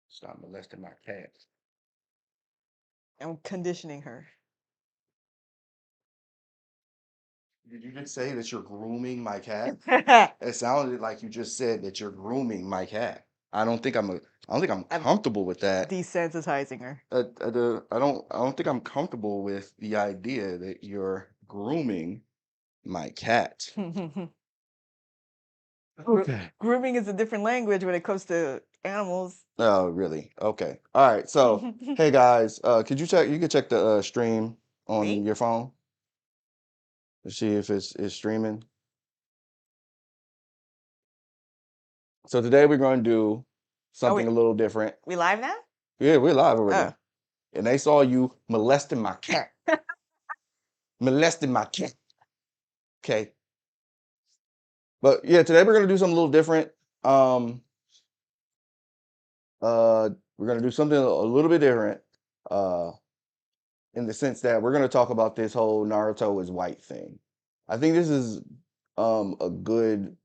Stop molesting my cat. I'm conditioning her. Did you just say that you're grooming my cat? I'm It sounded like you just said that you're grooming my cat. I don't think I'm comfortable with that. desensitizing her. I don't think I'm comfortable with the idea that you're grooming my cat. Okay. Grooming is a different language when it comes to animals. Oh, really? Okay. All right. So, hey guys, could you check? You could check the stream on Me? your phone to see if it's streaming. So today we're going to do something a little different. We live now? Yeah, we're live already. Oh. And they saw you molesting my cat. Molesting my cat. Okay. But yeah, today we're gonna do something a little different. Um, we're gonna do something a little bit different. Uh, in the sense that we're gonna talk about this whole Naruto is white thing. I think this is a good.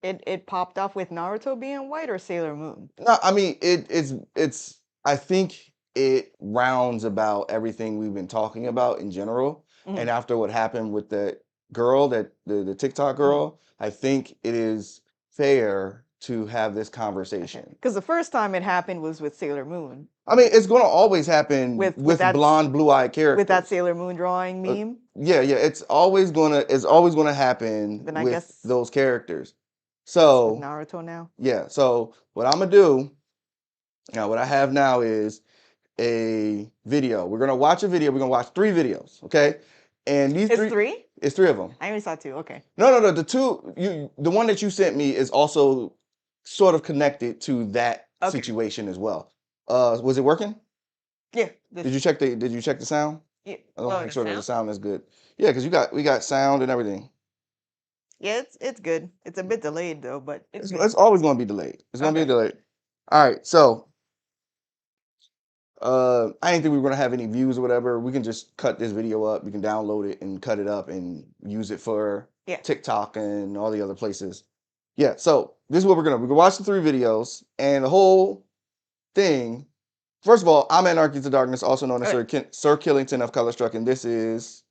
It popped off with Naruto being white or Sailor Moon? No, I mean it's. I think it rounds about everything we've been talking about in general. Mhm. And after what happened with the girl, that the TikTok girl, I think it is fair to have this conversation. Because the first time it happened was with Sailor Moon. I mean, it's going to always happen With with that- blonde, blue-eyed characters. With that Sailor Moon drawing meme. Yeah, it's always gonna happen Then I with guess those characters. with So Naruto now. yeah, so what I'm gonna do now, what I have now is a video. We're gonna watch a video. We're gonna watch 3 videos, okay? And these It's 3? it's 3 of them. I only saw 2. Okay. No. The one that you sent me is also sort of connected to that Okay. situation as well. Was it working? Yeah. Did you check the sound? Yeah. I want to make sure that the sound is good. Yeah, because we got sound and everything. Yeah, it's good. It's a bit delayed though, but it's good. It's always going to be delayed. It's going to be Okay. delayed. All right, so I didn't think we were going to have any views or whatever. We can just cut this video up. We can download it and cut it up and use it for Yeah. TikTok and all the other places. Yeah, so this is what we're going to watch the 3 videos, and the whole thing. First of all, I'm Anarchy to Darkness, also known as Sir Killington of Color Struck, and this is.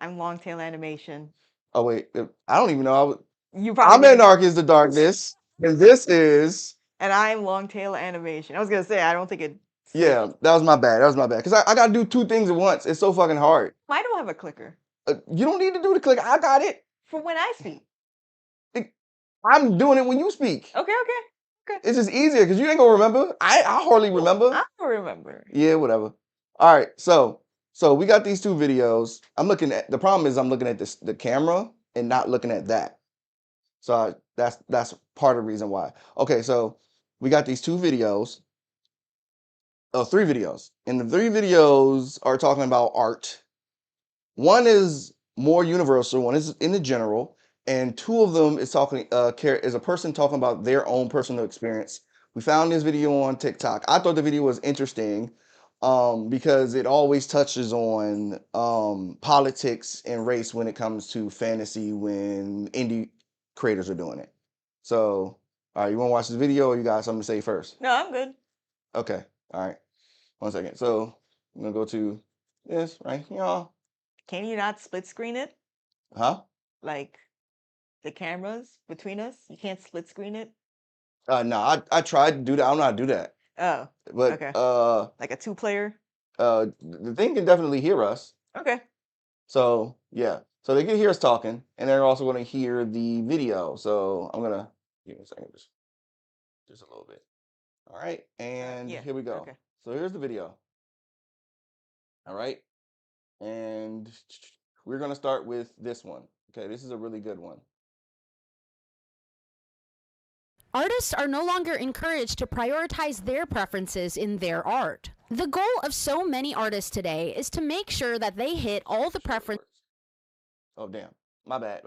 I'm Longtail Animation. Oh wait, I don't even know. You I'm probably. Anarchy to Darkness, and this is. And I'm Longtail Animation. I was gonna say I don't think it. Yeah, that was my bad. Because I got to do 2 things at once. It's so fucking hard. I don't have a clicker You don't need to do the click. I got it. for when I speak. I'm doing it when you speak. Okay. It's just easier because you ain't gonna remember. I hardly remember. I don't remember. Yeah, whatever. All right, so we got these 2 videos. The problem is I'm looking at the camera and not looking at that. So that's part of the reason why. Okay, so we got these 2 videos. 3 videos. And the 3 videos are talking about art. One is more universal, one is in the general, and 2 of them is talking is a person talking about their own personal experience. We found this video on TikTok. I thought the video was interesting because it always touches on politics and race when it comes to fantasy when indie creators are doing it. So, all right, you want to watch this video or you got something to say first? No, I'm good. Okay, all right. 1 second. So I'm gonna go to this right here. Can you not split screen it? Huh? Like the cameras between us? You can't split screen it? No, I tried to do that. I don't know how to do that. Oh. But Okay. Like a 2-player? The thing can definitely hear us. Okay. So yeah. So they can hear us talking, and they're also gonna hear the video. So I'm gonna give me a second, just a little bit. All right, and Yeah. here we go. Okay. So here's the video. All right. And we're gonna start with this one. Okay, this is a really good one. Artists are no longer encouraged to prioritize their preferences in their art. The goal of so many artists today is to make sure that they hit all the preferences. Oh, damn. My bad.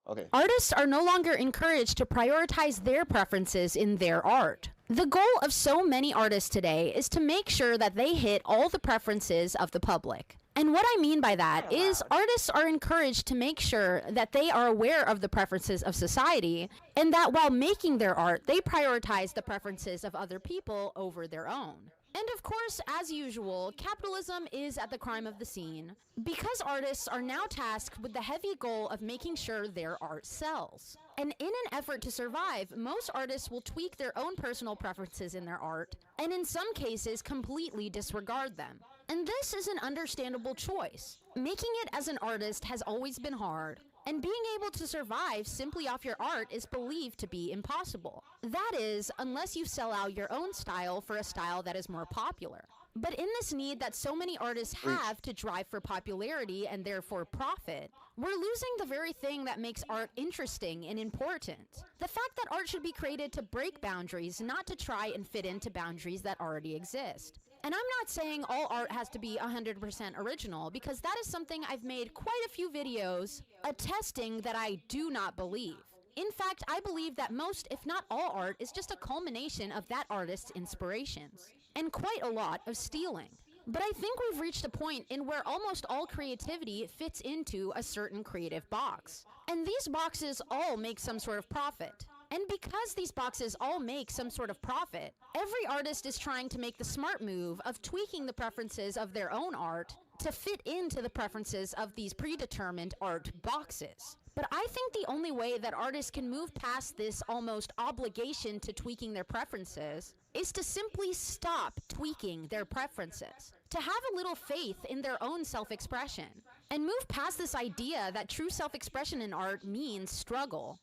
Okay. Artists are no longer encouraged to prioritize their preferences in their art. The goal of so many artists today is to make sure that they hit all the preferences of the public. And what I mean by that Kinda is loud. artists are encouraged to make sure that they are aware of the preferences of society and that while making their art, they prioritize the preferences of other people over their own. And of course, as usual, capitalism is at the crime of the scene because artists are now tasked with the heavy goal of making sure their art sells. And in an effort to survive, most artists will tweak their own personal preferences in their art, and in some cases, completely disregard them. And this is an understandable choice. Making it as an artist has always been hard, and being able to survive simply off your art is believed to be impossible. That is, unless you sell out your own style for a style that is more popular. But in this need that so many artists Preach. have to drive for popularity and therefore profit, we're losing the very thing that makes art interesting and important. The fact that art should be created to break boundaries, not to try and fit into boundaries that already exist. And I'm not saying all art has to be 100% original, because that is something I've made quite a few videos attesting that I do not believe. In fact, I believe that most, if not all art, is just a culmination of that artist's inspirations, and quite a lot of stealing. But I think we've reached a point in where almost all creativity fits into a certain creative box. And these boxes all make some sort of profit. And because these boxes all make some sort of profit, every artist is trying to make the smart move of tweaking the preferences of their own art to fit into the preferences of these predetermined art boxes. But I think the only way that artists can move past this almost obligation to tweaking their preferences is to simply stop tweaking their preferences, to have a little faith in their own self-expression, and move past this idea that true self-expression in art means struggle.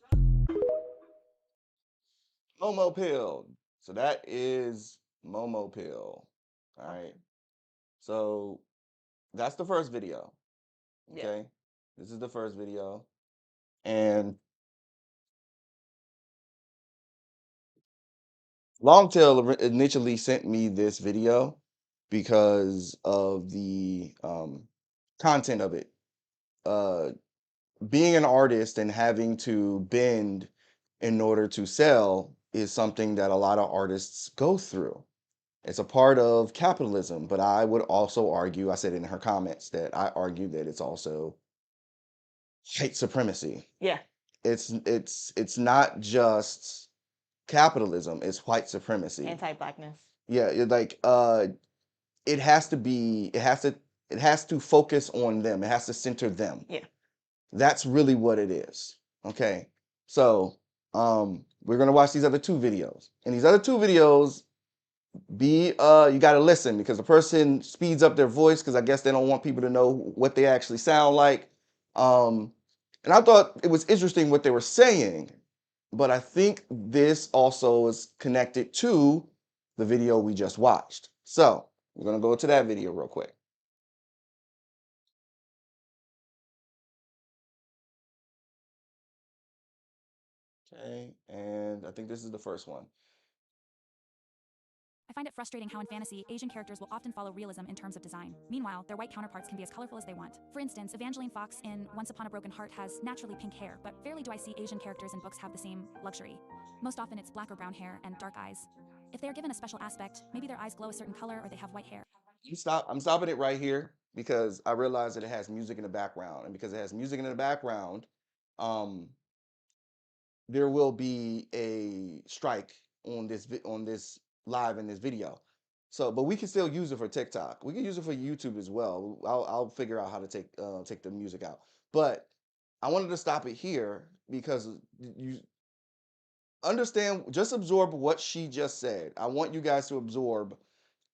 Momo Pill. So that is Momo Pill. All right. So that's the first video. Yeah. Okay. This is the first video. And Longtail initially sent me this video because of the content of it. Being an artist and having to bend in order to sell is something that a lot of artists go through. It's a part of capitalism, but I would also argue, I said in her comments that I argue that it's also white supremacy. Yeah. It's not just capitalism, it's white supremacy. Anti-blackness. Yeah, it has to be, it has to focus on them. It has to center them. Yeah. That's really what it is. Okay. So we're gonna watch these other two videos. And these other two videos, you gotta listen because the person speeds up their voice because I guess they don't want people to know what they actually sound like. And I thought it was interesting what they were saying, but I think this also is connected to the video we just watched. So we're gonna go to that video real quick. Okay, and I think this is the first one. I find it frustrating how in fantasy, Asian characters will often follow realism in terms of design. Meanwhile, their white counterparts can be as colorful as they want. For instance, Evangeline Fox in Once Upon a Broken Heart has naturally pink hair, but rarely do I see Asian characters in books have the same luxury. Most often it's black or brown hair and dark eyes. If they are given a special aspect, maybe their eyes glow a certain color or they have white hair. I'm stopping it right here because I realize that it has music in the background, and because it has music in the background, um, there will be a strike on this live in this video. So, but we can still use it for TikTok. We can use it for YouTube as well. I'll figure out how to take the music out. But I wanted to stop it here because you understand. Just absorb what she just said. I want you guys to absorb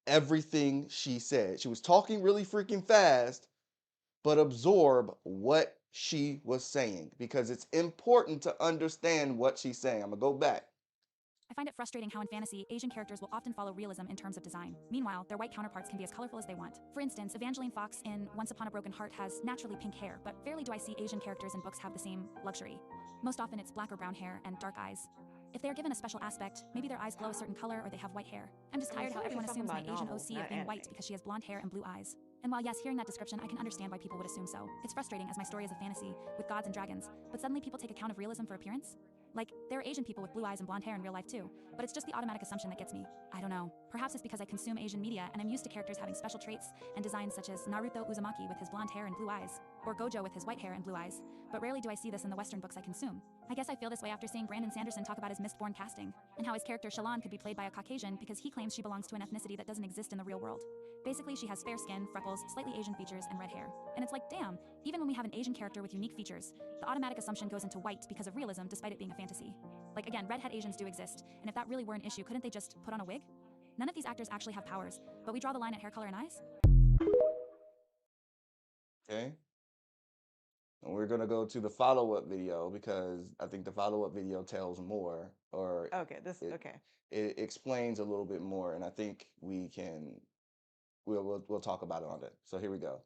everything she said. She was talking really freaking fast, but absorb what she was saying because it's important to understand what she's saying. I'm gonna go back. I find it frustrating how in fantasy, Asian characters will often follow realism in terms of design. Meanwhile, their white counterparts can be as colorful as they want. For instance, Evangeline Fox in Once Upon a Broken Heart has naturally pink hair, but rarely do I see Asian characters in books have the same luxury. Most often it's black or brown hair and dark eyes. If they are given a special aspect, maybe their eyes glow a certain color or they have white hair. I'm just tired how everyone assumes my Asian OC of being white because she has blonde hair and blue eyes. And while yes, hearing that description, I can understand why people would assume so. It's frustrating as my story is a fantasy with gods and dragons, but suddenly people take account of realism for appearance. Like, there are Asian people with blue eyes and blonde hair in real life too, but it's just the automatic assumption that gets me. I don't know. Perhaps it's because I consume Asian media and I'm used to characters having special traits and designs such as Naruto Uzumaki with his blonde hair and blue eyes, or Gojo with his white hair and blue eyes, but rarely do I see this in the Western books I consume. I guess I feel this way after seeing Brandon Sanderson talk about his Mistborn casting, and how his character Shallan could be played by a Caucasian because he claims she belongs to an ethnicity that doesn't exist in the real world. Basically, she has fair skin, freckles, slightly Asian features, and red hair. And it's like, damn, even when we have an Asian character with unique features, the automatic assumption goes into white because of realism despite it being a fantasy. Like, again, redhead Asians do exist, and if that really were an issue, couldn't they just put on a wig? None of these actors actually have powers, but we draw the line at hair color and eyes? Okay. And we're gonna go to the follow-up video because I think the follow-up video tells more, or Okay, it, okay. it explains a little bit more, and I think we'll talk about it on it. So here we go.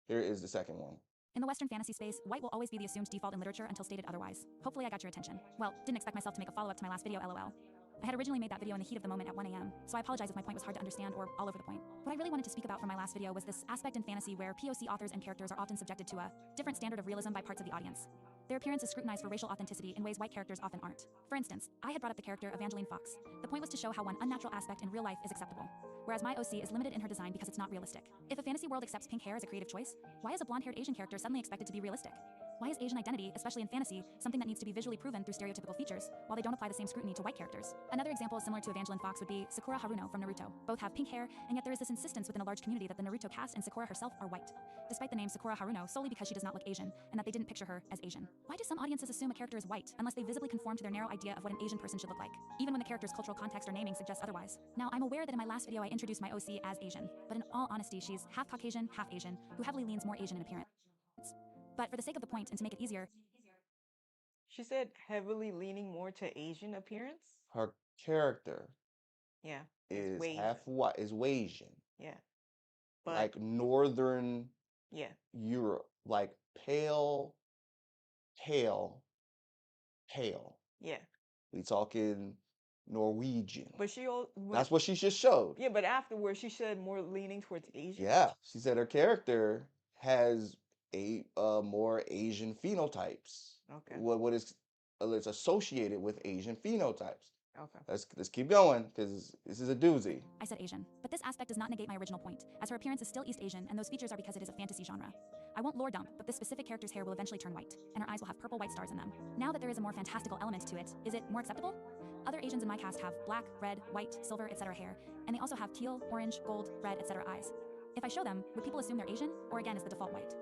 Here is the second one. In the Western fantasy space, white will always be the assumed default in literature until stated otherwise. Hopefully I got your attention. Well, didn't expect myself to make a follow-up to my last video, LOL. I had originally made that video in the heat of the moment at 1 a.m., so I apologize if my point was hard to understand or all over the point. What I really wanted to speak about from my last video was this aspect in fantasy where POC authors and characters are often subjected to a different standard of realism by parts of the audience. Their appearance is scrutinized for racial authenticity in ways white characters often aren't. For instance, I had brought up the character Evangeline Fox. The point was to show how one unnatural aspect in real life is acceptable, whereas my OC is limited in her design because it's not realistic. If a fantasy world accepts pink hair as a creative choice, why is a blonde-haired Asian character suddenly expected to be realistic? Why is Asian identity, especially in fantasy, something that needs to be visually proven through stereotypical features, while they don't apply the same scrutiny to white characters? Another example similar to Evangeline Fox would be Sakura Haruno from Naruto. Both have pink hair, and yet there is this insistence within a large community that the Naruto cast and Sakura herself are white, despite the name Sakura Haruno solely because she does not look Asian, and that they didn't picture her as Asian. Why do some audiences assume a character is white, unless they visibly conform to their narrow idea of what an Asian person should look like, even when the character's cultural context or naming suggests otherwise? Now, I'm aware that in my last video I introduced my OC as Asian, but in all honesty, she's half Caucasian, half Asian, who heavily leans more Asian in appearance. But for the sake of the point and to make it easier, She said heavily leaning more to Asian appearance. Her character Yeah, is Wasian. half white, is Wasian, Yeah, but like Northern yeah, Europe, like pale, pale, pale. yeah. We talking Norwegian. But That's what she just showed. Yeah, but afterwards she said more leaning towards Asian. Yeah, she said her character has a more Asian phenotypes. Okay. What is it's associated with Asian phenotypes. Okay. Let's keep going because this is a doozy. I said Asian, but this aspect does not negate my original point, as her appearance is still East Asian, and those features are because it is a fantasy genre. I won't lore dump, but this specific character's hair will eventually turn white, and her eyes will have purple white stars in them. Now that there is a more fantastical element to it, is it more acceptable? Other Asians in my cast have black, red, white, silver, etc. hair, and they also have teal, orange, gold, red, etc. eyes. If I show them, would people assume they're Asian, or again is the default white?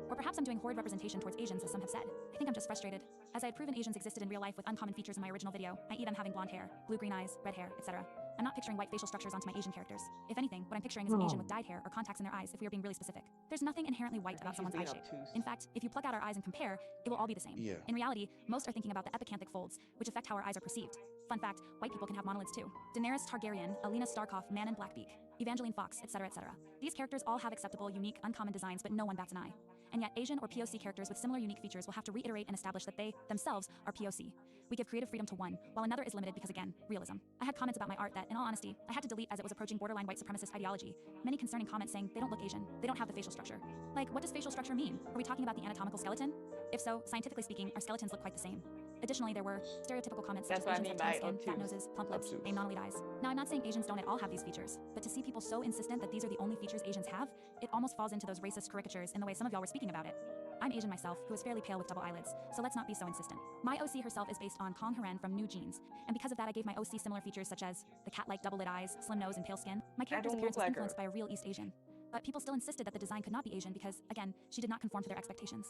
Or perhaps I'm doing horrid representation towards Asians, as some have said. I think I'm just frustrated. As I had proven Asians existed in real life with uncommon features in my original video, i.e. them having blonde hair, blue-green eyes, red hair, etc. I'm not picturing white facial structures onto my Asian characters. If anything, what I'm picturing is an Asian with dyed hair or contacts in their eyes if we are being really specific. There's nothing inherently white about someone's eye shape. In fact, if you pluck out our eyes and compare, it will all be the same. Yeah. In reality, most are thinking about the epicanthic folds, which affect how our eyes are perceived. Fun fact, white people can have monolids too. Daenerys Targaryen, Alina Starkov, Man in Blackbeak, Evangeline Fox, etc., etc. These characters all have acceptable, unique, uncommon designs, but no one bats an eye. And yet Asian or POC characters with similar unique features will have to reiterate and establish that they, themselves, are POC. We give creative freedom to one, while another is limited because, again, realism. I had comments about my art that, in all honesty, I had to delete as it was approaching borderline white supremacist ideology. Many concerning comments saying they don't look Asian, they don't have the facial structure. Like, what does facial structure mean? Are we talking about the anatomical skeleton? If so, scientifically speaking, our skeletons look quite the same. Additionally, there were stereotypical comments such as Asians have tan skin, fat noses, plump lips, and non-lead eyes. Now, I'm not saying Asians don't at all have these features, but to see people so insistent that these are the only features Asians have, it almost falls into those racist caricatures in the way some of y'all were speaking about it. I'm Asian myself, who is fairly pale with double eyelids, so let's not be so insistent. My OC herself is based on Kong Haran from New Jeans, and because of that I gave my OC similar features such as the cat-like double-lid eyes, slim nose, and pale skin. My character's appearance was influenced by a real East Asian. But people still insisted that the design could not be Asian because, again, she did not conform to their expectations.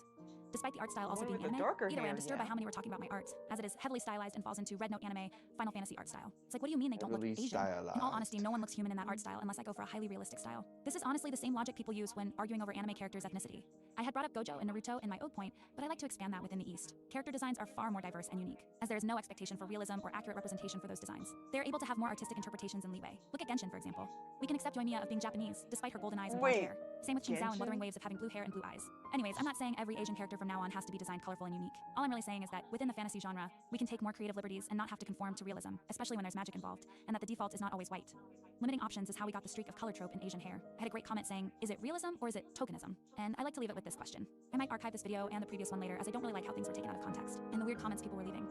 Despite the art style also being anime, either way I'm disturbed by how many were talking about my art, as it is heavily stylized and falls into Red Note anime, Final Fantasy art style. It's like, what do you mean they don't look Asian? In all honesty, no one looks human in that art style unless I go for a highly realistic style. This is honestly the same logic people use when arguing over anime characters' ethnicity. I had brought up Gojo and Naruto in my old point, but I like to expand that within the East. Character designs are far more diverse and unique, as there is no expectation for realism or accurate representation for those designs. They are able to have more artistic interpretations and leeway. Look at Genshin, for example. We can accept Yoimiya of being Japanese, despite her golden eyes and blonde hair. Same with Qingzhou and Wuthering Waves of having blue hair and blue eyes. Anyways, I'm not saying every Asian character from now on has to be designed colorful and unique. All I'm really saying is that within the fantasy genre, we can take more creative liberties and not have to conform to realism, especially when there's magic involved, and that the default is not always white. Limiting options is how we got the streak of color trope in Asian hair. I had a great comment saying, is it realism or is it tokenism? And I like to leave it with this question. I might archive this video and the previous one later, as I don't really like how things were taken out of context, and the weird comments people were leaving.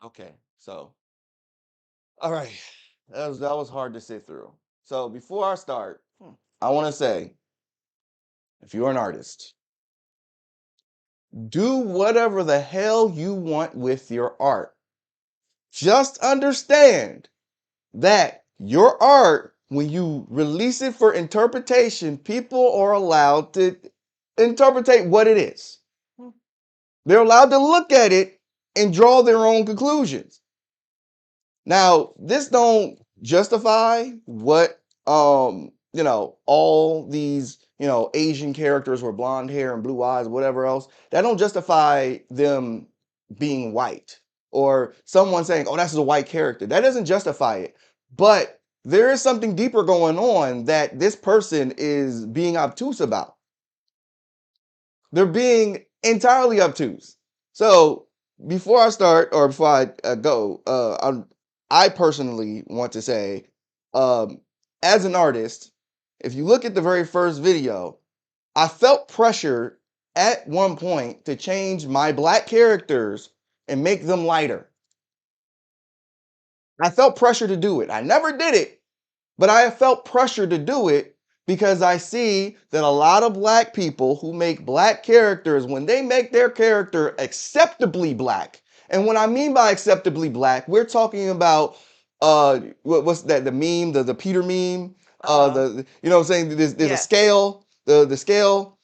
Okay, so all right, that was hard to sit through. So before I start, I want to say, if you're an artist, do whatever the hell you want with your art. Just understand that your art, when you release it for interpretation, people are allowed to interpret what it is. They're allowed to look at it and draw their own conclusions. Now, this don't justify what all these, Asian characters with blonde hair and blue eyes, whatever else. That don't justify them being white or someone saying, "Oh, that's a white character." That doesn't justify it. But there is something deeper going on that this person is being obtuse about. They're being entirely obtuse. So before I start, or before I go, I personally want to say, as an artist, if you look at the very first video, I felt pressure at one point to change my black characters and make them lighter. I felt pressure to do it. I never did it, but I felt pressure to do it because I see that a lot of black people who make black characters, when they make their character acceptably black, and what I mean by acceptably black, we're talking about what's that, the meme, the Peter meme, the you know what I'm saying, there's a scale, the scale.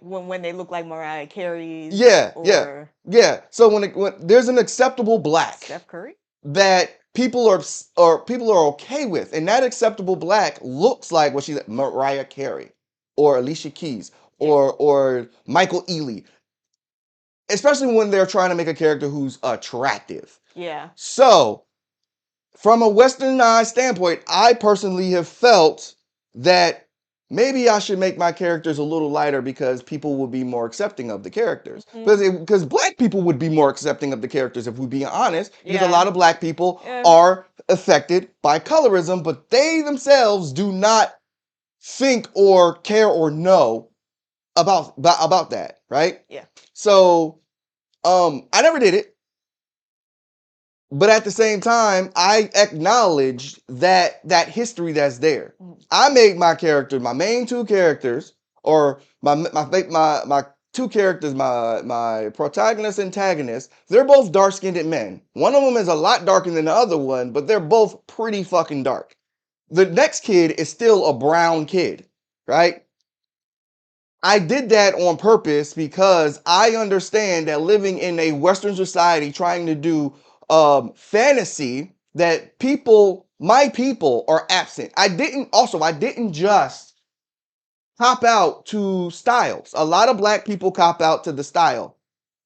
When they look like Mariah Carey's, Yeah, or yeah. So when there's an acceptable black Steph Curry that people are okay with, and that acceptable black looks like what she's Mariah Carey or Alicia Keys or Michael Ealy, especially when they're trying to make a character who's attractive. Yeah. So from a westernized standpoint, I personally have felt that maybe I should make my characters a little lighter because people will be more accepting of the characters. Because black people would be more accepting of the characters, if we're being honest. Because a lot of black people are affected by colorism, but they themselves do not think or care or know about that, right? Yeah. So I never did it. But at the same time, I acknowledge that history that's there. I made my character, my main two characters, or my two characters, my protagonist and antagonist, they're both dark-skinned men. One of them is a lot darker than the other one, but they're both pretty fucking dark. The next kid is still a brown kid, right? I did that on purpose because I understand that living in a Western society trying to do fantasy, that my people are absent. I didn't just cop out to styles. A lot of black people cop out to the style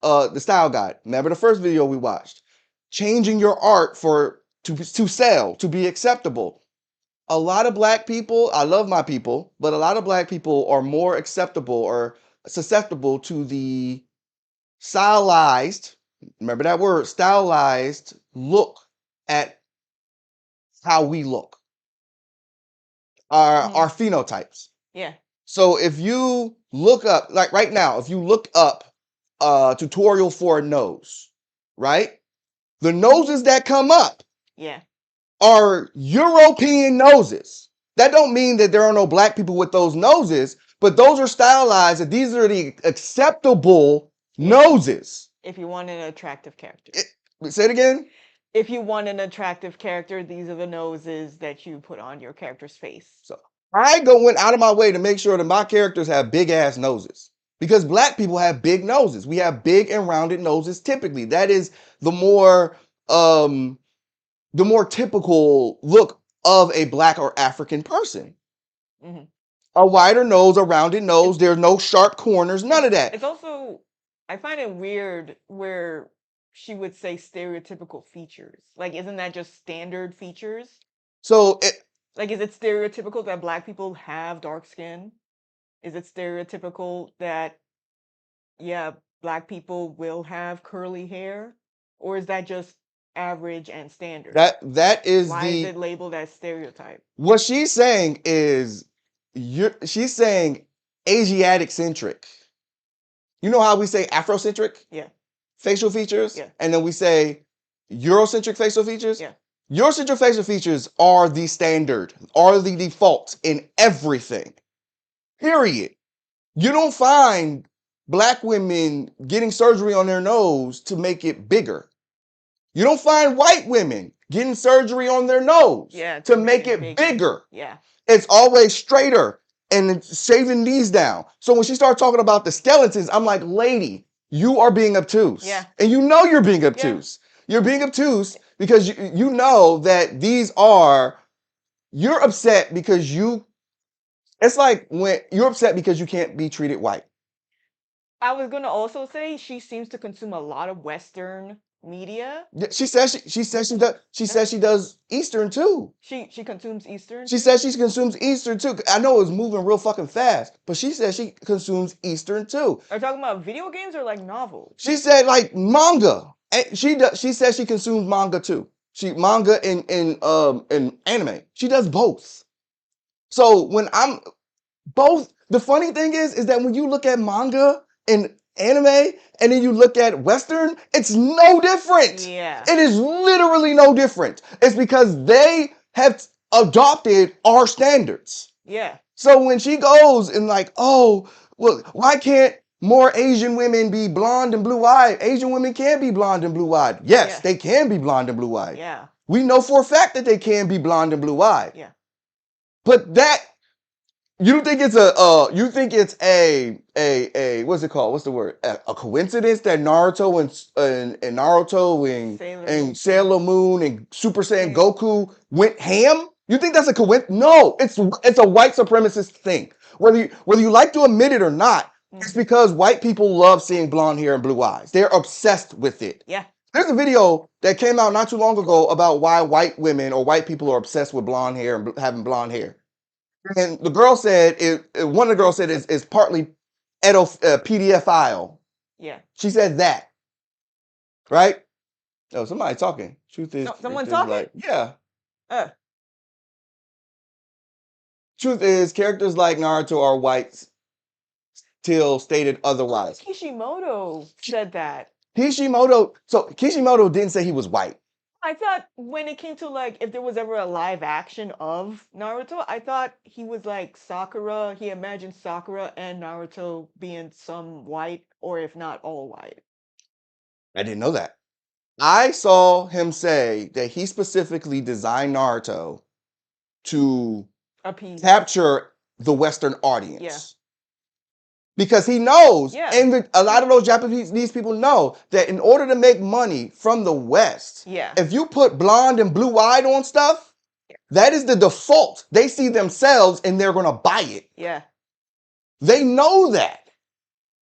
guide. Remember the first video we watched? Changing your art to sell, to be acceptable. A lot of black people, I love my people, but a lot of black people are more acceptable or susceptible to the stylized, remember that word, stylized look at how we look, our phenotypes. Yeah. So if you look up, like right now, if you look up a tutorial for a nose, right? The noses that come up are European noses. That don't mean that there are no black people with those noses, but those are stylized, and these are the acceptable noses. If you want an attractive character. Say it again? If you want an attractive character, these are the noses that you put on your character's face. So I went out of my way to make sure that my characters have big ass noses, because black people have big noses. We have big and rounded noses typically. That is the more typical look of a black or African person. A wider nose, a rounded nose, there's no sharp corners, none of that. It's also, I find it weird where she would say stereotypical features. Like, isn't that just standard features? So like, is it stereotypical that black people have dark skin? Is it stereotypical that, black people will have curly hair? Or is that just average and standard? That is Why is it labeled as stereotype? What she's saying is, she's saying Asiatic centric. You know how we say Afrocentric? Yeah. Facial features? Yeah. And then we say Eurocentric facial features. Yeah. Eurocentric facial features are the standard, are the default in everything. Period. You don't find black women getting surgery on their nose to make it bigger. You don't find white women getting surgery on their nose to make it bigger. Yeah. It's always straighter and it's shaving these down. So when she started talking about the skeletons, I'm like, lady, you are being obtuse. Yeah. And you know you're being obtuse. You're being obtuse because you know that you're upset because it's like when you're upset because you can't be treated white. I was gonna also say she seems to consume a lot of Western media. She says she does Eastern too. She consumes Eastern. She says she consumes Eastern too. I know it's moving real fucking fast, but she says she consumes Eastern too. Are you talking about video games or like novels? She said like manga. She says she consumes manga too. Manga and anime. She does both. So when I'm both, the funny thing is that when you look at manga and anime and then you look at Western, it's no different. Yeah. It is literally no different. It's because they have adopted our standards. Yeah. So when she goes and like, oh, well, why can't more Asian women be blonde and blue-eyed? Asian women can be blonde and blue-eyed. Yes, they can be blonde and blue-eyed. Yeah. We know for a fact that they can be blonde and blue-eyed. Yeah. But that you think it's a what's it called? What's the word? A coincidence that Naruto and Sailor Moon and Super Saiyan Goku went ham? You think that's a coincidence? No, it's a white supremacist thing. Whether you like to admit it or not, it's because white people love seeing blonde hair and blue eyes. They're obsessed with it. Yeah. There's a video that came out not too long ago about why white women or white people are obsessed with blonde hair and having blonde hair. And the girl said, one of the girls said it's partly pedophile. Yeah. She said that. Right? Oh, somebody talking. Truth is, someone talking? talking? Yeah. Truth is, characters like Naruto are white till stated otherwise. Kishimoto said that. Kishimoto didn't say he was white. I thought when it came to like if there was ever a live action of Naruto, I thought he was like Sakura. He imagined Sakura and Naruto being some white, or if not all white. I didn't know that. I saw him say that he specifically designed Naruto to capture the Western audience. Yeah. Because he knows, Yeah. and a lot of those Japanese people know that in order to make money from the West, Yeah. if you put blonde and blue-eyed on stuff, that is the default. They see themselves and they're gonna buy it. Yeah. They know that.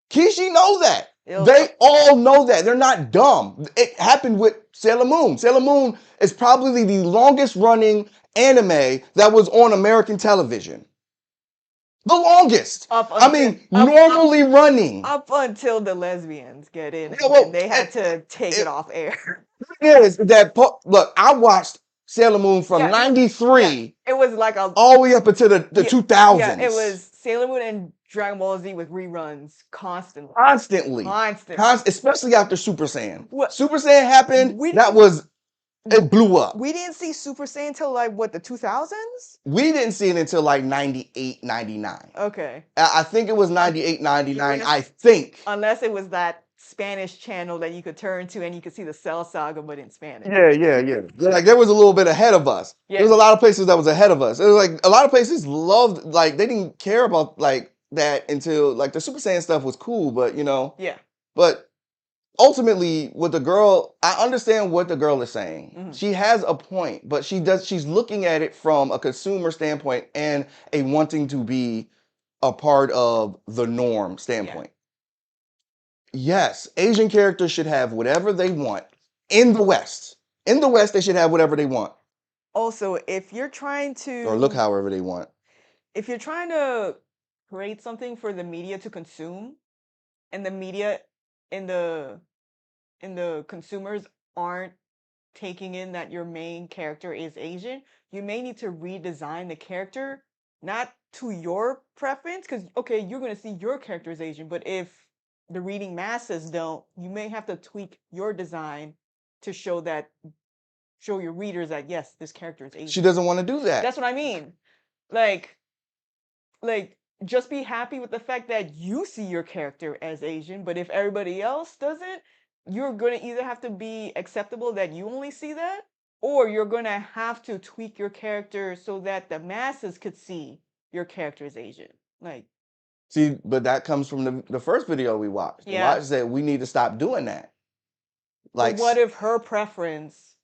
Kishi knows that. They all know that. They're not dumb. It happened with Sailor Moon. Sailor Moon is probably the longest running anime that was on American television. The longest. Normally running. Up until the lesbians get in, and they had to take it off air. Is that look? I watched Sailor Moon from '93. It was like all the way up until the 2000s. Yeah, it was Sailor Moon and Dragon Ball Z with reruns constantly. Especially after Super Saiyan. Super Saiyan happened. It blew up. We didn't see Super Saiyan until like what, the 2000s? We didn't see it until like 98, 99. Okay. I think it was 98, 99. I think. Unless it was that Spanish channel that you could turn to and you could see the Cell Saga, but in Spanish. Yeah. Like there was a little bit ahead of us. Yeah. There was a lot of places that was ahead of us. It was like a lot of places loved, like they didn't care about like that until like the Super Saiyan stuff was cool, but you know. Yeah. But ultimately, with the girl, I understand what the girl is saying. Mm-hmm. She has a point, but she's looking at it from a consumer standpoint and a wanting to be a part of the norm standpoint. Yes, Asian characters should have whatever they want in the West. In the West, they should have whatever they want. Also, if you're trying to... Or look however they want. If you're trying to create something for the media to consume, and the media and the consumers aren't taking in that your main character is Asian, you may need to redesign the character, not to your preference, because, okay, you're going to see your character as Asian, but if the reading masses don't, you may have to tweak your design to show your readers that yes, this character is Asian. She doesn't want to do that. That's what I mean. Like just be happy with the fact that you see your character as Asian, but if everybody else doesn't, you're going to either have to be acceptable that you only see that, or you're going to have to tweak your character so that the masses could see your character as Asian. Like, see, but that comes from the first video we watched. The Yeah. watch said we need to stop doing that. but what if her preference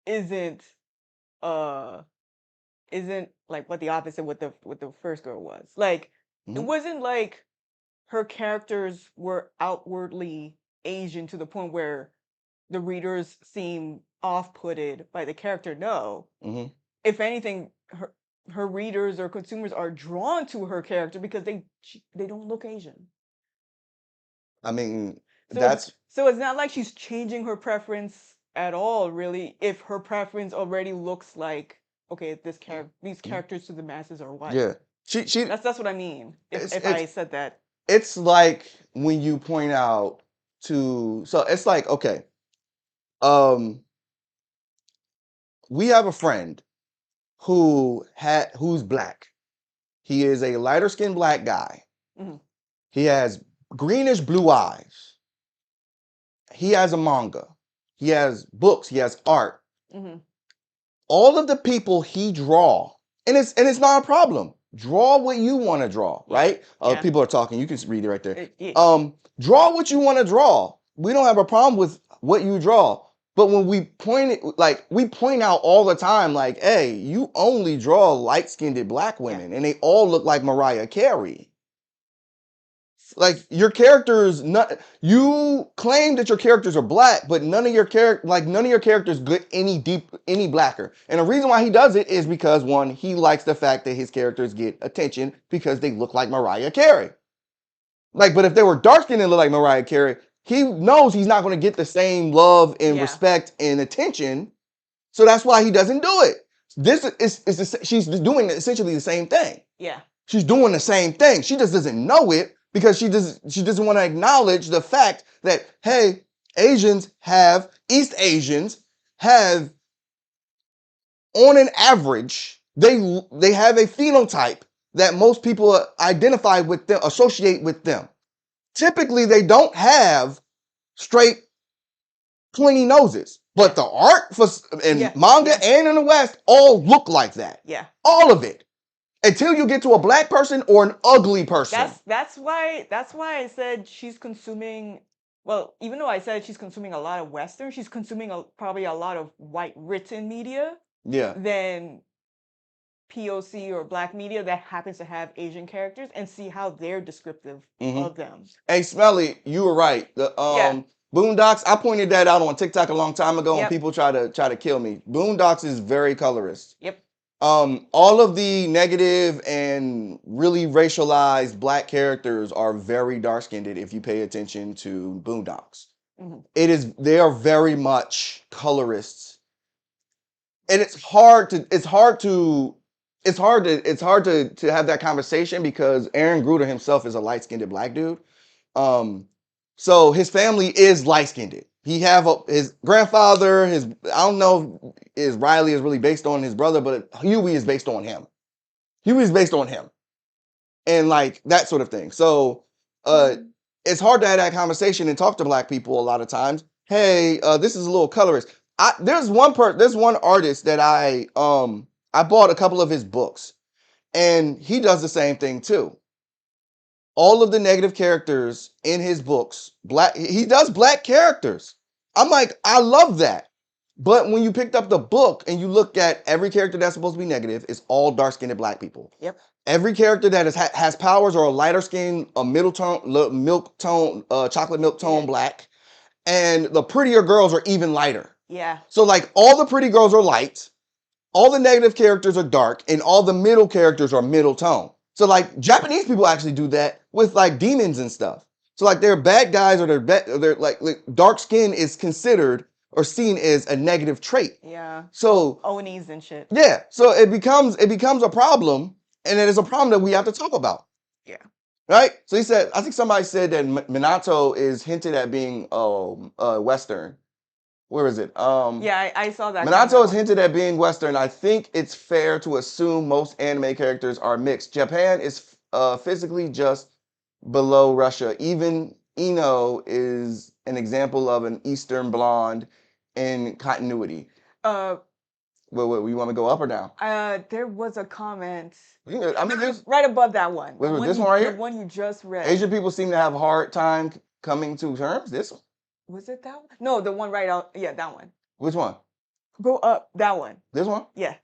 isn't like what the opposite with the first girl was? Like, it Mhm. wasn't like her characters were outwardly Asian to the point where the readers seem off-putted by the character. No. Mhm. If anything, her readers or consumers are drawn to her character because they don't look Asian. I mean, So that's it's not like she's changing her preference at all, really, if her preference already looks like, okay, these characters to the masses are white. yeah. She That's what I mean. If I said that. it's like when you point out so it's like, okay, we have a friend who's black. He is a lighter skinned black guy. Mhm. He has greenish blue eyes. He has a manga. He has books. He has art. Mhm. All of the people he draw, and it's not a problem. Draw what you want to draw, right? Yeah. People are talking. You can read it right there. Yeah. Draw what you want to draw. We don't have a problem with what you draw. But when we point out all the time, like, hey, you only draw light-skinned black women, and they all look like Mariah Carey. Like, your characters, you claim that your characters are black, but none of your characters get any blacker. And the reason why he does it is because, one, he likes the fact that his characters get attention because they look like Mariah Carey. Like, but if they were dark skinned and look like Mariah Carey, he knows he's not going to get the same love and respect and attention. So that's why he doesn't do it. She's doing essentially the same thing. Yeah. She's doing the same thing. She just doesn't know it because she doesn't want to acknowledge the fact that, hey, East Asians have, on an average, they have a phenotype that most people identify with them, associate with them. Typically, they don't have straight, pointy noses. But the art in manga and in the West all look like that. Yeah. All of it. Until you get to a black person or an ugly person. That's why I said she's consuming. Well, even though I said she's consuming a lot of Western, she's consuming probably a lot of white written media. Yeah. Than POC or black media that happens to have Asian characters, and see how they're descriptive of them. Hey, Smelly, you were right. The Boondocks, I pointed that out on TikTok a long time ago, and people try to kill me. Boondocks is very colorist. Yep. All of the negative and really racialized black characters are very dark-skinned if you pay attention to Boondocks. Mm-hmm. They are very much colorists. And it's hard to have that conversation because Aaron Gruder himself is a light-skinned black dude. So his family is light-skinned. He have his grandfather, I don't know if Riley is really based on his brother, but Huey is based on him. Huey is based on him. And like that sort of thing. So it's hard to have that conversation and talk to black people a lot of times. Hey, this is a little colorist. There's one artist that I bought a couple of his books, and he does the same thing too. All of the negative characters in his books, he does black characters. I'm like, I love that. But when you picked up the book and you look at every character that's supposed to be negative, it's all dark-skinned black people. Yep. Every character that has powers or a lighter skin, a middle tone, chocolate milk tone black. And the prettier girls are even lighter. Yeah. So like all the pretty girls are light, all the negative characters are dark, and all the middle characters are middle tone. So like Japanese people actually do that with like demons and stuff. So like they're bad guys or they're like dark skin is considered or seen as a negative trait. Yeah. So Onis and shit. Yeah. So it becomes a problem, and it is a problem that we have to talk about. Yeah. Right? So I think somebody said that Minato is hinted at being Western. where is it? Yeah, I saw that. Minato has comment. hinted at being Western. I think it's fair to assume most anime characters are mixed. Japan is physically just below Russia. Even Ino is an example of an Eastern blonde in continuity. Well, you want to go up or down? There was a comment. I mean, there's right above that one. this one right here. The one you just read. Asian people seem to have a hard time coming to terms. This one. Was it that one? No, the one right out. Yeah, that one. Which one? Go up. That one. This one? Yeah.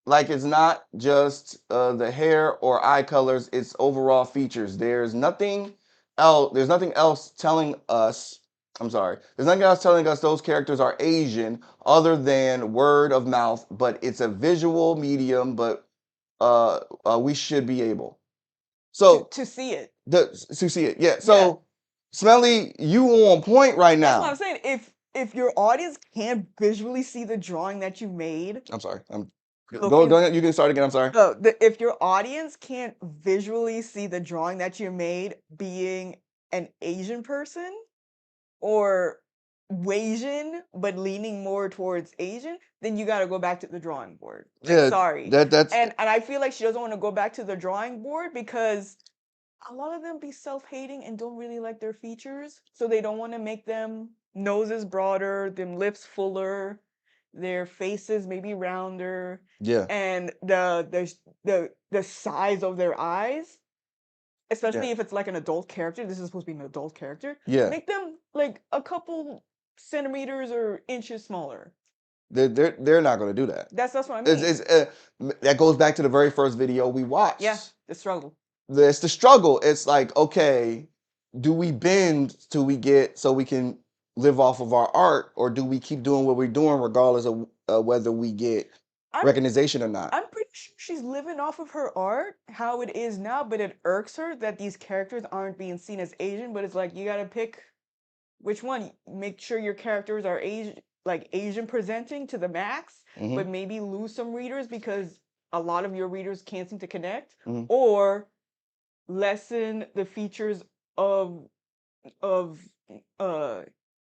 Like it's not just the hair or eye colors, it's overall features. There's nothing else telling us, I'm sorry. There's nothing else telling us those characters are Asian other than word of mouth, but it's a visual medium, but we should be able. So to see it. To see it. Yeah. So Smelly, you on point right now. That's what I'm saying. If your audience can't visually see the drawing that you made. I'm sorry. Go, you can start again. I'm sorry. If your audience can't visually see the drawing that you made being an Asian person or Wasian, but leaning more towards Asian, then you got to go back to the drawing board. Yeah, sorry. That's and I feel like she doesn't want to go back to the drawing board because a lot of them be self-hating and don't really like their features, so they don't want to make them noses broader, them lips fuller, their faces maybe rounder. Yeah. And the size of their eyes, especially if it's like an adult character. This is supposed to be an adult character. Yeah. Make them like a couple centimeters or inches smaller. They're not going to do that. That's what I mean. That goes back to the very first video we watched. Yeah, the struggle. It's the struggle. It's like, okay, do we bend till we get so we can live off of our art, or do we keep doing what we're doing regardless of whether we get recognition or not? I'm pretty sure she's living off of her art, how it is now, but it irks her that these characters aren't being seen as Asian. But it's like, you gotta pick which one. Make sure your characters are Asian presenting to the max, but maybe lose some readers because a lot of your readers can't seem to connect, or lessen the features of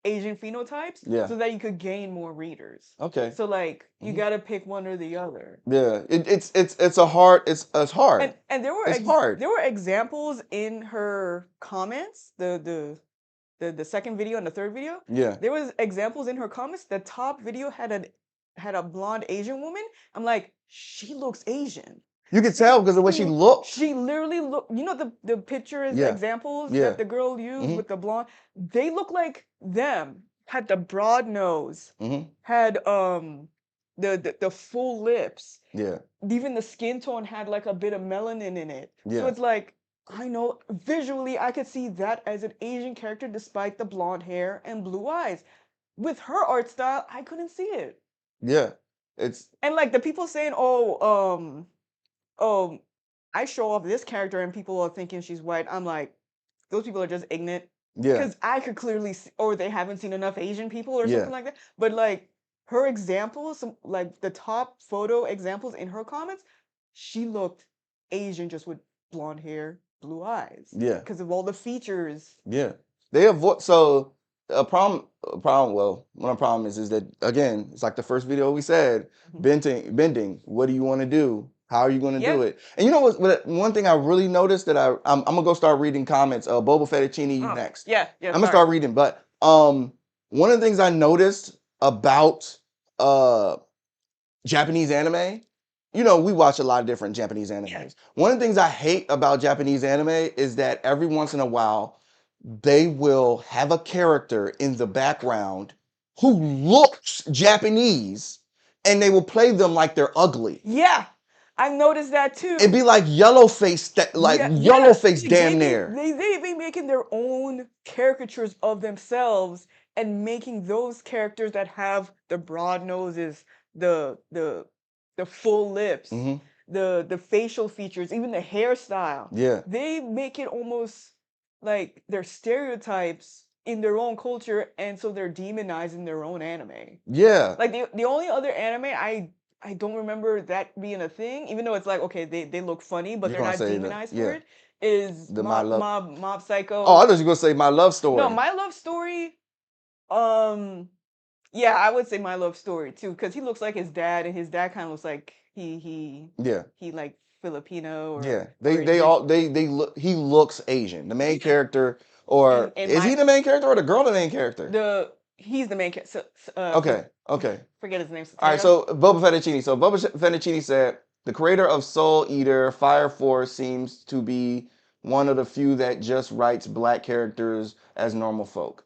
Asian phenotypes, so that you could gain more readers. Okay. So like you gotta pick one or the other. Yeah, it's hard. And there were there were examples in her comments. The second video and the third video. Yeah. There was examples in her comments. The top video had a blonde Asian woman. I'm like, she looks Asian. You can tell because of the way she looks. She literally looked. You know the pictures, examples that the girl used with the blonde. They look like them. Had the broad nose. Had the full lips. Yeah. Even the skin tone had like a bit of melanin in it. Yeah. So it's like, I know visually I could see that as an Asian character despite the blonde hair and blue eyes. With her art style, I couldn't see it. Yeah. And like the people saying, I show off this character and people are thinking she's white. I'm like, those people are just ignorant. Yeah. Because I could clearly see, or they haven't seen enough Asian people or something like that. But like her examples, like the top photo examples in her comments, she looked Asian just with blonde hair, blue eyes. Yeah. Because of all the features. Yeah. They avoid one of the problem is that, again, it's like the first video we said, bending. What do you want to do? How are you going to do it? And you know what? One thing I really noticed that I'm gonna go start reading comments. Boba Fettuccine next. Yeah. I'm gonna start reading. But one of the things I noticed about Japanese anime, you know, we watch a lot of different Japanese animes. Yeah. One of the things I hate about Japanese anime is that every once in a while they will have a character in the background who looks Japanese, and they will play them like they're ugly. Yeah. I noticed that too. It'd be like yellow face, damn near. They be making their own caricatures of themselves and making those characters that have the broad noses, the full lips, the facial features, even the hairstyle. Yeah. They make it almost like they're stereotypes in their own culture, and so they're demonizing their own anime. Yeah. Like the only other anime I don't remember that being a thing, even though it's like, okay, they look funny, but they're not demonized for it, is the Mob Psycho. Oh, I thought you were going to say My Love Story. No, My Love Story, Yeah, I would say My Love Story too, because he looks like his dad, and his dad kind of looks like Yeah. he like Filipino Yeah. or They all they look he looks Asian. The main character, or and is he the main character or the girl the main character? he's the main character. Okay. Okay. Forget his name. All right, so Boba Fettuccine. So Boba Fettuccine said the creator of Soul Eater, Fire Force seems to be one of the few that just writes black characters as normal folk.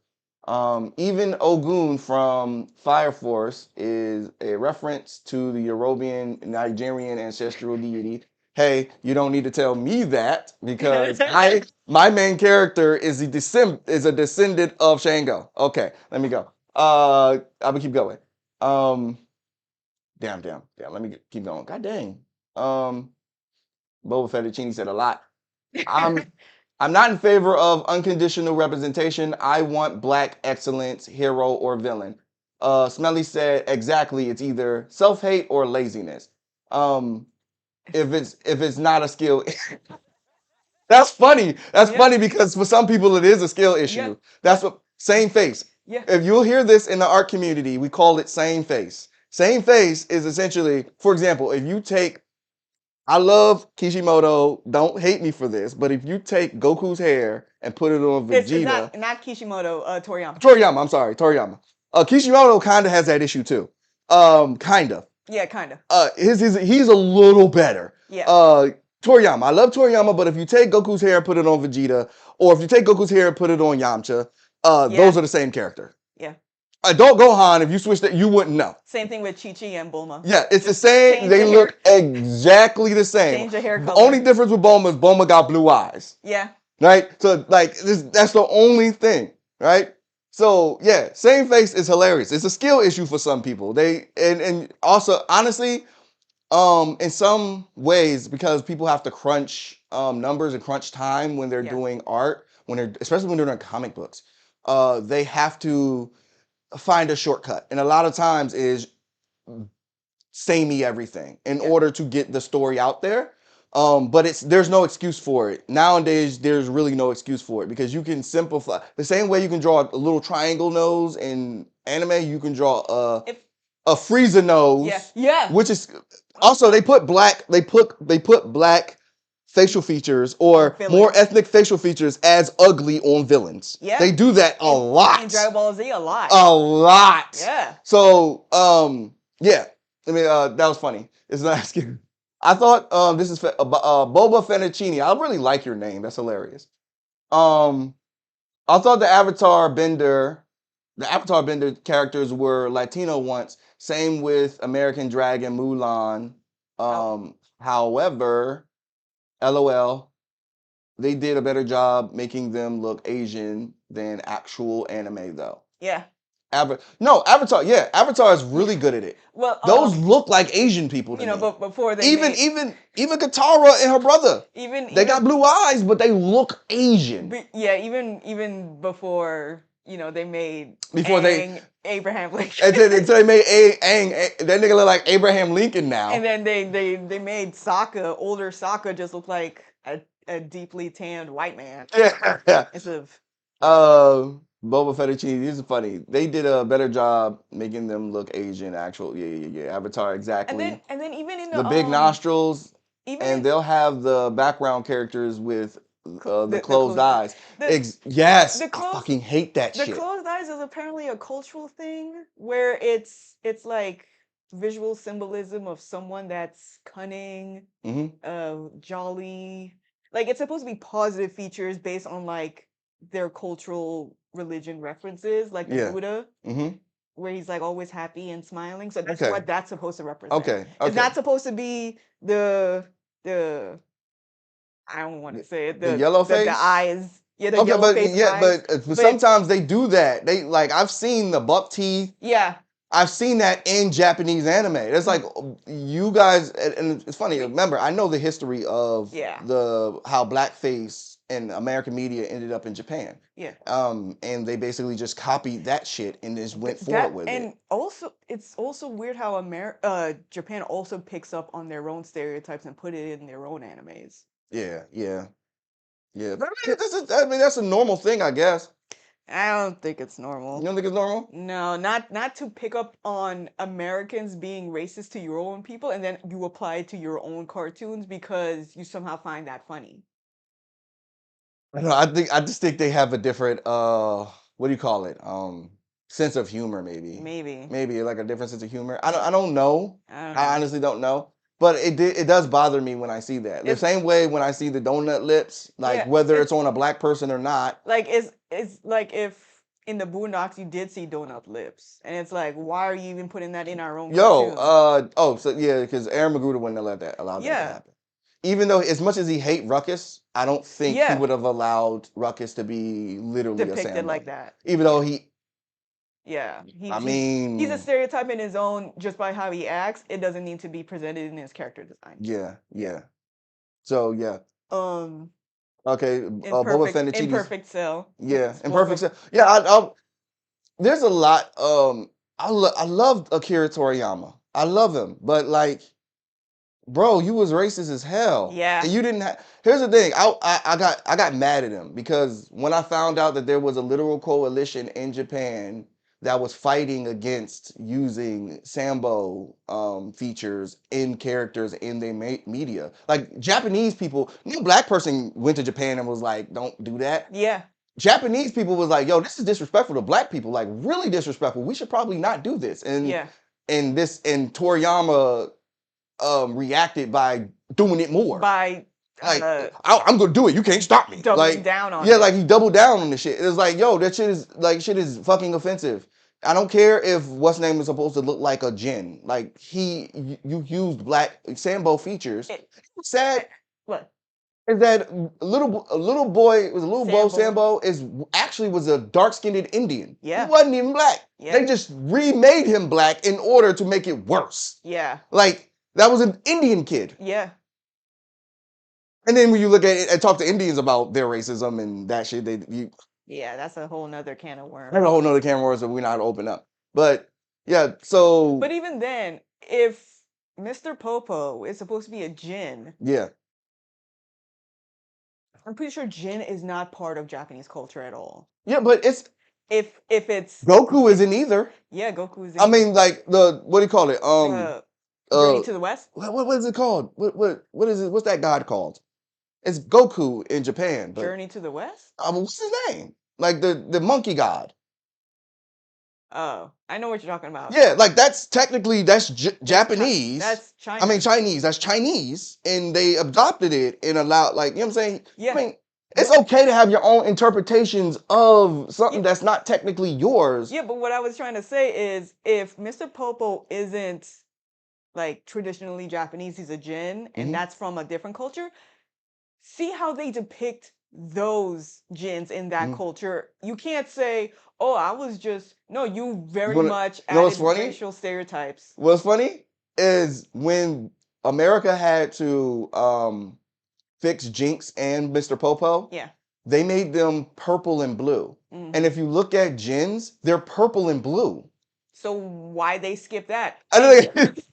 Even Ogun from Fire Force is a reference to the Yorubian Nigerian ancestral deity. Hey, you don't need to tell me that because my main character is a descendant of Shango. Okay, let me go. I'm gonna keep going. Um, damn. Let me keep going. God dang. Boba Fettuccine said a lot. I'm I'm not in favor of unconditional representation. I want black excellence, hero or villain. Smelly said exactly. It's either self-hate or laziness. Um, if it's not a skill, that's funny. That's Yeah. funny because for some people it is a skill issue. Yeah. That's what same face. Yeah. If you'll hear this in the art community, we call it same face. Same face is essentially, for example, if you take, I love Kishimoto, don't hate me for this, but if you take Goku's hair and put it on It's Vegeta, not Kishimoto, Toriyama. Toriyama, I'm sorry, Toriyama. Kishimoto kind of has that issue too. Kind of. Yeah, kind of. He's a little better. Yeah. Toriyama, I love Toriyama, but if you take Goku's hair and put it on Vegeta, or if you take Goku's hair and put it on Yamcha, those are the same character. Yeah. Adult Gohan, if you switched it, you wouldn't know. Same thing with Chi-Chi and Bulma. Yeah, it's the same. They look exactly the same. Change the hair The color. only difference with Bulma is Bulma got blue eyes. Yeah. Right? So like that's the only thing, right? So yeah, same face is hilarious. It's a skill issue for some people. They and also honestly, in some ways, because people have to crunch numbers and crunch time when they're doing art, especially when they're doing comic books, they have to find a shortcut. And a lot of times is samey everything in order to get the story out there. But there's no excuse for it. Nowadays, there's really no excuse for it because you can simplify the same way you can draw a little triangle nose in anime, you can draw a Frieza nose. Yeah. Which is also they put black facial features or more ethnic facial features as ugly on villains. Yeah. They do that a lot. In Dragon Ball Z, a lot. A lot. Yeah. So, yeah. I mean, that was funny. It's not asking. I thought this is Boba Fettuccine. I really like your name. That's hilarious. I thought the Avatar Bender characters were Latino once. Same with American Dragon Mulan. However, LOL, they did a better job making them look Asian than actual anime though. Yeah. Avatar. Yeah, Avatar is really good at it. Well, those look like Asian people to me. But before they even Katara and her brother, they got blue eyes, but they look Asian. Even before they made Abraham Lincoln, until they made Aang, that nigga look like Abraham Lincoln now. And then they made Sokka, older Sokka, just look like a deeply tanned white man. Yeah. Instead of Boba Fettuccine, this is funny. They did a better job making them look Asian. Yeah. Avatar, exactly. And then even in the big nostrils, they'll have the background characters with the closed eyes. Yes, I fucking hate that shit. The closed eyes is apparently a cultural thing where it's like visual symbolism of someone that's cunning, jolly. Like it's supposed to be positive features based on like their cultural religion references, like the Buddha, where he's like always happy and smiling. So that's what that's supposed to represent. Okay. It's not supposed to be the I don't want to say it. The yellow face, the eyes. Yeah, the yellow face eyes. But sometimes they do that. They like I've seen the buck teeth. Yeah. I've seen that in Japanese anime. It's like you guys, and it's funny. Remember, I know the history of how blackface and American media ended up in Japan. Yeah. And they basically just copied that shit and just went forward with it. And also, it's also weird how Japan also picks up on their own stereotypes and put it in their own animes. Yeah. I mean, that's a normal thing, I guess. I don't think it's You normal. don't think it's normal? No, not to pick up on Americans being racist to your own people and then you apply it to your own cartoons because you somehow find that funny. I don't know. I just think they have a different what do you call it? Sense of humor, maybe. Maybe. Maybe like a different sense of humor. I don't know. I don't I know. honestly don't know. But it does bother me when I see that. The It's same way when I see the donut lips, like yeah, whether it's on a black person or not. like it's like if in the Boondocks you did see donut lips, and it's like, why are you even putting that in our own Yo, cartoon? so yeah, because Aaron Magruder wouldn't have allowed that to Yeah, happen. Even though as much as he hate Ruckus, I don't think he yeah, would have allowed Ruckus to be literally a depicted like Sambo. that. Even though Yeah, he, yeah. I He's a mean, stereotype in his own just by how he acts. It doesn't need to be presented in his character design. yeah, Yeah. yeah. So yeah, Um, okay. Boba Fett and Cheetos. imperfect cell. Yeah, Spoke imperfect. of. Yeah, there's a lot. I love Akira Toriyama. I love him, but like, bro, you was racist as hell, Yeah, and you didn't have. Here's the thing. I got mad at him because when I found out that there was a literal coalition in Japan that was fighting against using Sambo features in characters in their media, like Japanese people, no black person went to Japan and was like, "Don't do that." yeah, Japanese people was like, "Yo, this is disrespectful to black people, like really disrespectful. We should probably not do this." yeah. And Toriyama reacted by doing it more. By Like, I'm gonna do it. You can't stop me. doubling Like, down on yeah, it. like he doubled down on the shit. It was like, yo, that shit is fucking offensive. I don't care if what's name is supposed to look like a Jin. Like you used black Sambo features. It, Sad what? is that a little boy was a little boy Sambo. Sambo is actually was a dark skinned Indian. Yeah. He wasn't even black. Yeah. They just remade him black in order to make it worse. Yeah. Like that was an Indian kid. Yeah. And then when you look at it and talk to Indians about their racism and that shit, Yeah, that's a whole nother can of worms. that's a whole nother can of worms that we're not open up. But yeah, so But even then, if Mr. Popo is supposed to be a Jin, yeah. I'm pretty sure Jin is not part of Japanese culture at all. Yeah, but it's If it's Goku isn't either. yeah, Goku is. I mean, like the what do you call it? Journey to the West. What is it called? What is it? What's that god called? It's Goku in Japan, but Journey to the West. what's his name? Like the monkey god. Oh, I know what you're talking about. Yeah, like that's technically Japanese. That's Chinese. I mean Chinese. That's Chinese, and they adopted it and allowed, like, you know what I'm saying. Yeah. I mean, it's okay to have your own interpretations of something that's not technically yours. Yeah, but what I was trying to say is, if Mr. Popo isn't like traditionally Japanese, he's a Jin, and Mhm. that's from a different culture. See how they depict those Jins in that Mhm. culture. You can't say, "Oh, I was just no." You very wanna- much you know what's added funny? racial stereotypes. What's funny is when America had to fix Jinx and Mr. Popo, Yeah. they made them purple and blue. Mhm. And if you look at Jins, they're purple and blue. So why they skip that? I don't think,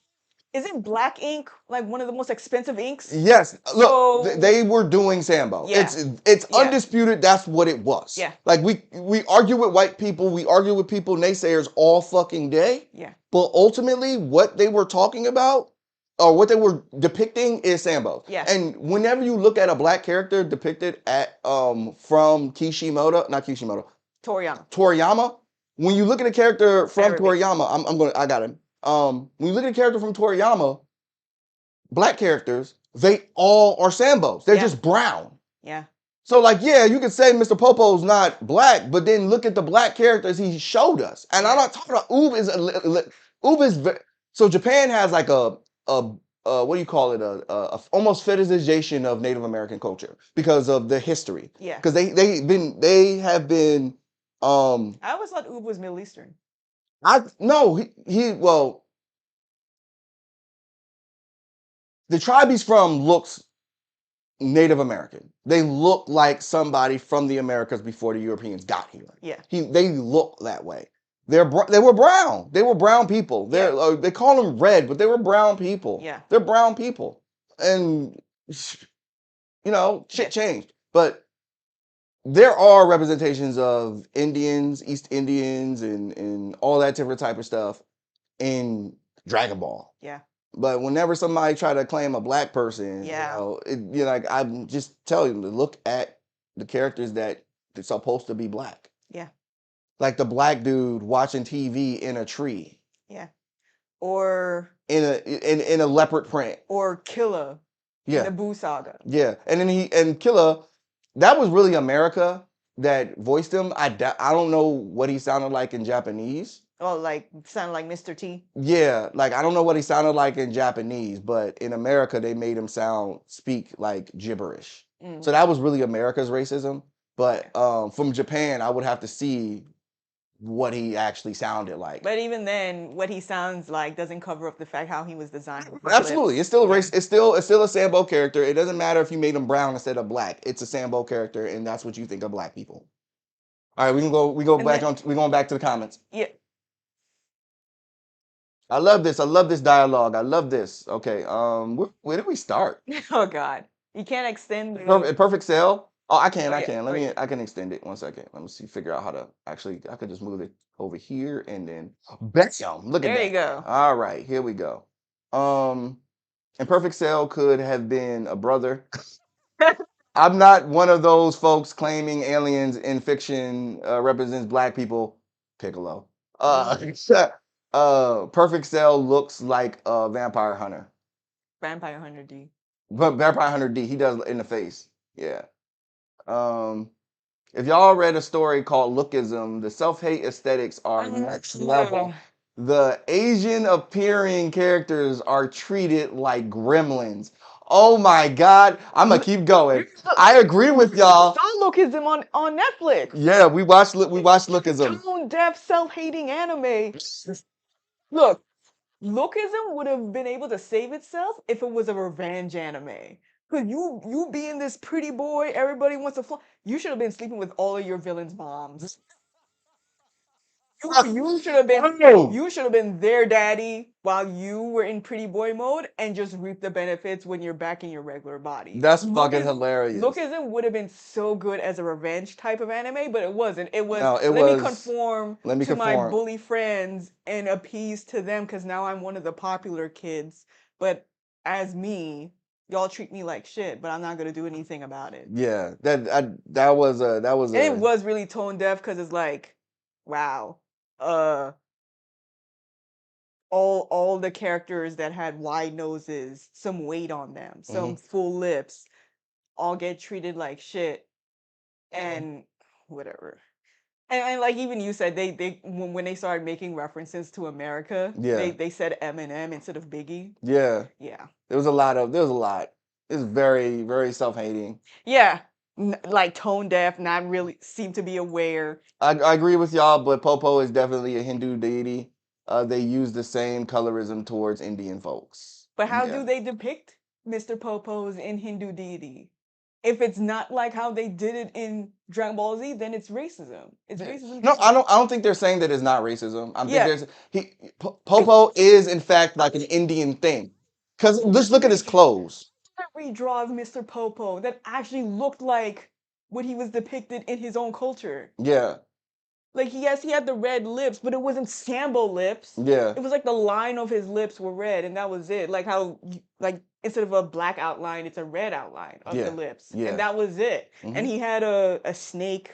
Isn't black ink like one of the most expensive inks? yes, look, So- they were doing Sambo. Yeah. It's Yeah. undisputed. That's what it was. Yeah. Like we argue with white people, we argue with people naysayers all fucking day. Yeah. But ultimately, what they were talking about, or what they were depicting, is Sambo. Yeah. And whenever you look at a black character depicted at from Toriyama, when you look at a character from Arabic. Toriyama, I got him. When you look at a character from Toriyama, black characters, they all are Sambos. They're Yeah. just brown. Yeah. So, like, yeah, you could say Mr. Popo's not black, but then look at the black characters he showed us. And I'm not talking about Oob is so Japan has like a what do you call it, a almost fetishization of Native American culture because of the history. Yeah. Because they have been I always thought Oob was Middle Eastern. well, the tribe he's from looks Native American. They look like somebody from the Americas before the Europeans got here. Yeah. They look that way. They were brown. They were brown people. They call them red, but they were brown people. Yeah. They're brown people, and shit changed. But there are representations of Indians, East Indians, and all that different type of stuff in Dragon Ball. Yeah. But whenever somebody try to claim a black person, Yeah. like I'm just telling you to look at the characters that they're supposed to be black. Yeah. Like the black dude watching TV in a tree. Yeah. Or in a leopard print. Or Killa in Yeah. the Boo Saga. Yeah. And then Killa, that was really America that voiced him. I don't know what he sounded like in Japanese. Oh, like sound like Mr. T. Yeah, like I don't know what he sounded like in Japanese, but in America they made him speak like gibberish. So that was really America's racism. But from Japan, I would have to see what he actually sounded like. But even then, what he sounds like doesn't cover up the fact how he was designed. Absolutely, it's still a race. It's still a Sambo character. It doesn't matter if you made him brown instead of black. It's a Sambo character, and that's what you think of black people. All right, we can go. We going back to the comments. Yeah. I love this. I love this dialogue. I love this. Okay. Where did we start? Oh God, you can't extend. Perfect Cell. Oh, I can. Oh, I yeah. can. Oh, yeah. I can extend it. 1 second. Let me see. Figure out how to actually. I could just move it over here and then. Bam! Look at that. There you go. All right. Here we go. And Perfect Cell could have been a brother. I'm not one of those folks claiming aliens in fiction represents black people. Piccolo. Perfect Cell looks like a vampire hunter. Vampire Hunter D. But Vampire Hunter D, he does in the face. Yeah. If y'all read a story called Lookism, the self-hate aesthetics are next level. The Asian appearing characters are treated like gremlins. Oh my God. I'm gonna keep going. I agree with y'all. Saw Lookism on Netflix. Yeah, we watched Lookism. Tone deaf, self-hating anime. Look, Lookism would have been able to save itself if it was a revenge anime. Cause you being this pretty boy, everybody wants to fly. You should have been sleeping with all of your villains' moms. You should have been their daddy while you were in pretty boy mode and just reap the benefits when you're back in your regular body. That's fucking hilarious. Lookism would have been so good as a revenge type of anime, but it wasn't. It was No, let me conform to conform. my bully friends and appease to them because now I'm one of the popular kids. But as me, y'all treat me like shit, but I'm not gonna do anything about it. Yeah, that was And it was really tone deaf because it's like, wow, all the characters that had wide noses, some weight on them, some full lips, all get treated like shit, and whatever. And like even you said, they when they started making references to America, they said Eminem instead of Biggie. Yeah. Yeah. There was a lot. It's very, very self-hating. Yeah. Like tone deaf, not really seem to be aware. I agree with y'all, but Popo is definitely a Hindu deity. They use the same colorism towards Indian folks. But how do they depict Mr. Popo's in Hindu deity? If it's not like how they did it in Dragon Ball Z, then it's racism. It's racism. No, I don't think they're saying that it's not racism. Popo is in fact like an Indian thing. Cause just look at his clothes. Redraw of Mr. Popo that actually looked like what he was depicted in his own culture. Yeah. Like he had the red lips, but it wasn't Sambo lips. Yeah. It was like the line of his lips were red, and that was it. Like how instead of a black outline, it's a red outline of the lips. Yeah. And that was it. And he had a snake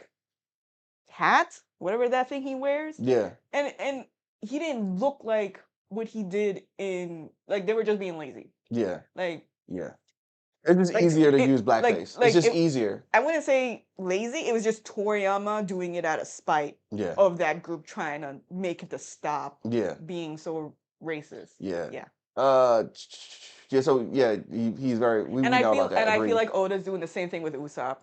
hat, whatever that thing he wears. Yeah. And he didn't look like what he did in they were just being lazy. Yeah. Yeah. It's just easier to use blackface. It's just easier. I wouldn't say lazy. It was just Toriyama doing it out of spite of that group trying to make it to stop being so racist. Yeah. Yeah. So he's very. We know about that. And I feel like Oda's doing the same thing with Usopp.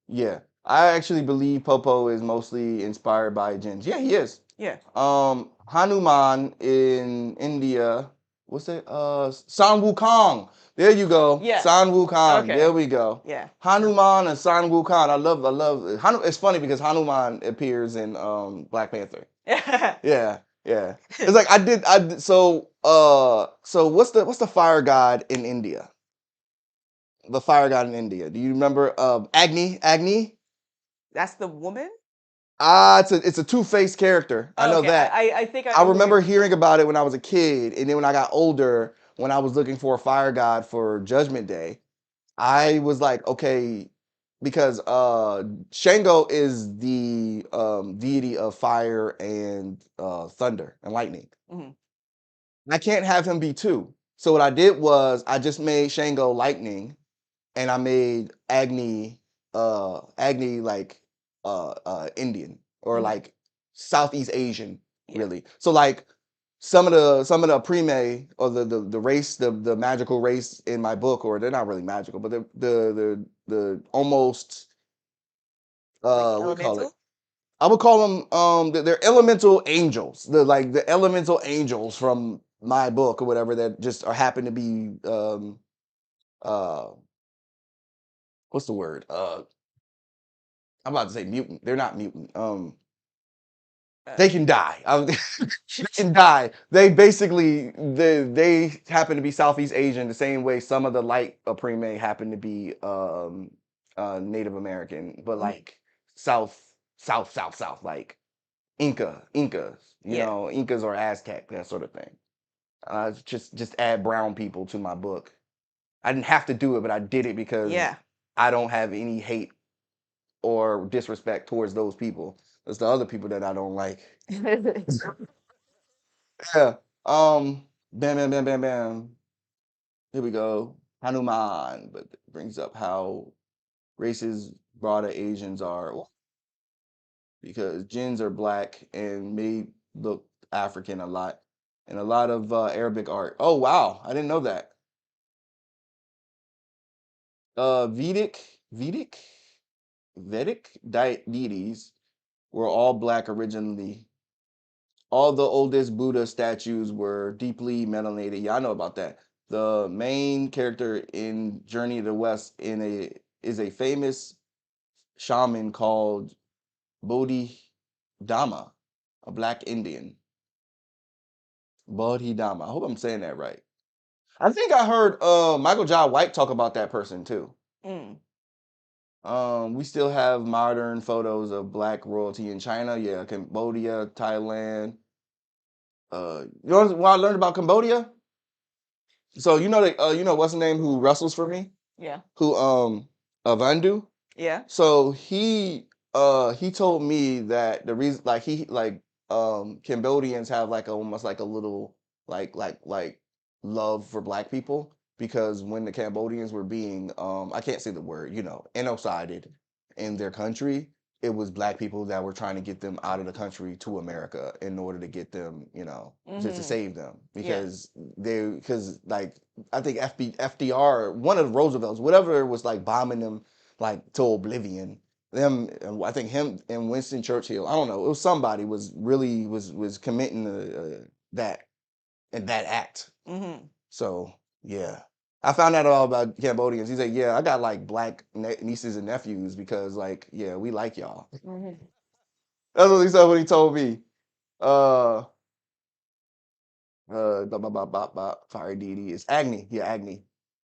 Yeah. I actually believe Popo is mostly inspired by Jins. Yeah, he is. Yeah. Hanuman in India. What's it? San Wukong. There you go. Yeah. San Wukong. Okay. There we go. Yeah. Hanuman and San Wukong. I love it. It's funny because Hanuman appears in Black Panther. Yeah. It's like so what's the fire god in India? The fire god in India. Do you remember Agni? That's the woman? It's a two-faced character. I know Okay, that. I think I I know who you're remember thinking. hearing about it when I was a kid, and then when I got older, when I was looking for a fire god for Judgment Day, I was like, okay, because Shango is the deity of fire and thunder and lightning. Mhm. I can't have him be two. So what I did was I just made Shango lightning, and I made Agni like Indian or Mhm. like Southeast Asian, Yeah. really. So like some of the prime or the race, the magical race in my book, or they're not really magical, but the almost Like what do you call it? elemental? I would call them they're elemental angels. The elemental angels from my book or whatever that just are happen to be uh what's the word? I'm about to say mutant. They're not mutant. Uh, They can die. They can die. They basically they happen to be Southeast Asian the same way some of the light Prime happen to be Native American, but like south, like Incas, yeah. Incas or Aztec, that sort of thing. Just add brown people to my book. I didn't have to do it, but I did it because Yeah. I don't have any hate or disrespect towards those people. It's the other people that I don't like. Yeah. Bam, bam, bam, bam, bam. Here we go. Hanuman, but it brings up how racist broader Asians are because Jinns are black and may look African a lot, and a lot of Arabic art. Oh wow, I didn't know that. Vedic, deities were all black originally. All the oldest Buddha statues were deeply melanated. Yeah, I know about that. The main character in Journey to the West is a famous shaman called Bodhidharma, a black Indian. Bodhidharma. I hope I'm saying that right. I think I heard Michael John White talk about that person too. Mm. We still have modern photos of black royalty in China. Yeah, Cambodia, Thailand. You know what I learned about Cambodia? So you know what's the name who wrestles for me? Yeah. Who Avandu? Yeah. So he told me that the reason like he like Cambodians have like almost like a little like love for black people because when the Cambodians were being I can't say the word, genocided in their country, it was black people that were trying to get them out of the country to America in order to get them, just to Mhm. save them Yeah. because like I think FDR, one of the Roosevelts, whatever was like bombing them like to oblivion. Them, and I think him and Winston Churchill. I don't know. It was somebody was really was committing that and that act. Mhm. So yeah, I found out all about Cambodians. He said, "Yeah, I got like black nieces and nephews because like yeah, we like y'all." Mhm. That's what he said when he told me. Uh, Fire deity is Agni. Yeah, Agni.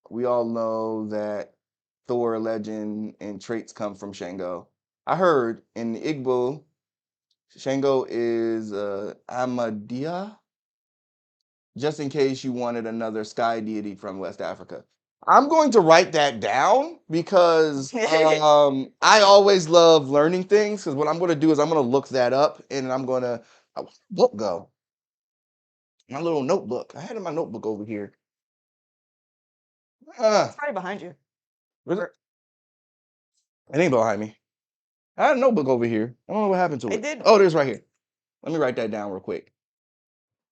We all know that Thor legend and traits come from Shango. I heard in the Igbo, Shango is Amadia, just in case you wanted another sky deity from West Africa. I'm going to write that down because I always love learning things. Because what I'm going to do is I'm going to look that up and I'm going to, where'd the book go? My little notebook. I had it in my notebook over here. It's right behind you. Where's it? It ain't behind me. I had a notebook over here. I don't know what happened to I it. did. Oh, there's right here. Let me write that down real quick.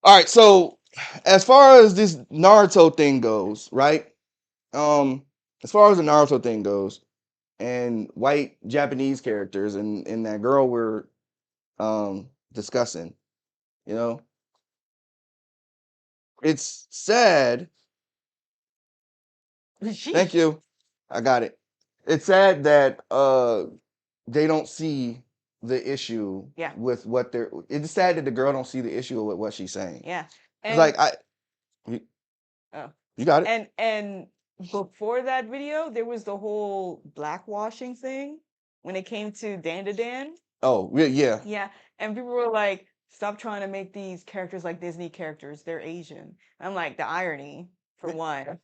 All right, so as far as this Naruto thing goes, right? Um, as far as the Naruto thing goes, and white Japanese characters and that girl we're discussing, you know, it's sad. Thank Sheesh. you. I got it. It's sad that they don't see the issue Yeah. with what they're. It's sad that the girl don't see the issue with what she's saying. Yeah. It's And like you, oh, you got it. and before that video, there was the whole blackwashing thing. when it came to Dan. Oh, yeah. Yeah, and people were like, "Stop trying to make these characters like Disney characters. They're Asian." I'm like, the irony, for one,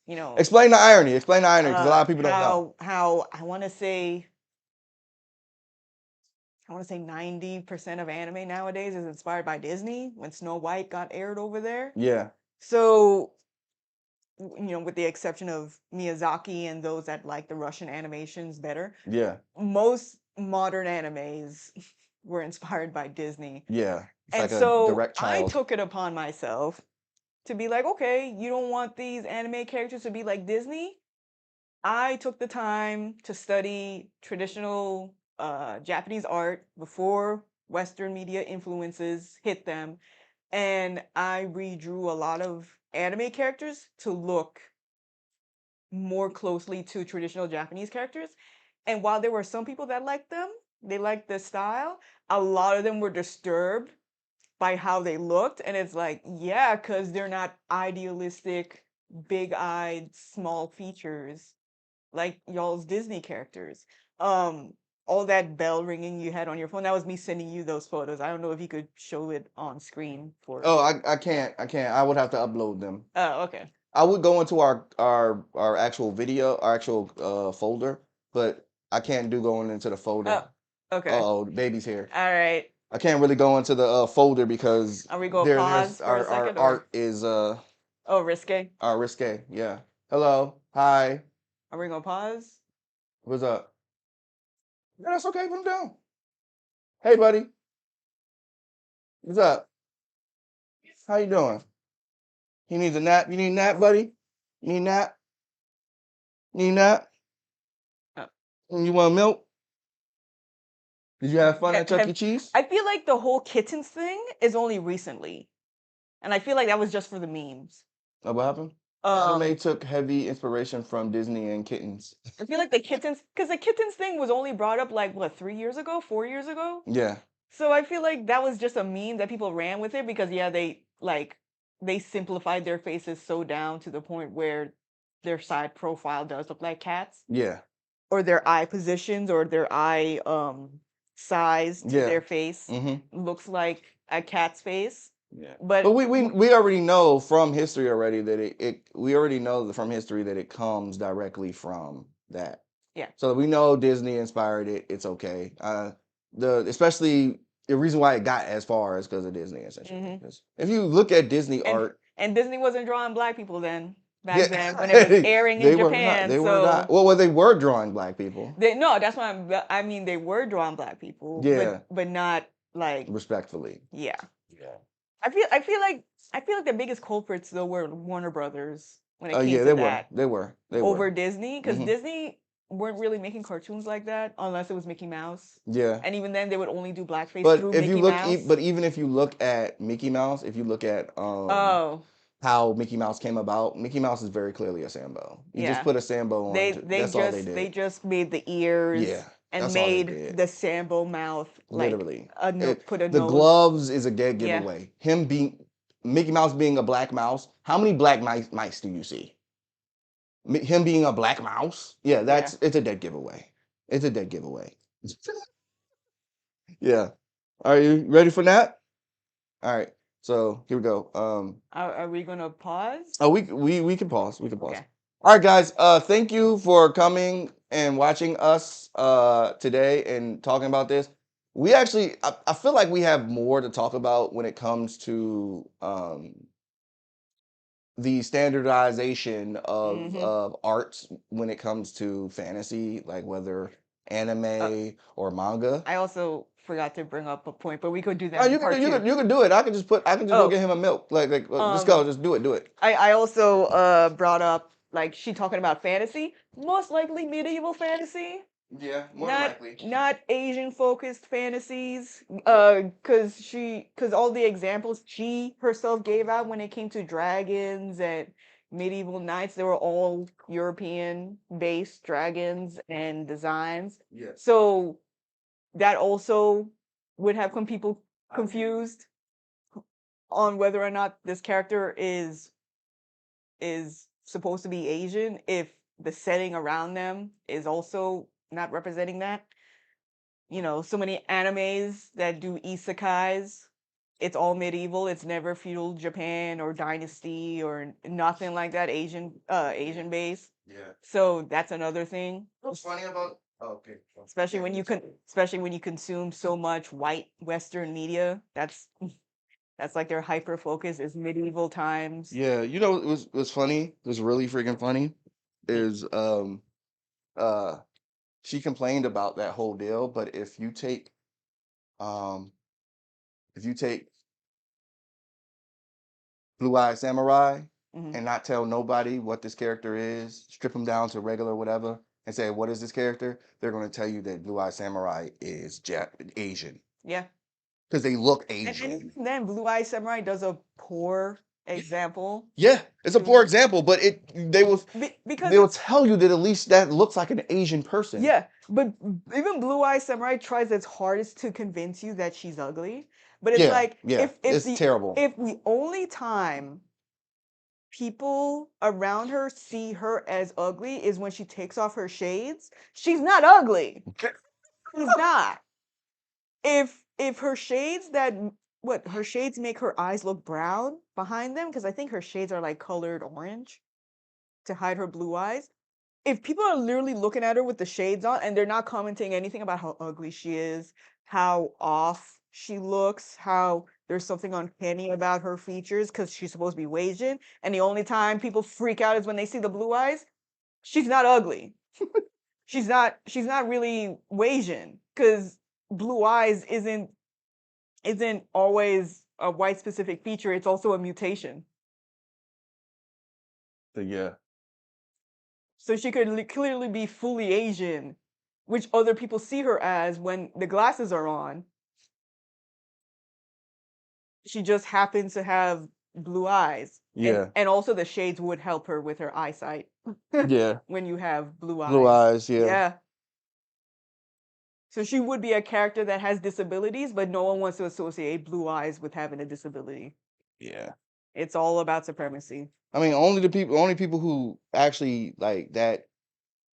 you know, Explain the irony. Explain the irony, because a lot of people don't know. how I want to say 90% of anime nowadays is inspired by Disney when Snow White got aired over there. Yeah, So, with the exception of Miyazaki and those that like the Russian animations better, yeah, most modern animes were inspired by Disney. yeah. It's And like a so direct I child. took it upon myself to be like, okay, you don't want these anime characters to be like Disney? I took the time to study traditional Japanese art before Western media influences hit them, and I redrew a lot of anime characters to look more closely to traditional Japanese characters. And while there were some people that liked them, they liked the style, a lot of them were disturbed by how they looked. And it's like, yeah, because they're not idealistic, big eyed, small features like y'all's Disney characters. All that bell ringing you had on your phone, that was me sending you those photos. I don't know if you could show it on screen for. Oh, I can't. I can't. I would have to upload them. Oh, okay. I would go into our actual video, our actual folder, but I can't do going into the folder. Oh, okay. Oh, the baby's here. All right. I can't really go into the folder because Are we going to pause for a our second? art is Oh, risque. risque. Yeah. Hello. Hi. Are we going to pause? What's up? Yeah, that's okay. Put him down. Hey, buddy. What's up? How you doing? He needs a nap. You need a nap, buddy? You need a nap? You need a nap? Oh. You want milk? Did you have fun at Chuck E. Cheese? I feel like the whole kittens thing is only recently. And I feel like that was just for the memes. Oh, what happened? Anime took heavy inspiration from Disney and kittens. I feel like the kittens, because the kittens thing was only brought up like, what, 3 years ago, 4 years ago? Yeah. So I feel like that was just a meme that people ran with it because, yeah, they simplified their faces so down to the point where their side profile does look like cats. Yeah. Or their eye positions or their eye size to their face looks like a cat's face. Yeah. But we already know from history already that we already know from history that it comes directly from that. Yeah. So we know Disney inspired it. It's okay. Especially the reason why it got as far is because of Disney, essentially. If you look at Disney art, and Disney wasn't drawing black people then. Back then, when it was airing in Japan, they were not. Well, they were drawing black people. No, that's why I mean they were drawing black people. Yeah. But not like respectfully. Yeah. Yeah. I feel like the biggest culprits though were Warner Brothers when it came to that. They were over Disney, because Disney weren't really making cartoons like that unless it was Mickey Mouse. Yeah. And even then, they would only do blackface But through if you Mickey look, Mouse. but even if you look at Mickey Mouse, if you look at how Mickey Mouse came about, Mickey Mouse is very clearly a Sambo. You just put a Sambo on. That's all they did. They just made the ears. Yeah. And made the Sambo mouth like literally put a the nose. Gloves is a dead giveaway. Mickey Mouse being a black mouse. How many black mice do you see? Him being a black mouse? Yeah, it's a dead giveaway. It's a dead giveaway. Yeah. Are you ready for that? All right. So here we go. Are we gonna pause? Oh, we can pause. We can pause. Okay. All right, guys. Thank you for coming and watching us today and talking about this. We actually, I feel like we have more to talk about when it comes to the standardization of arts when it comes to fantasy, like whether anime or manga. I also forgot to bring up a point, but we could do that. Oh, you could do it. I can just go get him a milk. Just go, just do it. I also brought up like she talking about fantasy, most likely medieval fantasy. Yeah, more likely. Not Asian focused fantasies. Cause all the examples she herself gave out when it came to dragons and medieval knights, they were all European based dragons and designs. Yeah. So that also would have some people confused on whether or not this character is supposed to be Asian if the setting around them is also not representing that. So many animes that do isekais. It's all medieval. It's never feudal Japan or dynasty or nothing like that. Asian based. Yeah. So that's another thing. What's funny about? Oh, okay. Especially when you consume so much white Western media. That's like their hyper focus is medieval times. Yeah, it was funny. It was really freaking funny. Is she complained about that whole deal, but um if you take Blue Eye Samurai Mhm. and not tell nobody what this character is, strip them down to regular whatever, and say what is this character, they're going to tell you that Blue Eye Samurai is Asian Yeah. because they look And Asian. even then, Blue Eye Samurai does a poor example Yeah, it's a to poor example, but they will because tell you that at least that looks like an Asian person. yeah, but even Blue Eye Samurai tries its hardest to convince you that she's ugly. But it's Yeah, like yeah, it's terrible. if the only time people around her see her as ugly is when she takes off her shades, she's not ugly. She's not. If her shades her shades make her eyes look brown behind them, because I think her shades are like colored orange to hide her blue eyes. If people are literally looking at her with the shades on and they're not commenting anything about how ugly she is, how off she looks, how there's something uncanny about her features because she's supposed to be Asian, and the only time people freak out is when they see the blue eyes, she's not ugly. she's not really Asian because blue eyes isn't always a white specific feature. It's also a mutation. Yeah. So she could clearly be fully Asian, which other people see her as when the glasses are on. She just happens to have blue eyes. Yeah. And also the shades would help her with her eyesight. Yeah. When you have blue eyes. Blue eyes, yeah. Yeah. So she would be a character that has disabilities, but no one wants to associate blue eyes with having a disability. Yeah. It's all about supremacy. I mean, only people who actually like that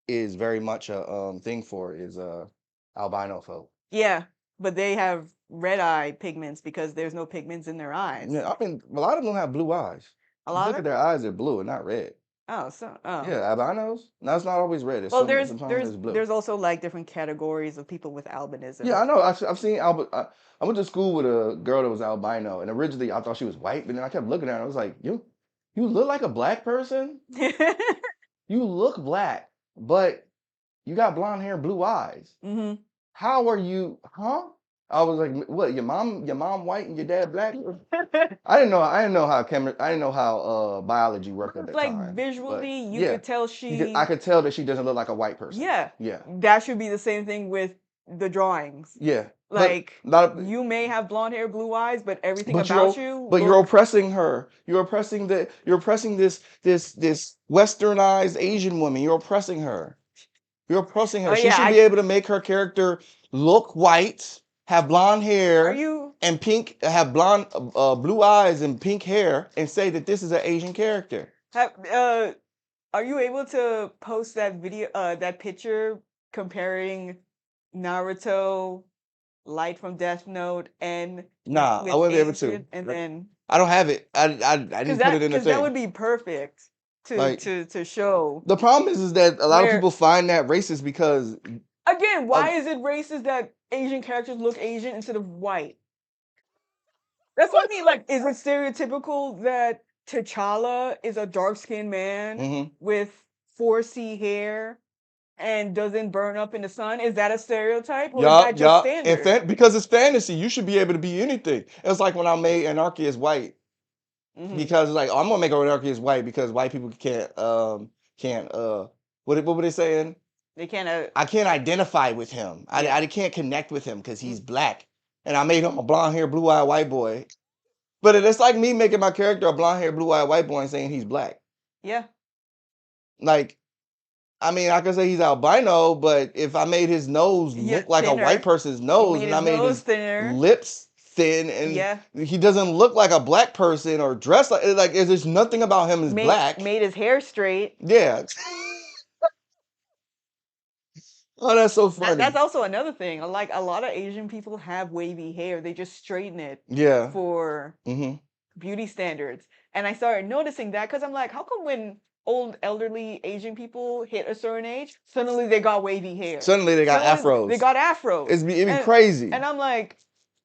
is very much a thing for is albino folk. Yeah, but they have red eye pigments because there's no pigments in their eyes. Yeah, I mean, a lot of them have blue eyes. A You lot look of at their eyes; they're blue and not red. Oh, Yeah, albinos. No, it's not always red. It's well, sometimes it's blue. there's also like different categories of people with albinism. Yeah, I know. I've seen I went to school with a girl that was albino, and originally I thought she was white, but then I kept looking at her and I was like, you look like a black person. You look black, but you got blonde hair, blue eyes. hmm How are you? Huh? I was like, what? Your mom white and your dad black? I didn't know how biology worked at that like time. visually, But you yeah, could tell I could tell that she doesn't look like a white person. Yeah, Yeah. that should be the same thing with the drawings. Yeah. Like But you may have blonde hair, blue eyes, but everything but about you. But you're oppressing her. You're oppressing this westernized Asian woman. You're oppressing her. You're oppressing her. Oh, She yeah, should be able to make her character look white, have blonde hair, and pink, have blue eyes and pink hair, and say that this is an Asian character. Are you able to post that video, that picture comparing Naruto, Light from Death Note, and Nah, I wouldn't be able to. And then I don't have it. I didn't put it in the thing. That would be perfect to show. The problem is that a lot of people find that racist because again, why is it racist that Asian characters look Asian instead of white? That's what I mean. Like, is it stereotypical that T'Challa is a dark-skinned man with 4C hair and doesn't burn up in the sun? Is that a stereotype, or is that just standard? Because it's fantasy, you should be able to be anything. It's like when I made Anarchy as white, because like I'm gonna make Anarchy as white because white people can't what were they saying? They can't. I can't identify with him. I can't connect with him because he's black, and I made him a blonde hair, blue eyed white boy. But it's like me making my character a blonde hair, blue eyed white boy and saying he's black. Yeah. Like, I mean, I could say he's albino, but if I made his nose look like a white person's nose, and I made his lips thin, and he doesn't look like a black person or dress like there's nothing about him is black. Made his hair straight. Yeah. Oh, that's so funny. That's also another thing. Like a lot of Asian people have wavy hair. They just straighten it Yeah. for Mm-hmm. beauty standards. And I started noticing that because I'm like, how come when old elderly Asian people hit a certain age, suddenly they got wavy hair? Suddenly they got afros. They got afros. It'd be crazy. And I'm like,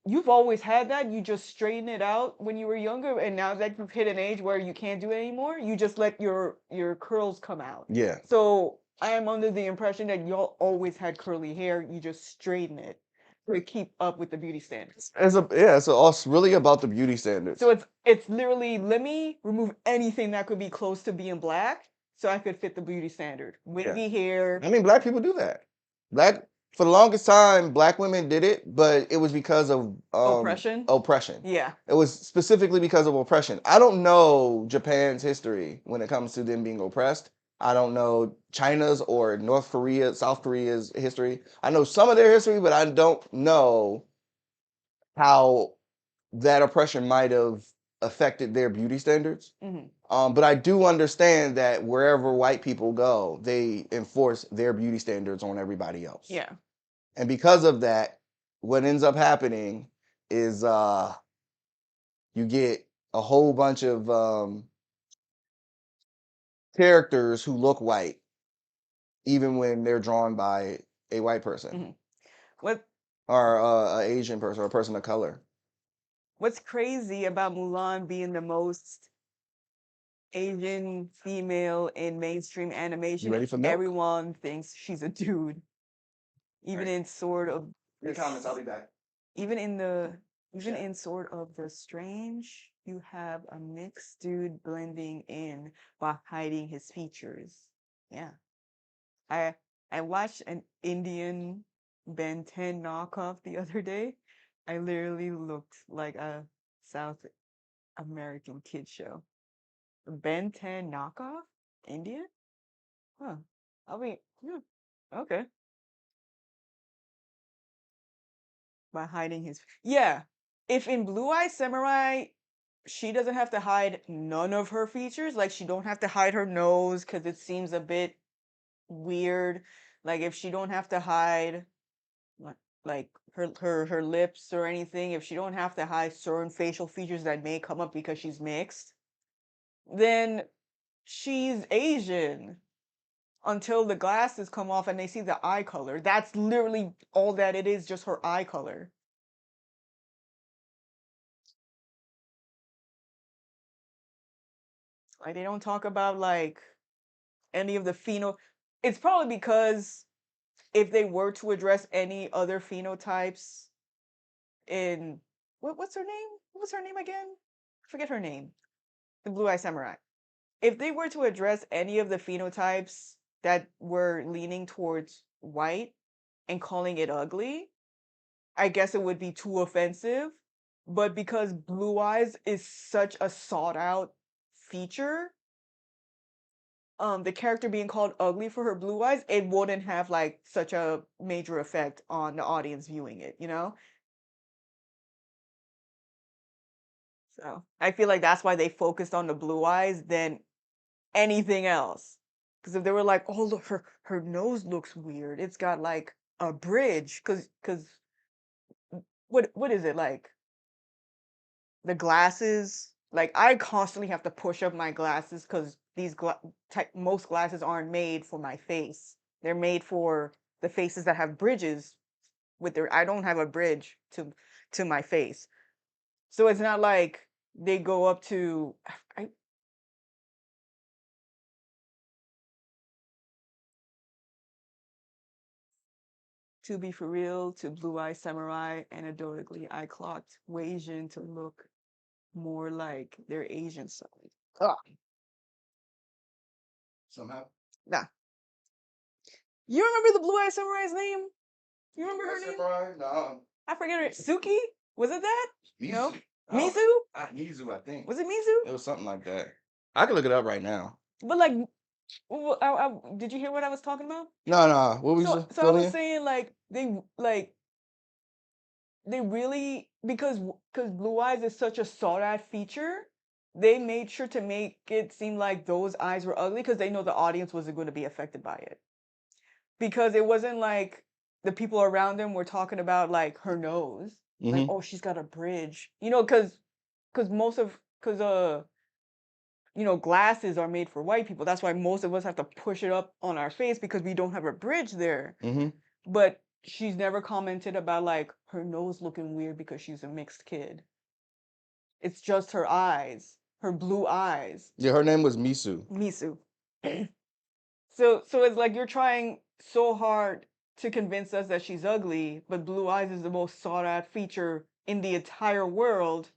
you've always had that. You just straighten it out when you were younger, and now that you've hit an age where you can't do it anymore, you just let your curls come out. Yeah. So I am under the impression that y'all always had curly hair. You just straighten it to keep up with the beauty standards. So it's really about the beauty standards. So it's literally, let me remove anything that could be close to being black so I could fit the beauty standard. Wavy hair. I mean, black people do that. For the longest time, black women did it, but it was because of Oppression? Oppression. Yeah. It was specifically because of oppression. I don't know Japan's history when it comes to them being oppressed. I don't know China's or North Korea, South Korea's history. I know some of their history, but I don't know how that oppression might have affected their beauty standards. Mm-hmm. But I do understand that wherever white people go, they enforce their beauty standards on everybody else. Yeah. And because of that, what ends up happening is you get a whole bunch of characters who look white, even when they're drawn by a white person. Mm-hmm. What Or an Asian person or a person of color. What's crazy about Mulan being the most Asian female in mainstream animation? You ready for milk? Everyone thinks she's a dude. Even in Sword of Your comments, I'll be back. Even in Sword of the Strange, you have a mixed dude blending in while hiding his features. Yeah. I watched an Indian Ben 10 knockoff the other day. I literally looked like a South American kid show. Ben 10 knockoff? Indian? Huh. Okay. By hiding his. Yeah. If in Blue Eye Samurai, she doesn't have to hide none of her features, like she don't have to hide her nose because it seems a bit weird. Like if she don't have to hide like her lips or anything, if she don't have to hide certain facial features that may come up because she's mixed, then she's Asian until the glasses come off and they see the eye color. That's literally all that it is, just her eye color. Like they don't talk about like any of the it's probably because if they were to address any other phenotypes in what's her name? What's her name again? I forget her name. The Blue Eye Samurai. If they were to address any of the phenotypes that were leaning towards white and calling it ugly, I guess it would be too offensive. But because blue eyes is such a sought out feature, the character being called ugly for her blue eyes, it wouldn't have like such a major effect on the audience viewing it, you know? So I feel like that's why they focused on the blue eyes than anything else. Because if they were like, oh look, her nose looks weird. It's got like a bridge. Cause what is it like? The glasses, like I constantly have to push up my glasses because most glasses aren't made for my face. They're made for the faces that have bridges with their. I don't have a bridge to my face, so it's not like they go up to. I, to be for real, to Blue Eye Samurai, anecdotally, I clocked Asian to look more like their Asian side. Ugh. Somehow. Nah. You remember the Blue Eye Samurai's name? You remember her name? Samurai? No. I forget her. Suki? Was it that? Mizu. No. Oh, Mizu? Mizu, I think. Was it Mizu? It was something like that. I can look it up right now. But like, did you hear what I was talking about? No. What was you So I was saying like they really because blue eyes is such a sought out feature. They made sure to make it seem like those eyes were ugly because they know the audience wasn't going to be affected by it. because it wasn't like the people around them were talking about like her nose, like, Mm-hmm. oh, she's got a bridge, you know, because you know, glasses are made for white people. That's why most of us have to push it up on our face because we don't have a bridge there. Mm-hmm. But she's never commented about like her nose looking weird because she's a mixed kid. It's just her eyes, her blue eyes. Yeah, her name was Misu. Misu. So it's like you're trying so hard to convince us that she's ugly, but blue eyes is the most sought out feature in the entire world,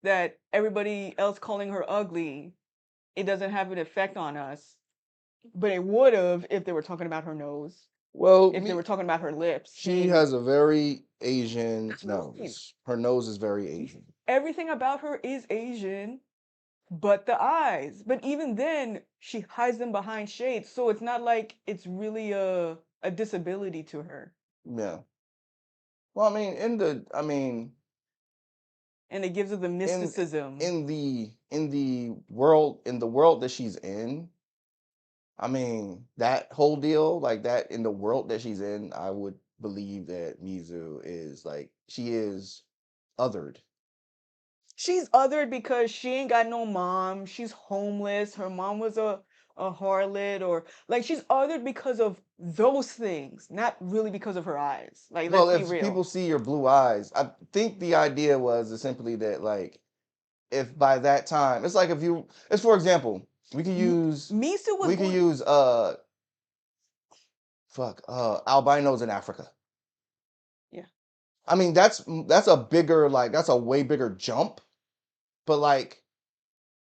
that everybody else calling her ugly, it doesn't have an effect on us. But it would have if they were talking about her nose, Well, if they were talking about her lips. she maybe. has a very Asian That's what I mean. nose. Her nose is very Asian. Everything about her is Asian, but the eyes. But even then, she hides them behind shades, so it's not like it's really a disability to her. Yeah. Well, I mean, And it gives her the mysticism. in the world that she's in, I mean, that whole deal, like that in the world that she's in, I would believe that Mizu is like she is othered. She's othered because she ain't got no mom. She's homeless. Her mom was a harlot, or like she's othered because of those things, not really because of her eyes. Like, Well, let's be if real. people see your blue eyes, I think the idea was simply that like if by that time, it's like if you, it's for example, we could use Misu was we could going. use albinos in Africa. Yeah. I mean, that's a bigger, like that's a way bigger jump, but like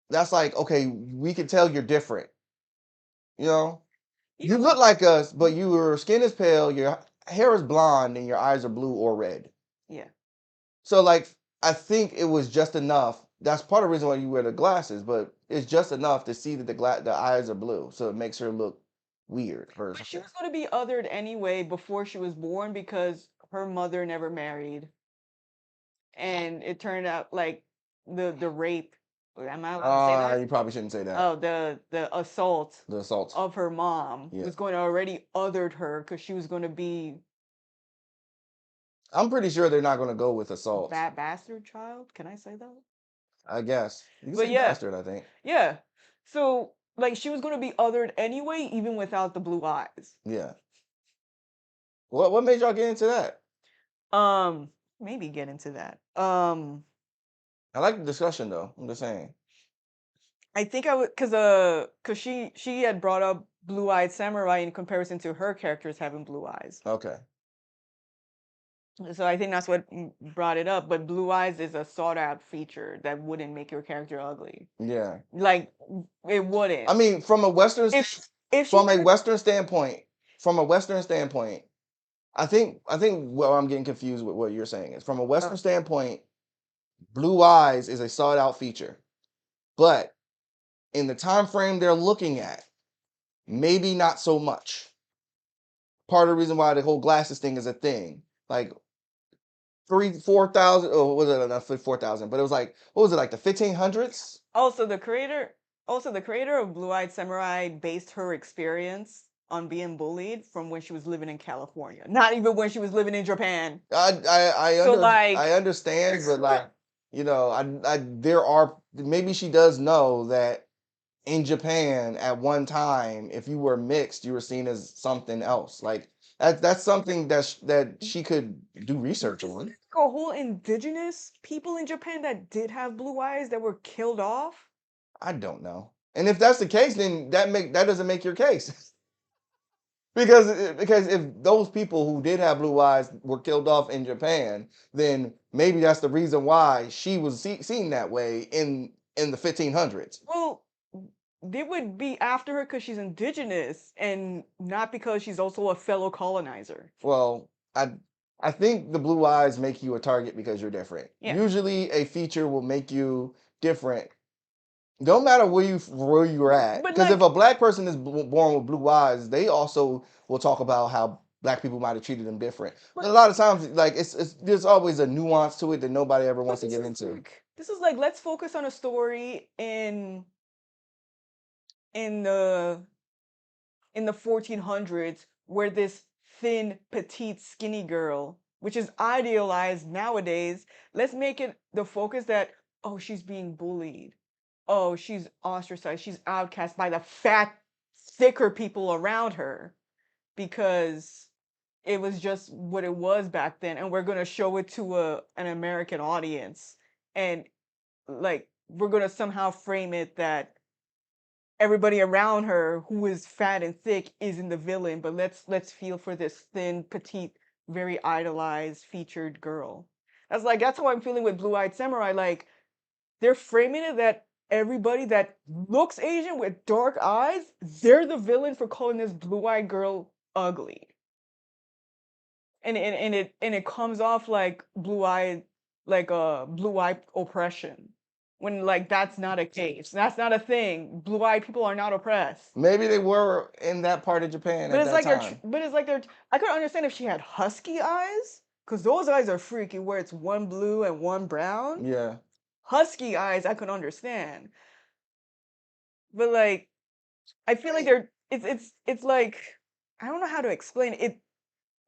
that's like okay, we can tell you're different. You know, you look like us, but your skin is pale, your hair is blonde, and your eyes are blue or red. Yeah. So like I think it was just enough. That's part of the reason why you wear the glasses, but it's just enough to see that the eyes are blue, so it makes her look weird. But she was going to be othered anyway before she was born because her mother never married, and it turned out like the rape. Am I allowed to say that? You probably shouldn't say that. Oh, the assault The assault of her mom Yeah. was going to already othered her because she was going to be I'm pretty sure they're not going to go with assault. bastard child. Can I say that? I guess you can But say yeah. bastard. I think. Yeah. So like she was going to be othered anyway, even without the blue eyes. Yeah. What made y'all get into that? Maybe get into that. I like the discussion though. I'm just saying. I think I would, cause she had brought up blue-eyed samurai in comparison to her characters having blue eyes. Okay. So I think that's what brought it up. But blue eyes is a sought-out feature that wouldn't make your character ugly. Yeah. Like it wouldn't. I mean, from a Western from a Western standpoint, I think what I'm getting confused with what you're saying is from a Western standpoint, blue eyes is a sought out feature, but in the time frame they're looking at, maybe not so much. Part of the reason why the whole glasses thing is a thing, like 4,000, or was it not 4,000? But it was like, what was it, like the 1500s? Also, the creator of Blue-Eyed Samurai based her experience on being bullied from when she was living in California, not even when she was living in Japan. I understand, but like, you know, there are, maybe she does know that in Japan at one time, if you were mixed, you were seen as something else. Like that's something that she could do research on. A whole indigenous people in Japan that did have blue eyes that were killed off. I don't know. And if that's the case, then that doesn't make your case. because if those people who did have blue eyes were killed off in Japan, then maybe that's the reason why she was seen that way in the 1500s. Well, they would be after her because she's indigenous and not because she's also a fellow colonizer. Well, I think the blue eyes make you a target because you're different. Yeah. Usually a feature will make you different. Don't matter where you're at. Because if a black person is born with blue eyes, they also will talk about how black people might have treated them different. But a lot of times, like it's there's always a nuance to it that nobody ever wants to get into. This is like, let's focus on a story in the 1400s where this thin, petite, skinny girl, which is idealized nowadays, let's make it the focus that, oh, she's being bullied. Oh, she's ostracized. She's outcast by the fat, thicker people around her because it was just what it was back then. And we're going to show it to an American audience. And like, we're going to somehow frame it that everybody around her who is fat and thick isn't the villain, but let's feel for this thin, petite, very idolized, featured girl. That's how I'm feeling with Blue Eyed Samurai. Like they're framing it that everybody that looks Asian with dark eyes, they're the villain for calling this blue-eyed girl ugly. And it comes off like blue-eyed, like a blue-eyed oppression. When like that's not a case. That's not a thing. Blue-eyed people are not oppressed. Maybe they were in that part of Japan But at it's that like time. but it's like they're. I could understand if she had husky eyes, cause those eyes are freaky, where it's one blue and one brown. Yeah. Husky eyes, I could understand. But like, I feel like they're. It's like I don't know how to explain it.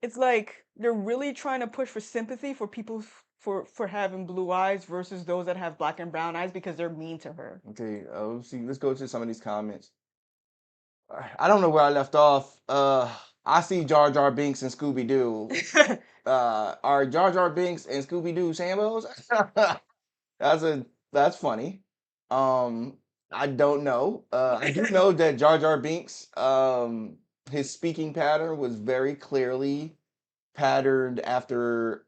It's like they're really trying to push for sympathy for people for having blue eyes versus those that have black and brown eyes because they're mean to her. Okay. See. Let's go to some of these comments. I don't know where I left off. I see Jar Jar Binks and Scooby Doo. Are Jar Jar Binks and Scooby Doo Sambos? That's funny. I don't know. I do know that Jar Jar Binks, his speaking pattern was very clearly patterned after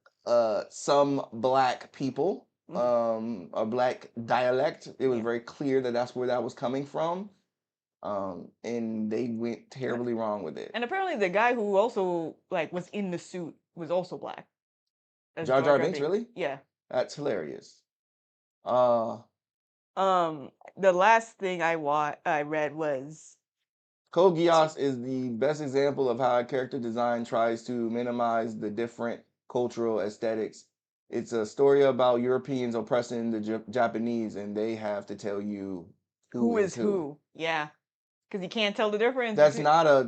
some black people, a black dialect. It was Yeah. very clear that that's where that was coming from. And they went terribly wrong with it. And apparently the guy who also like was in the suit was also black. As Jar Jar Binks, really? Yeah. That's hilarious. The last thing I read was Code Geass is the best example of how a character design tries to minimize the different cultural aesthetics. It's a story about Europeans oppressing the Japanese, and they have to tell you who is who. Yeah. Because you can't tell the difference. That's not a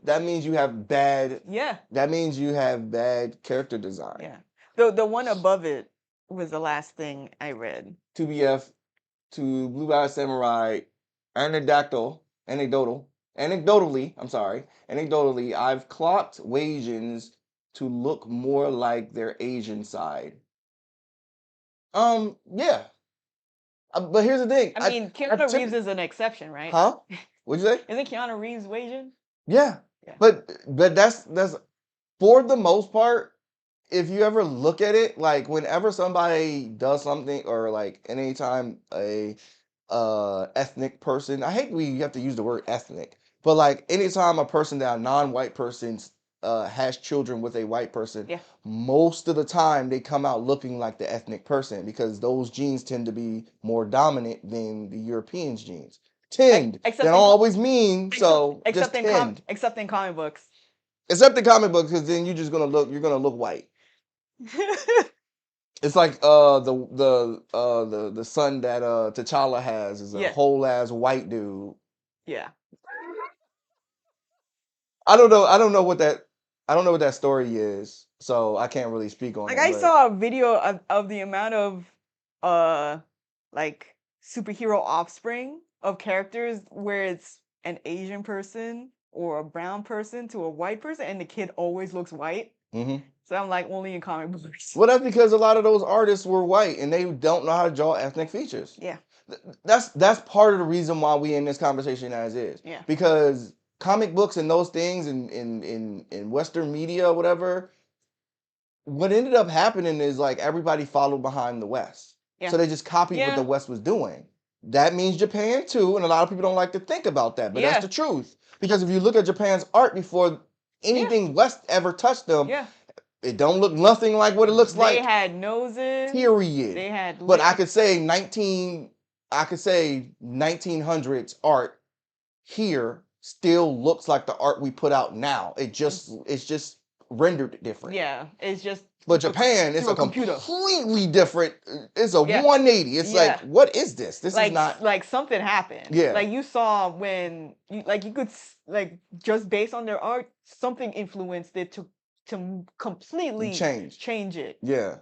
that means you have bad Yeah. that means you have bad character design. Yeah. The one above it was the last thing I read. 2BF to Blue Eyed Samurai anecdotally, I've clocked Wasians to look more like their Asian side. Yeah. But here's the thing. I mean, Keanu Reeves is an exception, right? Huh? What'd you say? Isn't Keanu Reeves Asian? Yeah. Yeah. But that's for the most part, if you ever look at it, like whenever somebody does something or like anytime a ethnic person, I hate we have to use the word ethnic, but like anytime a person that a non-white person has children with a white person, Yeah. most of the time they come out looking like the ethnic person because those genes tend to be more dominant than the Europeans' genes. Tend. They don't always mean so. Except just tend. Except in comic books. Except in comic books, because then you're gonna look white. It's like the son that T'Challa has is a whole ass white dude. Yeah. I don't know what that story is, so I can't really speak on it. Like I saw a video of the amount of like superhero offspring of characters where it's an Asian person or a brown person to a white person and the kid always looks white. Mm-hmm. So I'm like only in comic books. Well, that's because a lot of those artists were white and they don't know how to draw ethnic features. Yeah. That's part of the reason why we in this conversation as is. Yeah. Because comic books and those things in Western media or whatever, what ended up happening is like everybody followed behind the West. Yeah. So they just copied what the West was doing. That means Japan too, and a lot of people don't like to think about that, but that's the truth. Because if you look at Japan's art before anything West ever touched them, it don't look nothing like what it looks like. They had noses. Period. They had but I could say 1900s art here still looks like the art we put out now. It's just rendered different. Yeah, it's just But through a Japan, it's through a a computer. completely different. It's a Yeah. 180. It's like, Yeah. what is this? This is Like not. like something happened. Yeah. Like you saw when you could like just based on their art, something influenced it to completely change it. Yeah.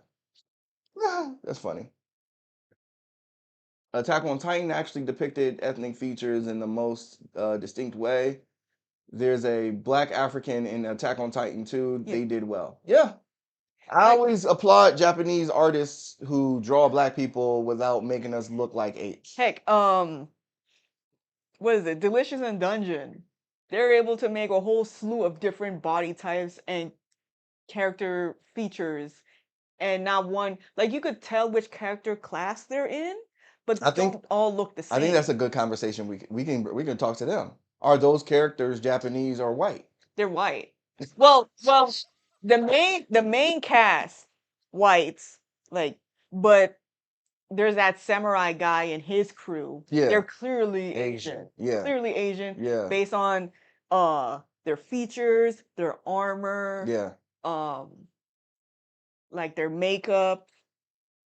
That's funny. Attack on Titan actually depicted ethnic features in the most distinct way. There's a black African in Attack on Titan 2. Yeah. They did well. Yeah. I Like- always applaud Japanese artists who draw black people without making us look like apes. Heck, what is it? Delicious and Dungeon. They're able to make a whole slew of different body types and character features, and not one like you could tell which character class they're in, but I think- don't all look the same. I think that's a good conversation. We can talk to them. Are those characters Japanese or white? They're white. Well, the main cast whites, like, but there's that samurai guy and his crew. Yeah. They're clearly Asian. Yeah. Clearly Asian. Yeah. Based on their features, their armor, Yeah. like their makeup.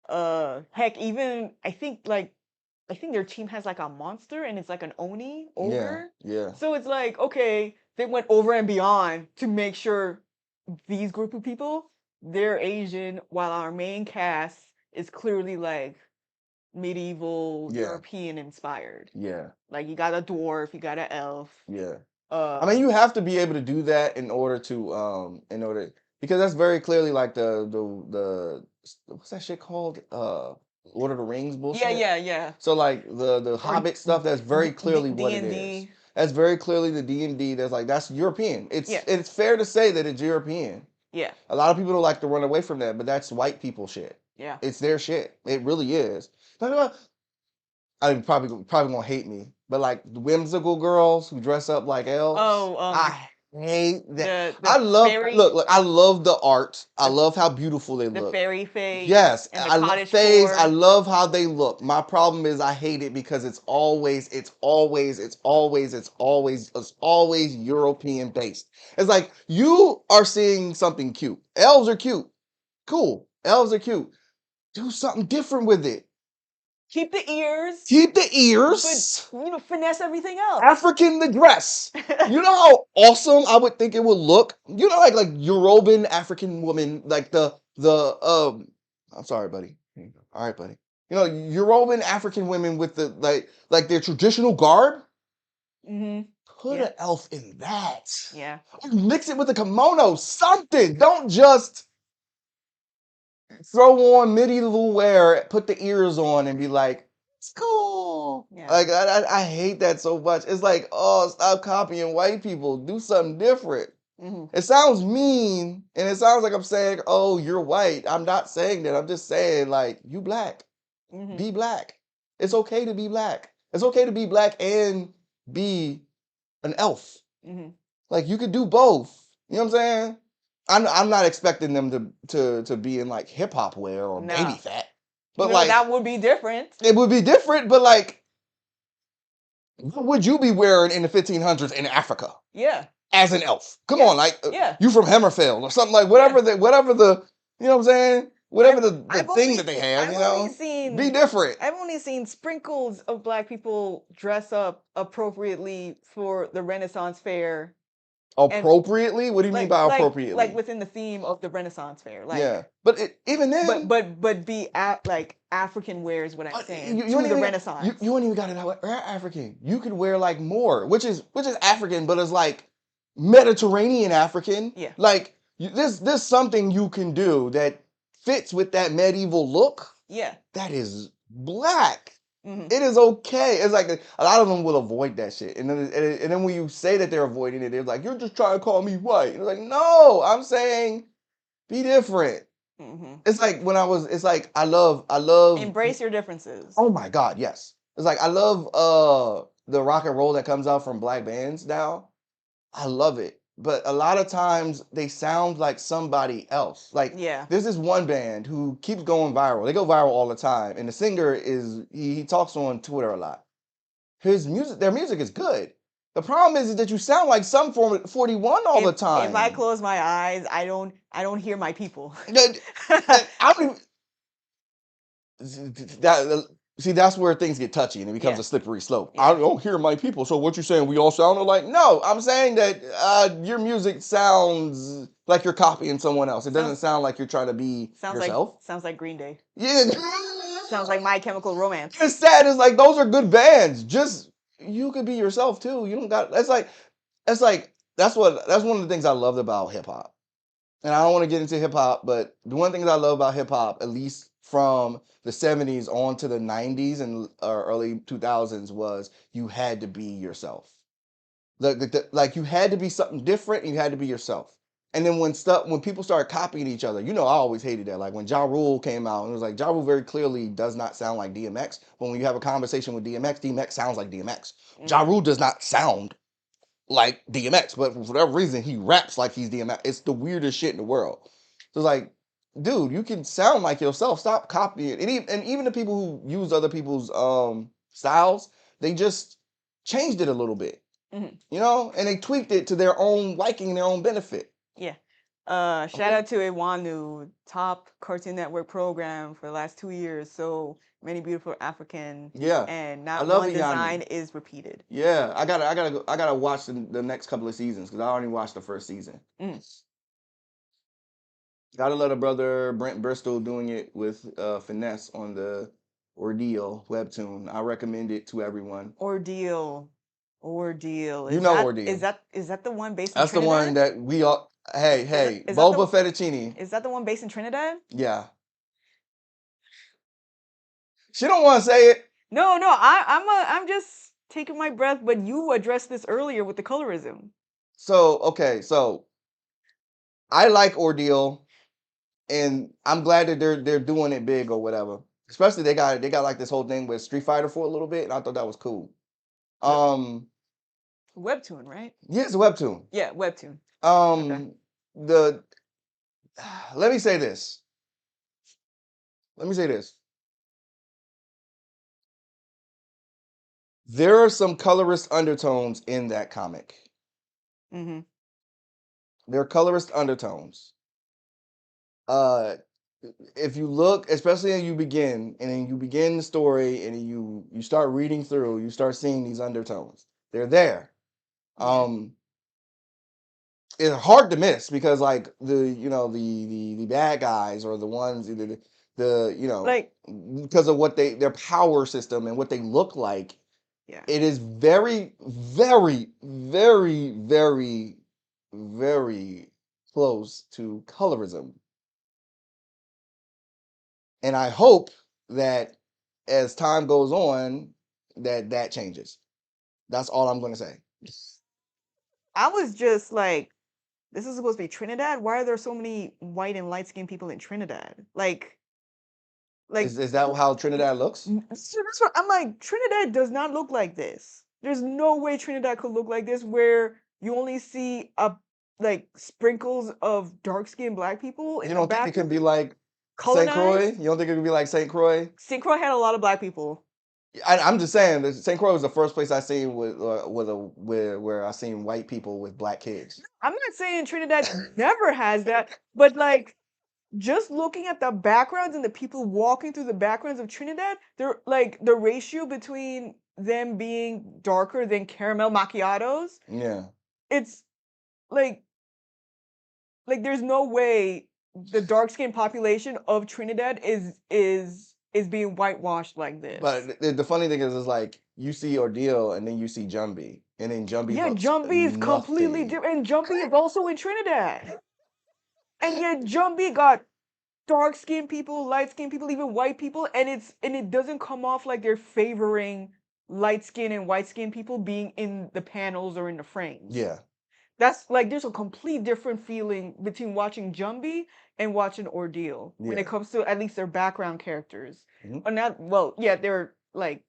Heck, even I think their team has like a monster and it's like an Oni ogre. Yeah. So it's like, okay, they went over and beyond to make sure these group of people, they're Asian, while our main cast is clearly like medieval Yeah. European inspired. Yeah. Like you got a dwarf, you got an elf. Yeah. I I mean, you have to be able to do that in order because that's very clearly like the what's that shit called? Lord of the Rings bullshit. yeah. So like the Hobbit stuff, that's very clearly what it is. D&D. That's very clearly the D&D. That's European. Yeah. It's fair to say that it's European. Yeah. A lot of people don't like to run away from that, but that's white people shit. Yeah. It's their shit. It really is. I probably gonna hate me, but like the whimsical girls who dress up like elves. Oh, I hate that. the I love fairy- look. I love the art. I love how beautiful they the look. fairy face. Yes, and the I love cottage fays. core. I love how they look. My problem is I hate it because it's always European based. It's like you are seeing something cute. Elves are cute. Cool. Elves are cute. Do something different with it. Keep the ears. Keep the ears. But finesse everything else. African the dress. You know how awesome I would think it would look? You know, like Yoruban African woman, like the I'm sorry, buddy. All right, buddy. You know, Yoruban African women with the like their traditional garb. Mm-hmm. Put Yeah. an elf in that. Yeah. Mix it with a kimono, something. Don't just throw on medieval wear, put the ears on, and be like, it's cool. Yeah. Like I hate that so much. It's like, oh, stop copying white people. Do something different. Mm-hmm. It sounds mean, and it sounds like I'm saying, oh, you're white. I'm not saying that. I'm just saying, like, you black. Mm-hmm. Be black. It's okay to be black. It's okay to be black and be an elf. Mm-hmm. Like you could do both. You know what I'm saying? I'm not expecting them to be in like hip hop wear or No. baby fat, but No, like that would be different. it would be different. But like, what would you be wearing in the 1500s in Africa Yeah. as an elf? Come Yeah. on, like Yeah. you from Hammerfell or something like whatever the you know what I'm saying? Whatever the I've thing only- that they have, I've you know, only seen- be different. I've only seen sprinkles of black people dress up appropriately for the Renaissance fair. Appropriately? What do you mean by appropriately? Like within the theme of the Renaissance fair. Like, yeah, but even then, but be like African wear is what I'm saying. you To don't the even, Renaissance. You don't even gotta wear African. You could wear like more, which is African, but it's like Mediterranean African. Yeah. Like there's something you can do that fits with that medieval look. Yeah. That is black. Mhm. It is okay. It's like a lot of them will avoid that shit, and then when you say that they're avoiding it, they're like, "You're just trying to call me white." And it's like, no, I'm saying be different. Mhm. It's like it's like I love Embrace your differences. Oh my God, yes. It's like I love the rock and roll that comes out from black bands now. I love it. But a lot of times they sound like somebody else. Like Yeah. there's this one band who keeps going viral. They go viral all the time. And the singer is he talks on Twitter a lot. Their music is good. The problem is that you sound like some 41 all the time. If I close my eyes, I don't hear my people. I don't even, that's where things get touchy and it becomes Yeah. a slippery slope. Yeah. I don't hear my people. So what you saying? We all sound alike? No, I'm saying that your music sounds like you're copying someone else. It doesn't sound like you're trying to be yourself. Sounds like Green Day. Yeah. Sounds like My Chemical Romance. It's sad. It's like those are good bands. Just you could be yourself too. You don't got. That's one of the things I loved about hip hop. And I don't want to get into hip hop, but the one thing that I love about hip hop, at least from the 70s on to the 90s and early 2000s, was you had to be yourself. Like you had to be something different and you had to be yourself. And then when people started copying each other, I always hated that. Like when Ja Rule came out, and it was like Ja Rule very clearly does not sound like DMX. But when you have a conversation with DMX, DMX sounds like DMX. Ja Rule does not sound like DMX, but for whatever reason, he raps like he's DMX. It's the weirdest shit in the world. So it's like, dude, you can sound like yourself. Stop copying. And even the people who use other people's styles, they just changed it a little bit, and they tweaked it to their own liking and their own benefit. Yeah. Shout out to Iwanu, top Cartoon Network program for the last 2 years. So many beautiful African. Yeah. And I not love one Iwanu. design is repeated. Yeah, I gotta watch the next couple of seasons because I already watched the first season. Gotta let a brother Brent Bristol doing it with finesse on the Ordeal webtoon. I recommend it to everyone. Ordeal. You know Ordeal. Is that the one based in That's the Trinidad? one that we all. Hey, is that Boba Fettuccine. Is that the one based in Trinidad? Yeah. She don't want to say it. No, I'm just taking my breath. But you addressed this earlier with the colorism. So I like Ordeal, and I'm glad that they're doing it big or whatever. Especially they got like this whole thing with Street Fighter for a little bit, and I thought that was cool. Webtoon, right? Yeah, it's a webtoon. Yeah, webtoon. Okay. Let me say this. There are some colorist undertones in that comic. Mm-hmm. There are colorist undertones. If you look, especially when you begin, and then you begin the story, and you start reading through, you start seeing these undertones. They're there. It's hard to miss because like the bad guys or the ones like because of what their power system and what they look like. Yeah. It is very, very, very, very, very close to colorism. And I hope that as time goes on, that changes. That's all I'm going to say. I was just like, this is supposed to be Trinidad? Why are there so many white and light-skinned people in Trinidad? Like Is that how Trinidad looks? So that's what I'm like, Trinidad does not look like this. There's no way Trinidad could look like this where you only see like sprinkles of dark-skinned black people. You don't think it can be like St. Croix? You don't think it could be like St. Croix? St. Croix had a lot of black people. I'm just saying that St. Croix was the first place I seen where I seen white people with black kids. I'm not saying Trinidad never has that, but like just looking at the backgrounds and the people walking through the backgrounds of Trinidad, they're like the ratio between them being darker than caramel macchiatos. Yeah. It's like there's no way the dark-skinned population of Trinidad is being whitewashed like this. But the funny thing is like you see Ordeal and then you see Jumbie. And then Jumbie Jumbie is completely different. And Jumbie is also in Trinidad. And yet Jumbie got dark-skinned people, light-skinned people, even white people, and it doesn't come off like they're favoring light-skinned and white-skinned people being in the panels or in the frames. Yeah. That's like there's a complete different feeling between watching Jumbie and watching Ordeal when it comes to at least their background characters. They're like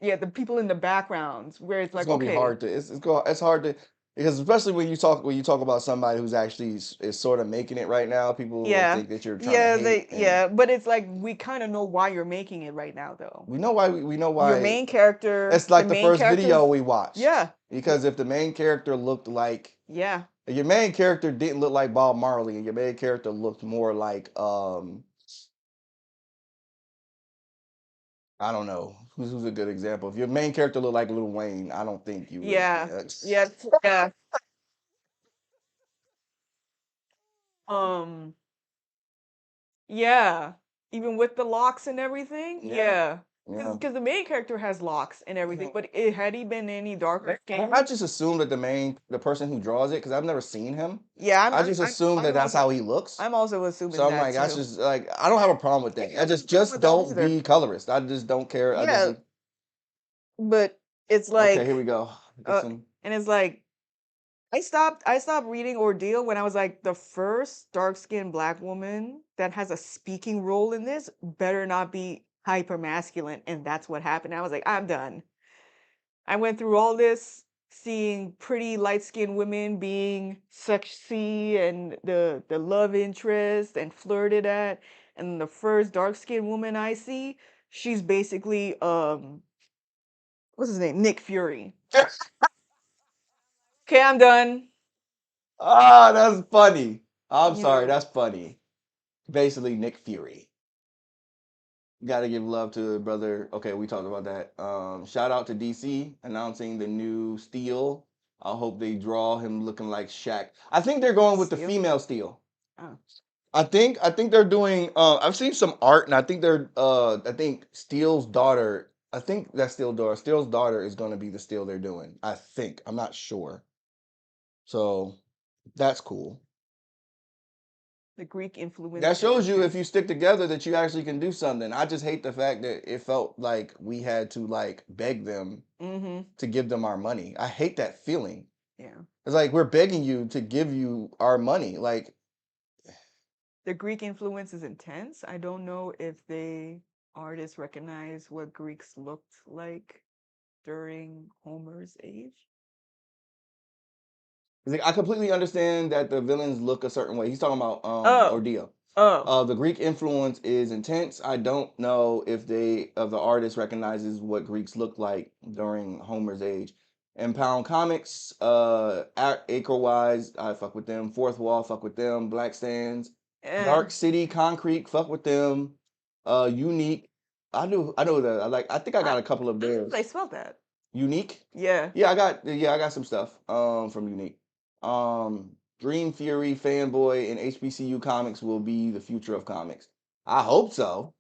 the people in the backgrounds where it's like it's gonna be hard to it's hard to because especially when you talk about somebody who's actually is sort of making it right now, people will think that you're trying to hate. But it's like we kind of know why you're making it right now, though. We know why. We know why. Your main character. It's like the first video we watched. Yeah, Because if the main character looked like Yeah. if your main character didn't look like Bob Marley and your main character looked more like I don't know who's a good example. If your main character looked like Lil Wayne, I don't think you would. Yeah. Yeah. Yeah. Um. Yeah. Even with the locks and everything. Yeah. Yeah. Yeah. Because the main character has locks and everything, but had he been any darker skin? I just assume that the person who draws it, because I've never seen him. Yeah. I just assume that that's how he looks. I'm also assuming So I'm that like, that's too. just like I don't have a problem with that. I just with that don't either. be colorist. I just don't care. I Yeah. just But it's like okay, here we go. Get some- and it's like I stopped reading Ordeal when I was like, the first dark-skinned black woman that has a speaking role in this better not be hyper masculine, and that's what happened. I was like, I'm done. I went through all this seeing pretty light-skinned women being sexy and the love interest and flirted at, and the first dark-skinned woman I see, she's basically what's his name? Nick Fury. Okay, I'm done. Ah, that's funny. I'm You sorry, know. that's funny. Basically, Nick Fury. Got to give love to the brother. Okay, we talked about that. Shout out to DC announcing the new Steel. I hope they draw him looking like Shaq. I think they're going with the Steel? female Steel. Oh. I think they're doing. I've seen some art, and I think they're. I think Steel's daughter. I think that's Steel's daughter. Steel's daughter is going to be the Steel they're doing. I think. I'm not sure. So that's cool. The Greek influence. That is shows you if intense. you stick together that you actually can do something. I just hate the fact that it felt like we had to like beg them Mm-hmm. to give them our money. I hate that feeling. Yeah. It's like we're begging you to give you our money. Like The Greek influence is intense. I don't know if they artists recognize what Greeks looked like during Homer's age. I completely understand that the villains look a certain way. He's talking about Oh. Ordeal. Oh. The Greek influence is intense. I don't know if the artist recognizes what Greeks looked like during Homer's age. And Pound Comics, Acre Wise, I fuck with them. Fourth Wall, fuck with them. Black Stands, Dark City, Concrete, fuck with them. Unique, I know that. I think I got a couple of theirs. They spelled that. Unique. Yeah. Yeah, I got some stuff from Unique. Dream Fury, Fanboy, and HBCU Comics will be the future of comics. I hope so.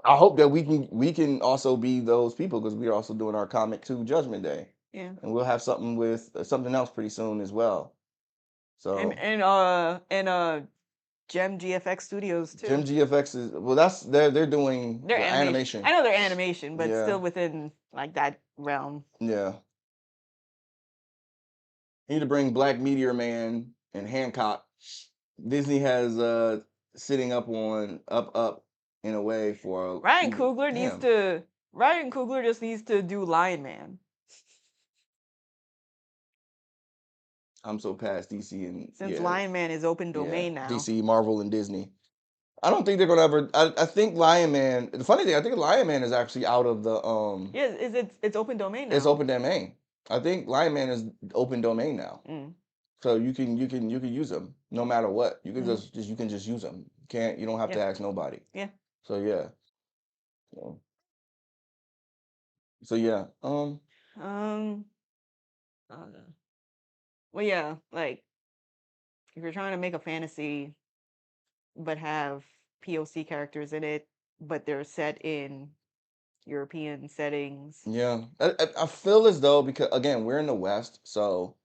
I hope that we can also be those people because we're also doing our comic 2 Judgment Day. Yeah. And we'll have something with something else pretty soon as well. So And Gem GFX Studios too. Gem GFX is well that's they're doing They're the animation. I know they're animation, but Yeah. still within like that realm. Yeah. You need to bring Black Meteor Man and Hancock. Disney has sitting up in a way for Ryan ooh, Coogler damn. needs to. Ryan Coogler just needs to do Lion Man. I'm so past DC and Since yeah, Lion Man is open domain now. DC, Marvel, and Disney. I don't think they're gonna ever. I think Lion Man. The funny thing, I think Lion Man is actually out of the Yeah, it's open domain now. It's open domain. I think Lion Man is open domain now. Mm. So you can use them no matter what. You can Mhm. you can just use them. You don't have to Yeah. ask nobody. Yeah. So yeah. So yeah. Well, yeah, like if you're trying to make a fantasy, but have POC characters in it, but they're set in European settings. Yeah. I feel as though because again we're in the West, so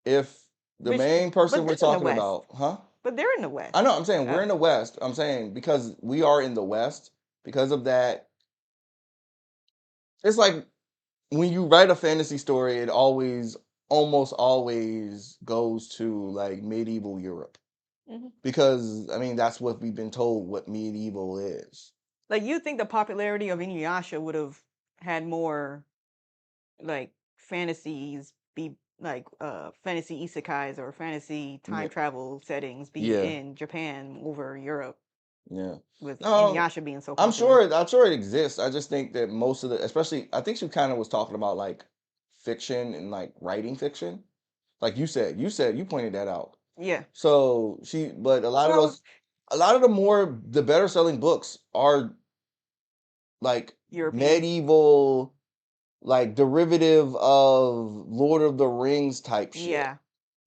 if the main person we're talking about, huh? But they're in the West. I know. I'm saying we're Oh. in the West. I'm saying because we are in the West, because of that, it's like when you write a fantasy story, it almost always goes to like medieval Europe. Mhm. Because I mean that's what we've been told what medieval is. Like you think the popularity of Inuyasha would have had more like fantasies be like fantasy isekais or fantasy time Yeah. travel settings be Yeah. in Japan over Europe. Yeah. With No, Inuyasha being so popular. I'm sure it exists. I just think that most of the especially I think she kind of was talking about like fiction and like writing fiction. Like you pointed that out. Yeah. So but a lot of those, a lot of the better selling books are like European. medieval, like derivative of Lord of the Rings type shit. Yeah.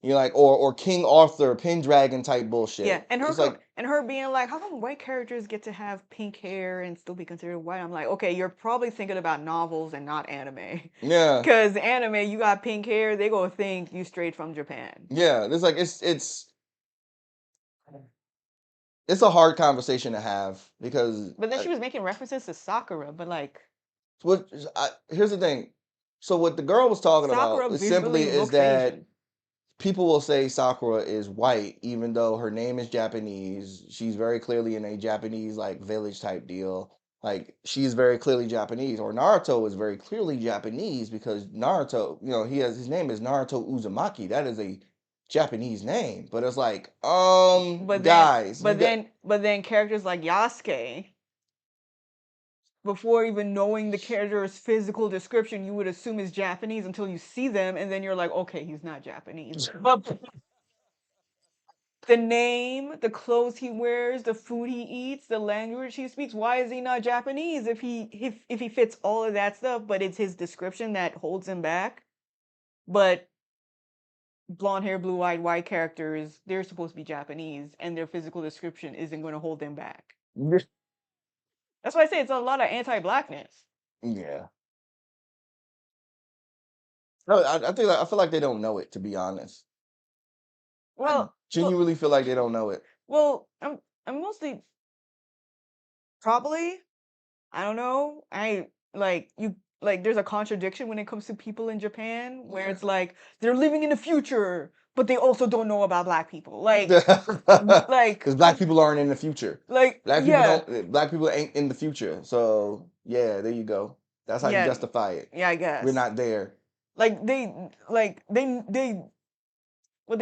You know, like or King Arthur, Pendragon type bullshit. Yeah, and it's like her being like, how come white characters get to have pink hair and still be considered white? I'm like, okay, you're probably thinking about novels and not anime. yeah, Because anime, you got pink hair, they gonna think you straight from Japan. yeah. It's like it's a hard conversation to have because. But then she was making references to Sakura, but like Here's the thing. So what the girl was talking Sakura about is visually simply is looks that Asian. people will say Sakura is white, even though her name is Japanese. She's very clearly in a Japanese like village type deal. Like she's very clearly Japanese. Or Naruto is very clearly Japanese because Naruto, you know, his name is Naruto Uzumaki. That is a Japanese name. But it's like, guys, but then characters like Yasuke, before even knowing the character's physical description, you would assume is Japanese until you see them, and then you're like, okay, he's not Japanese. But the name, the clothes he wears, the food he eats, the language he speaks, why is he not Japanese if he fits all of that stuff, but it's his description that holds him back? But blonde hair, blue eyed, white characters, they're supposed to be Japanese, and their physical description isn't going to hold them back. That's why I say it's a lot of anti-blackness. Yeah. No, I feel like they don't know it, to be honest. Well, Genuinely feel like they don't know it. Well, I'm mostly probably, I don't know. There's a contradiction when it comes to people in Japan where it's like they're living in the future, but they also don't know about black people. Because black people aren't in the future. Like Black people ain't in the future. So yeah, there you go. That's how you justify it. Yeah, I guess. We're not there. They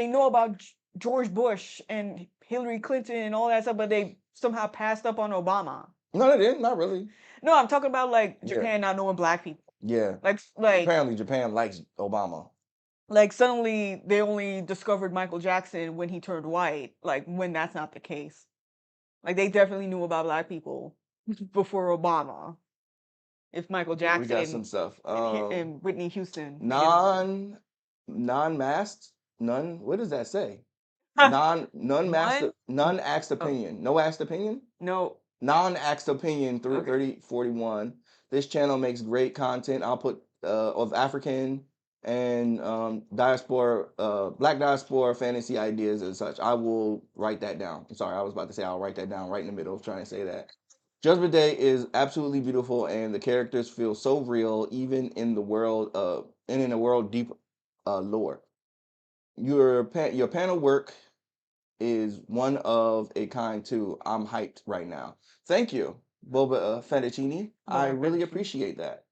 know about George Bush and Hillary Clinton and all that stuff, but they somehow passed up on Obama. No, they didn't. Not really. No, I'm talking about like Japan not knowing black people. Yeah. Like apparently Japan likes Obama. Like suddenly they only discovered Michael Jackson when he turned white, like when that's not the case. Like they definitely knew about black people before Obama. If Michael Jackson We got some stuff. and Whitney Houston. Non-masked? None. What does that say? Non-asked opinion. No asked opinion? No. Non-asked opinion 3041. This channel makes great content. I'll put of African and diaspora, black diaspora fantasy ideas and such. I will write that down. I'm sorry, I was about to say I'll write that down right in the middle of trying to say that. Judgment Day is absolutely beautiful, and the characters feel so real, even in the world and in the world deep lore. Your panel work is one of a kind too. I'm hyped right now. Thank you, Boba Fettuccine. I really appreciate that.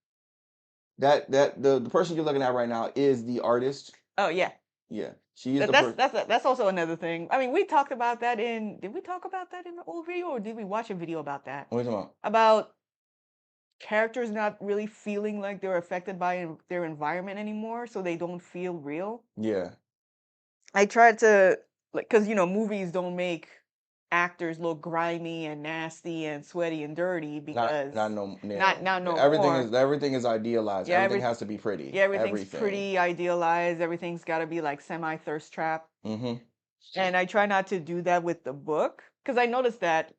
The person you're looking at right now is the artist. Oh yeah. Yeah, she is that's also another thing. I mean, we talked about that did we talk about that in the old video, or did we watch a video about that? What are you talking about? About characters not really feeling like they're affected by their environment anymore, so they don't feel real. Yeah. I tried to because movies don't make actors look grimy and nasty and sweaty and dirty because not no everything is idealized. Yeah, everything has to be pretty. Yeah, everything's pretty idealized. Everything's got to be like semi thirst trap. Mm-hmm. And I try not to do that with the book because I noticed that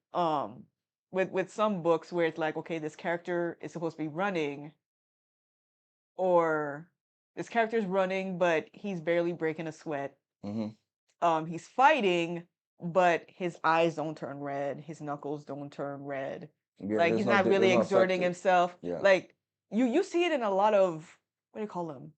with some books where it's like, okay, this character is supposed to be running, or this character's running but he's barely breaking a sweat. Mm-hmm. He's fighting, but his eyes don't turn red, his knuckles don't turn red. Yeah, like he's not really exerting himself. Yeah. Like you see it in a lot of, what do you call them?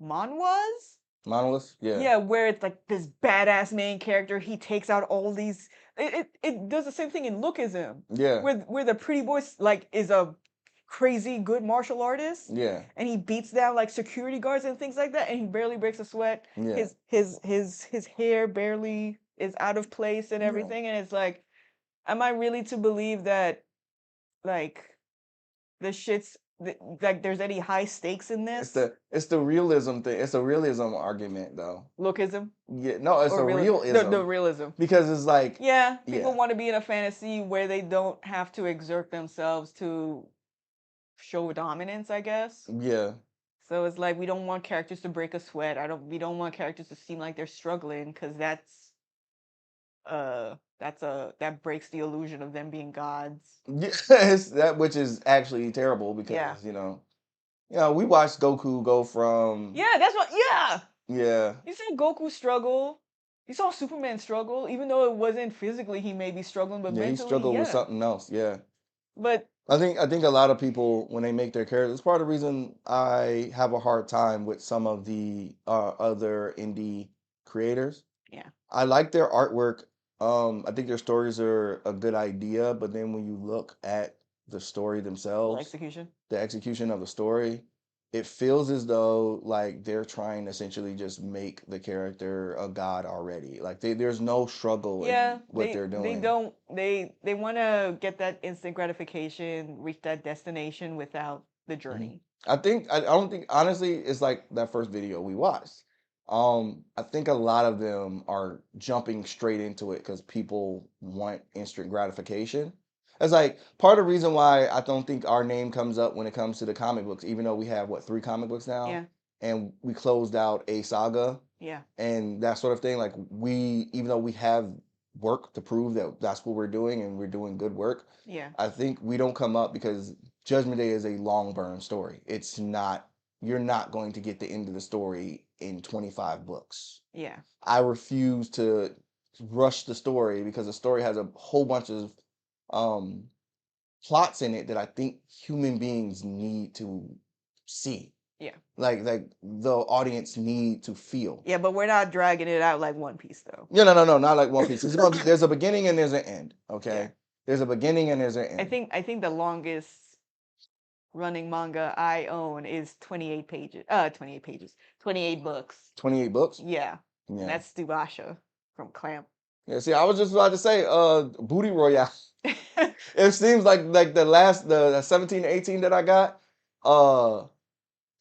Manhwas? Manhwas? Yeah. Yeah, where it's like this badass main character, he takes out all these it does the same thing in Lookism. Yeah. Where the pretty boy like is a crazy good martial artist. Yeah. And he beats down like security guards and things like that, and he barely breaks a sweat. Yeah. His hair barely is out of place and everything. And it's like, am I really to believe that like the shits like there's any high stakes in It's this. it's the realism thing. It's a realism argument though. Lookism Yeah, no, it's or a realism the realism. because it's like Yeah, people yeah, want to be in a fantasy where they don't have to exert themselves to show dominance, I guess. yeah. So it's like we don't want characters to break a sweat. We don't want characters to seem like they're struggling because that breaks the illusion of them being gods. Yeah, it's that which is actually terrible Yeah. because we watched Goku go from Yeah, that's what yeah. yeah, You saw Goku struggle. You saw Superman struggle, even though it wasn't physically he may be struggling, but he mentally, struggled with yeah. something else. Yeah. But I think a lot of people when they make their characters, it's part of the reason I have a hard time with some of the other indie creators. yeah, I like their artwork. I think their stories are a good idea, but then when you look at the story the themselves, execution. the execution of the story, it feels as though like they're trying to essentially just make the character a god already. Like there's no struggle Yeah, in what they're they doing. don't they want to get that instant gratification, reach that destination without the journey. I don't think honestly it's like that first video we watched. I think a lot of them are jumping straight into it because people want instant gratification. It's like part of the reason why I don't think our name comes up when it comes to the comic books, even though we have what 3 comic books now, Yeah, and we closed out a saga yeah, and that sort of thing. Like even though we have work to prove that that's what we're doing and we're doing good work, yeah, I think we don't come up because Judgment Day is a long burn story. It's not, you're not going to get the end of the story in 25 books. yeah, I refuse to rush the story because the story has a whole bunch of um, plots in it that I think human beings need to see. yeah, Like the audience need to feel. yeah. But we're not dragging it out like One Piece, though. Yeah, no, not like One Piece. There's a beginning and there's an end. Okay, Yeah. there's a beginning and there's an end. I think the longest running manga I own is 28 pages. 28 pages. 28 books. 28 books. Yeah. Yeah. And that's Tsubasa from Clamp. Yeah, see, I was just about to say, Booty Royale. It seems like the 17 18 that I got,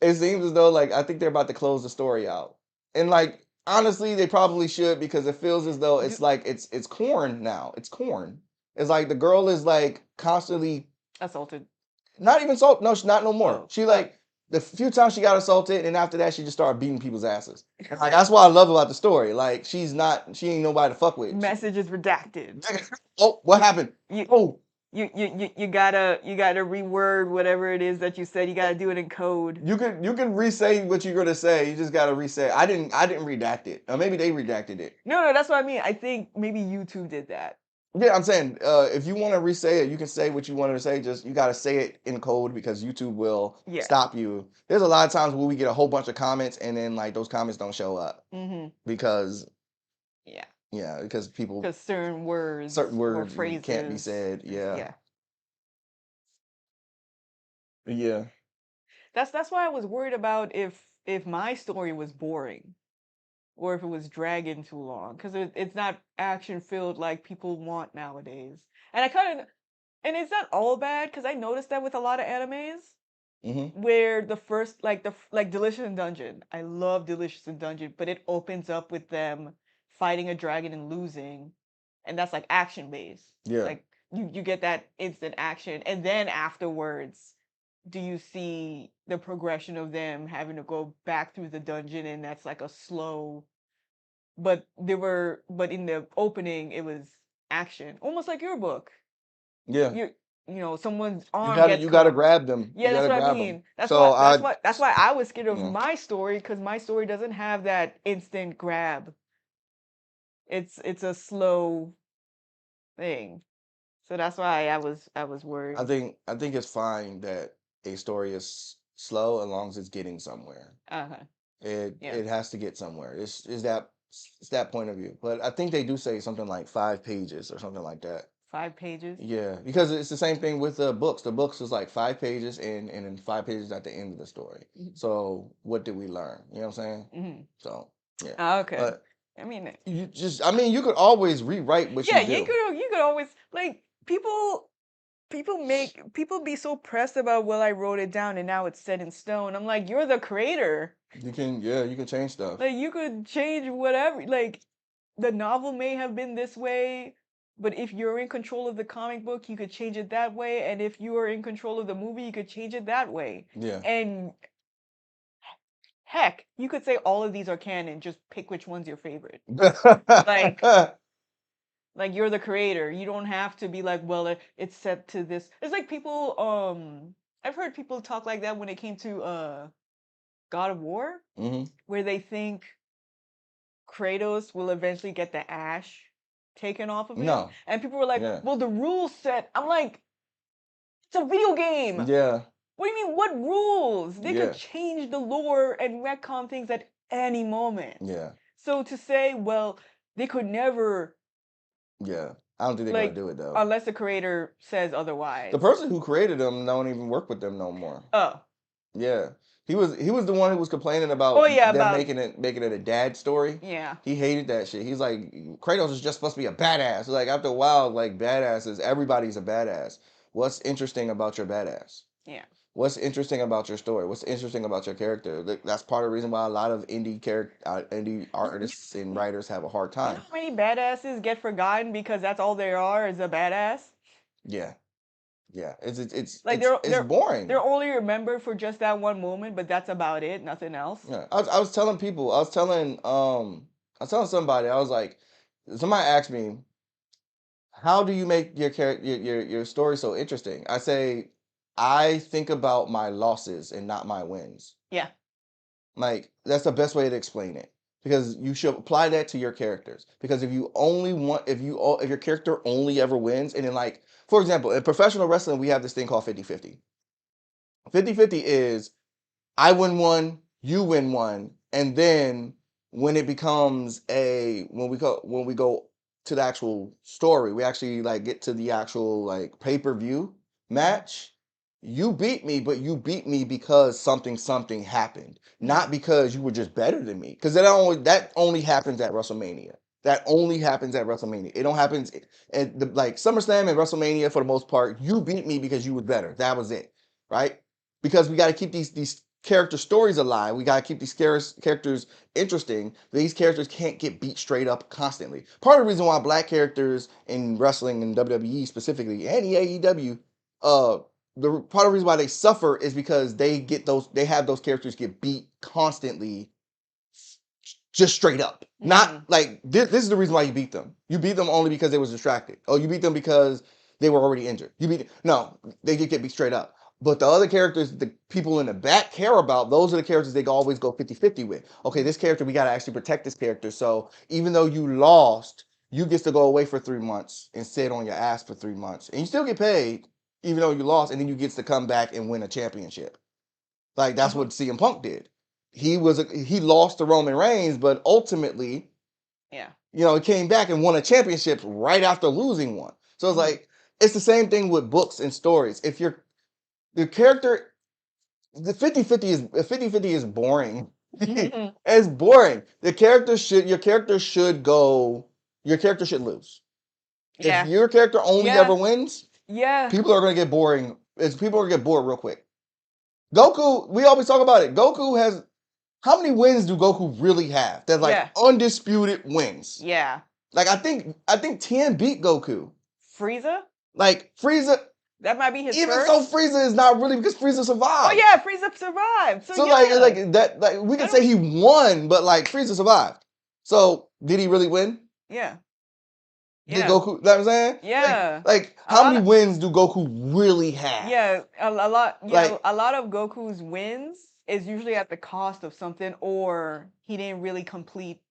it seems as though like I think they're about to close the story out. And like honestly, they probably should because it feels as though it's like it's corn now. It's corn. It's like the girl is like constantly Assaulted. not even so no, she's not no more. Oh, She like the few times she got assaulted and after that she just started beating people's asses. Like that's what I love about the story. Like she ain't nobody to fuck with. Message is redacted. Oh, what happened? You, Oh, you gotta reword whatever it is that you said. You gotta do it in code. you can re-say what you're gonna say. You just gotta re-say. I didn't redact it. Or maybe they redacted it. No, that's what I mean. I think maybe YouTube did that. Yeah, I'm saying if you want to re-say it, you can say what you wanted to say. Just you gotta say it in code because YouTube will Yeah. stop you. There's a lot of times where we get a whole bunch of comments and then like those comments don't show up Mm-hmm. because Yeah. because people Because certain words certain or words phrases can't be said. Yeah. Yeah. That's why I was worried about if my story was boring or if it was dragging too long because it's not action filled like people want nowadays. And and it's not all bad because I noticed that with a lot of animes Mm-hmm. where the first like Delicious in Dungeon. I love Delicious in Dungeon, but it opens up with them fighting a dragon and losing, and that's like action based. Yeah. Like you get that instant action, and then afterwards, do you see the progression of them having to go back through the dungeon, and that's like a slow. But in the opening, it was action, almost like your book. Yeah. Someone's arm You gotta grab them. Yeah, You that's gotta what I grab 'em. mean. That's So why I was scared of Yeah. my story because my story doesn't have that instant grab. It's a slow thing. So that's why I was worried. I think it's fine that a story is slow as long as it's getting somewhere. Uh-huh. It Yeah. it has to get somewhere. It's that point of view. But I think they do say something like 5 pages or something like that. 5 pages. Yeah, because it's the same thing with the books. The books is like 5 pages and then 5 pages at the end of the story. Mhm. So what did we learn? You know what I'm saying? Mm-hmm. So yeah. Okay. But I mean, you could always rewrite what yeah, you do. you could always like people people be so pressed about, well, I wrote it down and now it's set in stone. I'm like, you're the creator. You can change stuff. Like, you could change whatever. Like, the novel may have been this way, but if you're in control of the comic book, you could change it that way. And if you are in control of the movie, you could change it that way. Yeah. And heck, you could say all of these are canon. Just pick which one's your favorite. Like you're the creator. You don't have to be like, well, it's set to this. It's like people. I've heard people talk like that when it came to God of War, where they think Kratos will eventually get the ash taken off of him. No. And people were like, well, the rules set. I'm like, it's a video game. Yeah. What do you mean, what rules? They could change the lore and retcon things at any moment. Yeah. So to say, well, they could never. Yeah. I don't think they're gonna do it though. Unless the creator says otherwise. The person who created them don't even work with them no more. Oh. Yeah. He was the one who was complaining about making it a dad story. Yeah. He hated that shit. He's like, Kratos is just supposed to be a badass. Like after a while, like badasses, everybody's a badass. What's interesting about your badass? Yeah. What's interesting about your story? What's interesting about your character? That's part of the reason why a lot of indie artists and writers have a hard time. You know how many badasses get forgotten because that's all they are is a badass? Yeah. Yeah. It's like it's boring. They're only remembered for just that one moment, but that's about it. Nothing else. Yeah. I was telling people, I was telling somebody, I was like, somebody asked me, how do you make your story so interesting? I say, I think about my losses and not my wins. Yeah. Like that's the best way to explain it, because you should apply that to your characters. Because if your character only ever wins, and then like, for example, in professional wrestling, we have this thing called 50-50. 50-50 is I win one, you win one, and then when it becomes when we go to the actual story, we actually like get to the actual like pay-per-view match. You beat me, but you beat me because something happened, not because you were just better than me. Because that only happens at WrestleMania. That only happens at WrestleMania. It don't happen at like SummerSlam and WrestleMania for the most part. You beat me because you was better. That was it, right? Because we got to keep these character stories alive. We got to keep these characters interesting. These characters can't get beat straight up constantly. Part of the reason why black characters in wrestling and WWE specifically and AEW, the part of the reason why they suffer is because they have those characters get beat constantly, just straight up. Not like this is the reason why you beat them. You beat them only because they was distracted. Oh, you beat them because they were already injured. No, they get beat straight up. But the other characters, the people in the back care about, those are the characters they always go 50-50 with. Okay, this character, we got to actually protect this character. So even though you lost, you get to go away for 3 months and sit on your ass for 3 months. And you still get paid, even though you lost, and then you get to come back and win a championship. Like that's what CM Punk did. He lost to Roman Reigns, but ultimately, he came back and won a championship right after losing one. So it's like, it's the same thing with books and stories. If the character, the 50-50 is boring. It's boring. Your character should lose. Yeah. If your character only ever wins, yeah, people are gonna get boring. People are gonna get bored real quick. Goku, we always talk about it. Goku has, how many wins do Goku really have? That's like undisputed wins. Yeah. Like I think Tien beat Goku. Frieza? Like Frieza. That might be his even first. so, Frieza is not really, because Frieza survived. Oh yeah, Frieza survived. So yeah. like that, like we can say he won, but like Frieza survived. So did he really win? Yeah. Did Goku? You know what I'm saying? Yeah. Like how many wins do Goku really have? Yeah, a lot. Yeah, a lot of Goku's wins is usually at the cost of something, or he didn't really complete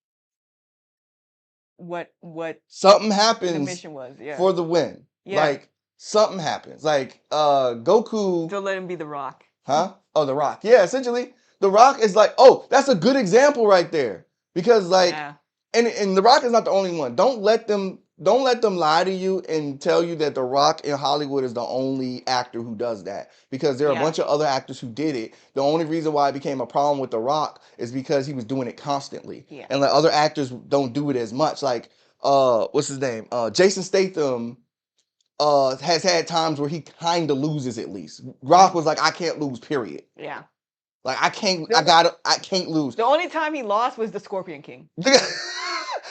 what something happens the mission was. Yeah. For the win. Yeah. Like something happens. Like Goku. Don't let him be the Rock. Huh? Oh, the Rock. Yeah, essentially, the Rock is like, oh, that's a good example right there, because like, and the Rock is not the only one. Don't let them lie to you and tell you that the Rock in Hollywood is the only actor who does that, because there are a bunch of other actors who did it. The only reason why it became a problem with the Rock is because he was doing it constantly. Yeah. And like other actors don't do it as much. Like what's his name? Jason Statham has had times where he kind of loses at least. Rock was like, I can't lose, period. Yeah. Like I can't The- I can't lose. The only time he lost was the Scorpion King.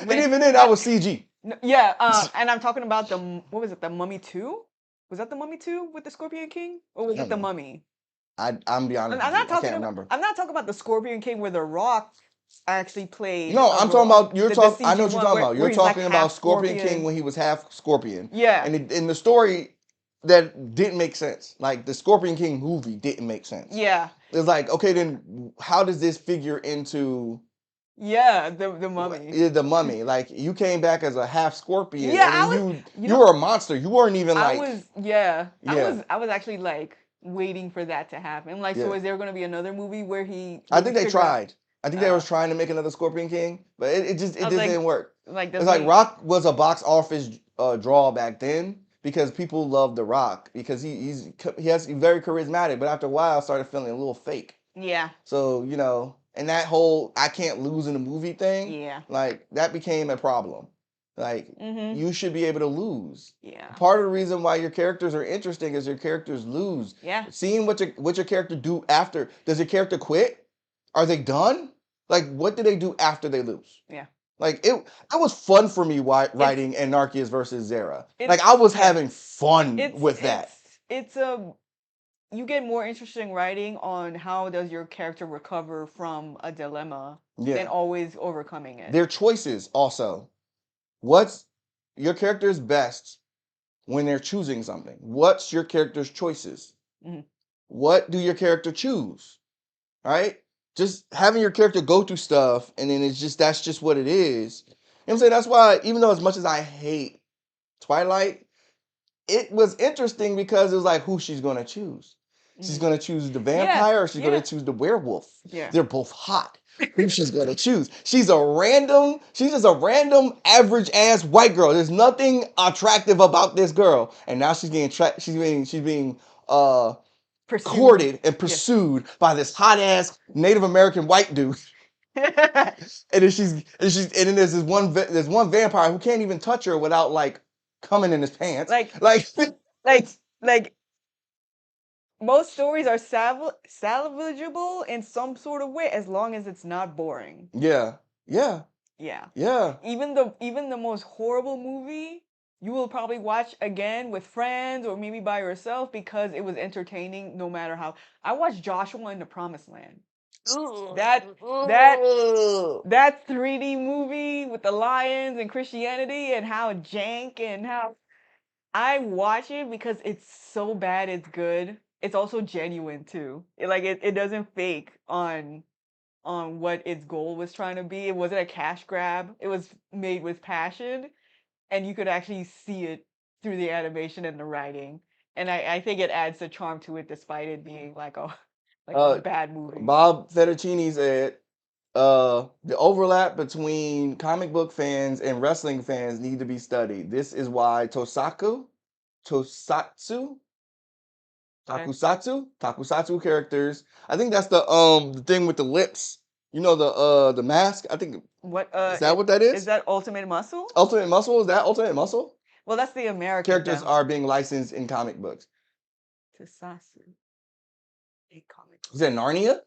And even then that was CG. Yeah, and I'm talking about what was it, the Mummy 2? Was that the Mummy 2 with the Scorpion King? Or was I it the don't know. Mummy? I'm be honest I'm with not you. I talking can't about remember. I'm not talking about the Scorpion King where The Rock actually played No, a I'm role. talking about you're The talking. I know CG what you're one talking about. where You're he's like talking about half Scorpion King when he was half Scorpion. Yeah. And in the story that didn't make sense. Like the Scorpion King movie didn't make sense. Yeah. It's like, okay, then how does this figure into Yeah, the Mummy. the Mummy? Like you came back as a half Scorpion, Yeah, and I then was you were a monster. You weren't even I like was yeah. Yeah. I was actually like waiting for that to happen. Like, so Yeah. is there gonna be another movie where I where think we they figure out- tried. I think they was trying to make another Scorpion King, but it just I was like- didn't work. Like It's like Rock was a box office draw back then because people loved The Rock because he's very charismatic, but after a while I started feeling a little fake. Yeah. So, you know, and that whole I can't lose in a movie thing, Yeah. like that became a problem. Like Mhm. you should be able to lose. Yeah. Part of the reason why your characters are interesting is your characters lose. Yeah. Seeing what your character do after. Does your character quit? Are they done? Like what do they do after they lose? Yeah. Like it was fun for me writing Anarchius versus Zera. It's- Like I was yeah. having fun with that. It's a you get more interesting writing on how does your character recover from a dilemma Yeah. than always overcoming it. Their choices also. What's your character's best when they're choosing something? What's your character's choices? Mhm. What do your character choose? Right? Just having your character go through stuff and then that's just what it is. You know what I'm saying? That's why even though as much as I hate Twilight, it was interesting because it was like who she's gonna choose. She's Mhm. gonna choose the vampire or she's yeah. gonna choose the werewolf. Yeah. They're both hot. Who she's gonna choose? She's just a random average ass white girl. There's nothing attractive about this girl. And now she's being Pursued. courted and pursued by this hot ass Native American white dude. And then there's there's one vampire who can't even touch her without like coming in his pants. Like most stories are salvageable in some sort of way as long as it's not boring. Yeah. Yeah. Yeah. Even the most horrible movie, you will probably watch again with friends or maybe by yourself because it was entertaining no matter how. I watched Joshua in the Promised Land. That 3D movie with the lions and Christianity and how jank and how I watch it because it's so bad it's good. It's also genuine too. It doesn't fake on what its goal was trying to be. It wasn't a cash grab. It was made with passion, and you could actually see it through the animation and the writing. And I think it adds the charm to it, despite it being like a bad movie. Bob Fettuccine said, the overlap between comic book fans and wrestling fans need to be studied. This is why Takusatsu characters. I think that's the thing with the lips. You know the mask. I think What is that what that is? Is that Ultimate Muscle? Ultimate Muscle? Is that Ultimate Muscle? Well, that's the American Characters demo. are being licensed in comic books. Tasatsu. A comic. Is that Narnia?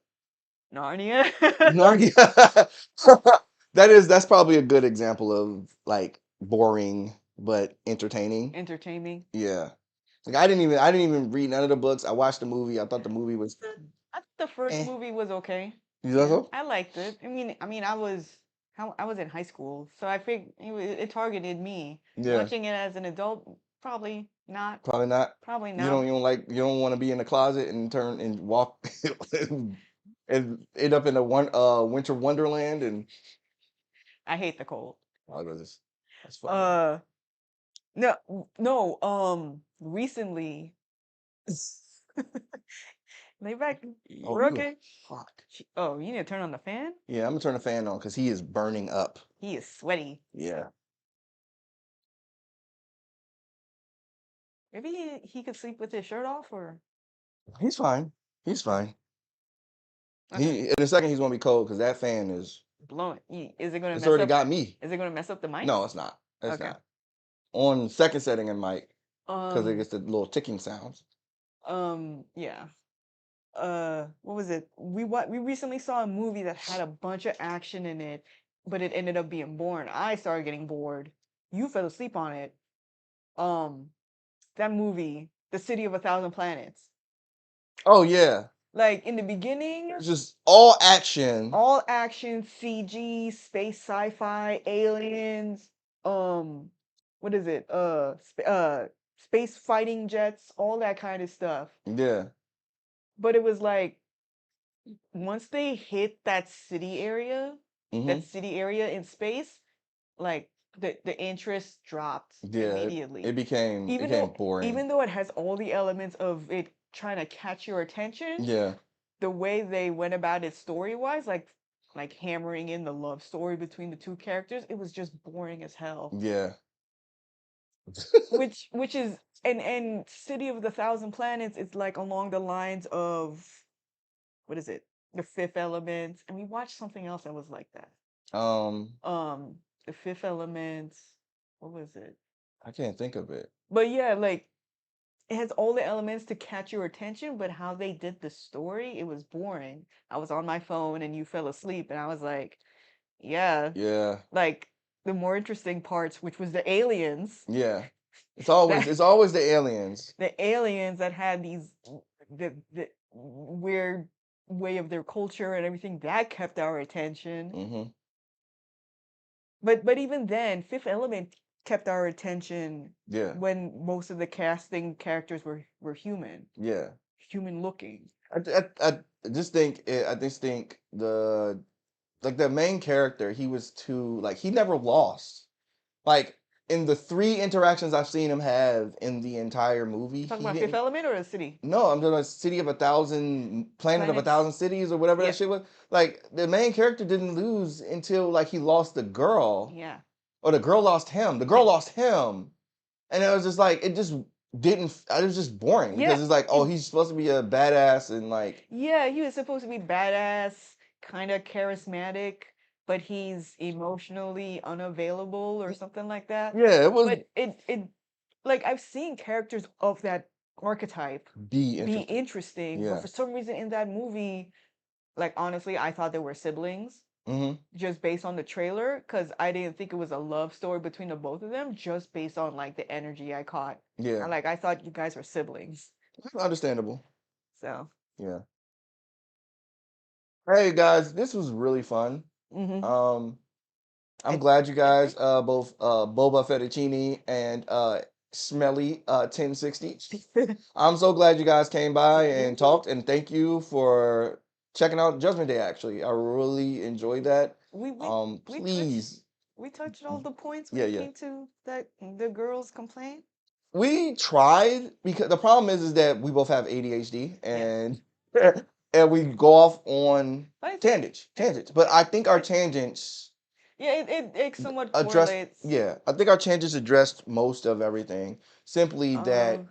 Narnia. Narnia. That's probably a good example of like boring but entertaining. Entertaining. Yeah. Like I didn't even read none of the books. I watched the movie. I thought the movie was I think the first movie was okay. You thought so? I liked it. I mean, I was in high school, so I think it targeted me. Yeah. Watching it as an adult, probably not. Probably not. Probably not. You don't want to be in the closet and turn and walk and end up in a winter wonderland and I hate the cold. That's fun. No, recently. Lay back. We're okay. Hot. Oh, you need to turn on the fan? Yeah, I'm gonna turn the fan on because he is burning up. He is sweaty. Yeah. Maybe he could sleep with his shirt off, or He's fine. He's fine. Okay. In a second he's gonna be cold because that fan is blowing. Is it going to it's mess already up? got me. Is it going to mess up the mic? No, it's not. It's Okay. not. On second setting in mic, because it Um, gets the little ticking sounds. yeah. What was it? We recently saw a movie that had a bunch of action in it, but it ended up being boring. I started getting bored. You fell asleep on it. Um, that movie, The City of a Thousand Planets. Oh yeah, Like in the beginning, it's just all action. all action, CG, space sci-fi, aliens, what is it? Space fighting jets, all that kind of stuff. Yeah. But it was like once they hit that Mm-hmm. city area in space, like the interest dropped Yeah. immediately. It became boring. Even though it has all the elements of it trying to catch your attention, Yeah. the way they went about it story-wise, like hammering in the love story between the two characters, it was just boring as hell. Yeah. Which is and City of the Thousand Planets is like along the lines of what is it? The Fifth Element, and we watched something else that was like that. Um, The Fifth Element, what was it? I can't think of it. But yeah, like it has all the elements to catch your attention, but how they did the story, it was boring. I was on my phone and you fell asleep, and I was like, yeah, Yeah. like the more interesting parts, which was the aliens, Yeah. that It's always the aliens. the aliens that had these the weird way of their culture and everything that kept our attention. Mm-hmm. But even then, Fifth Element kept our attention Yeah. when most of the casting characters were human, Yeah. human looking. I just think the main character, he was too, like, he never lost. Like, in the 3 interactions I've seen him have in the entire movie, Talking he about Fifth didn't. Element or the city? No, I'm talking about City of a Thousand, Planet of a Planets. Thousand Cities, or whatever Yeah. that shit was. Like, the main character didn't lose until, like, he lost the girl, Yeah. or the girl lost him. The girl lost him, and it was just like, it just didn't. It was just boring Yeah. because it's like, oh, he's supposed to be a badass and like, Yeah, he was supposed to be badass, kind of charismatic, but he's emotionally unavailable or something like that. yeah, it was But it like I've seen characters of that archetype be be interesting. interesting, but Yeah. for some reason in that movie, like honestly, I thought they were siblings Mm-hmm. just based on the trailer because I didn't think it was a love story between the both of them, just based on like the energy I caught. Yeah. I thought you guys were siblings. Understandable. So, Yeah. Hey guys, this was really fun. mm-hmm. I'm I, glad you I guys, think both Boba Fettuccine and Smelly 1060. I'm so glad you guys came by yeah, and talked, and thank you for checking out Judgment Day. Actually, I really enjoyed that. we Please, we touched all the points when yeah, it yeah. came to that the girls complain. We tried, because the problem is that we both have ADHD, Yeah, and and we go off on but tangents. But I think our tangents yeah, it somewhat addressed, correlates. yeah, I think our tangents addressed most of everything. Simply that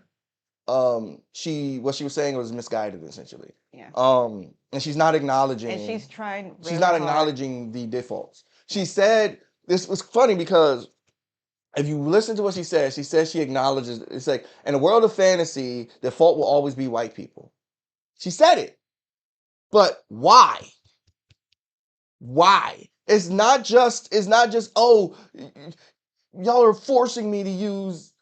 what she was saying was misguided, essentially. Yeah, And she's not and she's acknowledging trying she's very not hard. acknowledging the defaults. Yeah. She said, this was funny because if you listen to what she says she acknowledges, it's like, in a world of fantasy, the fault will always be white people. She said it. But why? Why? It's not just, oh, y'all are forcing me to use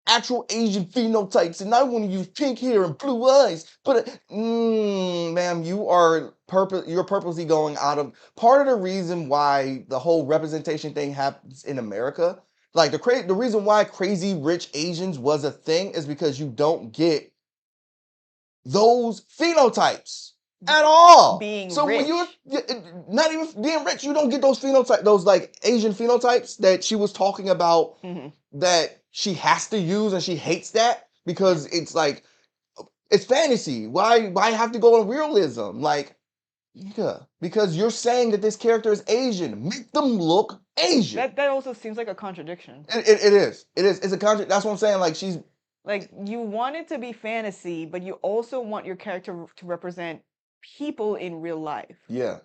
actual Asian phenotypes, and I want to use pink hair and blue eyes. But ma'am, you're purposely going out of part of the reason why the whole representation thing happens in America. Like the reason why Crazy Rich Asians was a thing is because you don't get those phenotypes at all. Being So when you're rich. not even being rich, you don't get those phenotypes, those like Asian phenotypes that she was talking about, Mm-hmm. that she has to use, and she hates that because it's like, it's fantasy. Why have to go on realism? Like, yeah, because you're saying that this character is Asian. Make them look Asian. That also seems like a contradiction. It is. It's a contract. That's what I'm saying. Like, she's Like you want it to be fantasy, but you also want your character to represent people in real life. yeah.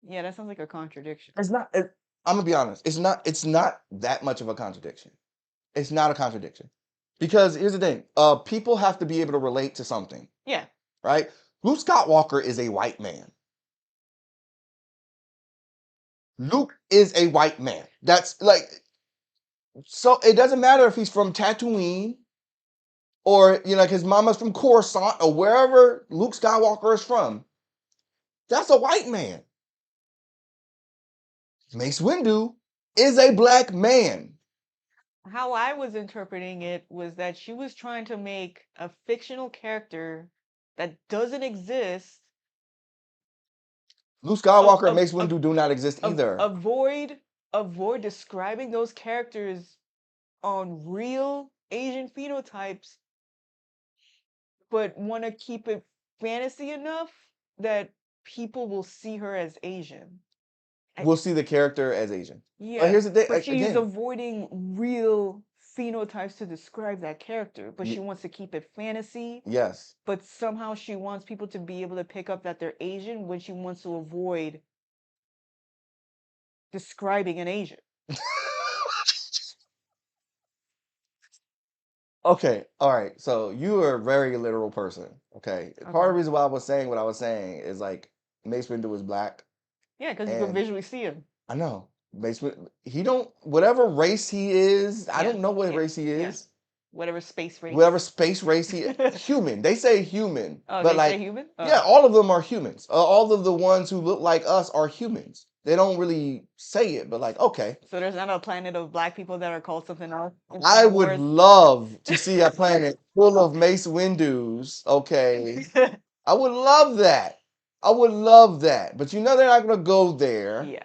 Yeah, that sounds like a contradiction. It's not. I'm gonna be honest. It's not that much of a contradiction. It's not a contradiction. Because here's the thing, people have to be able to relate to something, Yeah. right? Luke Skywalker is a white man. Luke is a white man. That's like, so it doesn't matter if he's from Tatooine or, you know, like his mama's from Coruscant or wherever Luke Skywalker is from. That's a white man. Mace Windu is a black man. How I was interpreting it was that she was trying to make a fictional character that doesn't exist. Luke Skywalker and Of, Mace of, Windu do not exist of, either. avoid describing those characters on real Asian phenotypes, but want to keep it fantasy enough that people will see her as Asian. We'll see the character as Asian. But Yeah, here's the thing, but she's again, avoiding real phenotypes to describe that character, but Ye- she wants to keep it fantasy, yes. but somehow she wants people to be able to pick up that they're Asian when she wants to avoid describing an Asian. Okay, all right. So you are a very literal person. Okay. Part of Okay. the reason why I was saying what I was saying is like Mace Windu is black, Yeah, because you can and visually see him. I know Mace Windu, he don't, whatever race he is. I Yeah, don't know what yeah, race he yeah. is. Whatever space race. Whatever space race he human. They say human, Oh, but they say like human? yeah, Oh. all of them are humans. All of the ones who look like us are humans. They don't really say it, but like okay. So there's not a planet of black people that are called something else? in I Star would Wars? love to see a planet full of Mace Windus. Okay. I would love that. I would love that. But you know they're not gonna go there. Yeah.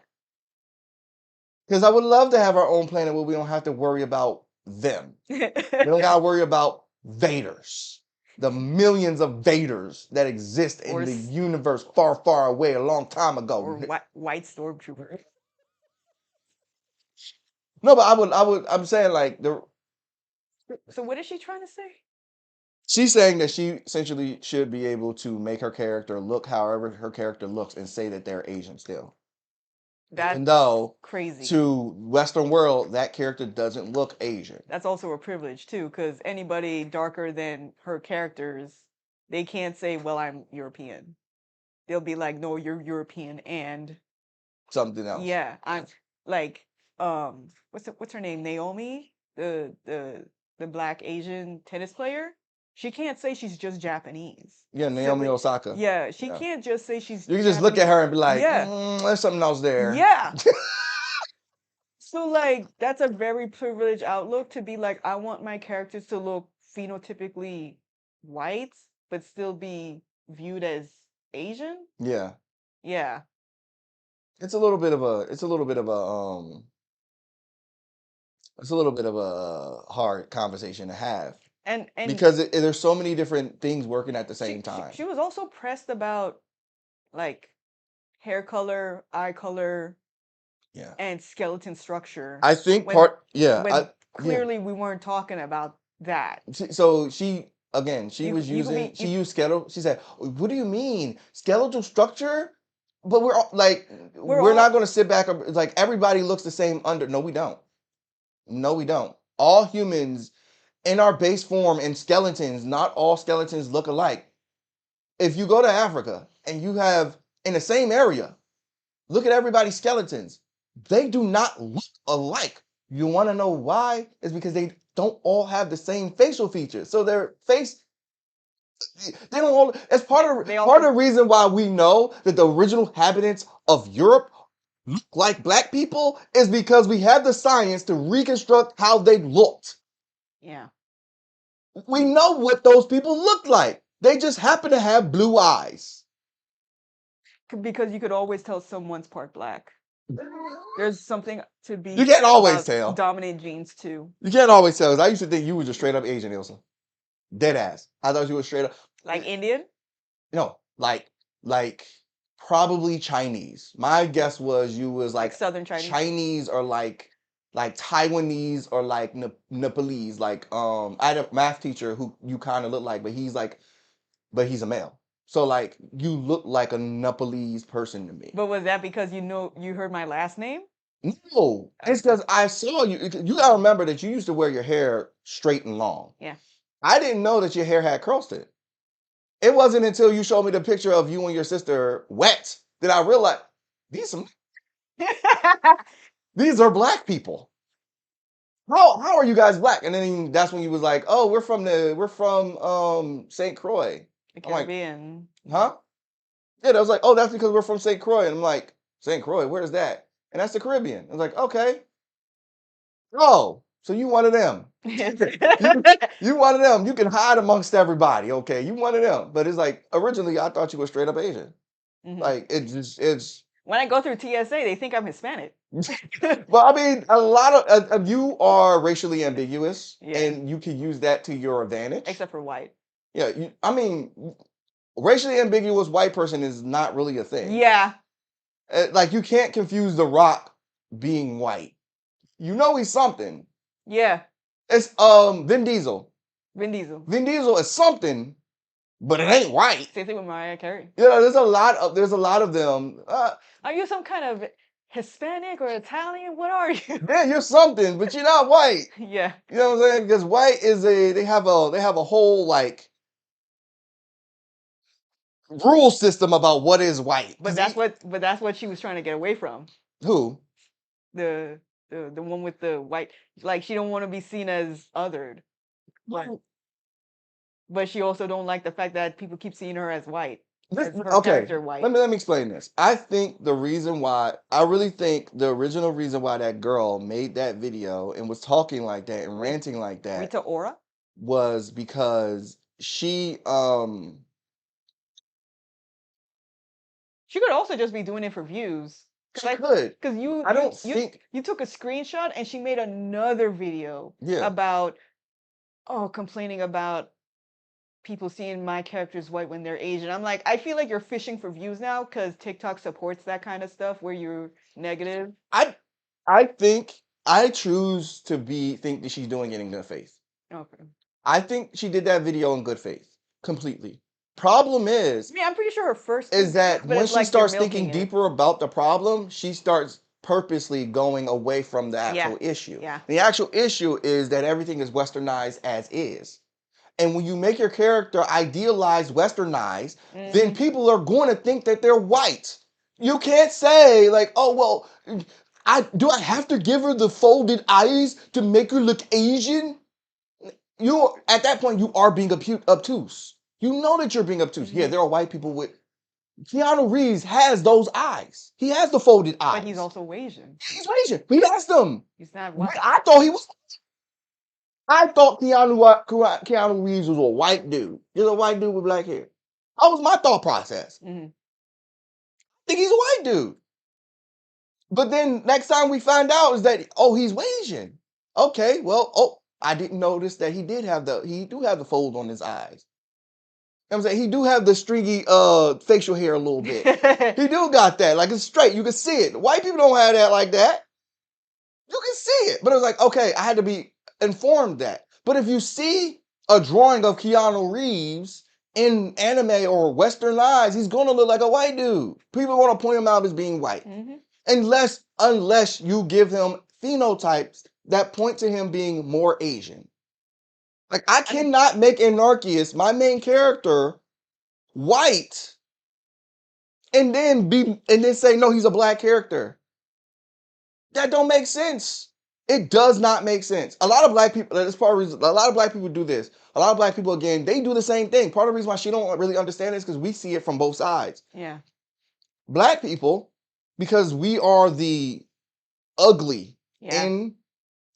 Because I would love to have our own planet where we don't have to worry about them. We don't gotta worry about Vaders. The millions of Vaders that exist Or in the s- universe far, far away a long time ago. or white stormtrooper. No, but I'm saying like So what is she trying to say? she's saying that she essentially should be able to make her character look however her character looks and say that they're Asian still. That's Even though crazy. to Western world, that character doesn't look Asian. That's also a privilege too, because anybody darker than her characters, they can't say, "Well, I'm European." They'll be like, "No, you're European," and Something else. yeah, I'm like, what's her name? Naomi, the black Asian tennis player. She can't say she's just Japanese. Yeah, Naomi Simply- Osaka. Yeah, she Yeah. can't just say she's. You can just look at Japanese. her and be like, Yeah. there's something else there. Yeah. So like that's a very privileged outlook to be like, I want my characters to look phenotypically white, but still be viewed as Asian. Yeah. Yeah. It's a little bit of a it's a little bit of a it's a little bit of a hard conversation to have. And Because there's so many different things working at the same she, time. she was also pressed about like hair color, eye color, Yeah. and skeleton structure. I think when yeah. clearly we weren't talking about that. So she again, she You was c- you could be- using she you- used skeletal. She said, "What do you mean skeletal structure?" But we're all, like, we're all- not going to sit back and like everybody looks the same under. No, we don't. No, we don't. All humans in our base form and skeletons, not all skeletons look alike. If you go to Africa and you have in the same area, look at everybody's skeletons. They do not look alike. You want to know why? It's because they don't all have the same facial features. So their face, they don't all. As part of the reason why we know that the original inhabitants of Europe look like black people is because we have the science to reconstruct how they looked. Yeah. We know what those people look like. They just happen to have blue eyes. Because you could always tell someone's part black. There's something to be. You can't always about tell. Dominant genes too. You can't always tell. 'Cause I used to think you were just straight up Asian, Ilsa. Dead ass. I thought you were straight up. Like Indian? No, like probably Chinese. My guess was you was like Southern Chinese. Chinese or like Taiwanese or like Nepalese. Like I had a math teacher who you kind of look like, but he's a male. So like you look like a Nepalese person to me. But was that because you heard my last name? No, it's because I saw you. You gotta remember that you used to wear your hair straight and long. Yeah. I didn't know that your hair had curls to it. It wasn't until you showed me the picture of you and your sister wet that I realized these these are black people. How are you guys black? And then that's when you was like, oh, we're from St. Croix. The I'm like, Caribbean. huh? Yeah, I was like, oh, that's because we're from St. Croix. And I'm like, St. Croix, where is that? And that's the Caribbean. I was like, okay. Oh, so you one of them. You one of them. You can hide amongst everybody. Okay, you one of them. But it's like originally I thought you were straight up Asian. Mhm. Like it's When I go through TSA, they think I'm Hispanic. well, I mean, a lot of you are racially ambiguous, Yeah. and you can use that to your advantage. Except for white. Yeah, I mean, racially ambiguous white person is not really a thing. Yeah. Like you can't confuse The Rock being white. You know he's something. Yeah. It's Vin Diesel. Vin Diesel. Vin Diesel is something, but it ain't white. Same thing with Mariah Carey. You know, there's a lot of them. Are you some kind of Hispanic or Italian? What are you? Yeah, you're something, but you're not white. Yeah. You know what I'm saying? Because white is they have a whole like rule system about what is white. But that's what she was trying to get away from. Who? The one with the white, like she don't want to be seen as othered. But she also don't like the fact that people keep seeing her as white. As her Okay, character white. let me explain this. I think the reason why I really think the original reason why that girl made that video and was talking like that and ranting like that Rita Ora? was because she She could also just be doing it for views. she could. Because I don't think you took a screenshot and she made another video Yeah. about complaining about people seeing my characters white when they're Asian. I'm like, I feel like you're fishing for views now because TikTok supports that kind of stuff where you're negative. I think I choose to think that she's doing it in good faith. Okay. I think she did that video in good faith, completely. Problem is, I mean, I'm pretty sure her first is that but when it's she like they're starts milking thinking it. deeper about the problem, she starts purposely going away from the actual issue. Yeah. The actual issue is that everything is westernized as is. And when you make your character idealized, westernized, then people are going to think that they're white. You can't say like, oh well, do I have to give her the folded eyes to make her look Asian? You at that point you are being obtuse. You know that you're being obtuse. Yeah, there are white people with Keanu Reeves has those eyes. He has the folded eyes. But he's also Asian. He's Asian. He has them. He's not white. I thought he was. I thought Keanu Reeves was a white dude. Just a white dude with black hair. That was my thought process. I think he's a white dude. But then next time we find out is that he's Asian. Okay, well, I didn't notice that he do have the fold on his eyes. You know what I'm saying? He do have the stringy facial hair a little bit. He do got that. Like it's straight. You can see it. White people don't have that like that. You can see it. But it was like, okay, I had to be informed that. But if you see a drawing of Keanu Reeves in anime or westernized, he's gonna look like a white dude. People are gonna point him out as being white. Unless you give him phenotypes that point to him being more Asian. Like I cannot make Anarchius, my main character, white, and then say no, he's a black character. That don't make sense. It does not make sense. A lot of black people, that's part of the reason, a lot of black people do this. A lot of black people, again, they do the same thing. Part of the reason why she don't really understand this is because we see it from both sides. Yeah. Black people, because we are the ugly in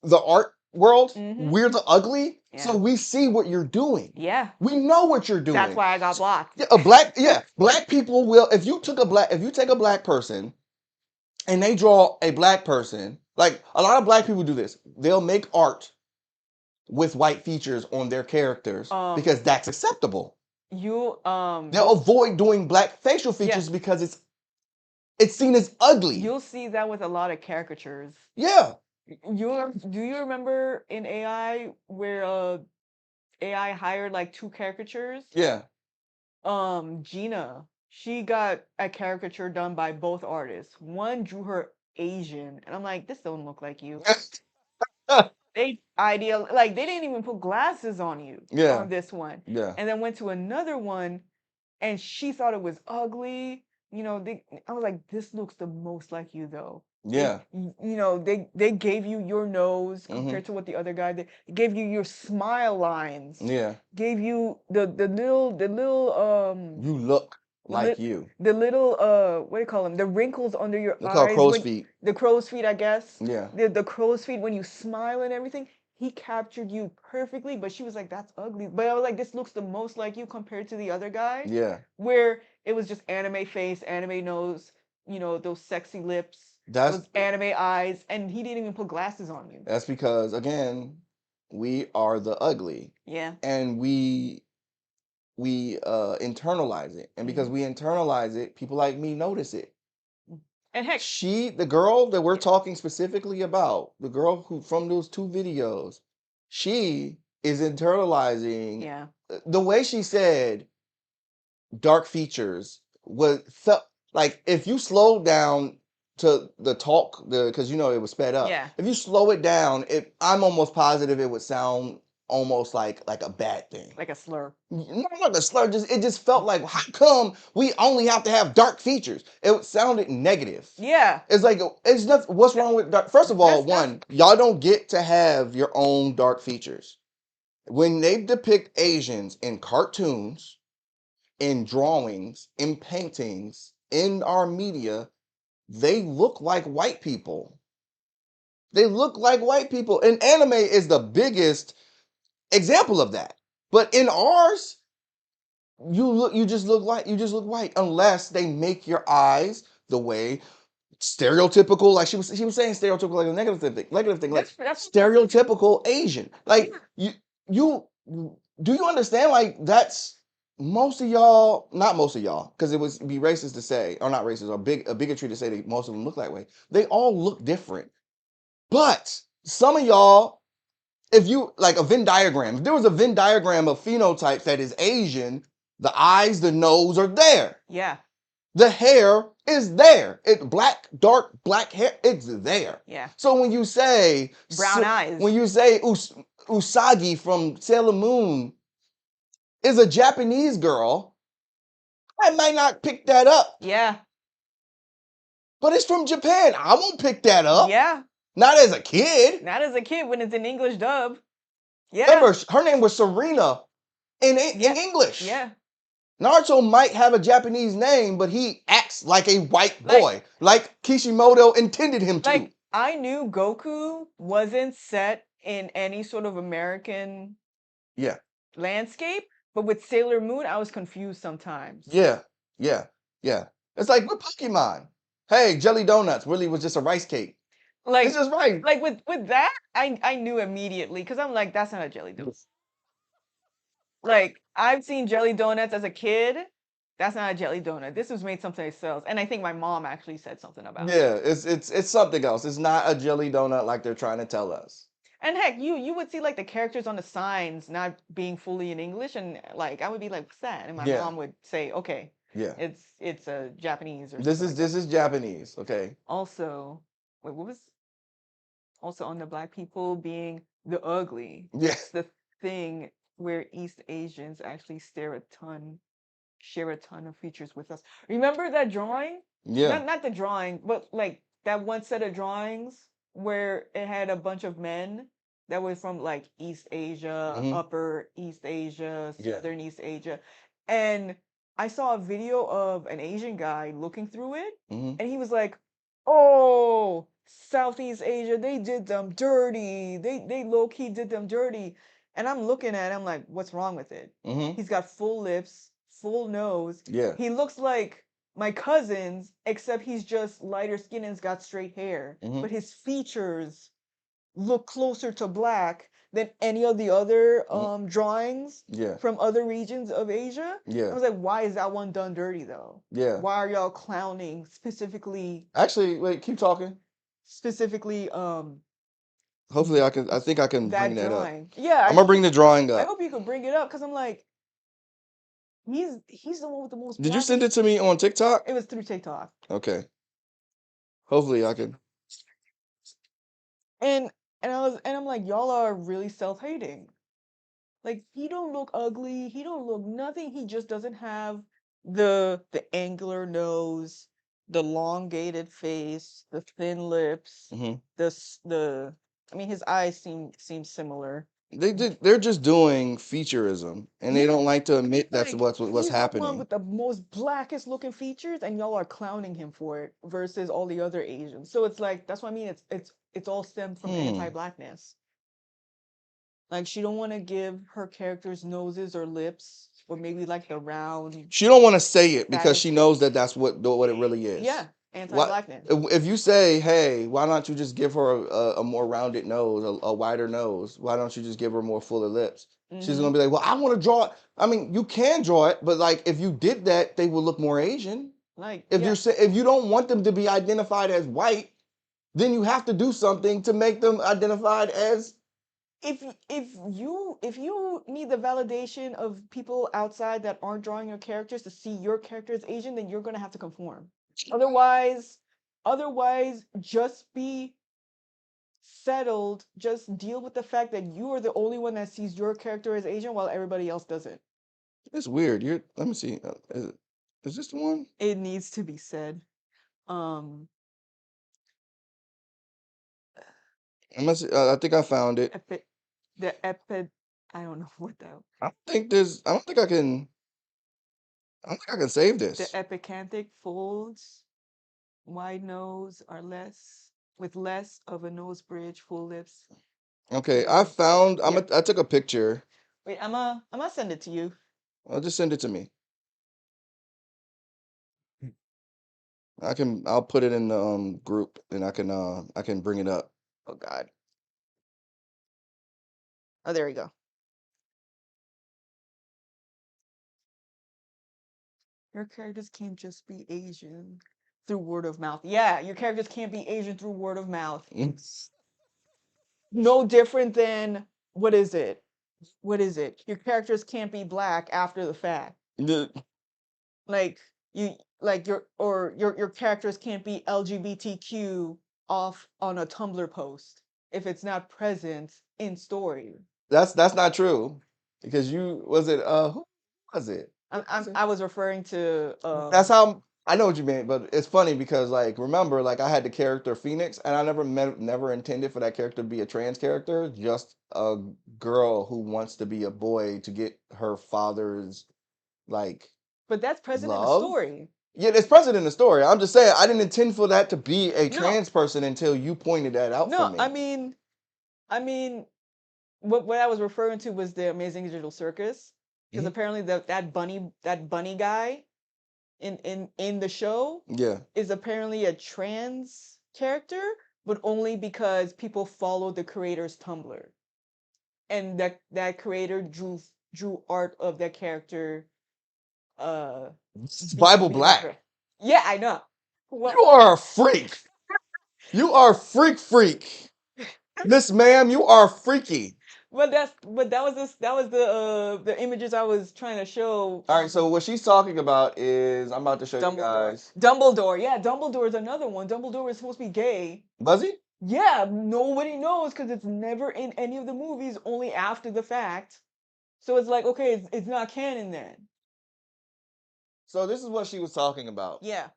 the art world, we're the ugly. Yeah. So we see what you're doing. Yeah. We know what you're doing. That's why I got blocked. Black people will, if you take a black person and they draw a black person, like a lot of black people do this. They'll make art with white features on their characters because that's acceptable. They'll avoid doing black facial features because it's seen as ugly. You'll see that with a lot of caricatures. Yeah. Do you remember in AI where AI hired like 2 caricatures? Yeah. Gina, she got a caricature done by both artists. One drew her Asian, and I'm like, this don't look like you. They they didn't even put glasses on you Yeah. on this one, Yeah. and then went to another one, and she thought it was ugly. I was like, this looks the most like you though. Yeah. They gave you your nose Mhm. compared to what the other guy did. They gave you your smile lines. Yeah. Gave you the little You look the like lit you. the little what do you call them? The wrinkles under your They're called eyes crow's when feet. the crow's feet, I guess. Yeah. The crow's feet when you smile and everything. He captured you perfectly, but she was like, "That's ugly." But I was like, "This looks the most like you compared to the other guy." Yeah. Where it was just anime face, anime nose, those sexy lips, That's those anime eyes, and he didn't even put glasses on you. that's because again, we are the ugly, Yeah. and we internalize it, and because Mhm. we internalize it, people like me notice it. And heck, The girl that we're Yeah. talking specifically about, the girl who from those 2 videos, she is internalizing yeah. the way she said dark features was like if you slow down to the talk, because it was sped up. Yeah. If you slow it down, I'm almost positive it would sound almost like a bad thing. Like a slur. Not like a slur, it just felt like, how come we only have to have dark features? It sounded negative. Yeah. It's like, it's not, what's wrong with dark? First of all, That's- y'all don't get to have your own dark features. When they depict Asians in cartoons, in drawings, in paintings, in our media, they look like white people. They look like white people. And anime is the biggest example of that. But in ours, you just look white, unless they make your eyes the way stereotypical, like she was saying stereotypical, like a negative thing, like That's stereotypical Asian. Like you do you understand? Like that's most of y'all, not most of y'all, because it would be racist to say, or not racist, or a bigotry to say that most of them look that way. They all look different, but some of y'all, if you like a Venn diagram, if there was a Venn diagram of phenotypes that is Asian, the eyes, the nose are there. Yeah. The hair is there. Dark black hair, it's there. Yeah. So when you say Brown eyes. when you say Usagi from Sailor Moon is a Japanese girl, I might not pick that up. Yeah. But it's from Japan. I won't pick that up. Yeah. Not as a kid. Not as a kid when it's in English dub. Yeah. Remember, her name was Serena in English. Yeah. Naruto might have a Japanese name, but he acts like a white boy, like Kishimoto intended him to. Like, I knew Goku wasn't set in any sort of American Yeah. landscape, but with Sailor Moon, I was confused sometimes. Yeah. It's like with Pokemon. Hey, jelly donuts really was just a rice cake. Like, It's just right. like with that, I knew immediately because I'm like, that's not a jelly donut. Like, I've seen jelly donuts as a kid. That's not a jelly donut. This was made someplace else, and I think my mom actually said something about it. Yeah, it's something else. It's not a jelly donut like they're trying to tell us. And heck, you would see like the characters on the signs not being fully in English, and like I would be like, "What's that?" And my Yeah. mom would say, "Okay, Yeah. it's a Japanese or This something is like that." Japanese, okay? Also, wait, what was also on the black people being the ugly? Yeah. It's the thing where East Asians actually share a ton of features with us. Remember that drawing? Yeah. Not the drawing, but like that one set of drawings where it had a bunch of men that were from like East Asia, Mhm. Upper East Asia, Yeah. Southern East Asia. And I saw a video of an Asian guy looking through it, Mhm. and he was like, "Oh, Southeast Asia, they did them dirty. They low key did them dirty." And I'm looking at him like, "What's wrong with it?" Mhm. He's got full lips, full nose. Yeah. He looks like my cousins, except he's just lighter skin and's got straight hair. Mhm. But his features look closer to black than any of the other drawings Yeah. from other regions of Asia. I Yeah. was like, why is that one done dirty though? Yeah. Why are y'all clowning specifically Actually, wait, keep talking. Hopefully I think I can that bring that up. drawing? Yeah, I'm gonna bring the drawing I up. hope you could bring it up because I'm like, he's the one with the most. Did you send it to me on TikTok? It was through TikTok. Okay. Hopefully I can. And I'm like, y'all are really self-hating. Like, he don't look ugly, he don't look nothing, he just doesn't have the angular nose, the elongated face, the thin lips, hmm the I mean his eyes seem similar. They're just doing featureism, and they Yeah, don't like to admit that's like what's he's the one happening. with the most blackest looking features, and y'all are clowning him for it versus all the other Asians. So it's like that's what I mean. It's all stemmed from Hmm. anti-blackness. Like she don't want to give her characters noses or lips or maybe like the round She don't want to say it because phallic she knows face. that that's what it really is. Yeah, What anti-blackness. if you say, hey, why don't you just give her a more rounded nose, a wider nose? Why don't you just give her more fuller lips? She's Mm-hmm. gonna be like, well, I want to draw it. I mean, you can draw it, but like if you did that, they would look more Asian. Like If yeah, if you don't want them to be identified as white, then you have to do something to make them identified as. if you need the validation of people outside that aren't drawing your characters to see your character as Asian, then you're gonna have to conform. Otherwise, just be settled. Just deal with the fact that you are the only one that sees your character as Asian while everybody else doesn't. It's weird. Let me see. Is this the one? It needs to be said. Um, I think I found it. epi- the epi. I don't know what the I don't think I can. I don't think I can save the this. epicanthic folds, wide nose are less with less of a nose bridge, full lips. Okay, I found. Yeah. I took a picture. Wait, I'm gonna send it to you. I'll just send it to me. I'll put it in the group and I can bring it up. Oh God. Oh, there we go. Your characters can't just be Asian through word of mouth. Yeah, your characters can't be Asian through word of mouth. No different than what is it? What is it? Your characters can't be black after the fact. Like you like your characters can't be LGBTQ off on a Tumblr post if it's not present in story. That's not true because you was it who was it? I was referring to That's how I know what you mean, but it's funny because like remember like I had the character Phoenix and I never intended for that character to be a trans character, just a girl who wants to be a boy to get her father's like but that's present in the love. story. Yeah, it's present in the story. I'm just saying I didn't intend for that to be a No. trans person until you pointed that out for No, me. I mean what I was referring to was the Amazing Digital Circus because Mhm. apparently that bunny guy in the show Yeah. is apparently a trans character, but only because people follow the creator's Tumblr, and that creator drew art of that character. This is Bible Being Black. yeah, I know. What? You are a freak. You are freak. Miss ma'am, you are freaky. But that was the images I was trying to show. All right, so what she's talking about is I'm about to show you Dumbledore. guys. Dumbledore, yeah, Dumbledore is another one. Dumbledore is supposed to be gay. Buzzy? Yeah, nobody knows because it's never in any of the movies, only after the fact. So it's like, okay, it's not canon then. So this is what she was talking about. Yeah.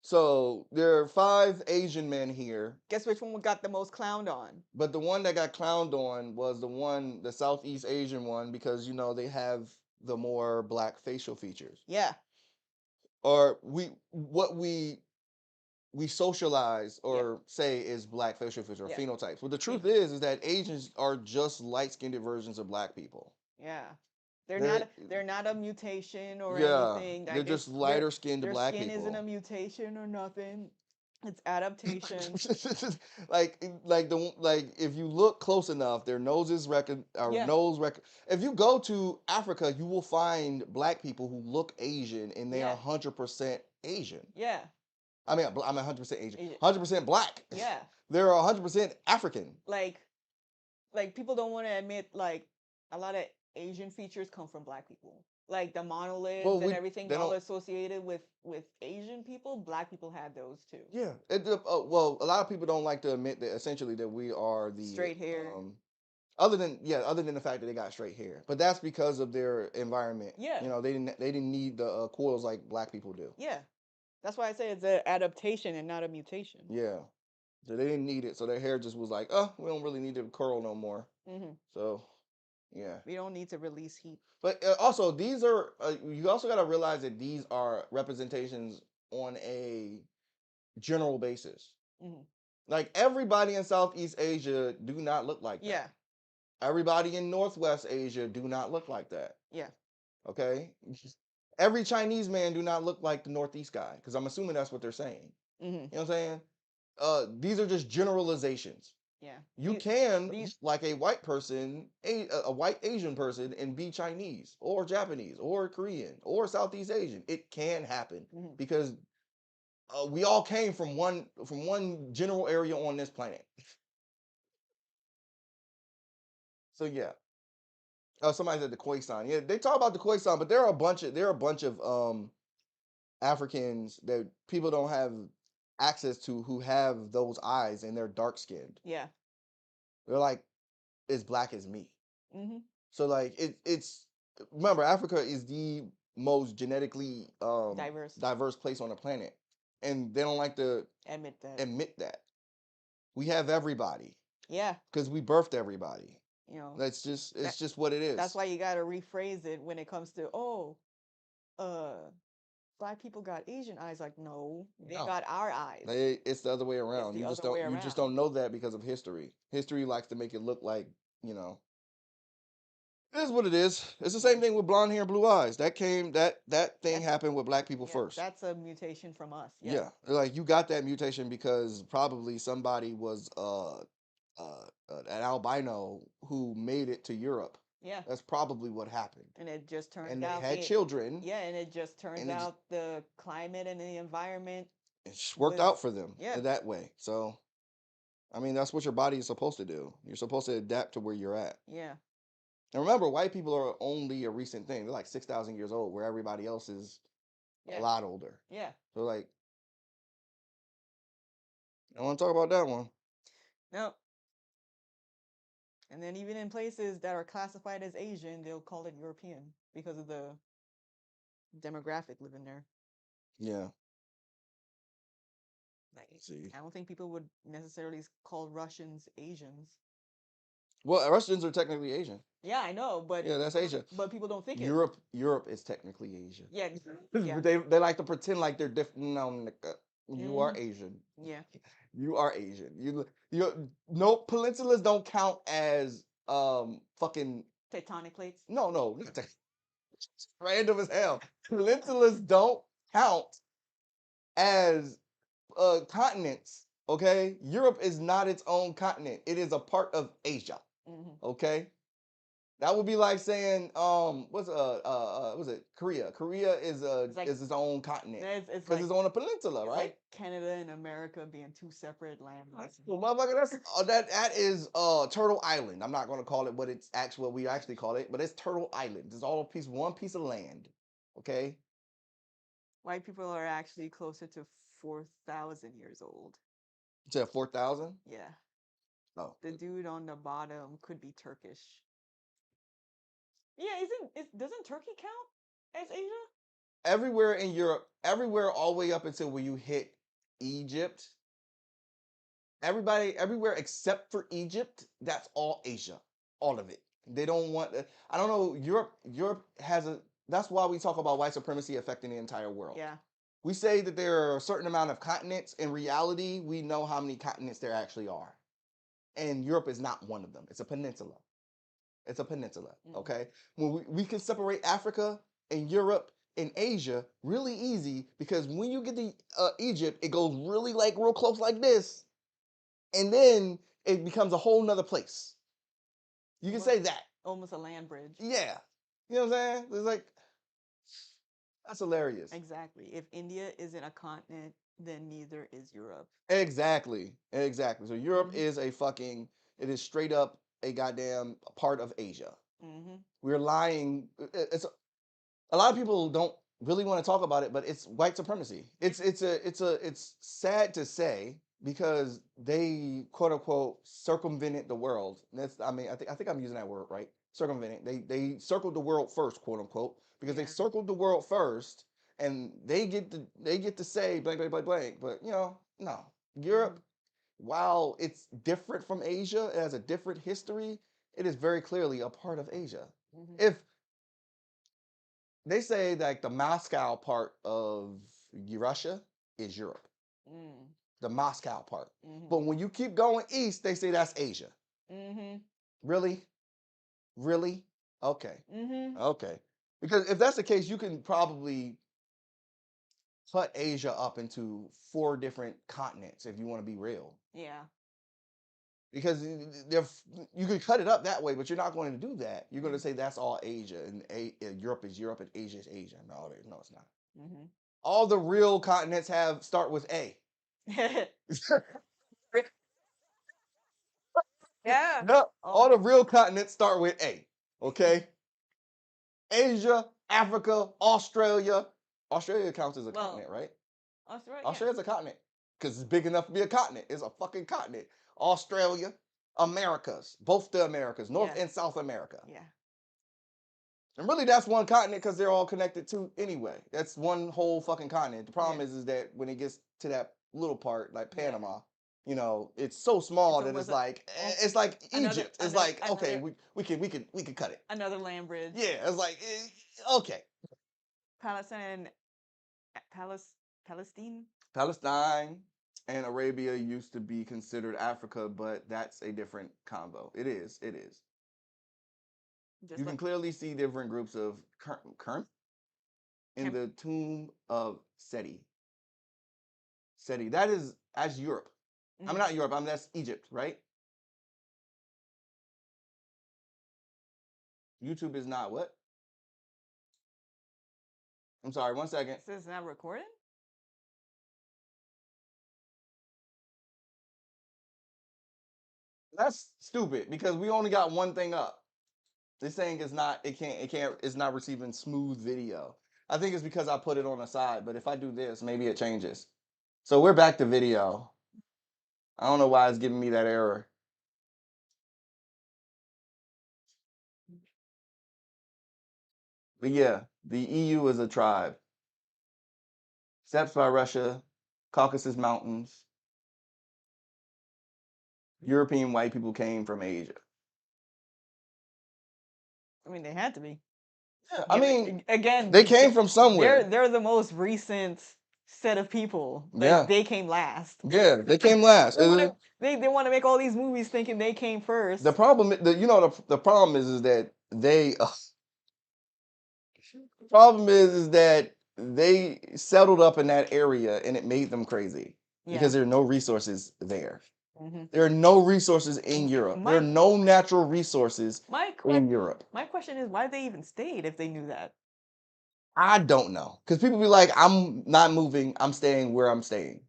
So there are 5 Asian men here, Guess which one got the most clowned on? but the one that got clowned on was the Southeast Asian one because you know they have the more black facial features. Yeah. Or what we socialize or say is black facial features or Yeah. phenotypes. But the truth is that Asians are just light-skinned versions of black people. Yeah. They're- They're not a mutation or Yeah, anything. they're just lighter skinned Their black skin isn't people. a mutation or nothing. It's adaptation. like if you look close enough, their noses record or Yeah. nose record. If you go to Africa, you will find black people who look Asian and they are Yeah. 100% Asian. Yeah. I mean, I'm 100% Asian, Asian. 100% black. Yeah. They're 100% African. Like people don't want to admit like a lot of Asian features come from black people. like the monoliths Well, and everything they all don't. associated with Asian people, black people had those too. Yeah. Well, a lot of people don't like to admit that essentially that we are the Straight hair. other than the fact that they got straight hair, but that's because of their environment. Yeah. You know, they didn't need the coils like black people do. Yeah. That's why I say it's an adaptation and not a mutation. Yeah. So they didn't need it. So their hair just was like, oh, we don't really need to curl no more. Mm-hmm. So, yeah. We don't need to release heat. But also, these are you also got to realize that these are representations on a general basis. Mm-hmm. Like everybody in Southeast Asia do not look like that. Yeah. Everybody in Northwest Asia do not look like that. Yeah. Okay. Every Chinese man do not look like the Northeast guy, because I'm assuming that's what they're saying. Mm-hmm. You know what I'm saying? These are just generalizations. Yeah. You can, like a white person, a white Asian person, and be Chinese or Japanese or Korean or Southeast Asian. It can happen Mhm. because we all came from one general area on this planet. So yeah. Somebody said the Khoisan. Yeah, they talk about the Khoisan, but there are a bunch of Africans that people don't have access to who have those eyes and they're dark skinned. Yeah. They're like as black as me. Mm-hmm. So like it's remember, Africa is the most genetically diverse place on the planet, and they don't like to admit that. We have everybody. Yeah. Because we birthed everybody. You know. That's just just what it is. That's why you got to rephrase it when it comes to black people got Asian eyes. Like, no, they got our eyes. It's the other way around. You just don't know that because of history. History likes to make it look like, you know, it is what it is. It's the same thing with blonde hair and blue eyes. That thing happened with black people first. That's a mutation from us. Yeah. Like you got that mutation because probably somebody was an albino who made it to Europe. Yeah. That's probably what happened. And it just turned and out they had children. Yeah, and it just turns out the climate and the environment it worked out for them that way. So I mean, that's what your body is supposed to do. You're supposed to adapt to where you're at. Yeah. And remember, white people are only a recent thing. They're like 6,000 years old, where everybody else is a lot older. Yeah. So like, I want to talk about that one. No. And then even in places that are classified as Asian, they'll call it European because of the demographic living there. Yeah. Like, I don't think people would necessarily call Russians Asians. Well, Russians are technically Asian. Yeah, I know, but yeah, that's Asia. But people don't think Europe is technically Asia. Yeah. They like to pretend like they're different. No, you are Asian. Yeah. You are Asian. You no, peninsulas don't count as fucking tectonic plates. No, not it's random as hell. Peninsulas don't count as continents. Okay, Europe is not its own continent. It is a part of Asia. Okay, that would be like saying what's it Korea? Korea is its own continent because it's on a peninsula, right? Like Canada and America being two separate landmasses. Well, motherfucker, that is Turtle Island. I'm not going to call it what we actually call it, but it's Turtle Island. It's all one piece of land. Okay. White people are actually closer to 4,000 years old. You said 4,000? Yeah. Oh. The dude on the bottom could be Turkish. Yeah, doesn't Turkey count as Asia? Everywhere in Europe, everywhere all the way up until when you hit Egypt, everywhere except for Egypt, that's all Asia. All of it. They don't want I don't know, Europe has that's why we talk about white supremacy affecting the entire world. Yeah. We say that there are a certain amount of continents. In reality, we know how many continents there actually are. And Europe is not one of them. It's a peninsula. It's a peninsula, okay? When we can separate Africa and Europe and Asia really easy because when you get to Egypt, it goes really like real close like this. And then it becomes a whole nother place. You can say that. Almost a land bridge. Yeah. You know what I'm saying? It's like, that's hilarious. Exactly. If India isn't a continent, then neither is Europe. Exactly. So Europe is it is straight up a goddamn part of Asia. We're lying. a lot of people don't really want to talk about it, but it's white supremacy. It's sad to say because they quote unquote circumvented the world. That's I think I'm using that word right. Circumvented. They circled the world first, quote unquote, because they Yeah. circled the world first, and they get to say blank blank blank blank. But no, Europe, while it's different from Asia, it has a different history. It is very clearly a part of Asia. Mhm. If they say that the Moscow part of Russia is Europe, Mm. the Moscow part. Mhm. But when you keep going east, they say that's Asia. Mhm. Really? Really? Okay. Mhm. Okay. Because if that's the case, you can probably cut Asia up into 4 different continents if you want to be real. Yeah. Because you can cut it up that way, but you're not going to do that. You're going to say that's all Asia, and Europe is Europe, and Asia is Asia. No, it's not. Mhm. All the real continents start with A. Yeah. No, all the Oh. real continents start with A. Okay, Asia, Africa, Australia. Australia counts as a Well, continent, right? Australia. Yeah. Australia's a continent because it's big enough to be a continent. It's a fucking continent. Australia, Americas, both the Americas, North Yeah. and South America. Yeah. And really, that's one continent because they're all connected to anyway. That's one whole fucking continent. The problem Yeah. is that when it gets to that little part, like Yeah. Panama, it's so small It's that it's almost like oh, it's like another Egypt. It's another like okay, another we can cut it. another land bridge. Yeah, it's like okay. Palestine, Palestine. Palestine and Arabia used to be considered Africa, but that's a different combo. It is. It is. Just You like can clearly see different groups of current in Cam- the tomb of Seti. Seti. That's Europe. I'm Mhm. not Europe. That's Egypt, right? YouTube is not what? I'm sorry. 1 second. This is not recording. That's stupid because we only got one thing up. This saying is not. It's not receiving smooth video. I think it's because I put it on the side. But if I do this, maybe it changes. So we're back to video. I don't know why it's giving me that error. But yeah, the EU is a tribe. Steppes by Russia, Caucasus Mountains. European white people came from Asia. I mean, they had to be. Yeah, I mean, Again, they came from somewhere. they're the most recent set of people. Like Yeah, they came last. yeah, they came last. They want to make all these movies thinking they came first. The problem, the problem is that they. The problem is that they settled up in that area and it made them crazy because Yeah. there are no resources there. Mhm. There are no resources in Europe. There are My no natural resources my in que- Europe. my question is why they even stayed if they knew that. I don't know because people be like, "I'm not moving. I'm staying where I'm staying."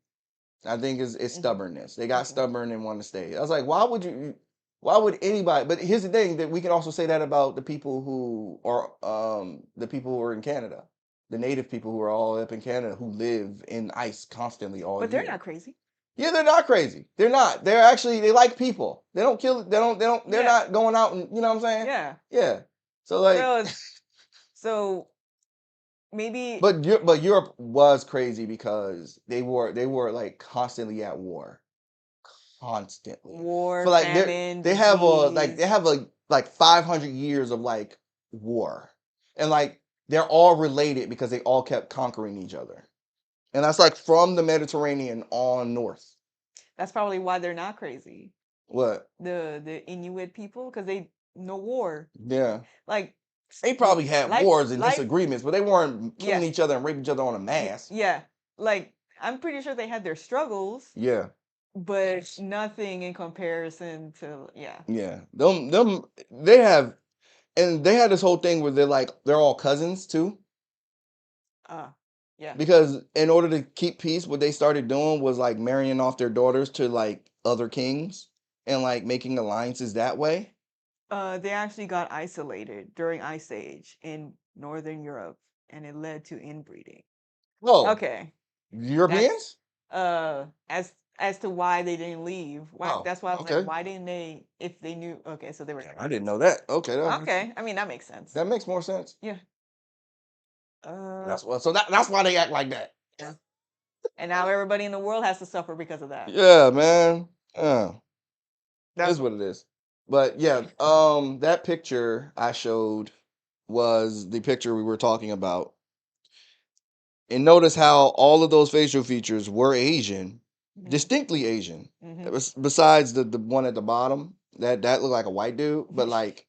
I think it's Mhm. stubbornness. They got Mhm. stubborn and want to stay. I was like, why would you? Why would anybody? But here's the thing that we can also say that about the people who are the people who are in Canada, the native people who are all up in Canada who live in ice constantly all But they're year. not crazy. Yeah, they're not crazy. They're not. They're actually they like people. They don't kill. They don't. They don't. They're Yeah. not going out and you know what I'm saying. Yeah. Yeah. So like, So so maybe but Europe was crazy because they were like constantly at war. Constantly. war, For like famine, they have disease. 500 years of like war. And like they're all related because they all kept conquering each other. And that's like from the Mediterranean on north. That's probably why they're not crazy. What? The Inuit people because they no war. Yeah. Like They probably had wars and life disagreements, but they weren't killing yeah. each other and raping each other on a mass. Yeah. Like I'm pretty sure they had their struggles, Yeah. but nothing in comparison to yeah. Yeah. Them they have and they had this whole thing where they're all cousins too. Yeah. Because in order to keep peace, what they started doing was like marrying off their daughters to like other kings and like making alliances that way. They actually got isolated during Ice Age in Northern Europe. and it led to inbreeding. Oh, Okay, Europeans? as to why they didn't leave. Why? Oh, That's why I was okay. like, why didn't they? If they knew, okay, so they were. I didn't know that. Okay, Okay, I mean that makes sense. that makes more sense. Yeah. That's what. So that's why they act like that. Yeah. And now everybody in the world has to suffer because of that. Yeah, man. That's Is what it is. But yeah, that picture I showed was the picture we were talking about. And notice how all of those facial features were Asian, Mhm. distinctly Asian. Mhm. Besides the one at the bottom, that looked like a white dude, but like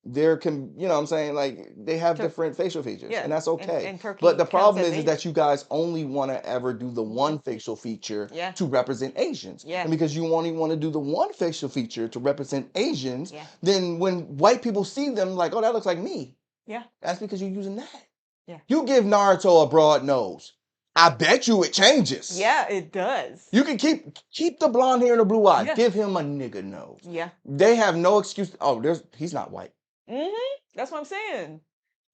there can, you know what I'm saying, like they have Tur- different facial features, Yeah, and that's okay. and Turkey But the counts problem as is Asian. that you guys only want to ever do the one facial feature Yeah. to represent Asians. Yeah. And because you only want to do the one facial feature to represent Asians, Yeah. then when white people see them, like, oh, that looks like me. Yeah. That's because you're using that. Yeah. You give Naruto a broad nose. I bet you it changes. Yeah, it does. You can keep the blonde hair and the blue eyes. Yeah. Give him a nigga nose. Yeah. They have no excuse. Oh, he's not white. That's what I'm saying.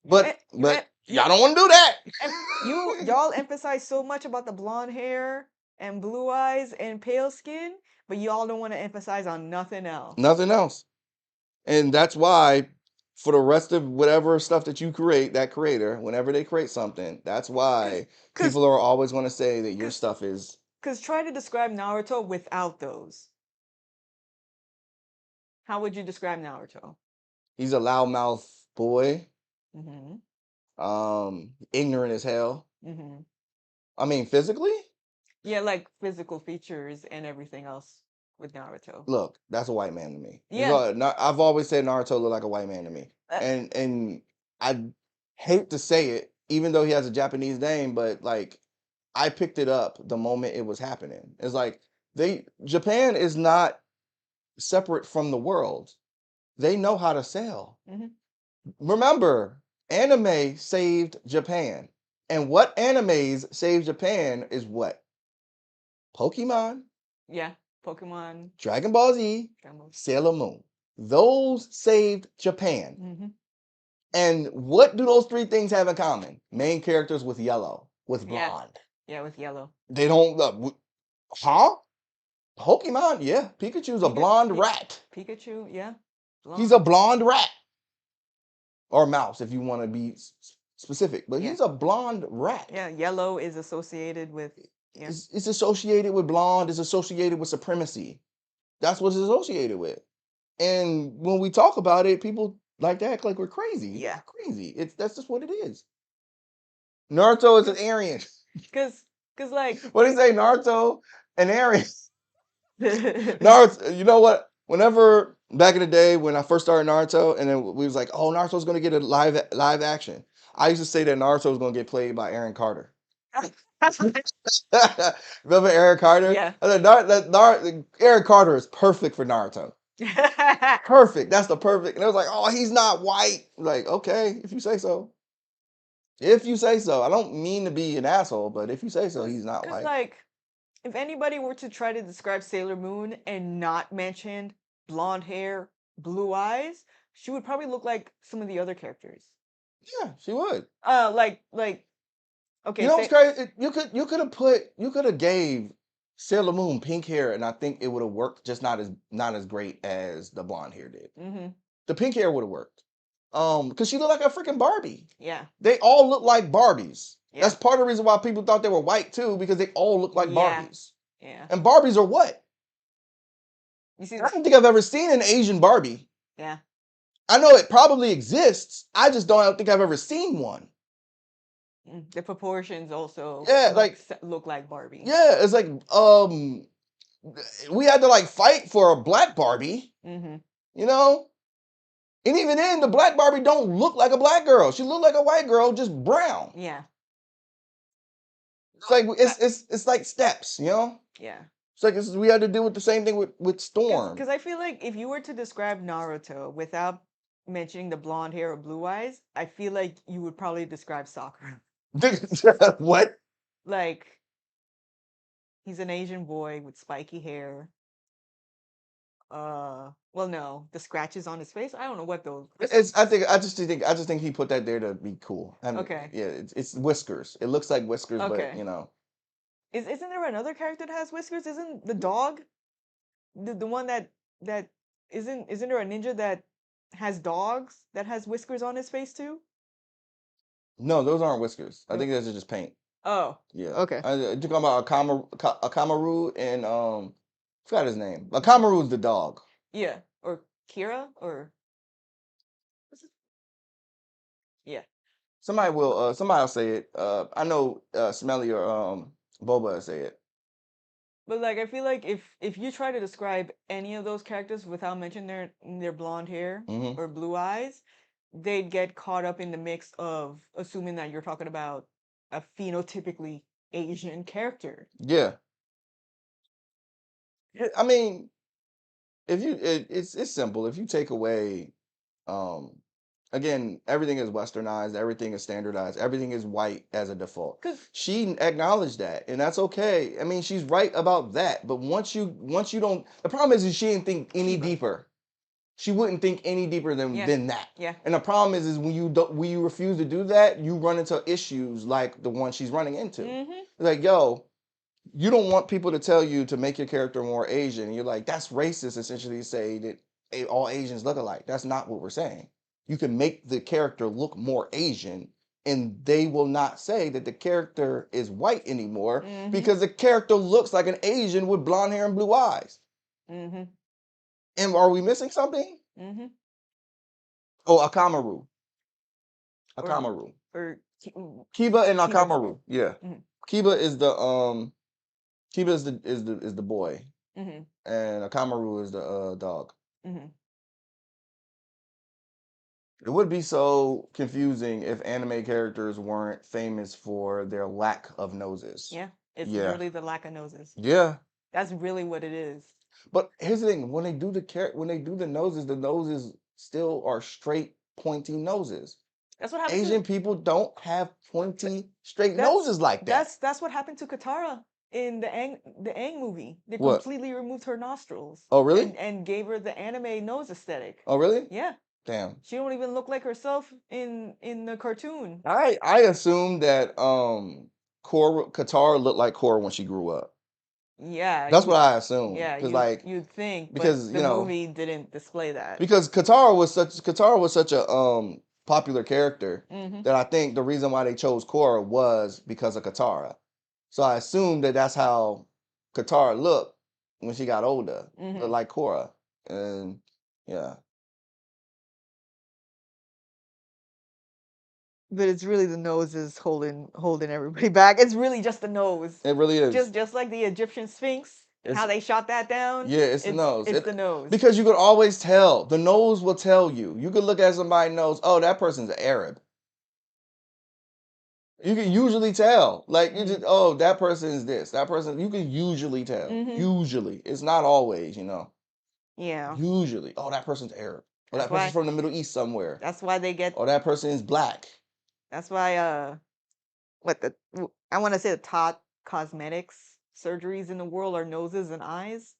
But you y'all don't want to do that. y'all emphasize so much about the blonde hair and blue eyes and pale skin, but y'all don't want to emphasize on nothing else. Nothing else. And that's why for the rest of whatever stuff that you create, that creator, whenever they create something, that's why people are always going to say that your stuff is. Because try to describe Naruto without those. How would you describe Naruto? He's a loudmouth boy. Mm-hmm. Ignorant as hell. Mm-hmm. I mean, physically? Yeah, like physical features and everything else with Naruto. Look, that's a white man to me. Yeah. I've always said Naruto looked like a white man to me. And I hate to say it, even though he has a Japanese name, but like I picked it up the moment it was happening. It's like Japan is not separate from the world. They know how to sell. Mm-hmm. Remember, anime saved Japan. And what animes saved Japan is what? Pokemon, Yeah, Pokemon, Dragon Ball Z, Sailor Moon. Those saved Japan. Mm-hmm. And what do those three things have in common? Main characters with yellow, with blonde. Yeah, with yellow. They don't, huh? Pokemon? Yeah. Pikachu's a blonde rat. Pikachu, yeah. Blonde. He's a blonde rat. Or mouse, if you want to be specific. But he's a blonde rat. Yeah, yellow is associated with. Yeah. It's associated with blonde. It's associated with supremacy. That's what it's associated with. And when we talk about it, people like to act like we're crazy. Yeah. Crazy. That's just what it is. Naruto is an Aryan. Cause like what do you say? Naruto, an Aryan. Naruto, you know what? Whenever back in the day when I first started Naruto, and then we was like, oh, Naruto's gonna get a live action. I used to say that Naruto was gonna get played by Aaron Carter. Remember Aaron Carter? Yeah. Aaron Carter is perfect for Naruto. Perfect. That's the perfect. And it was like, oh, he's not white. Like, okay, if you say so. If you say so. I don't mean to be an asshole, but if you say so, he's not white. Like, if anybody were to try to describe Sailor Moon and not mention blonde hair, blue eyes, she would probably look like some of the other characters. Yeah, she would. Okay. You know what's crazy? You could have gave Sailor Moon pink hair, and I think it would have worked, just not as great as the blonde hair did. Mm-hmm. The pink hair would have worked. Because she looked like a freaking Barbie. Yeah. They all look like Barbies. Yeah. That's part of the reason why people thought they were white too, because they all look like Barbies. Yeah. And Barbies are what? You see, I don't think I've ever seen an Asian Barbie. Yeah. I know it probably exists. I just don't think I've ever seen one. The proportions also look like Barbie. Yeah, it's like we had to like fight for a black Barbie. Mm-hmm. You know? And even then, the black Barbie don't look like a black girl. She look like a white girl, just brown. Yeah. It's like it's like steps, you know? Yeah. It's like we had to deal with the same thing with Storm. Because I feel like if you were to describe Naruto without mentioning the blonde hair or blue eyes, I feel like you would probably describe Sakura. What? Like, he's an Asian boy with spiky hair. Well, no, the scratches on his face. I don't know what those. I just think he put that there to be cool. I mean, Okay. yeah, it's whiskers. It looks like whiskers, but Okay. you know, Isn't there another character that has whiskers? Isn't the dog the one that isn't there a ninja that has dogs that has whiskers on his face too? no, those aren't whiskers. I No. think those are just paint. Oh, Yeah. okay. You talking about Akamaru and forgot his name. Akamaru's the dog. Yeah, or Kira or what's it? Yeah. Somebody will say it. I know Smelly or Boba will say it. But like I feel like if you try to describe any of those characters without mentioning their blonde hair Hmm. or blue eyes, they'd get caught up in the mix of assuming that you're talking about a phenotypically Asian character. Yeah. I mean, if you it's simple. If you take away um again, everything is westernized, everything is standardized, everything is white as a default. 'Cause She acknowledged that, and that's okay. I mean, she's right about that. But once you don't, the problem is she didn't think any Kiba. deeper. She wouldn't think any deeper Yeah. than that. Yeah. And the problem is when you refuse to do that, you run into issues like the one she's running into. Mm-hmm. Like, yo, you don't want people to tell you to make your character more Asian. You're like, that's racist, essentially, to say that all Asians look alike. That's not what we're saying. You can make the character look more Asian, and they will not say that the character is white anymore Mm-hmm. because the character looks like an Asian with blonde hair and blue eyes. Mm-hmm. And are we missing something? Mm-hmm. Oh, Akamaru. Or Akamaru. or Kiba and Kiba. Akamaru. Yeah. Mhm. Kiba is the boy, Mm-hmm. and Akamaru is the dog. Mm-hmm. It would be so confusing if anime characters weren't famous for their lack of noses. Yeah. It's Yeah. literally the lack of noses. Yeah. That's really what it is. But here's the thing: when they do the noses still are straight, pointy noses. That's what happened Asian to people don't have pointy, straight that's noses like that. that's what happened to Katara in the Aang movie. They What? completely removed her nostrils. Oh, really? And gave her the anime nose aesthetic. Oh, really? Yeah. Damn. She don't even look like herself in the cartoon. I assumed that Katara looked like Korra when she grew up. Yeah. That's what I assumed. Yeah, Because like you'd think, because, but you the know, movie didn't display that. because Katara was such a popular character Mm-hmm. that I think the reason why they chose Korra was because of Katara. So I assumed that that's how Katara looked when she got older, Mm-hmm. like Korra. And yeah. But it's really the nose is holding everybody back. It's really just the nose. It really is. Just like the Egyptian Sphinx, how It's- they shot that down. Yeah, it's the nose. It's the nose. Because you could always tell. The nose will tell you. You could look at somebody's nose, oh, that person's Arab. You can usually tell. Like you just, oh, that person is this. That person, you can usually tell. Mhm. Usually. It's not always, you know. Yeah. Usually. Oh, that person's Arab. Or That's that person's why- from the Middle East somewhere. That's why they get. Or that person is black. That's why I want to say the top cosmetics surgeries in the world are noses and eyes.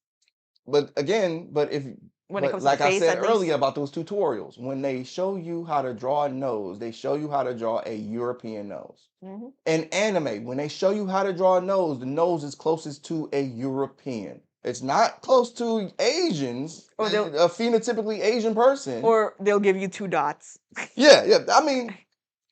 But again, When it comes like to the face, I said at least. earlier about those tutorials, when they show you how to draw a nose, they show you how to draw a European nose. Mhm. In anime, when they show you how to draw a nose, the nose is closest to a European. It's not close to Asians, Or a phenotypically Asian person. Or they'll give you 2 dots. Yeah. I mean,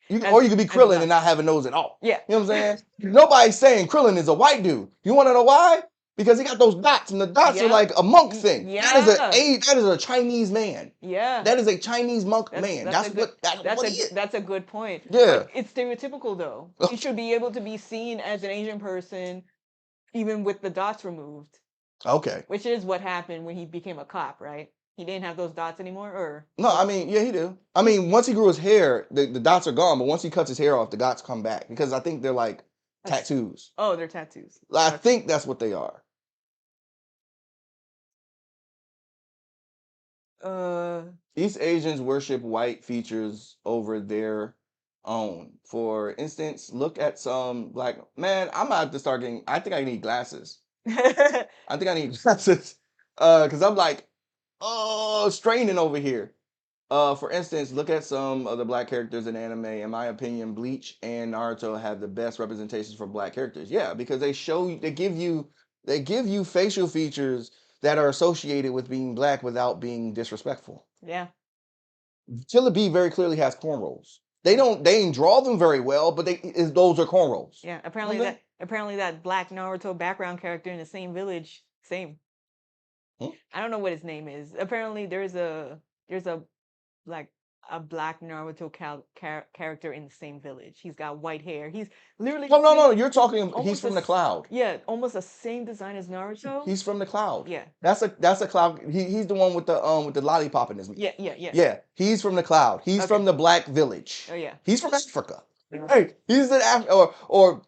you As- could be as Krillin dots. and not have a nose at all. Yeah. You know what I'm saying? Nobody's saying Krillin is a white dude. You want to know why? Because he got those dots, and the dots are Yeah. like a monk thing. Yeah. That is a Chinese man. Yeah. That is a Chinese monk man. That's what he is. That's a good point. Yeah. But it's stereotypical though. He should be able to be seen as an Asian person even with the dots removed. Okay. Which is what happened when he became a cop, right? He didn't have those dots anymore, or No, I mean, yeah, he do. I mean, once he grew his hair, the dots are gone, but once he cuts his hair off, the dots come back because I think they're like tattoos. Oh, they're tattoos. I think that's what they are. East Asians worship white features over their own. For instance, look at some black man. I'm about to start getting. I think I need glasses. I think I need glasses because I'm like, straining over here. For instance, look at some of the black characters in anime. In my opinion, Bleach and Naruto have the best representations for black characters. Yeah, because they give you facial features that are associated with being black without being disrespectful. Yeah. Killer Bee very clearly has cornrows. They didn't draw them very well, but those are cornrows. Yeah. Okay. Apparently that black Naruto background character in the same village, same. Hmm? I don't know what his name is. Apparently there's a like a black Naruto character in the same village. He's got white hair. He's literally No. You're talking. He's almost from the the cloud. yeah, almost the same design as Naruto. He's from the cloud. Yeah. That's a cloud. He's the one with the lollipop in his mouth. Yeah. Yeah, he's from the cloud. He's Okay. from the black village. Oh yeah. He's from Africa. Hey, he's an or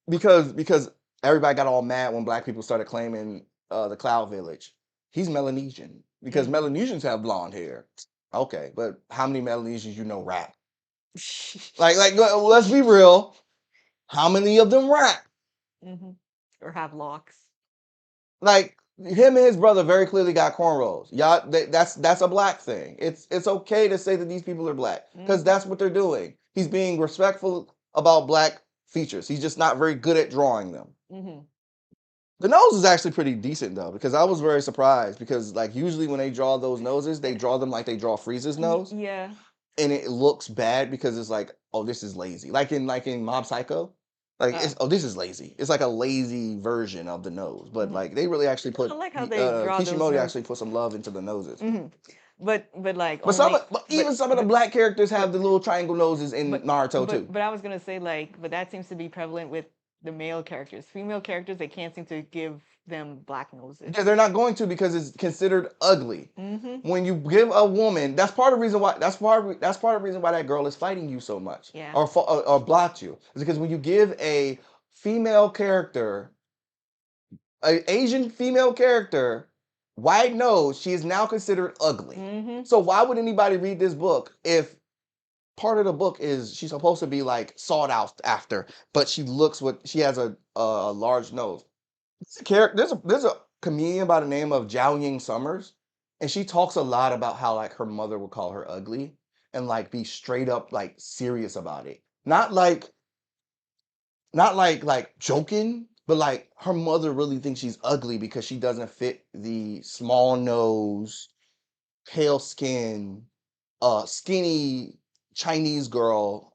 because everybody got all mad when black people started claiming the cloud village. He's Melanesian because Melanesians have blonde hair. Okay, but how many Melanesians you know rap? Like let's be real. How many of them rap? Or have locks. Like him and his brother very clearly got cornrows. Y'all, that's a black thing. It's okay to say that these people are black because that's what they're doing. He's being respectful about black features. He's just not very good at drawing them. The nose is actually pretty decent though, because I was very surprised because like usually when they draw those noses, they draw them like they draw Frieza's nose. Yeah. And it looks bad because it's like, oh, this is lazy. Like in Mob Psycho. Like this is lazy. It's like a lazy version of the nose, but like they really actually put. I like how they draw those Kishimoto noses. actually put some love into the noses. But like Even some of the black characters have the little triangle noses in Naruto too. But I was gonna say but that seems to be prevalent with the male characters. Female characters, they can't seem to give them black noses. Yeah, they're not going to because it's considered ugly. When you give a woman, that's part of the reason why that girl is fighting you so much. Yeah. Or blocked you. It's because when you give a female character, an Asian female character, wide nose, she is now considered ugly. So why would anybody read this book if part of the book is she's supposed to be like sought out after, but she has a large nose. There's a comedian by the name of Zhao Ying Summers, and she talks a lot about how like her mother would call her ugly and like be straight up like serious about it. Not like joking, but like her mother really thinks she's ugly because she doesn't fit the small nose, pale skin, skinny Chinese girl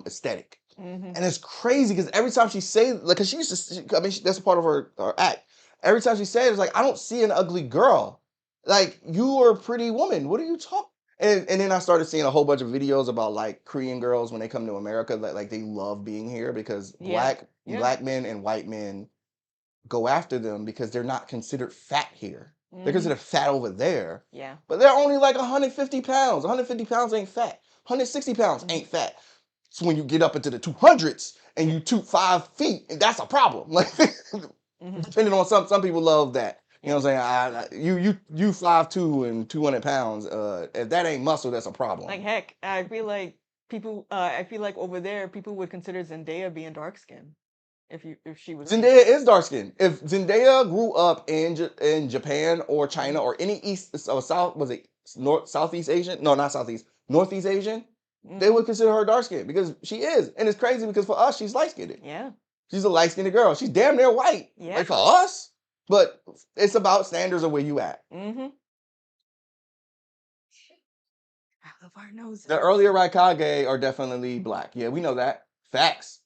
aesthetic. And it's crazy because every time she says, like, cause she used to, that's a part of her act. Every time she says, it's like, I don't see an ugly girl. Like, you are a pretty woman. What are you talking? And then I started seeing a whole bunch of videos about like Korean girls when they come to America that like they love being here because black men and white men go after them because they're not considered fat here. They're considered fat over there. Yeah. But they're only like 150 pounds. 150 pounds ain't fat. 160 pounds ain't fat. So when you get up into the 200s and you 5 feet, that's a problem. Like depending on some people love that. You know what I'm saying? You 5'2" and 200 pounds. If that ain't muscle, that's a problem. Like heck, I feel like over there people would consider Zendaya being dark skinned if she was. Zendaya is dark skinned. If Zendaya grew up in Japan or China or any East or South, was it Southeast Asian? No, not Southeast. Northeast Asian. They would consider her dark skinned because she is. And it's crazy because for us, she's light skinned. Yeah. She's a light skinned girl. She's damn near white. Yeah. Like for us. But it's about standards of where you at. I love our noses. The earlier Raikage are definitely black. Yeah, we know that. Facts.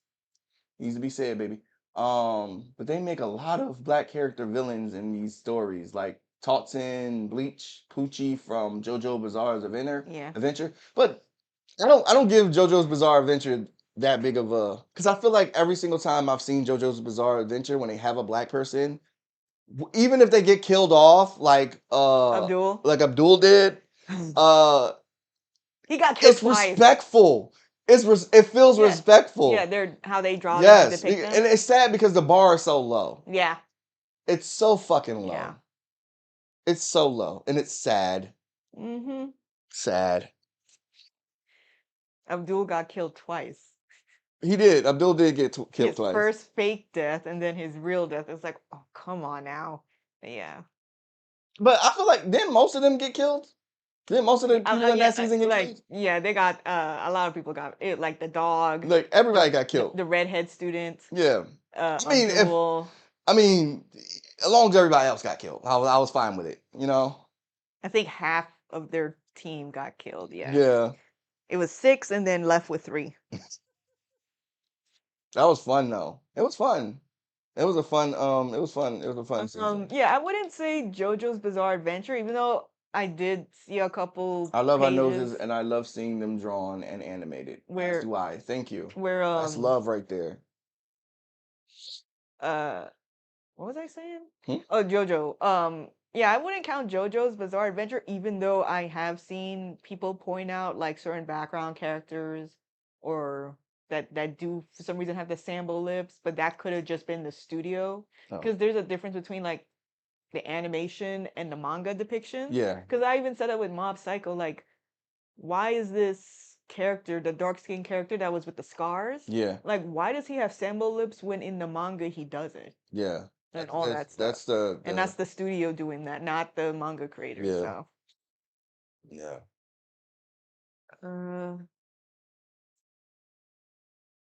Needs to be said, baby. But they make a lot of black character villains in these stories, like Totson, Bleach, Poochie from JoJo Bizarre's Adventure. But I don't give JoJo's Bizarre Adventure that big of a, because I feel like every single time I've seen JoJo's Bizarre Adventure, when they have a black person, even if they get killed off, like Abdul did, he got killed it's twice. respectful. It feels respectful. Yeah, how they draw them. Yes, and it's sad because the bar is so low. Yeah. It's so fucking low. Yeah. It's so low, and it's sad. Sad. Abdul got killed twice. He did. Abdul did get killed twice. His first fake death and then his real death. It's like, oh, come on now. Yeah. But I feel like didn't most of them get killed? Didn't most of the people in that season get like killed? yeah, they got a lot of people got it, like the dog, Like everybody got killed. the redhead student, Yeah. I mean, Abdul. as long as everybody else got killed, I was fine with it. You know? I think half of their team got killed. Yeah. Yeah. It was 6 and then left with 3. That was fun though. It was fun. It was a fun. It was fun. It was a fun season. Yeah, I wouldn't say JoJo's Bizarre Adventure, even though I did see a couple I love our noses, pages and I love seeing them drawn and animated. As where do I. Thank you. where That's love right there. what was I saying? Hmm? Oh, JoJo. Yeah, I wouldn't count JoJo's Bizarre Adventure, even though I have seen people point out like certain background characters or that do for some reason have the Sambo lips, but that could have just been the studio. Oh. Because there's a difference between like the animation and the manga depictions. Yeah. Because I even said that with Mob Psycho, like, why is this character, the dark skinned character that was with the scars? Yeah. Like, why does he have Sambo lips when in the manga he doesn't? Yeah. And all that stuff. That's the And that's the studio doing that, not the manga creator. Yeah. So yeah.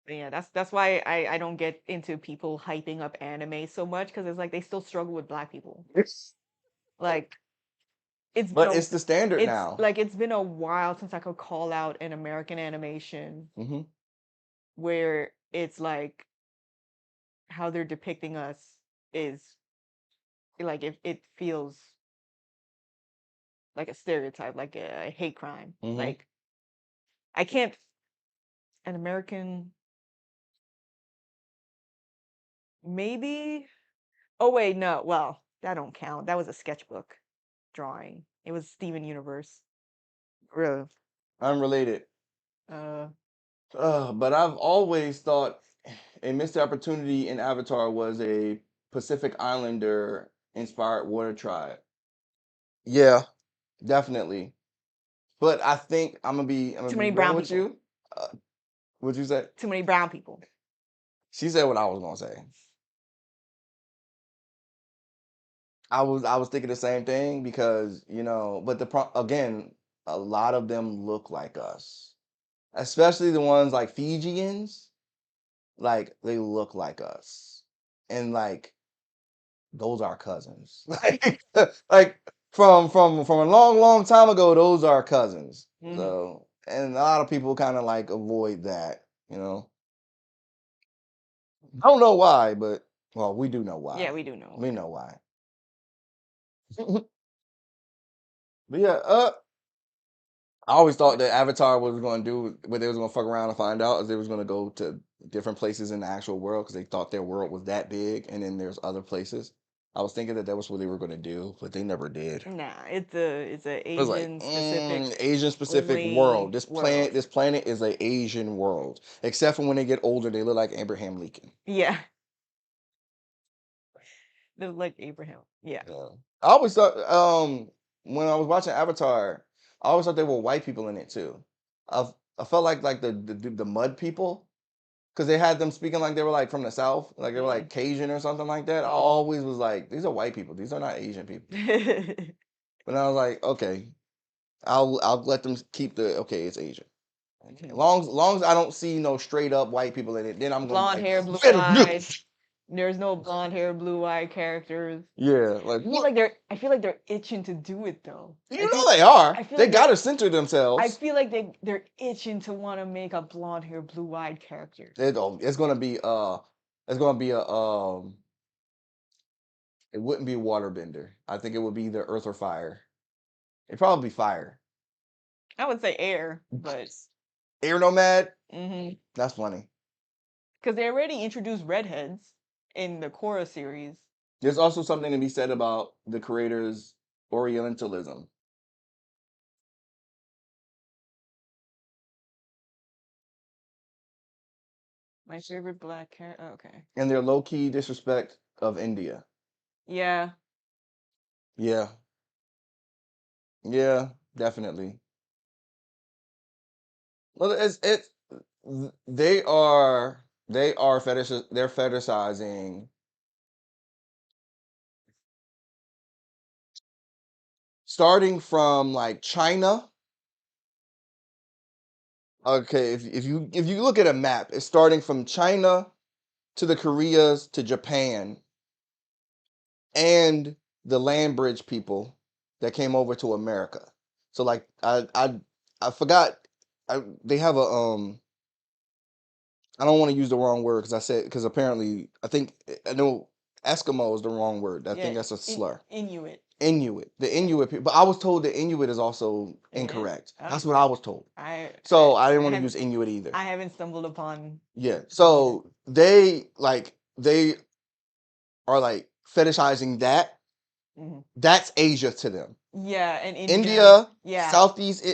but yeah, that's why I don't get into people hyping up anime so much, because it's like they still struggle with black people. Like it's But it's the standard now. Like it's been a while since I could call out an American animation Mhm. where it's like how they're depicting us is like it feels like a stereotype, like a hate crime. Mhm. Like I can't an American maybe. Oh wait, no. Well, that don't count. That was a sketchbook drawing. It was Steven Universe. Really? Unrelated. Uh, But I've always thought a missed opportunity in Avatar was a Pacific Islander inspired water tribe. Yeah, definitely. But I think I'm gonna be Too many real brown with people. you. What'd you say? Too many brown people. She said what I was gonna say. I was thinking the same thing because but again, a lot of them look like us, especially the ones like Fijians. Like they look like us, and like those are cousins. Like from a long time ago, those are cousins. Mhm. So and a lot of people kind of like avoid that. I don't know why, but well, we do know why. Yeah, we do know. We know why. But yeah, I always thought that Avatar was going to do what they was going to fuck around and find out is they was going to go to different places in the actual world because they thought their world was that big, and then there's other places. I was thinking that was what they were going to do, but they never did. Nah, it's a It was like Asian specific only world. This world. planet is an Asian world, except for when they get older, they look like Abraham Lincoln. Yeah. They look like Abraham. Yeah. Yeah. I always thought when I was watching Avatar, I always thought there were white people in it too. I felt like the mud people because they had them speaking like they were like from the south, like they were like Cajun or something like that. I always was like, these are white people. These are not Asian people. But I was like, okay, I'll let them keep okay, it's Asian. Okay. Long as I don't see no straight up white people in it, then I'm blonde gonna hair, blue eyes. There's no blonde hair, blue eye characters. Yeah, like I feel like they're itching to do it though. They are. I feel They like gotta center themselves. I feel like they're itching to want to make a blonde hair, blue eyed character. It's gonna be it wouldn't be a waterbender. I think it would be either earth or fire. It'd probably be fire. I would say air, but Air nomad? mm-hmm. That's funny. Because they already introduced redheads in the Korra series. There's also something to be said about the creator's Orientalism. My favorite black character. Oh, okay. And their low key disrespect of India. Yeah. Yeah. Yeah, definitely. Well, they are they're fetishizing starting from like China. Okay, if you look at a map, it's starting from China to the Koreas to Japan and the land bridge people that came over to America. So like I forgot they have a I don't want to use the wrong word because apparently I know Eskimo is the wrong word. I think Yeah, that's a slur. Inuit. Inuit, the Inuit people, but I was told that Inuit is also It is? incorrect. Oh. That's what I was told. So I didn't want to use Inuit either. I haven't stumbled upon. Yeah. So they are like fetishizing that. Mhm. That's Asia to them. Yeah, and India, yeah, Southeast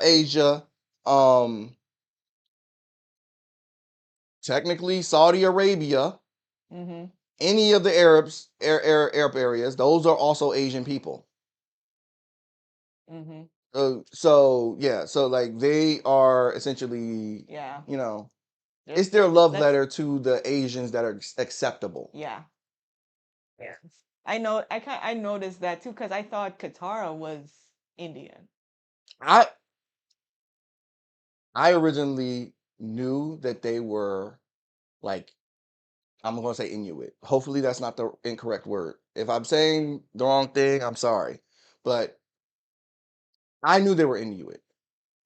Asia, technically Saudi Arabia, mm-hmm. any of the Arab areas, those are also Asian people. Mm-hmm. So yeah, so like they are essentially, Yeah, you know, Let's- it's their love let's- letter to the Asians that are acceptable. Yeah, yeah. I noticed that too because I thought Katara was Indian. I I originally knew that they were like, I'm gonna say Inuit. Hopefully that's not the incorrect word. If I'm saying the wrong thing, I'm sorry. But I knew they were Inuit.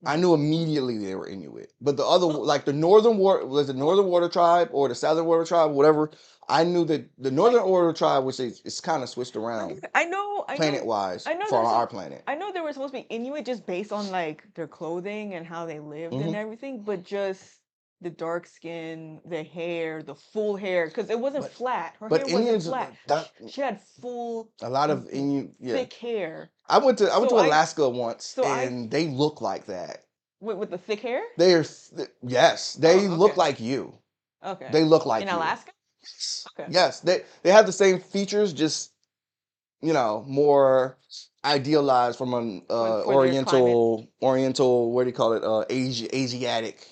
I knew immediately they were Inuit. But the other, like the Northern Water, was the Northern Water Tribe or the Southern Water Tribe, whatever. I knew that the Northern Water Tribe, which is it's kind of switched around I know, planet wise I know. for our planet. I know they were supposed to be Inuit just based on like their clothing and how they lived and everything, but just the dark skin, the hair, the full hair, because it wasn't flat. Her But hair wasn't Indians, flat. She had full, a lot of Inuit, yeah. thick hair. I went to So Alaska once, so and they look like that. With the thick hair? Yes, they look okay. like you. Okay. They look like In you. Alaska? Okay. Yes, they have the same features, just more idealized from an For their oriental what do you call it, Asiatic,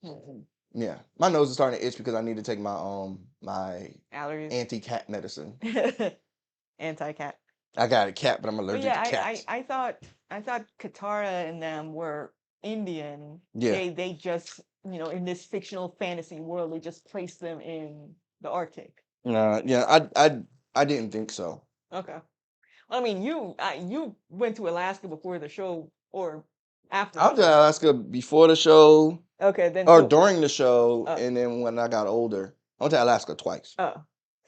Mhm. yeah. My nose is starting to itch because I need to take my Allergies. anti-cat medicine. Anti-cat. I got a cat, but I'm But allergic yeah, to cats. I thought Katara and them were Indian. Yeah. They just in this fictional fantasy world they just placed them in the Arctic. Yeah, I didn't think so. Okay. Well, I mean, you went to Alaska before the show or after I the went to show. Alaska before the show, Okay, then or so during the show, uh, and then when I got older. I went to Alaska twice. oh,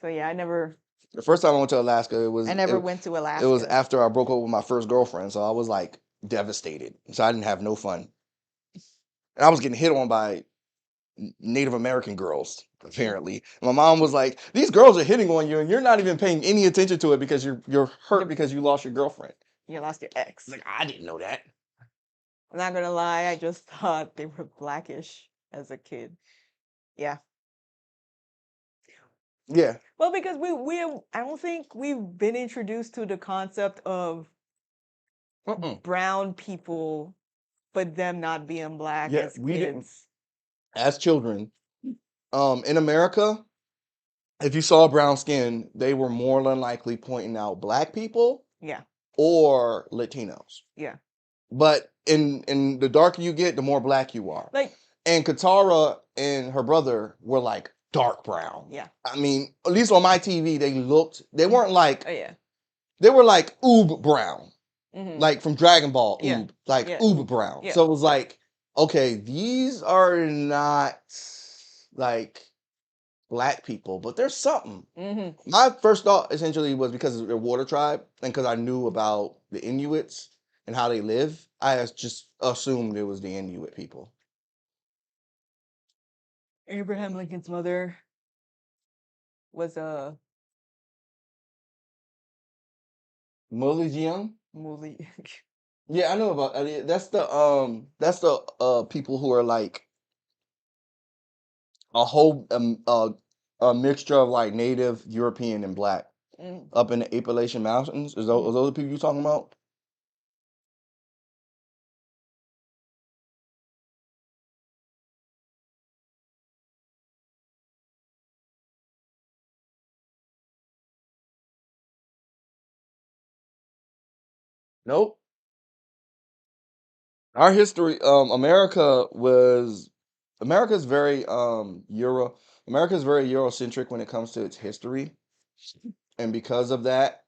so yeah, I never The first time I went to Alaska, it went to it was Alaska. after I broke up with my first girlfriend, so I was like devastated. So I didn't have no fun. And I was getting hit on by Native American girls, apparently. My mom was like, "These girls are hitting on you, and you're not even paying any attention to it because you're hurt because you lost your girlfriend." You lost your ex. Like, I didn't know that. I'm not gonna lie, I just thought they were blackish as a kid. Yeah. Yeah. Well, because I don't think we've been introduced to the concept of brown people, but them not being black Yeah, as we didn't. kids. As children, in America, if you saw brown skin, they were more than likely pointing out black people Yeah. or Latinos. Yeah. But in the darker you get, the more black you are. Like, And Katara and her brother were like dark brown. yeah. I mean, at least on my TV, they weren't like, Oh yeah. they were like oob brown, Mhm. like from Dragon Ball Yeah. oob, like Yeah, oob oob. brown. Yeah. So it was like, okay, these are not like black people, but there's something. Mhm. My first thought essentially was because of their water tribe and because I knew about the Inuits and how they live. I just assumed it was the Inuit people. Abraham Lincoln's mother was a Muligium? movie. Yeah, I know about that's the people who are like a whole a mixture of like native European and black Mm. up in the Appalachian Mountains. Are those the people you talking about? Nope. Our history, America's very America's very Eurocentric when it comes to its history, and because of that,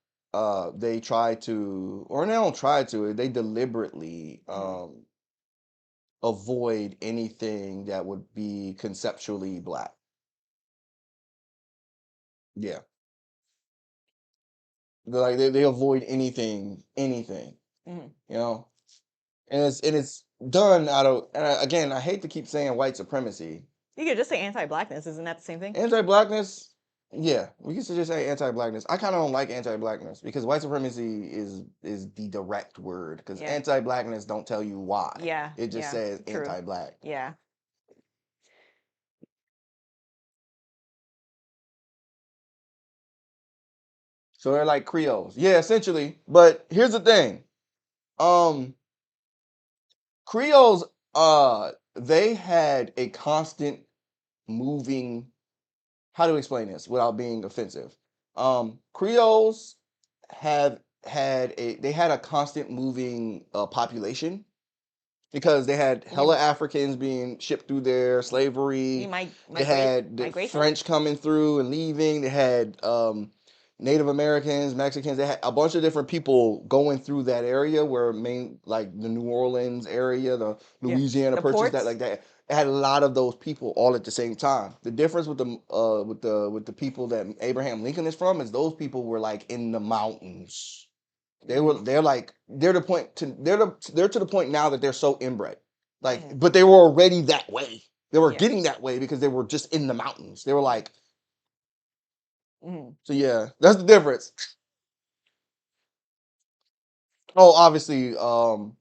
they try to, or they don't try to, they deliberately avoid anything that would be conceptually black. Yeah, like they avoid anything, Mhm. you know, and it's done out of. And again, I hate to keep saying white supremacy. You could just say anti-blackness. Isn't that the same thing? Anti-blackness, yeah, we can just say anti-blackness. I kind of don't like anti-blackness because white supremacy is the direct word. Because Yeah. anti-blackness don't tell you why. Yeah. It just Yeah. says True. anti-black. Yeah. So they're like Creoles, yeah, essentially. But here's the thing, Creoles, they had a constant moving. How to explain this without being offensive? Creoles have they had a constant moving population because they had hella Africans being shipped through there, slavery. They had the migration? French coming through and leaving. They had Native Americans, Mexicans. They had a bunch of different people going through that area where like the New Orleans area, the Yeah. Louisiana The Purchase, that ports? like that. It had a lot of those people all at the same time. The difference with the people that Abraham Lincoln is from is those people were like in the mountains. They're the point to they're to the point now that they're so inbred. Like, but they were already that way. They were Yeah. getting that way because they were just in the mountains. They were like, so yeah, that's the difference. Oh, obviously,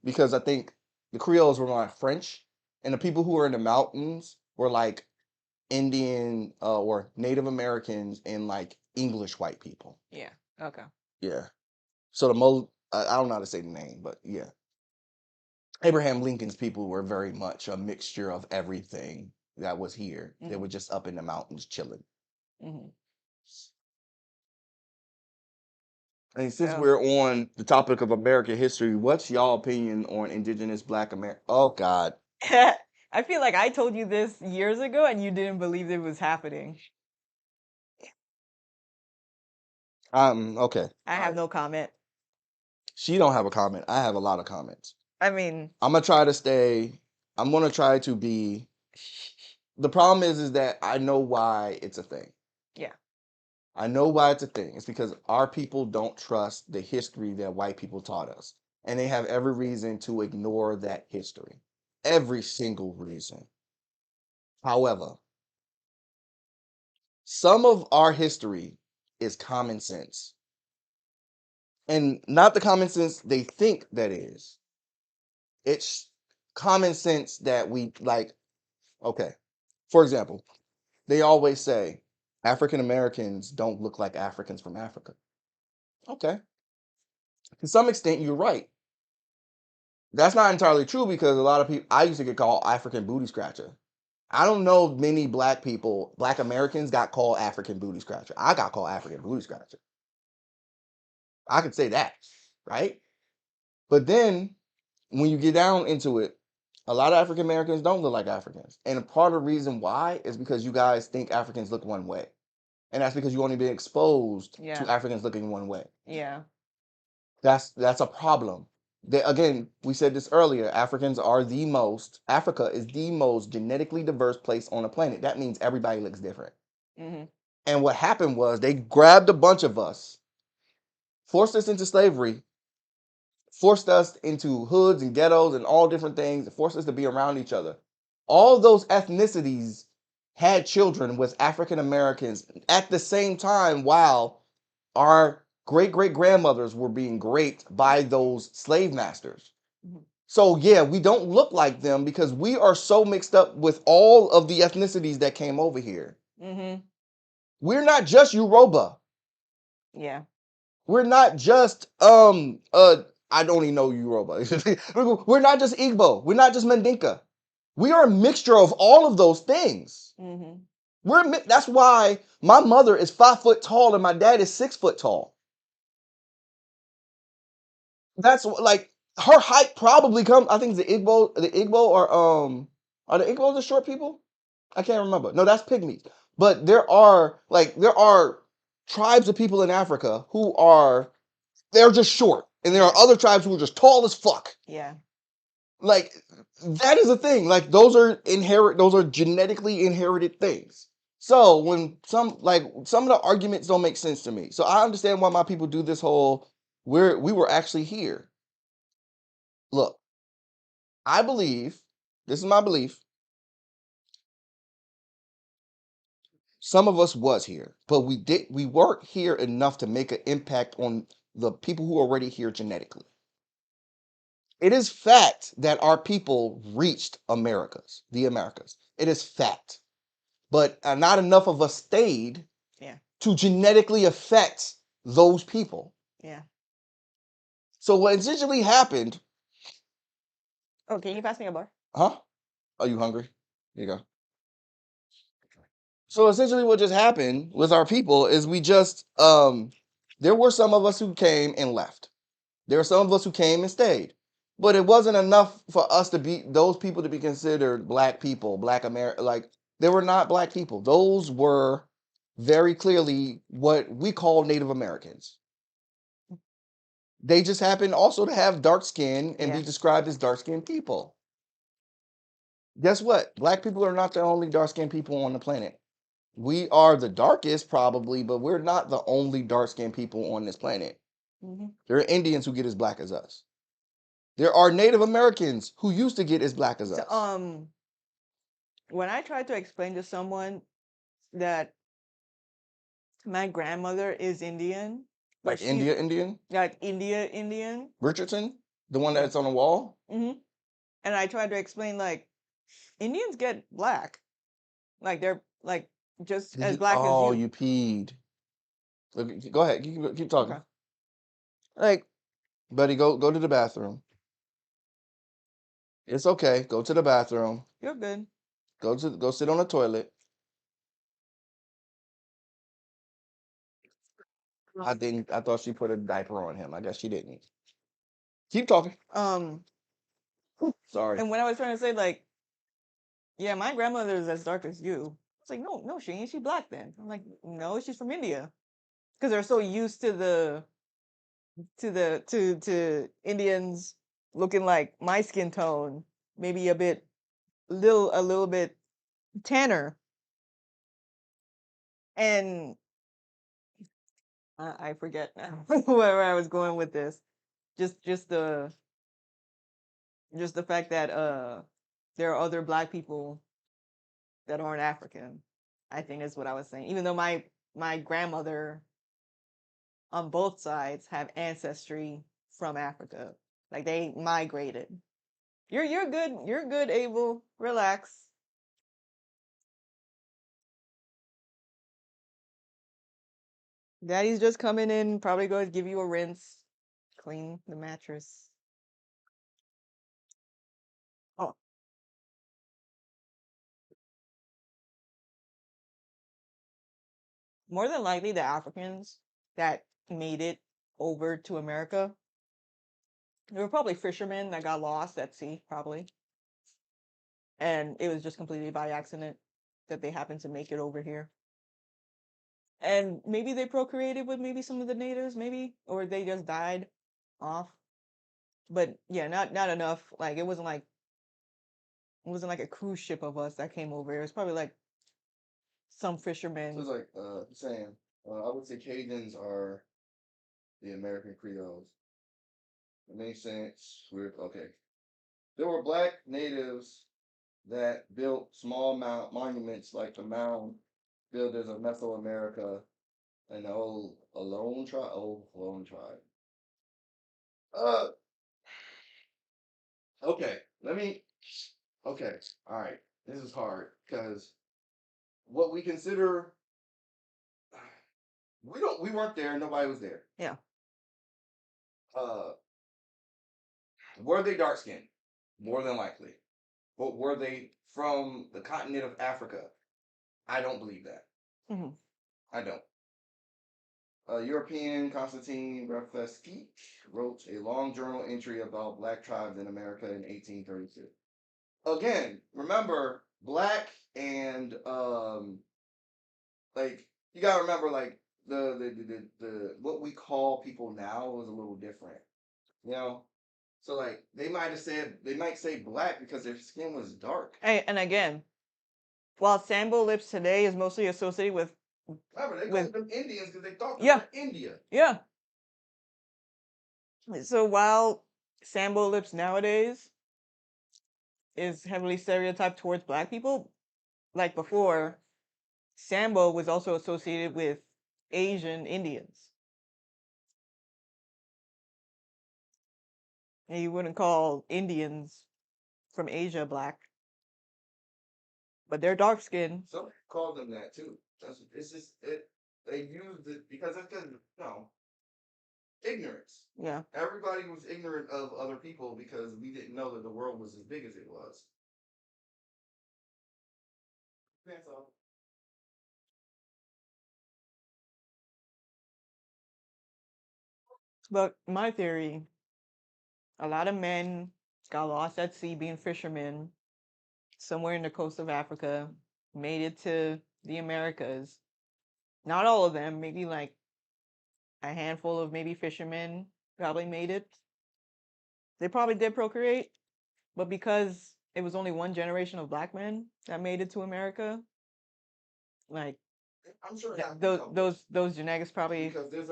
because I think the Creoles were like French, and the people who were in the mountains were like Indian or Native Americans and like English white people. Yeah. Okay. Yeah. So I don't know how to say the name, but yeah. Abraham Lincoln's people were very much a mixture of everything that was here. They were just up in the mountains chilling. Mm-hmm. And since we're on the topic of American history, what's y'all opinion on indigenous Black America? Oh God. I feel like I told you this years ago and you didn't believe it was happening. Okay. I have no comment. She don't have a comment. I have a lot of comments. I mean, I'm gonna try to be. The problem is that I know why it's a thing. yeah. I know why it's a thing. It's because our people don't trust the history that white people taught us. And they have every reason to ignore that history. Every single reason. However, some of our history is common sense. And not the common sense they think that is. It's common sense that we like. Okay. For example, they always say African Americans don't look like Africans from Africa. Okay. To some extent, you're right. That's not entirely true because a lot of people, I used to get called African booty scratcher. I don't know many black Americans got called African booty scratcher. I got called African booty scratcher. I could say that, right? But then when you get down into it, a lot of African Americans don't look like Africans. And part of the reason why is because you guys think Africans look one way. And that's because you only been exposed to Africans looking one way. Yeah. That's a problem. Again, we said this earlier. Africa is the most genetically diverse place on the planet. That means everybody looks different. Mm-hmm. And what happened was they grabbed a bunch of us, forced us into slavery, forced us into hoods and ghettos and all different things, forced us to be around each other. All those ethnicities had children with African Americans at the same time while our great grandmothers were being raped by those slave masters. Mm-hmm. So yeah, we don't look like them because we are so mixed up with all of the ethnicities that came over here. Mm-hmm. We're not just Yoruba. Yeah. We're not just I don't even know Yoruba. We're not just Igbo. We're not just Mandinka. We are a mixture of all of those things. Mm-hmm. That's why my mother is 5 foot tall and my dad is 6 foot tall. That's like her height probably comes. I think it's the Igbo or are the Igbos the short people? I can't remember. No, that's pygmies. But there are tribes of people in Africa who are they're just short, and there are other tribes who are just tall as fuck. Yeah. Like that is a thing. Like those are genetically inherited things. So when some of the arguments don't make sense to me. So I understand why my people do this whole we were actually here. Look, I believe, this is my belief, some of us was here, but we weren't here enough to make an impact on the people who are already here genetically. It is fact that our people reached the Americas. It is fact. But not enough of us stayed Yeah. to genetically affect those people. Yeah. So what essentially happened, Oh, can you pass me a bar? huh? Are you hungry? Here you go. So essentially what just happened with our people is we just there were some of us who came and left. There were some of us who came and stayed. But it wasn't enough for us to be those people to be considered black people, black America. Like they were not black people. Those were very clearly what we call Native Americans. They just happen also to have dark skin and be Yeah. described as dark skinned people. Guess what? Black people are not the only dark skinned people on the planet. We are the darkest, probably, but we're not the only dark skinned people on this planet. Mm-hmm. There are Indians who get as black as us. There are Native Americans who used to get as black as So, us. when I tried to explain to someone that my grandmother is Indian, but Like she's Indian? like Indian. Richardson? The one Yeah. that's on the wall? Mm-hmm. And I tried to explain like Indians get black, like they're like just as black as Oh, you. you peed. Look, go ahead. Keep talking. Okay. Like, buddy, go to the bathroom. It's okay. Go to the bathroom. You're good. Go sit on the toilet. I thought she put a diaper on him. I guess she didn't. Keep talking. Um, Sorry. and when I was trying to say like, yeah, my grandmother is as dark as you. It's like, no, she ain't. She black then. I'm like, no, she's from India. Because they're so used to to Indians looking like my skin tone, maybe a little bit tanner. And I forget now where I was going with this. Just just the just the fact that there are other black people that aren't African. I think is what I was saying. Even though my grandmother on both sides have ancestry from Africa. Like they migrated. You're good. You're good, Abel. Relax. Daddy's just coming in, probably going to give you a rinse, clean the mattress. Oh, more than likely the Africans that made it over to America, they were probably fishermen that got lost at sea, probably. And it was just completely by accident that they happened to make it over here. And maybe they procreated with maybe some of the natives, maybe, or they just died off. But yeah, not enough. Like it wasn't like a cruise ship of us that came over. It was probably like some So fishermen. it's like saying, I would say Cajuns are the American Creoles. It makes sense. Okay. There were black natives that built small monuments like the mound builders of Mesoamerica and the old Alone tribe. Uh, okay. Okay. All right. This is hard because what we consider, we weren't there. Nobody was there. Yeah. Uh, were they dark skinned? More than likely. But were they from the continent of Africa? I don't believe that. Hmm. I don't. European Constantine Refesky wrote a long journal entry about black tribes in America in 1832. Again, remember, black and like you gotta remember, like the what we call people now is a little different, you know. So like they might say black because their skin was dark. And again, while Sambo lips today is mostly associated with Remember, they called them Indians because they thought they Yeah. were India. yeah. So while Sambo lips nowadays is heavily stereotyped towards black people, like before, Sambo was also associated with Asian Indians. And you wouldn't call Indians from Asia black, but they're dark skinned. Some call them that too. It's just it. They used it because it's because ignorance. Yeah. Everybody was ignorant of other people because we didn't know that the world was as big as it was. That's all. But my theory, a lot of men got lost at sea being fishermen somewhere in the coast of Africa, made it to the Americas. Not all of them, maybe like a handful of maybe fishermen probably made it. They probably did procreate, but because it was only one generation of black men that made it to America, like I'm sure those genetics probably because there's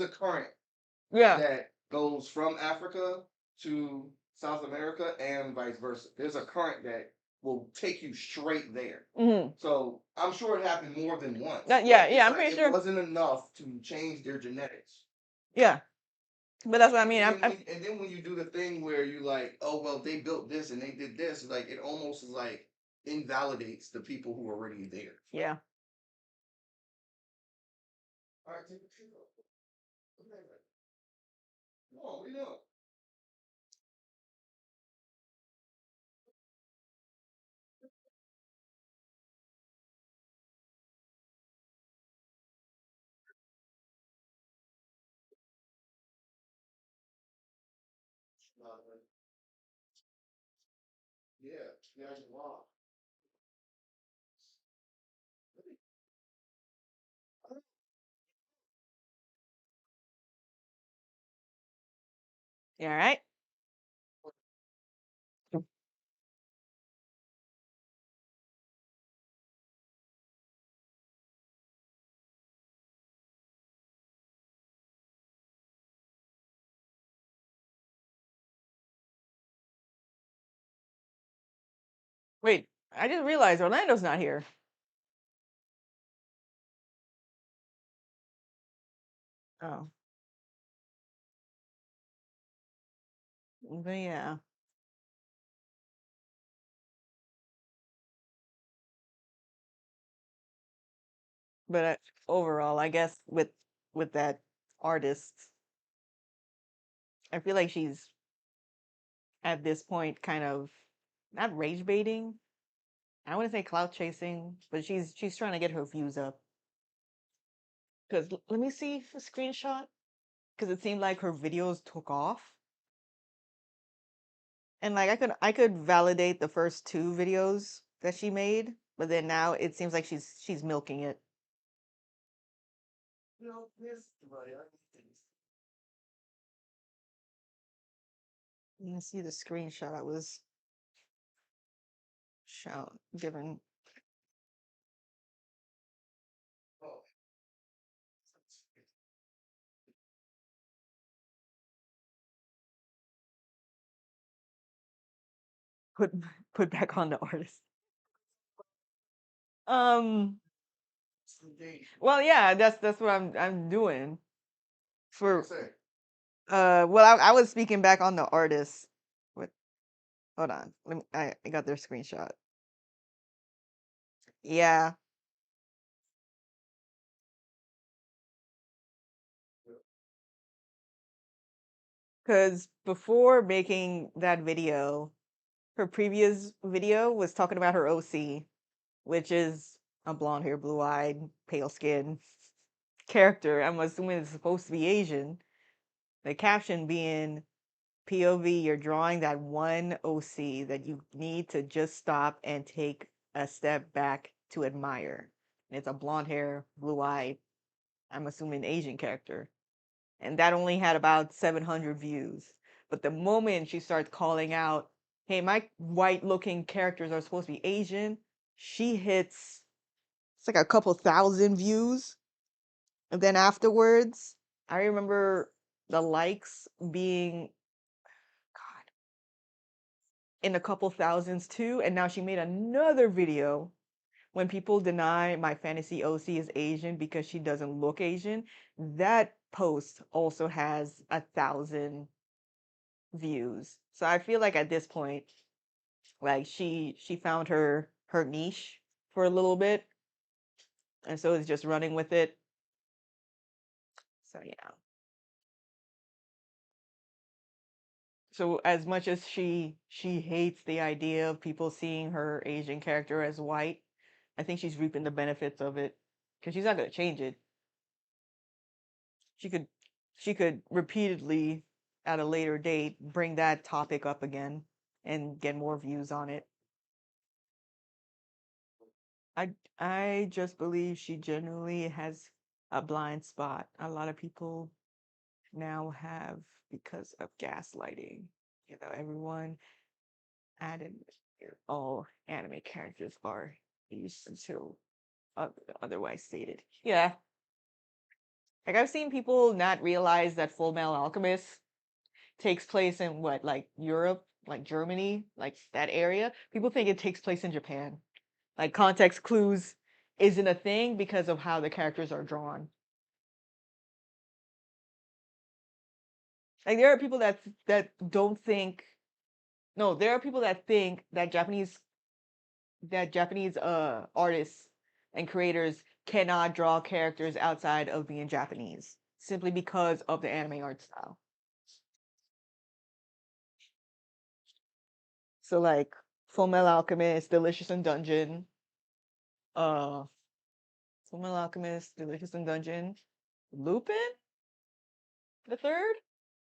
a current yeah that goes from Africa to South America and vice versa. There's a current that will take you straight there. hmm So I'm sure it happened more than once. yeah I'm pretty it sure wasn't enough to change their genetics. yeah, but that's what I mean. And then when you do the thing where you like, oh well, they built this and they did this, like it almost is like invalidates the people who are already there. Yeah. All right, take a trip. Okay. Come on, what are you doing? Yeah, yeah, wow. You all right? Wait, I just realized Orlando's not here. Oh, but yeah. But overall, I guess with that artist, I feel like she's at this point kind of not rage baiting. I wouldn't say clout chasing, but she's trying to get her views up. Because let me see a screenshot. Because it seemed like her videos took off, and like I could validate the first two videos that she made, but then now it seems like she's milking it. No, yes, buddy. You can see the screenshot I was shown given. Oh. Put put back on the artist. Um. Well, yeah, that's what I'm doing for. Well, I was speaking back on the artist. What? Hold on. Let me. I got their screenshot. Yeah, because before making that video, her previous video was talking about her OC, which is a blonde hair, blue eyed, pale skin character. I'm assuming it's supposed to be Asian. The caption being POV, you're drawing that one OC that you need to just stop and take a step back to admire. And it's a blonde hair, blue eye, I'm assuming Asian character. And that only had about 700 views. But the moment she starts calling out, hey, my white looking characters are supposed to be Asian, she hits, it's like a couple thousand views. And then afterwards, I remember the likes being, God, in a couple thousands too. And now she made another video when people deny my fantasy OC is Asian because she doesn't look Asian. That post also has 1,000 views. So I feel like at this point, like she found her niche for a little bit, and so is just running with it. So yeah. So as much as she hates the idea of people seeing her Asian character as white, I think she's reaping the benefits of it because she's not gonna change it. She could she could repeatedly at a later date bring that topic up again and get more views on it. I just believe she genuinely has a blind spot. A lot of people now have because of gaslighting. You know, everyone added all anime characters are used until otherwise stated. Yeah. Like I've seen people not realize that Full Metal Alchemist takes place in what, like Europe, like Germany, like that area. People think it takes place in Japan. Like context clues isn't a thing because of how the characters are drawn. Like there are people that don't think, no, there are people that think that Japanese artists and creators cannot draw characters outside of being Japanese simply because of the anime art style. So like Full Metal Alchemist, Delicious in Dungeon, uh Full Metal Alchemist, Delicious in Dungeon, Lupin the third.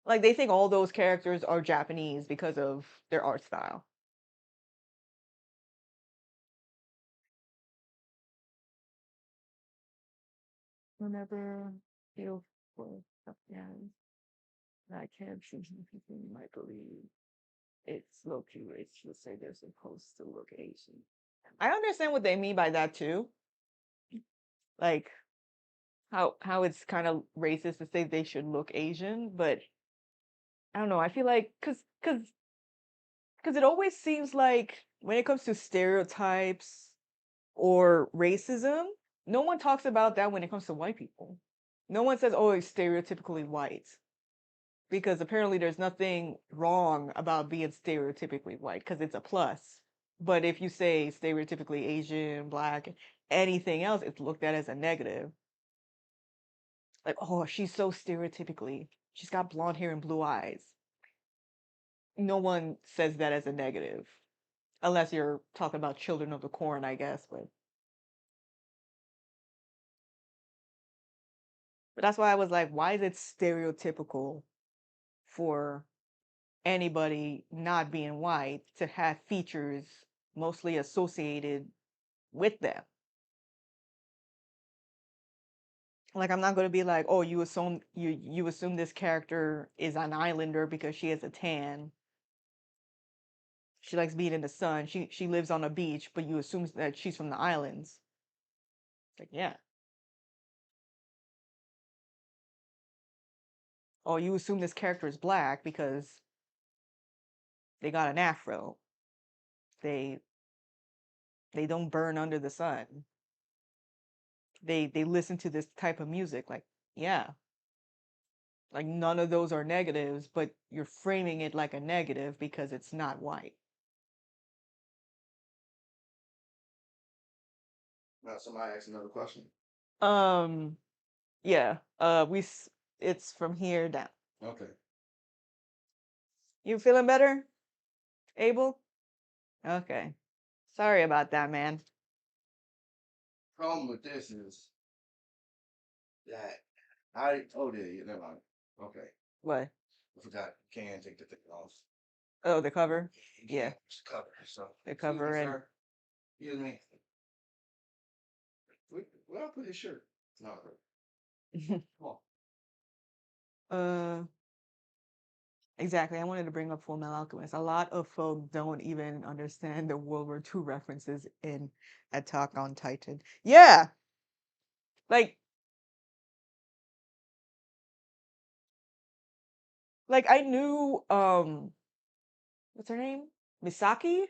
Like they think all those characters are Japanese because of their art style. Whenever feel for something I can't see people might believe it's low key racist to say they're supposed to look Asian. I understand what they mean by that too. Like how it's kind of racist to say they should look Asian, but I don't know. I feel like because it always seems like when it comes to stereotypes or racism, no one talks about that when it comes to white people. No one says, "Oh, it's stereotypically white," because apparently there's nothing wrong about being stereotypically white because it's a plus. But if you say stereotypically Asian, black, anything else, it's looked at as a negative. Like, oh, she's so stereotypically. She's got blonde hair and blue eyes. No one says that as a negative, unless you're talking about Children of the Corn, I guess. But that's why I was like, why is it stereotypical for anybody not being white to have features mostly associated with them? Like I'm not going to be like, oh, you assume this character is an islander because she has a tan. She likes being in the sun. She lives on a beach, but you assume that she's from the islands. It's like, yeah. Oh, you assume this character is black because they got an afro. They they don't burn under the sun. They listen to this type of music. Like, yeah. Like none of those are negatives, but you're framing it like a negative because it's not white. Now somebody asked another question. Um, yeah. It's from here down. Okay. You feeling better, Abel? Okay. Sorry about that, man. problem with this is that I never mind. Okay, What? I forgot. Can't take the thing off. Oh, the cover. You Yeah, can't cover. So the excuse me, cover and sir. Excuse me. Where I put his shirt? No, come on. uh, exactly. I wanted to bring up Full Metal Alchemist. A lot of folk don't even understand the World War II references in Attack on Titan. Yeah, like I knew what's her name? Misaki?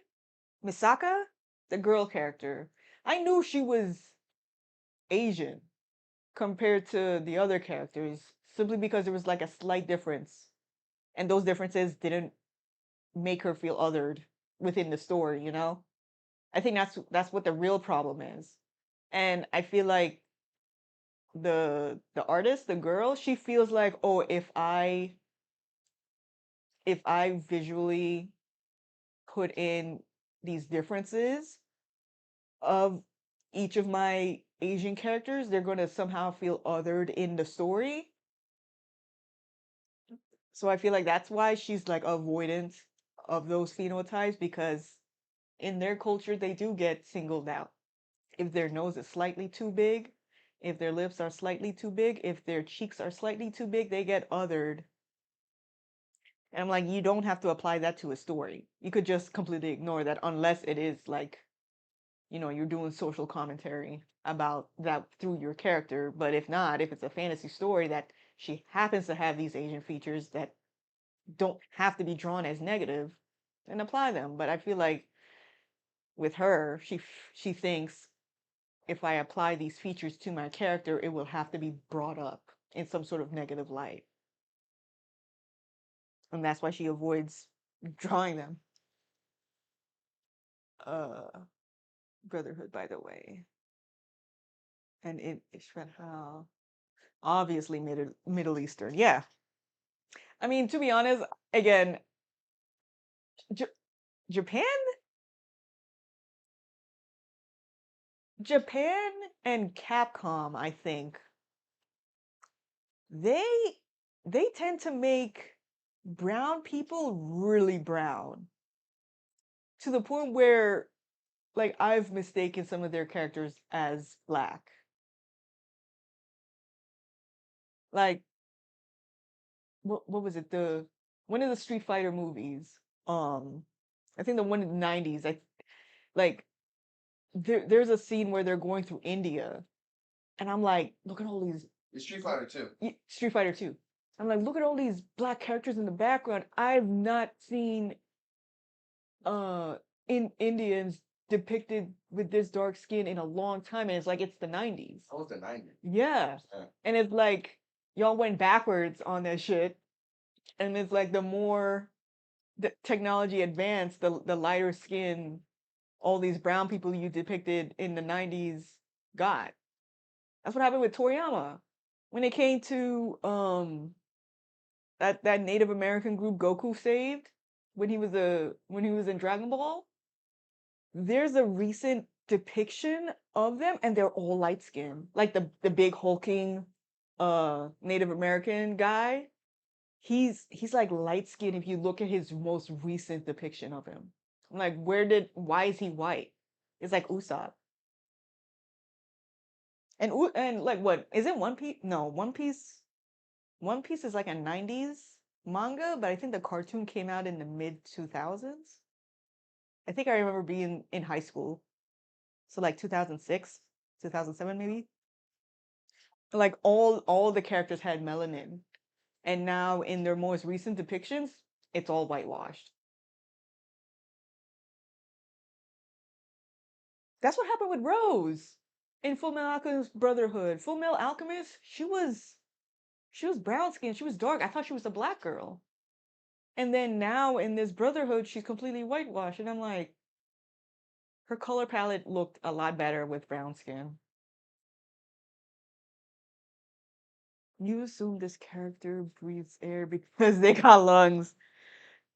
Misaka? The girl character. I knew she was Asian compared to the other characters simply because there was like a slight difference. And those differences didn't make her feel othered within the story, you know? I think that's what the real problem is. And I feel like the artist, the girl, she feels like, "Oh, if I visually put in these differences of each of my Asian characters, they're going to somehow feel othered in the story." So I feel like that's why she's like avoidant of those phenotypes because in their culture they do get singled out. If their nose is slightly too big, if their lips are slightly too big, if their cheeks are slightly too big, they get othered. And I'm like, you don't have to apply that to a story. You could just completely ignore that unless it is like, you're doing social commentary about that through your character. But if not, if it's a fantasy story that she happens to have these Asian features that don't have to be drawn as negative, then apply them. But I feel like with her, she thinks if I apply these features to my character, it will have to be brought up in some sort of negative light. And that's why she avoids drawing them. Uh, Brotherhood, by the way. And in Ishvan, obviously Middle Eastern. Yeah. I mean, to be honest, again, J- Japan, Japan and Capcom, I think they they tend to make brown people really brown to the point where like I've mistaken some of their characters as black. Like what was it? The one of the Street Fighter movies. Um I think the one in the 90s. Like there's a scene where they're going through India and I'm like, look at all these It's Street Fighter 2. Street Fighter 2. I'm like, look at all these black characters in the background. I've not seen uh in Indians depicted with this dark skin in a long time, and it's like it's the 90s. Oh, it's the 90s. Yeah. Yeah. And it's like y'all went backwards on that shit. And it's like the more the technology advanced, the lighter skin all these brown people you depicted in the 90s got. That's what happened with Toriyama. When it came to that Native American group Goku saved when he was in Dragon Ball, there's a recent depiction of them and they're all light skinned. Like the big hulking Native American guy, he's like light skinned if you look at his most recent depiction of him. I'm like, why is he white? It's like Usopp. And like what? Is it One Piece? No, One Piece is like a 90s manga, but I think the cartoon came out in the mid 2000s. I think I remember being in high school. So like 2006, 2007 maybe. Like all the characters had melanin. And now in their most recent depictions, it's all whitewashed. That's what happened with Rose in Full Metal Alchemist Brotherhood. Full Metal Alchemist, she was brown skinned, she was dark. I thought she was a black girl. And then now in this Brotherhood, she's completely whitewashed. And I'm like, her color palette looked a lot better with brown skin. You assume this character breathes air because they got lungs.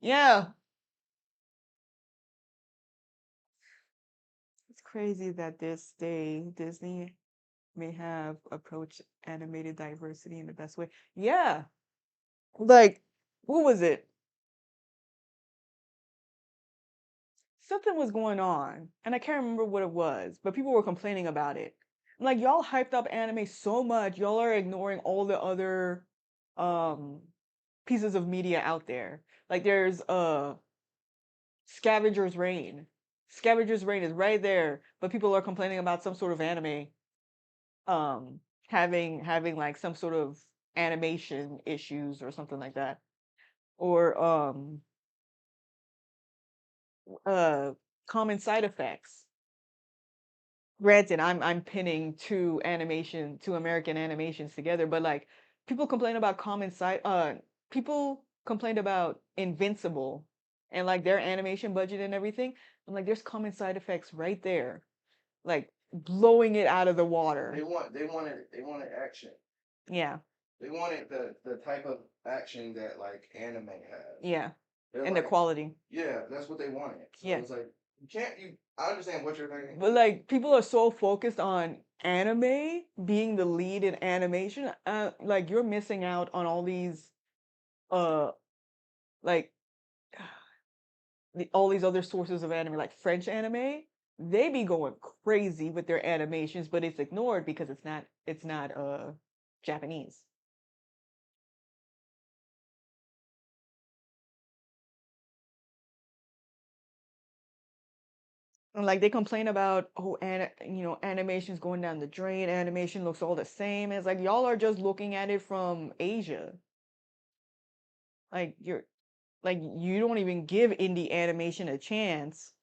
Yeah, it's crazy that this day Disney may have approached animated diversity in the best way. Yeah, like what was it? Something was going on, and I can't remember what it was, but people were complaining about it. Like y'all hyped up anime so much, y'all are ignoring all the other um pieces of media out there. Like there's Scavenger's Reign. Scavenger's Reign is right there, but people are complaining about some sort of anime um having like some sort of animation issues or something like that. Or uh common side effects. Granted, I'm pinning two American animations together, but like people complain about people complained about Invincible and like their animation budget and everything. I'm like, there's common side effects right there, like blowing it out of the water. They wanted action. Yeah, They wanted the type of action that like anime has. yeah, They're and the like, quality. yeah, that's what they wanted. So Yeah. it's like you can't you. I understand what you're thinking. But like people are so focused on anime being the lead in animation, like you're missing out on all these uh like all these other sources of anime, like French anime. They be going crazy with their animations, but it's ignored because it's not Japanese. And like they complain about animation's going down the drain, animation looks all the same. It's like y'all are just looking at it from Asia. Like you don't even give indie animation a chance.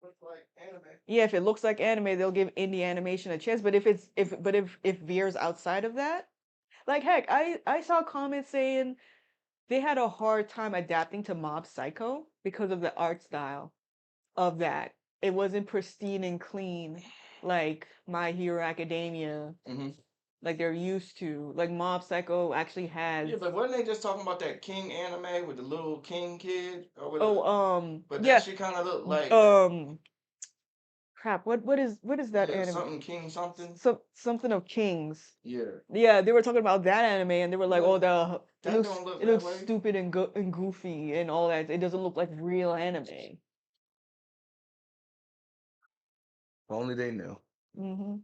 Looks like anime. Yeah, if it looks like anime, they'll give indie animation a chance. But if veers outside of that, like heck, I saw comments saying they had a hard time adapting to Mob Psycho because of the art style of that. It wasn't pristine and clean like My Hero Academia, Mm-hmm. like they're used to. Like Mob Psycho actually has. Yeah, but wasn't they just talking about that King anime with the little King kid or whatever? Oh, But yeah. that shit kind of looked like Crap. What is that yeah, anime? something King something. Something of Kings. Yeah. Yeah, they were talking about that anime, and they were like, But "Oh, that don't look it that looks way. stupid and and goofy and all that. It doesn't look like real anime." If only they knew. Mm-hmm.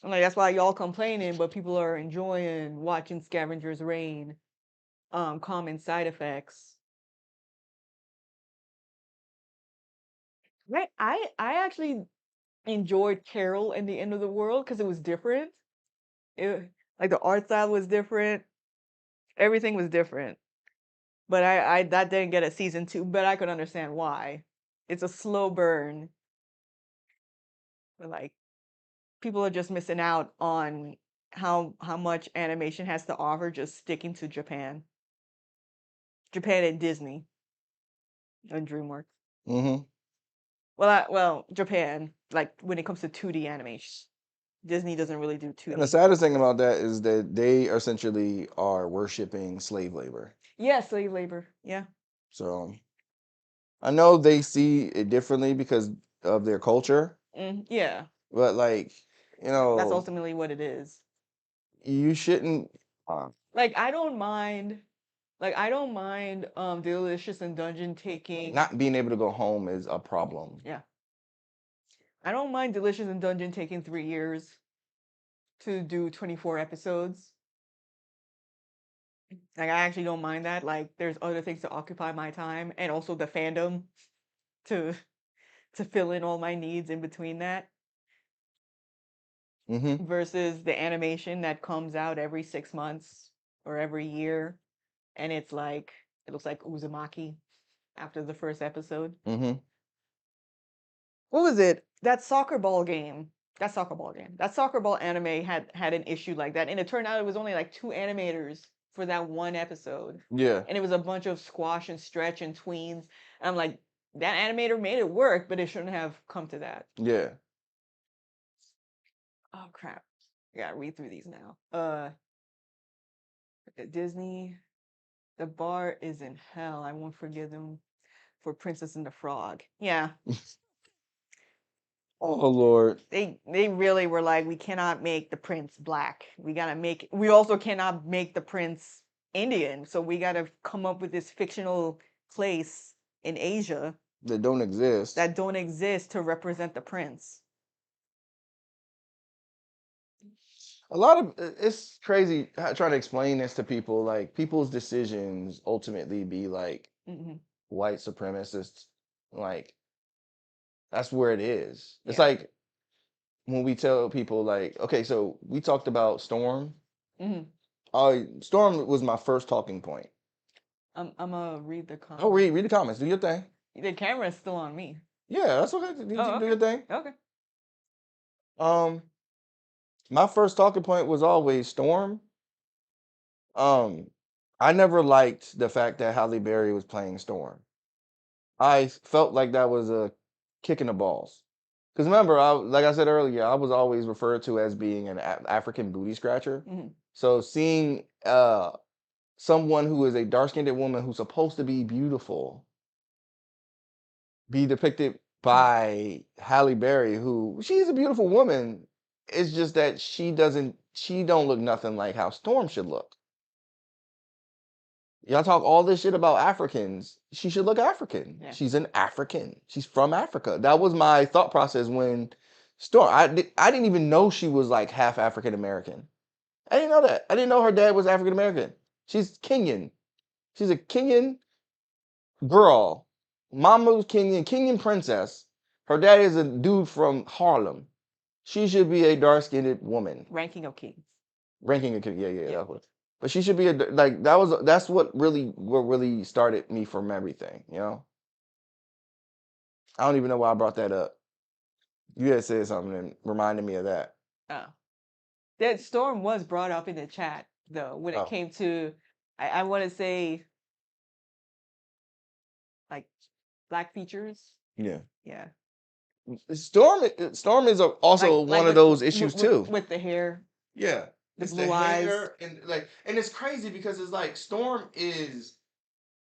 I'm like, that's why y'all complaining, but people are enjoying watching Scavenger's Reign. Common side effects. Right. I actually enjoyed Carol and the End of the World because it was different. It like the art style was different. Everything was different. But I that didn't get a season 2, but I could understand why. It's a slow burn. But like people are just missing out on how much animation has to offer just sticking to Japan. Japan and Disney and DreamWorks. Mm-hmm. Well, Japan, like when it comes to 2D animation. Disney doesn't really do And the 2D. saddest thing about that is that they essentially are worshiping slave labor. Yeah, slave labor. Yeah. So I know they see it differently because of their culture, Yeah. but like, you That's know, ultimately what it is. you shouldn't. Like I don't mind Delicious and Dungeon taking. Not being able to go home is a problem. Yeah. I don't mind Delicious and Dungeon taking 3 years to do 24 episodes. Like I actually don't mind that. Like there's other things to occupy my time and also the fandom to to fill in all my needs in between that Mm-hmm. versus the animation that comes out every 6 months or every year and it looks like Uzumaki after the first episode. Mm-hmm. What was it? That soccer ball game. That soccer ball game. That soccer ball anime had an issue like that, and it turned out it was only like 2 animators for that one episode, Yeah. and it was a bunch of squash and stretch and tweens. And I'm like, that animator made it work, but it shouldn't have come to that. Yeah. Oh crap! I gotta read through these now. Disney. The bar is in hell. I won't forgive them. for Princess and the Frog. Yeah. Oh Lord. They really were like, we cannot make the prince black. We also cannot make the prince Indian. So we gotta come up with this fictional place in Asia That don't exist. that don't exist to represent the prince. A lot of it's crazy trying to explain this to people. Like people's decisions ultimately be like Hmm. white supremacists. Like that's where it is. It's Yeah. like when we tell people like, okay, so we talked about Storm. Hmm. Storm was my first talking point. I'm gonna read the Oh, comment. read the comments. Do your thing. The camera is still on me. Yeah, that's okay. You Oh, do okay. your thing. Okay. My first talking point was always Storm. Um, I never liked the fact that Halle Berry was playing Storm. I felt like that was a kick in the balls. Because remember, like I said earlier, I was always referred to as being an African booty scratcher. Hmm. So seeing someone who is a dark-skinned woman who's supposed to be beautiful be depicted by Halle Berry, who she's a beautiful woman. It's just that she don't look nothing like how Storm should look. Y'all talk all this shit about Africans. She should look African. Yeah. She's an African. She's from Africa. That was my thought process when Storm. I didn't even know she was like half African American. I didn't know that. I didn't know her dad was African American. She's Kenyan. She's a Kenyan girl. Mama was Kenyan, Kenyan princess. Her dad is a dude from Harlem. She should be a dark-skinned woman. Ranking of kings. Ranking a kid, yeah, Yeah. that's what. But she should be like that's what really started me from everything, you know. I don't even know why I brought that up. You had said something and reminded me of that. Oh. That Storm was brought up in the chat though when it Oh, came to I want to say like black features. yeah. Yeah. Storm is also Like one of those issues too. with the hair, Yeah, the it's the blue eyes. hair and it's crazy because it's like Storm is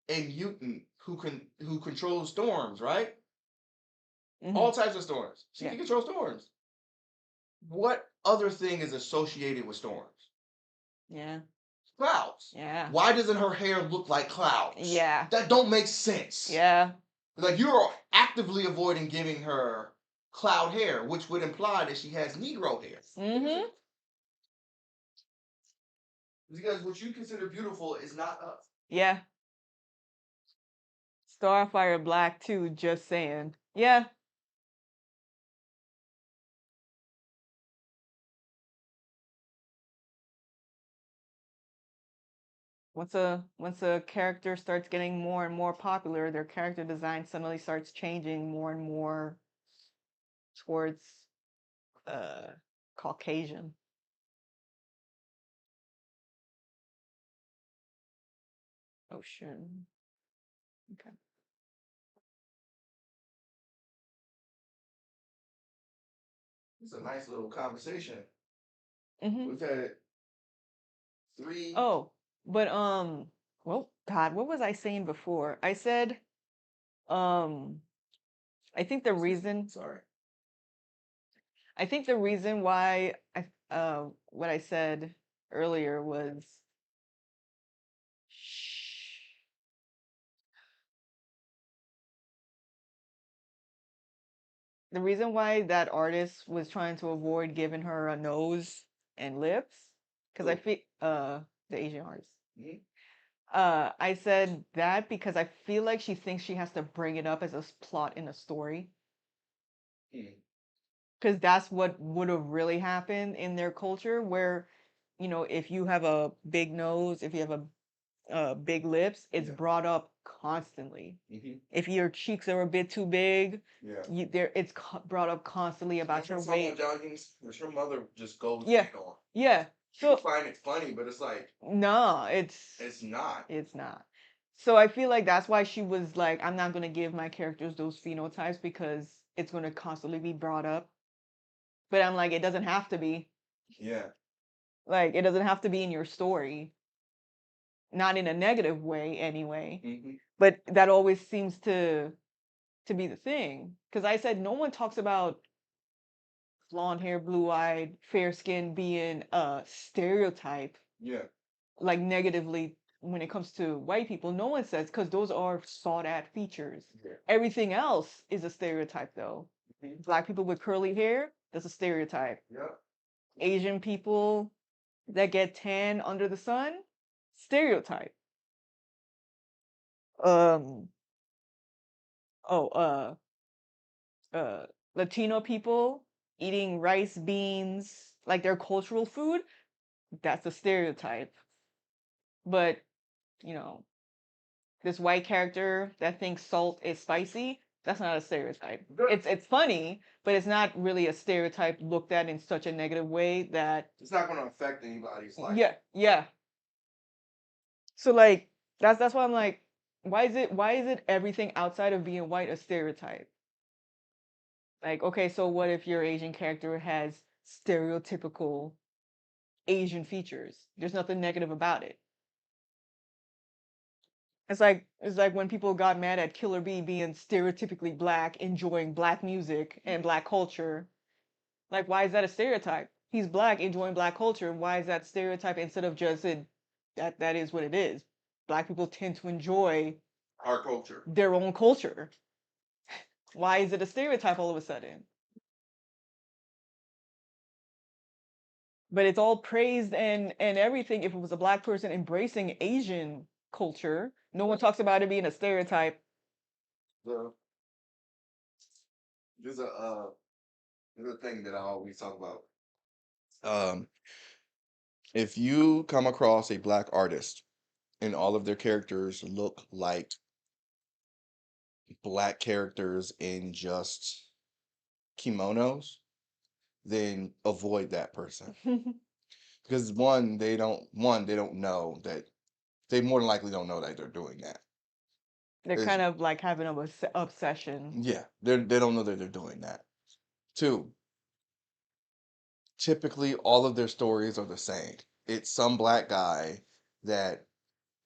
a mutant who controls storms, right? Hmm. All types of storms. She Yeah. can control storms. What other thing is associated with storms? Yeah. Clouds. Yeah. Why doesn't her hair look like clouds? Yeah. That don't make sense. Yeah. Like you're actively avoiding giving her cloud hair, which would imply that she has Negro hair. Hmm. Because what you consider beautiful is not us. Yeah. Starfire Black too, just saying. Yeah. Once a character starts getting more and more popular, their character design suddenly starts changing more and more towards uh Caucasian. Oh shit. Okay. It's a nice little conversation. Hmm. We've had 3. Oh, but well, God, what was I saying before? I said, um, I think the reason, Sorry. I think the reason why what I said earlier was, the reason why that artist was trying to avoid giving her a nose and lips, because I Who? feel the Asian artist. Mhm. I said that because I feel like she thinks she has to bring it up as a plot in a story. Hmm. Because that's what would have really happened in their culture, where, if you have a big nose, if you have a big lips, it's Yeah. brought up constantly. Mm-hmm. If your cheeks are a bit too big, Yeah. it's brought up constantly about your weight. Which her mother just goes Yeah. in on. Yeah. People So find it funny, but it's like no, it's not. it's not. So I feel like that's why she was like, I'm not gonna give my characters those phenotypes because it's gonna constantly be brought up. But I'm like, it doesn't have to be. Yeah. Like, it doesn't have to be in your story. not in a negative way anyway. Mm-hmm. But that always seems to be the thing. Because I said no one talks about blonde hair, blue eyed, fair skin being a stereotype, Yeah. like negatively when it comes to white people. No one says because those are sought at features. Yeah. Everything else is a stereotype though. Mhm. Black people with curly hair, that's a stereotype. Yep. Asian people that get tan under the sun, stereotype. Um oh uh Latino people eating rice, beans, like their cultural food, that's a stereotype. But, you know, this white character that thinks salt is spicy, that's not a stereotype. It's funny, but it's not really a stereotype looked at in such a negative way that It's not going to affect anybody's life. yeah. So like that's why I'm like, why is it everything outside of being white a stereotype? Like, okay, so what if your Asian character has stereotypical Asian features? There's nothing negative about it. It's like when people got mad at Killer Bee being stereotypically black, enjoying black music and black culture. Like, why is that a stereotype? He's black, enjoying black culture. Why is that stereotype instead of just that is what it is? Black people tend to enjoy Our culture. their own culture. Why is it a stereotype all of a sudden? But it's all praised and everything if it was a black person embracing Asian culture. No one talks about it being a stereotype. The there's a thing that I always talk about. If you come across a black artist and all of their characters look like black characters in just kimonos, then avoid that person. Because they don't know that they more than likely don't know that they're doing that. They're It's- kind of like having an obsession. yeah, they don't know that they're doing that. Two, typically all of their stories are the same. It's some black guy that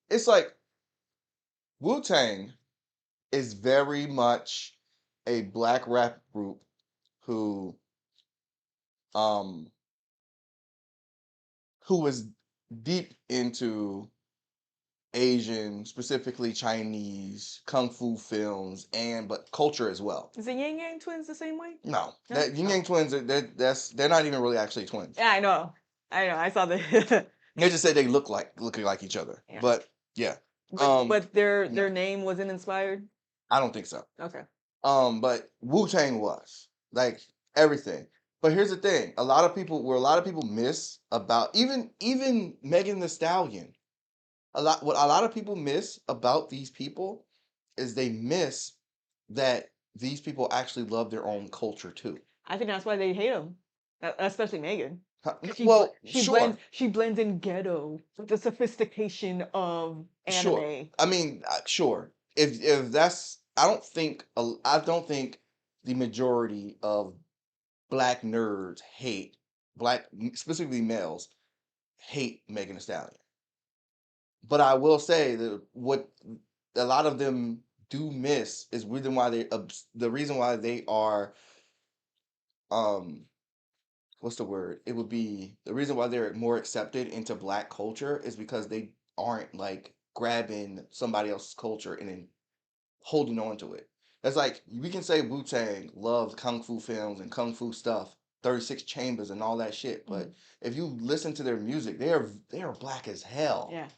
it's like Wu-Tang is very much a black rap group who um who was deep into Asian, specifically Chinese, kung fu films and but culture as well. Is the Yang Yang twins the same way? No, No? that Yin Oh. Yang twins they're not even really actually twins. Yeah, I know. I saw the They just said they looking like each other. Yeah. But yeah. but their no. name wasn't inspired? I don't think so. Okay. But Wu-Tang was like everything. But here's the thing: a lot of people miss about even Megan Thee Stallion. What a lot of people miss about these people is they miss that these people actually love their own culture too. I think that's why they hate him. Especially Megan. Well, She sure, blends in ghetto with the sophistication of anime. sure. I mean, sure. If that's, I don't think the majority of black nerds specifically males, hate Megan Thee Stallion. But I will say that what a lot of them do miss is the reason why they are um what's the word? It would be the reason why they're more accepted into black culture is because they aren't like grabbing somebody else's culture and then holding on to it. That's like we can say Wu Tang loves kung fu films and kung fu stuff, 36 Chambers and all that shit. But if you listen to their music, they are black as hell. Yeah.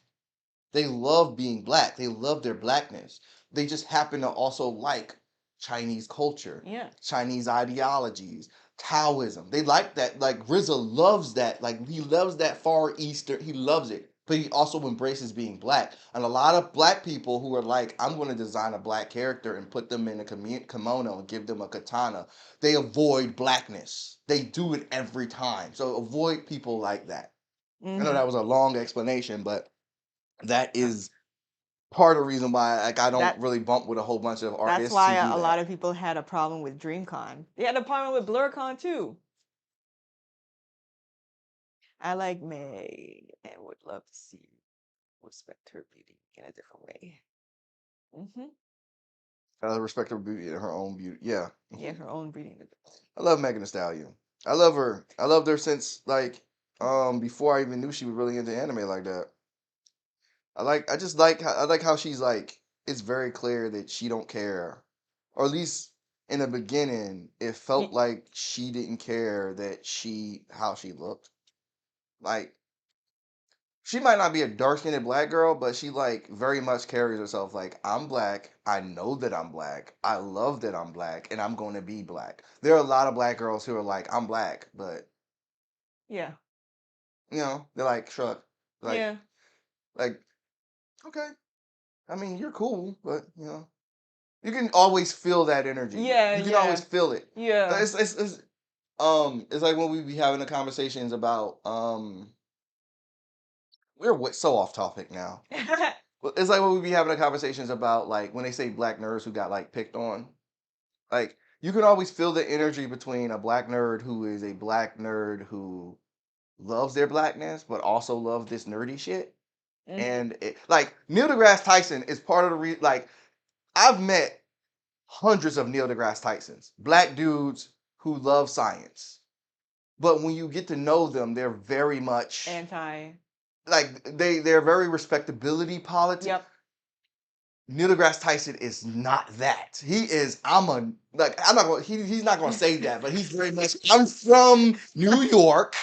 They love being black. They love their blackness. They just happen to also like Chinese culture, Yeah. Chinese ideologies, Taoism. They like that. Like RZA loves that. Like he loves that Far Eastern. He loves it. But he also embraces being black. And a lot of black people who are like, I'm going to design a black character and put them in a kimono and give them a katana. They avoid blackness. They do it every time. So avoid people like that. I know that was a long explanation, but that is part of the reason why like I don't really bump with a whole bunch of artists. That's why who do a that. lot of people had a problem with DreamCon. They had a problem with BlurCon too. I like Meg and would love to see respect her beauty in a different way. Respect her beauty and her own beauty. Yeah. Yeah, her own beauty. I love Megan Thee Stallion. I love her. I loved her since like before I even knew she was really into anime like that. I just like I like how she's like it's very clear that she don't care. Or at least in the beginning, it felt Ye- like she didn't care that how she looked. Like she might not be a dark skinned black girl, but she like very much carries herself like I'm black. I know that I'm black. I love that I'm black, and I'm going to be black. There are a lot of black girls who are like I'm black, but Yeah. they're like shrug, like Yeah. like okay. I mean, you're cool, but you can always feel that energy. Yeah, You can always yeah. feel it. Yeah. It's like when we be having the conversations about we're so off topic now. Well, it's like when we be having the conversations about like when they say black nerds who got like picked on. Like you can always feel the energy between a black nerd who is a black nerd who loves their blackness but also loves this nerdy shit. And like Neil deGrasse Tyson is part of the like I've met hundreds of Neil deGrasse Tysons, black dudes who love science. But when you get to know them, they're very much Anti. like they're very respectability politics. Yep. Neil deGrasse Tyson is not that. He is. I'm not going. He's not going to say that, but he's very much. I'm from New York.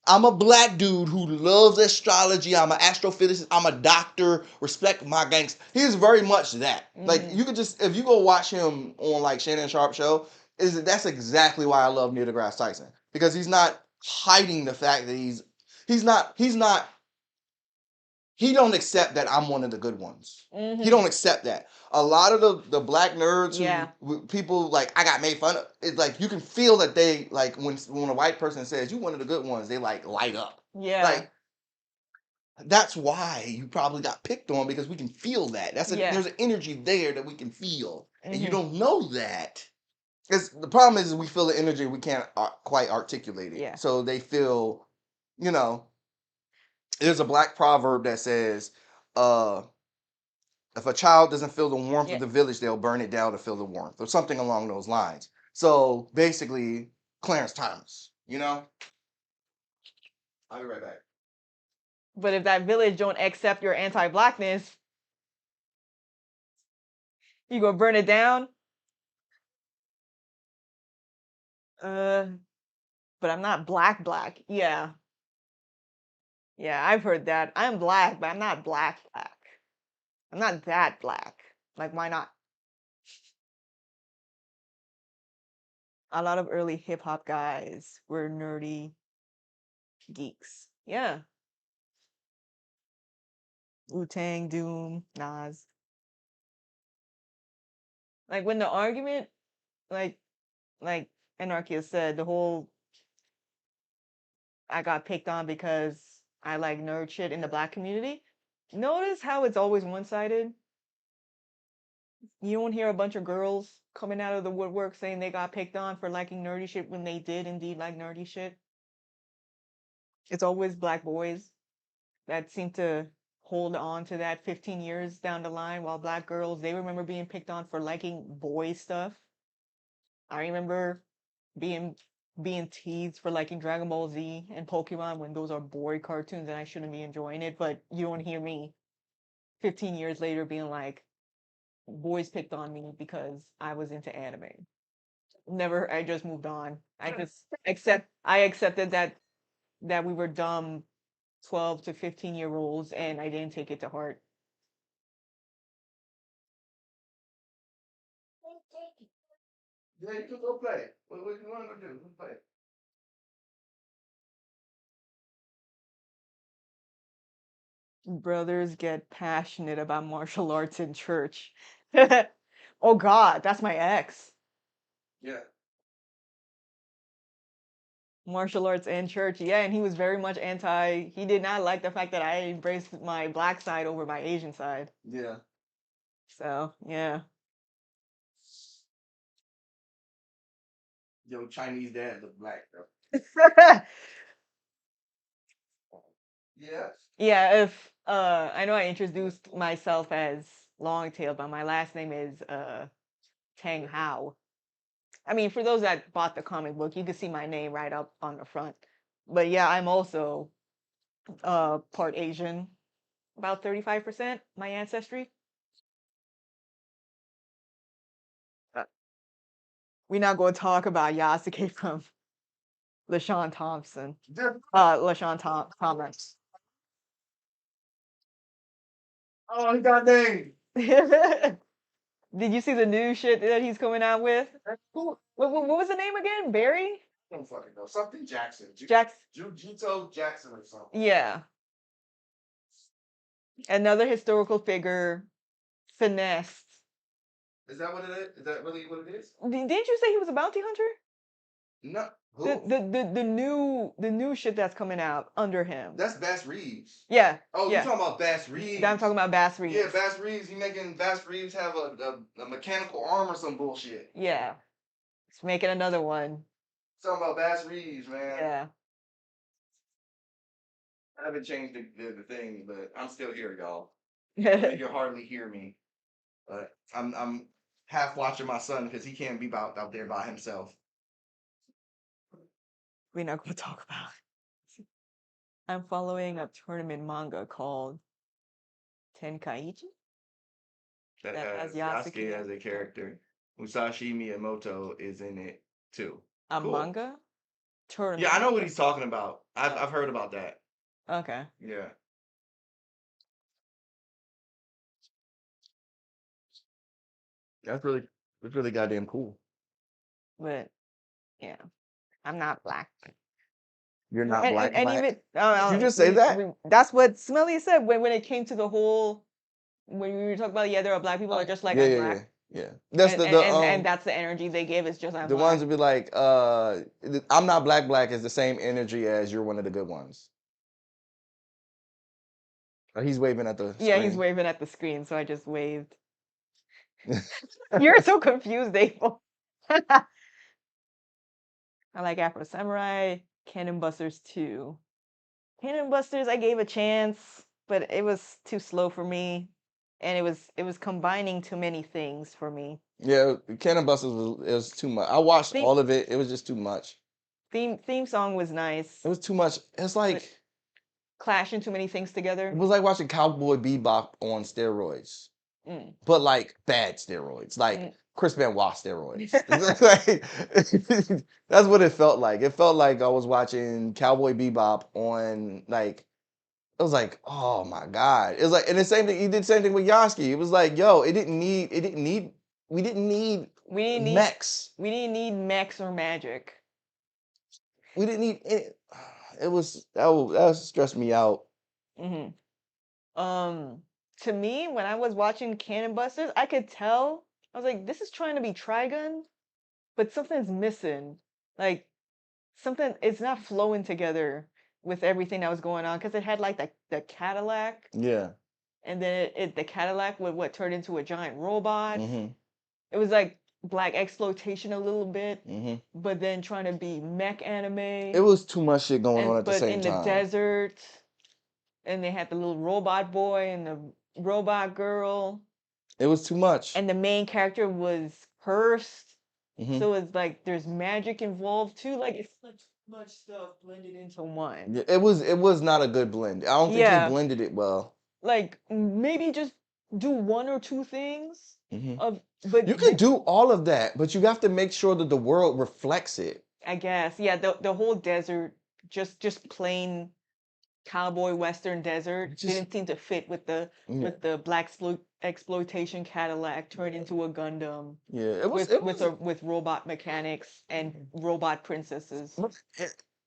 I'm a black dude who loves astrology. I'm an astrophysicist. I'm a doctor. Respect my gangs. He's very much that. Like you could just if you go watch him on like Shannon Sharp show, that's exactly why I love Neil deGrasse Tyson because he's not hiding the fact that he's not he don't accept that I'm one of the good ones. He don't accept that. A lot of the black nerds who people like I got made fun of. It's like you can feel that they like when a white person says you one of the good ones, they like light up. Yeah. Like that's why you probably got picked on because we can feel that. There's an energy there that we can feel, and you don't know that. Because the problem is we feel the energy we can't quite articulate it. Yeah. So they feel, there's a black proverb that says, if a child doesn't feel the warmth of the village, they'll burn it down to feel the warmth, or something along those lines. So basically, Clarence Thomas, I'll be right back. But if that village don't accept your anti-blackness, you gonna burn it down? But I'm not black. Yeah. Yeah, I've heard that. I'm black, but I'm not black. I'm not that black. Like, why not? A lot of early hip hop guys were nerdy geeks. Yeah. Wu-Tang, Doom, Nas. Like when the argument, like Anarchist said, the whole I got picked on because I like nerd shit in the black community. Notice how it's always one-sided? You don't hear a bunch of girls coming out of the woodwork saying they got picked on for liking nerdy shit when they did indeed like nerdy shit. It's always black boys that seem to hold on to that 15 years down the line, while black girls, they remember being picked on for liking boy stuff. I remember being teased for liking Dragon Ball Z and Pokemon when those are boy cartoons and I shouldn't be enjoying it, but you don't hear me 15 years later being like, boys picked on me because I was into anime. Never, I just moved on. I accepted that we were dumb 12 to 15-year-olds and I didn't take it to heart. Yeah, you can go play. What you want to go do? Go play. Brothers get passionate about martial arts in church. Oh God, that's my ex. Yeah. Martial arts and church, yeah, and he was very much anti. He did not like the fact that I embraced my black side over my Asian side. Yeah. So yeah. Yo, Chinese dad look black, bro. Yeah. Yeah, if I know I introduced myself as Longtail, but my last name is Tang Hao. I mean, for those that bought the comic book, you can see my name right up on the front. But yeah, I'm also part Asian, about 35% my ancestry. We're not going to talk about Yasuke from LaShawn Thompson. Thomas. Oh, he got named. Did you see the new shit that he's coming out with? Cool. What was the name again? Barry? I don't fucking know. Something Jackson. Jackson. Jujito Jackson or something. Yeah. Another historical figure, finessed. Is that what it is? Is that really what it is? Didn't you say he was a bounty hunter? No. The new shit that's coming out under him. That's Bass Reeves. Yeah. Oh, yeah. you talking about Bass Reeves? I'm talking about Bass Reeves. Yeah, Bass Reeves. He making Bass Reeves have a mechanical arm or some bullshit. Yeah. He's making another one. Talking about Bass Reeves, man. Yeah. I haven't changed the thing, but I'm still here, y'all. You can hardly hear me, but I'm half watching my son because he can't be out there by himself. We're not going to talk about it. I'm following a tournament manga called Tenkaichi. That has Yasuke as a character. Musashi Miyamoto is in it too. A Cool. manga? Tournament. Yeah, I know what he's talking about. I've heard about that. Okay. Yeah. That's really goddamn cool. But yeah, I'm not black. You're not black. And black. even Did you just say that? That's what Smelly said when it came to the whole when we were talking about there are black people that are just like I'm black. Yeah. That's and that's the energy they give. It's just I'm the black. ones would be like, I'm not black. Black is the same energy as you're one of the good ones. He's waving at the screen. Yeah, he's waving at the screen, so I just waved. You're so confused, April. I like Afro Samurai, Cannon Busters 2. Cannon Busters I gave a chance, but it was too slow for me. And it was combining too many things for me. Yeah, Cannon Busters was too much. I watched all of it. It was just too much. Theme song was nice. It was too much. It's like clashing too many things together. It was like watching Cowboy Bebop on steroids, but like bad steroids, like Chris Benoit steroids. Like, that's what it felt like. It felt like I was watching Cowboy Bebop on like. It was like, oh my god! It was like, and the same thing. He did the same thing with Yasuke. It was like, yo, we didn't need mechs. We didn't need mechs or magic. We didn't need it. That stressed me out. To me, when I was watching Cannon Busters, I could tell. I was like, this is trying to be Trigun, but something's missing. Like something, it's not flowing together with everything that was going on because it had like the Cadillac. Yeah. And then the Cadillac would what turned into a giant robot. It was like black exploitation a little bit, but then trying to be mech anime. It was too much shit going on at the same time. But in the desert, and they had the little robot boy and the robot girl. It was too much. And the main character was cursed. So it's like there's magic involved too. Like it's much stuff blended into one. Yeah, it was not a good blend. I don't think he blended it well. Like maybe just do one or two things. But you can do all of that, but you have to make sure that the world reflects it. I guess, yeah. The whole desert, just plain cowboy western desert, didn't seem to fit with the black exploitation Cadillac turned into a Gundam. Yeah, with robot mechanics and robot princesses.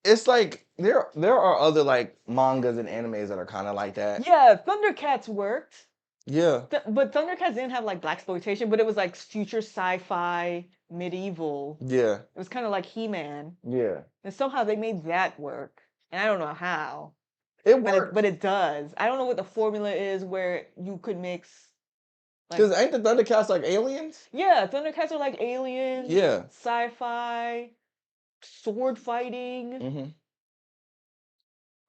It's like there are other like mangas and animes that are kind of like that. Yeah, Thundercats worked. Yeah. But Thundercats didn't have like black exploitation, but it was like future sci-fi, medieval. Yeah. It was kind of like He-Man. Yeah. And somehow they made that work. And I don't know how. It worked. But it does. I don't know what the formula is where you could mix. Because ain't the Thundercats like aliens? Yeah, Thundercats are like aliens. Yeah. Sci-fi, sword fighting.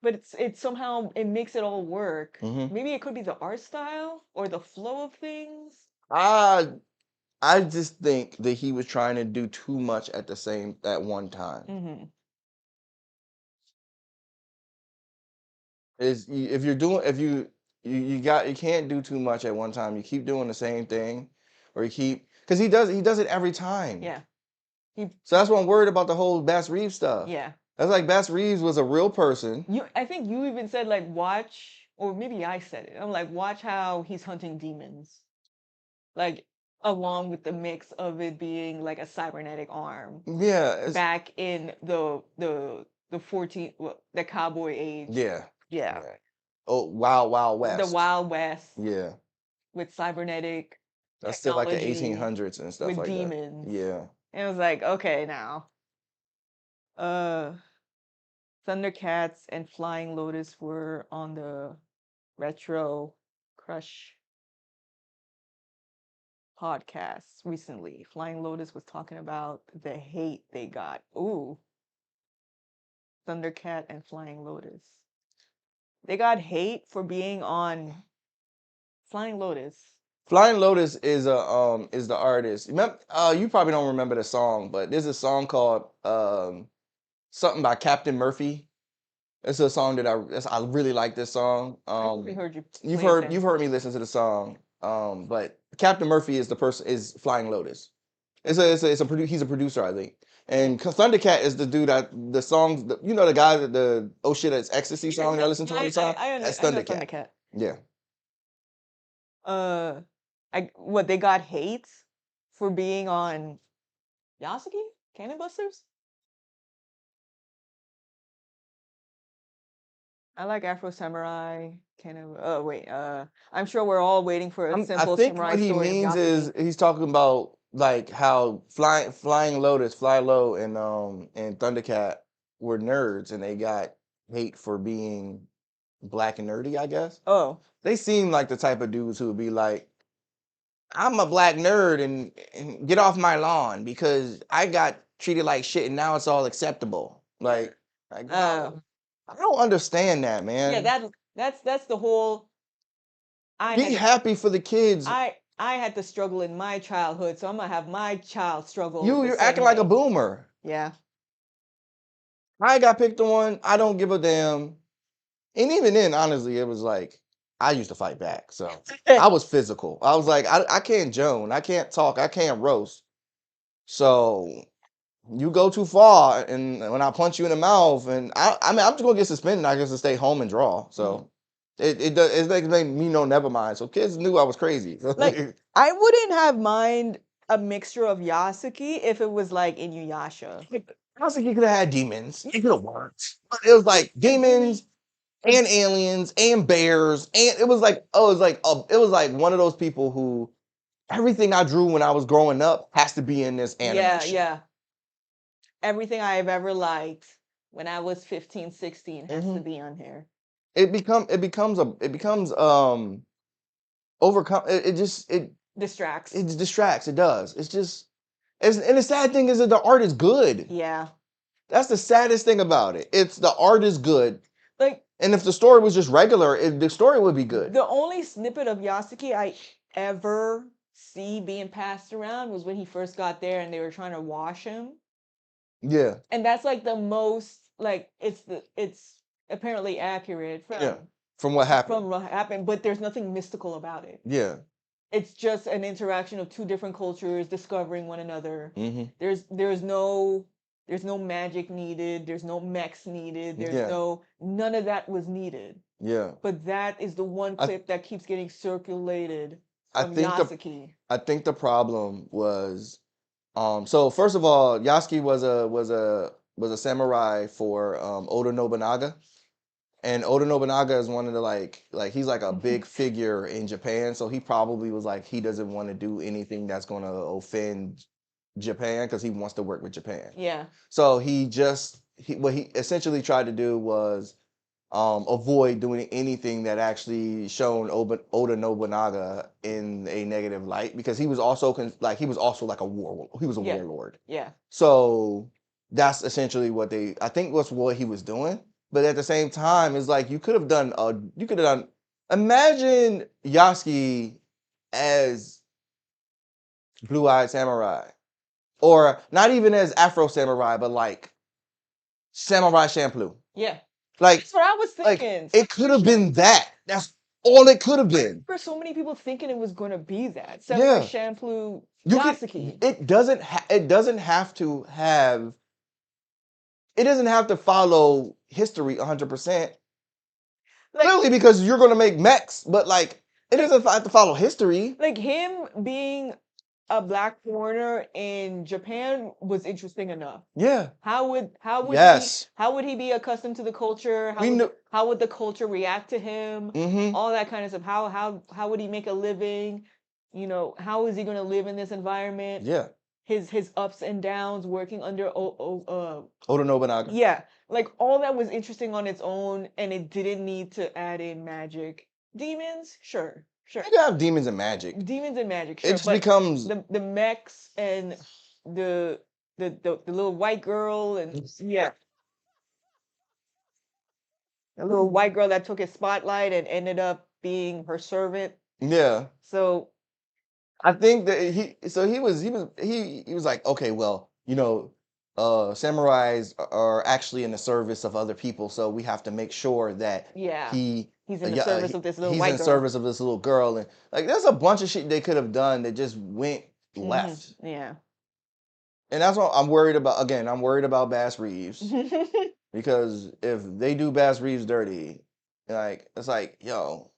but it's somehow it makes it all work. Mhm. Maybe it could be the art style or the flow of things. I just think that he was trying to do too much at one time. Mm-hmm. If you're doing if you can't do too much at one time. You keep doing the same thing, or because he does it every time. Yeah. He, So that's why I'm worried about the whole Bass Reeves stuff. yeah. That's like Bass Reeves was a real person. I think you even said like watch, or maybe I said it. I'm like, watch how he's hunting demons. Like along with the mix of it being like a cybernetic arm. Yeah, Back in the 14 well, the cowboy age. yeah. Yeah. Oh, Wild West. The Wild West Yeah, with cybernetic that's still like the technology 1800s and stuff with like demons. that. Yeah. And it was like, okay, now. Thundercats and Flying Lotus were on the Retro Crush podcast recently. Flying Lotus was talking about the hate they got. Ooh. Thundercat and Flying Lotus. They got hate for being on Flying Lotus. Flying Lotus is the artist. Remember, you probably don't remember the song, but there's a song called something by Captain Murphy. It's a song that I really like this song. I probably heard you. You've play it heard me listen to the song. But Captain Murphy is is Flying Lotus. He's a producer, I think. And Thundercat is the dude the songs you know the guy that the oh shit it's ecstasy song that I listen to all the time. That's I know Thundercat. Thundercat. Yeah. What they got hate for being on Yasuki Cannon Busters. I like Afro Samurai. Cannon. Oh wait. I'm sure we're all waiting for a I simple think samurai what he story means of is Yasuki. he's talking about like how Flying Lotus, Fly Low, and Thundercat were nerds and they got hate for being black and nerdy, I guess. Oh. They seem like the type of dudes who would be like, I'm a black nerd and get off my lawn because I got treated like shit and now it's all acceptable. Like wow, I don't understand that, man. Yeah, that's the whole. Be happy for the kids. I had to struggle in my childhood, so I'm gonna have my child struggle. You're acting like a boomer. Yeah. I got picked on. I don't give a damn. And even then, honestly, it was like I used to fight back. So I was physical. I was like, I can't joan. I can't talk. I can't roast. So you go too far, and when I punch you in the mouth, and I mean, I'm just gonna get suspended. I guess to stay home and draw. So it makes me know never mind. So kids knew I was crazy. Like I wouldn't have mind a mixture of Yasuki if it was like Inuyasha. Yasuki could have had demons. It could have worked. But it was like demons and aliens and bears, and it was like it was like one of those people who everything I drew when I was growing up has to be in this animation. Yeah. Everything I have ever liked when I was 15, 16 has to be on here. It becomes overcome. It distracts. It distracts. It does. And the sad thing is that the art is good. Yeah. That's the saddest thing about it. It's the art is good. Like, and if the story was just regular, the story would be good. The only snippet of Yasuki I ever see being passed around was when he first got there and they were trying to wash him. Yeah. And that's like the most like it's apparently accurate from what happened. But there's nothing mystical about it. Yeah. It's just an interaction of two different cultures discovering one another. Mm-hmm. There's no magic needed. There's no mechs needed. None of that was needed. Yeah. But that is the one clip that keeps getting circulated from Yasuki. I think the problem was, so first of all, Yasuki was a samurai for Oda Nobunaga. And Oda Nobunaga is one of the like he's like a big figure in Japan, so he probably was like he doesn't want to do anything that's going to offend Japan because he wants to work with Japan. Yeah. So what he essentially tried to do was avoid doing anything that actually shown Oda Nobunaga in a negative light because he was also like a warlord. Yeah. So that's essentially what he was doing. but at the same time, it's like you could have done. Imagine Yasuke as Blue-Eyed Samurai, or not even as Afro Samurai, but like Samurai Champloo. Yeah. Like, That's what I was like thinking. it could have been that. That's all it could have been. For so many people thinking it was going to be that. Samurai Yeah. Champloo You Yasuke. can. It doesn't. It doesn't have to have. It doesn't have to follow history 100%. Like, Clearly, because you're going to make mechs, but like it doesn't have to follow history. like him being a black foreigner in Japan was interesting enough. Yeah. How would Yes. how would he be accustomed to the culture? How would the culture react to him? Mm-hmm. All that kind of stuff. How would he make a living? You know, how is he going to live in this environment? Yeah. His ups and downs working under Oda Nobunaga. yeah, like all that was interesting on its own, and it didn't need to add in magic. Demons, sure. You can have demons and magic. Demons and magic, It sure. just But becomes the mechs and the little white girl and yeah, the little white girl that took his spotlight and ended up being her servant. yeah. So I think that he was like, okay, well, samurais are actually in the service of other people, so we have to make sure that yeah, he's he's in the service of this little white girl. service of this little girl, and like there's a bunch of shit they could have done that just went left. Yeah. And that's what I'm worried about. Again, I'm worried about Bass Reeves because if they do Bass Reeves dirty, like it's like, yo,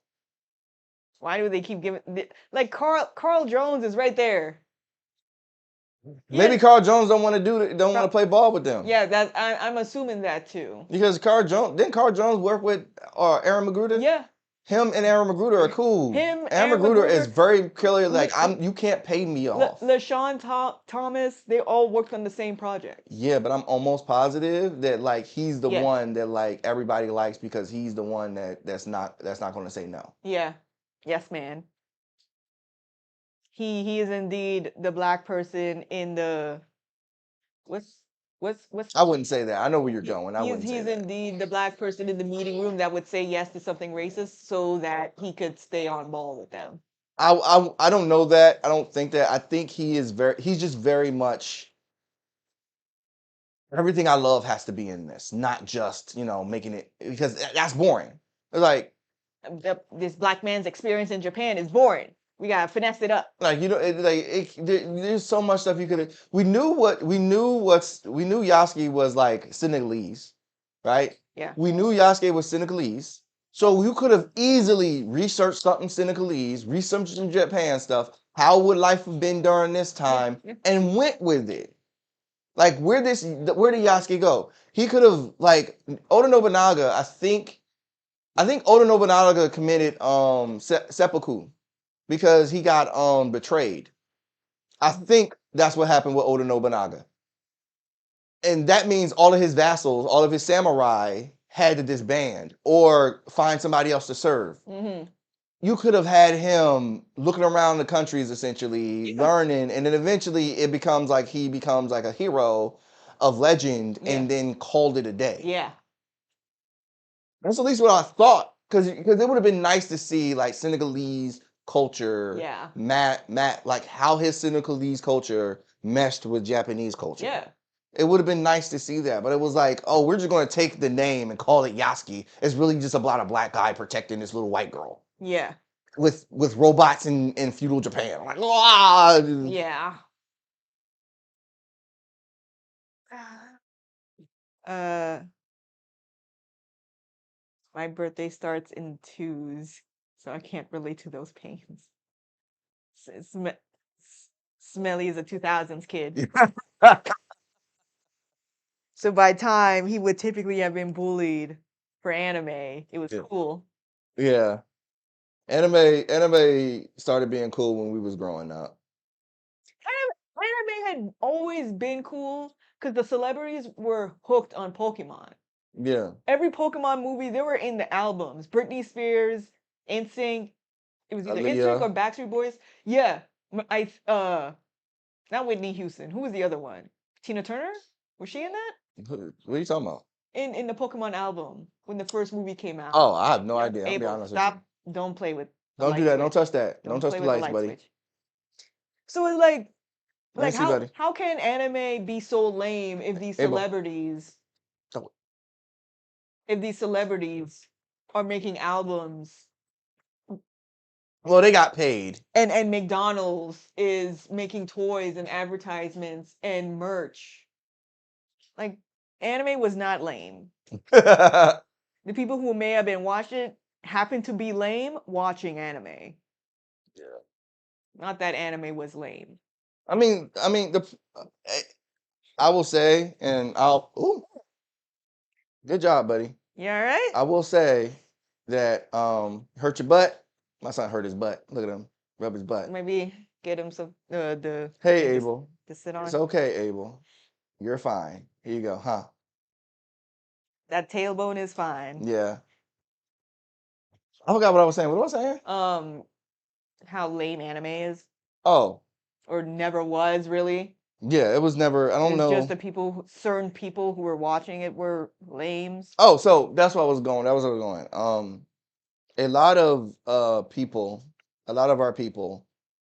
why do they keep giving like Carl Jones is right there. maybe Carl Jones don't want to play ball with them. Yeah, that I'm assuming that too. Because Carl Jones work with Aaron Magruder? Yeah. Him and Aaron Magruder are cool. Aaron Magruder is very clearly like, you can't pay me off. LaShawn Thomas, they all worked on the same project. Yeah, but I'm almost positive that like he's the one that like everybody likes because he's the one that's not going to say no. Yeah. Yes, man. He is indeed the black person in the what's I wouldn't say that. I know where you're going. He's indeed the black person in the meeting room that would say yes to something racist so that he could stay on ball with them. I don't know that. I don't think that. I think he's just very much everything I love has to be in this, not just, making it because that's boring. It's like this black man's experience in Japan is boring. We gotta finesse it up. Like there's so much stuff you could. We knew Yasuke was like Senegalese, right? Yeah. We knew Yasuke was Senegalese, so you could have easily researched something Senegalese, researched some Japan stuff. How would life have been during this time? Yeah. And went with it. Like where did Yasuke go? He could have like Oda Nobunaga. I think Oda Nobunaga committed seppuku. Because he got betrayed. I think that's what happened with Oda Nobunaga. And that means all of his vassals, all of his samurai had to disband or find somebody else to serve. Mm-hmm. You could have had him looking around the countries essentially, learning, and then eventually he becomes like a hero of legend and then called it a day. Yeah. That's at least what I thought. Because it would have been nice to see like Senegalese culture, like how his Senegalese culture meshed with Japanese culture. Yeah. It would have been nice to see that, but it was like, oh, we're just going to take the name and call it Yasuke. It's really just about a black guy protecting this little white girl. Yeah. With robots in feudal Japan. I'm like, ah. Yeah. My birthday starts in 2s, so I can't relate to those pains. Smelly is a 2000s kid. So by time he would typically have been bullied for anime, it was cool. Yeah. Anime started being cool when we was growing up. Anime had always been cool because the celebrities were hooked on Pokemon. Yeah. Every Pokemon movie, they were in the albums. Britney Spears, NSYNC. It was either NSYNC or Backstreet Boys. Yeah. Not Whitney Houston. Who was the other one? Tina Turner? Was she in that? What are you talking about? in the Pokemon album when the first movie came out. Oh, I have no Yeah, idea. I'll be Abel, honest with you. stop! Don't play with the Don't do light that. Don't switch. touch that. Don't touch play the with the lights, light buddy. switch. So it's like Let me see, buddy. how can anime be so lame if Abel. Oh, these celebrities are making albums well, they got paid. and McDonald's is making toys and advertisements and merch. Like anime was not lame. I The people who may have been watching it happen to be lame watching anime. Yeah. Not that anime was lame. mean, I will say, and ooh, good job, buddy. You all right? I will say that hurt your butt. My son hurt his butt. Look at him, rub his butt. Maybe get him some the Hey, thing Abel. to sit on. It's okay, Abel. You're fine. Here you go, huh? That tailbone is fine. Yeah. I forgot what I was saying. What was I saying? How lame anime is, Oh, or never was really. yeah. It was never. I don't It's know. just certain people who were watching it were lames. Oh, so that's what I was going. That was where I was going. A lot of people, a lot of our people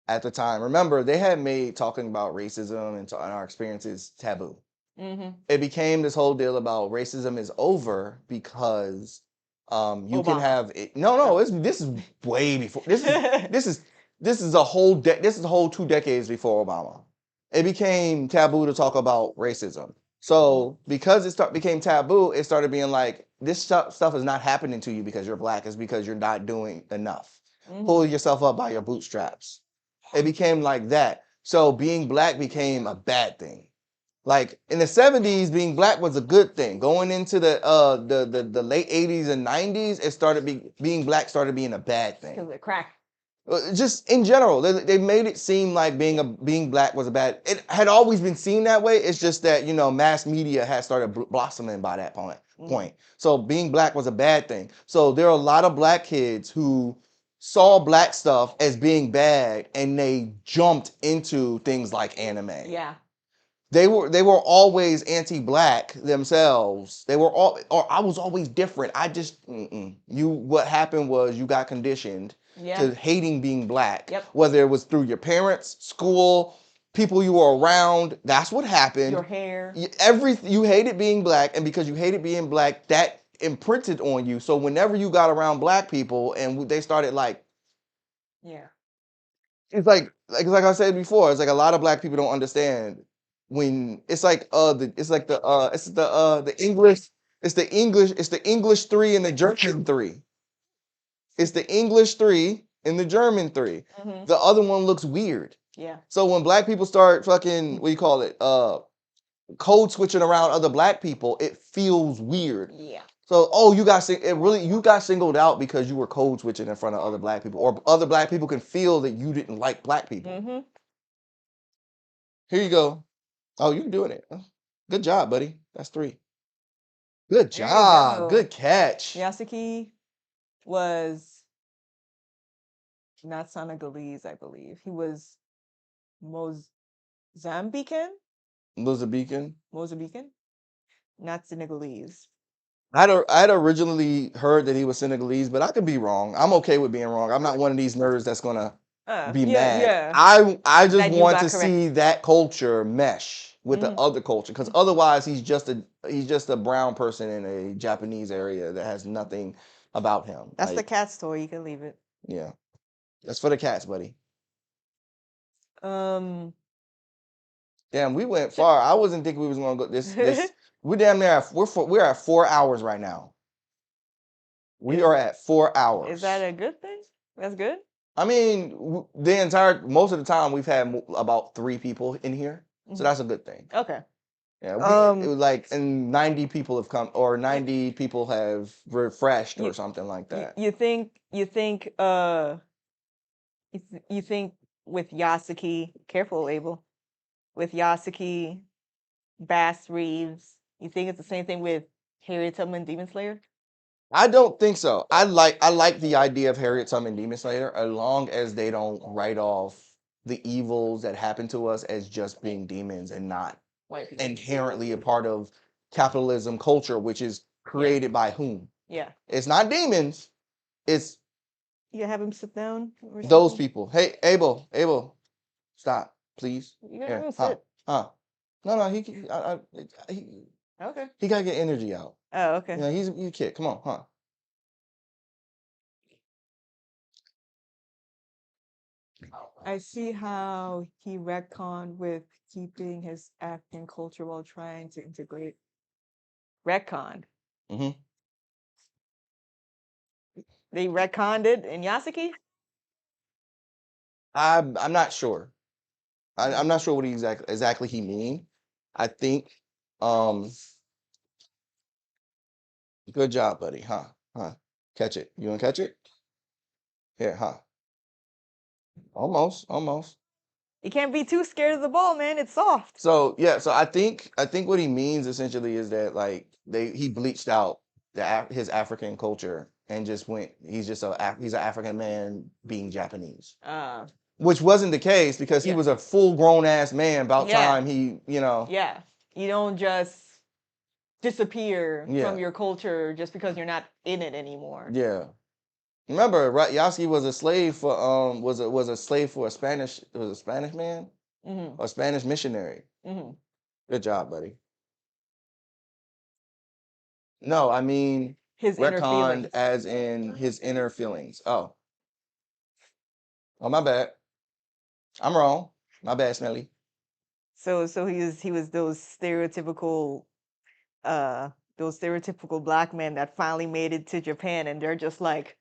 at the time, remember they had made talking about racism and our experiences taboo. Mm-hmm. It became this whole deal about racism is over because you can Obama. have it. No, this is way before. This is a whole this is a whole 2 decades before Obama. It became taboo to talk about racism. So because became taboo, it started being like this stuff is not happening to you because you're black. It's because you're not doing enough. Mhm. Pull yourself up by your bootstraps. It became like that. So being black became a bad thing. Like in the 70s, being black was a good thing. Going into the late 80s and 90s, it started being black started being a bad thing. Because of crack. Just in general, they made it seem like being black was a bad. It had always been seen that way. It's just that mass media had started blossoming by that point. So being black was a bad thing. So there are a lot of black kids who saw black stuff as being bad, and they jumped into things like anime. Yeah. They were always anti-black themselves. They were all, or I was always different. I just what happened was you got conditioned to hating being black. Yep. Whether it was through your parents, school, people you were around. That's what happened. Your hair. You hated being black, and because you hated being black, that imprinted on you. So whenever you got around black people and they started it's like I said before, it's like a lot of black people don't understand when it's like the English 3 and the German 3. It's the English 3 and the German 3. Mhm. The other one looks weird. Yeah. So when black people start fucking what do you call it? Code switching around other black people, it feels weird. Yeah. So, you got singled out because you were code switching in front of other black people, or other black people can feel that you didn't like black people. Mm-hmm. Here you go. Oh, you're doing it. Good job, buddy. That's 3. Good There you job. go. Good catch. Yasuki was not Senegalese, I believe. He was Mozambican? Mozambican. Not Senegalese. I had originally heard that he was Senegalese, but I could be wrong. I'm okay with being wrong. I'm not one of these nerds that's gonna be mad. Yeah. I just That you want got to correct. see that culture mesh with the other culture, because otherwise he's just a brown person in a Japanese area that has nothing about him. That's the cat story. You can leave it. Yeah, that's for the cats, buddy. Damn, we went far. I wasn't thinking we was gonna go this. We're damn near we're at 4 hours right now. We are at 4 hours. Is that a good thing? That's good. I mean, most of the time we've had about 3 people in here, so that's a good thing. Okay. Yeah, it was like, and 90 people have come, or 90 people have refreshed, or something like that. You think with Yasuki, careful, Abel, with Yasuki, Bass Reeves, you think it's the same thing with Harriet Tubman, Demon Slayer? I don't think so. I like the idea of Harriet Tubman Demon Slayer, as long as they don't write off the evils that happen to us as just being demons and not inherently a part of capitalism culture, which is created by whom? Yeah. It's not demons. It's You have him sit down or those something? people. Hey, Abel, stop, please. You gotta Here, have him huh, sit. huh. No, Okay. he gotta get energy out. Oh, okay. Yeah, he's a kid. Come on, huh? I see how he retconned with keeping his African culture while trying to integrate. Retconned. Mm-hmm. They retconned it in Yasuki? I'm not sure. I'm Mm. not sure what he exactly he mean. I think, um, good job, buddy. Huh? Catch it. You wanna catch it? Here, huh? Almost. You can't be too scared of the ball, man. It's soft. So yeah, so I think what he means essentially is that like he bleached out his African culture and just went. He's just he's an African man being Japanese, which wasn't the case because he Yeah. was a full grown ass man. About Yeah. time he, Yeah. You don't just disappear Yeah. from your culture just because you're not in it anymore. Yeah. Remember, right? Yasuki was a slave for was a slave for a Spanish man Mm-hmm. or a Spanish missionary. Mm-hmm. Good job, buddy. No, I mean His inner retconned feelings. as in his inner feelings. Oh, my bad. I'm wrong. My bad, Smelly. So he was those stereotypical black men that finally made it to Japan and they're just like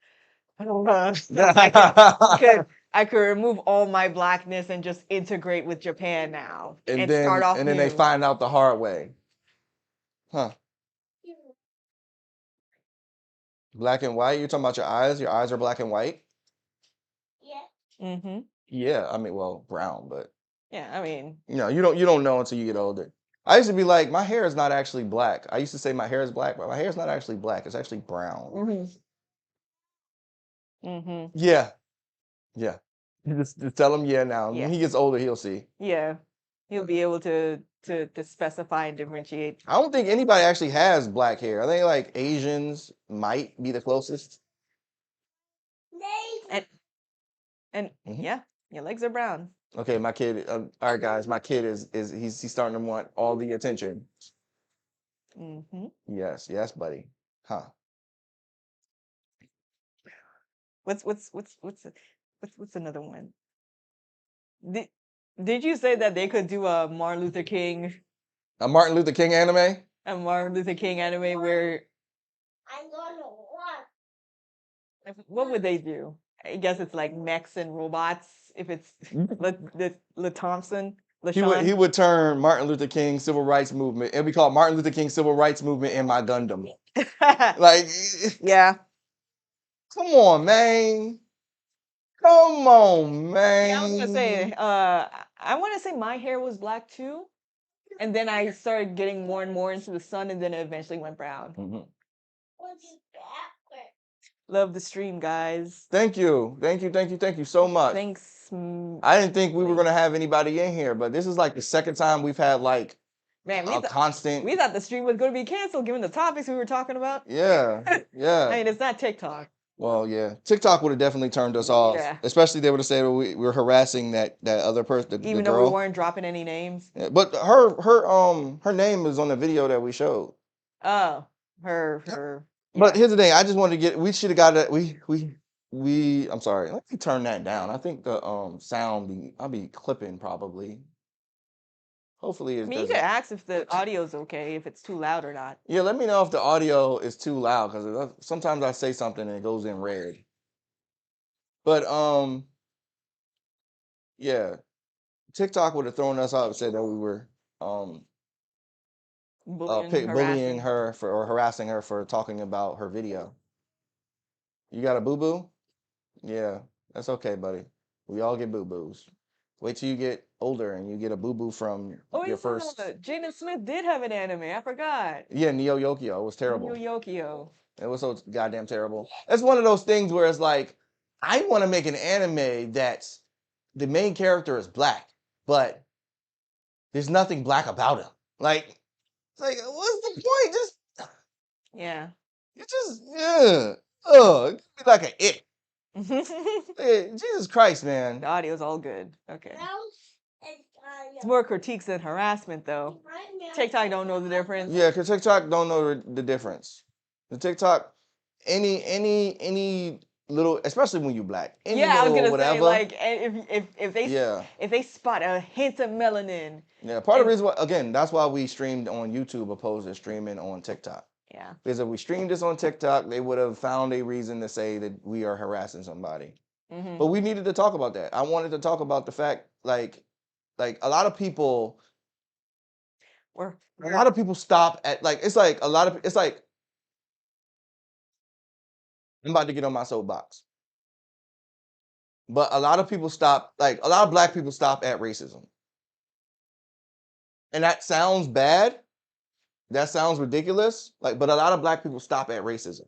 I could remove all my blackness and just integrate with Japan now and start off and then they new. find out the hard way. Huh. Black and white? You're talking about your eyes? Your eyes are black and white? Mm-hmm. Yeah, I mean, well, brown, but Yeah, I mean, you don't know until you get older. I used to be like, my hair is not actually black. I used to say my hair is black, but my hair is not actually black. It's actually brown. mm-hmm. Yeah. You just tell him yeah now. Yeah. When he gets older, he'll see. Yeah, he'll be able to specify and differentiate. I don't think anybody actually has black hair. I think like Asians might be the closest. And Mhm. yeah, your legs are brown. Okay, my kid. All right, guys, my kid is he's starting to want all the attention. Mm-hmm. Yes, buddy. Huh? What's another one? Did you say that they could do a Martin Luther King Anime? anime where what would they do? I guess it's like mechs and robots. If it's Le Thompson, He LaShawn. would turn Martin Luther King Civil Rights Movement. It'd be called Martin Luther King Civil Rights Movement in my Gundam. Like, yeah. come on, man. Come on, man. Yeah, I was gonna say, I want to say my hair was black too, and then I started getting more and more into the sun, and then it eventually went brown. Mhm. Love the stream, guys. Thank you so much. Thanks. I didn't think we were gonna have anybody in here, but this is like the second time we've had like Man, constant. we thought the stream was going to be canceled given the topics we were talking about. Yeah. I mean, it's not TikTok. Well, yeah, TikTok would have definitely turned us off. Yeah. Especially they would have said we were harassing that other person, Even the though girl. we weren't dropping any names. Yeah, but her name is on the video that we showed. Oh, her. But here's the thing. I just wanted to we should have got it. I'm sorry. Let me turn that down. I think the sound I'll be clipping probably. Hopefully I it mean, you doesn't. could ask if the audio's okay, if it's too loud or not. Yeah, let me know if the audio is too loud because sometimes I say something and it goes in red. But yeah, TikTok would have thrown us out and said that we were bullying her or harassing her for talking about her video. You got a boo-boo? Yeah, that's okay, buddy. We all get boo-boos. Wait till you get older and you get a boo-boo from your first. Jaden Smith did have an anime. I forgot. Yeah, Neo Yokio. It was terrible. Neo Yokio. It was so goddamn terrible. That's one of those things where it's like, I want to make an anime that's the main character is black, but there's nothing black about him. Like, It's like, what's the point? Just Yeah. you just it'd be like an ick. The Hey, Jesus Christ, man. audio's all good. Okay. It's more critiques than harassment, though. TikTok don't know the difference. Yeah, because TikTok don't know the difference. The TikTok, any little, especially when you black, any Yeah, I was little gonna say, whatever. like, Yeah, if they spot a hint of melanin, yeah. Part of and the reason why, again, that's why we streamed on YouTube opposed to streaming on TikTok. yeah, Because if we streamed this on TikTok, they would have found a reason to say that we are harassing somebody. But we needed to talk about that. I wanted to talk about the fact, like a lot of people, we're a lot of people stop at like it's like a lot of it's like I'm about to get on my soapbox. But a lot of people stop, like a lot of black people stop at racism. And that sounds bad. That sounds ridiculous. Like, but a lot of black people stop at racism.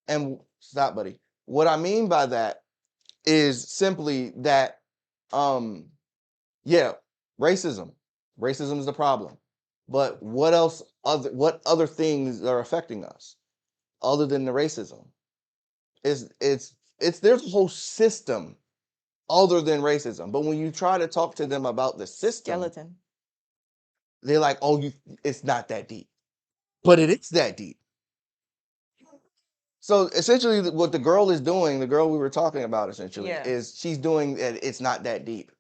And stop, buddy. What I mean by that is simply that, yeah, racism. Racism is the problem. But what other things are affecting us other than the racism? It's there's a whole system other than racism. But when you try to talk to them about the system, skeleton. they're like, "Oh, it's not that deep," but it is that deep. So essentially, what the girl is doing, the girl we were talking about, essentially, Yeah. is she's doing it. It's not that deep.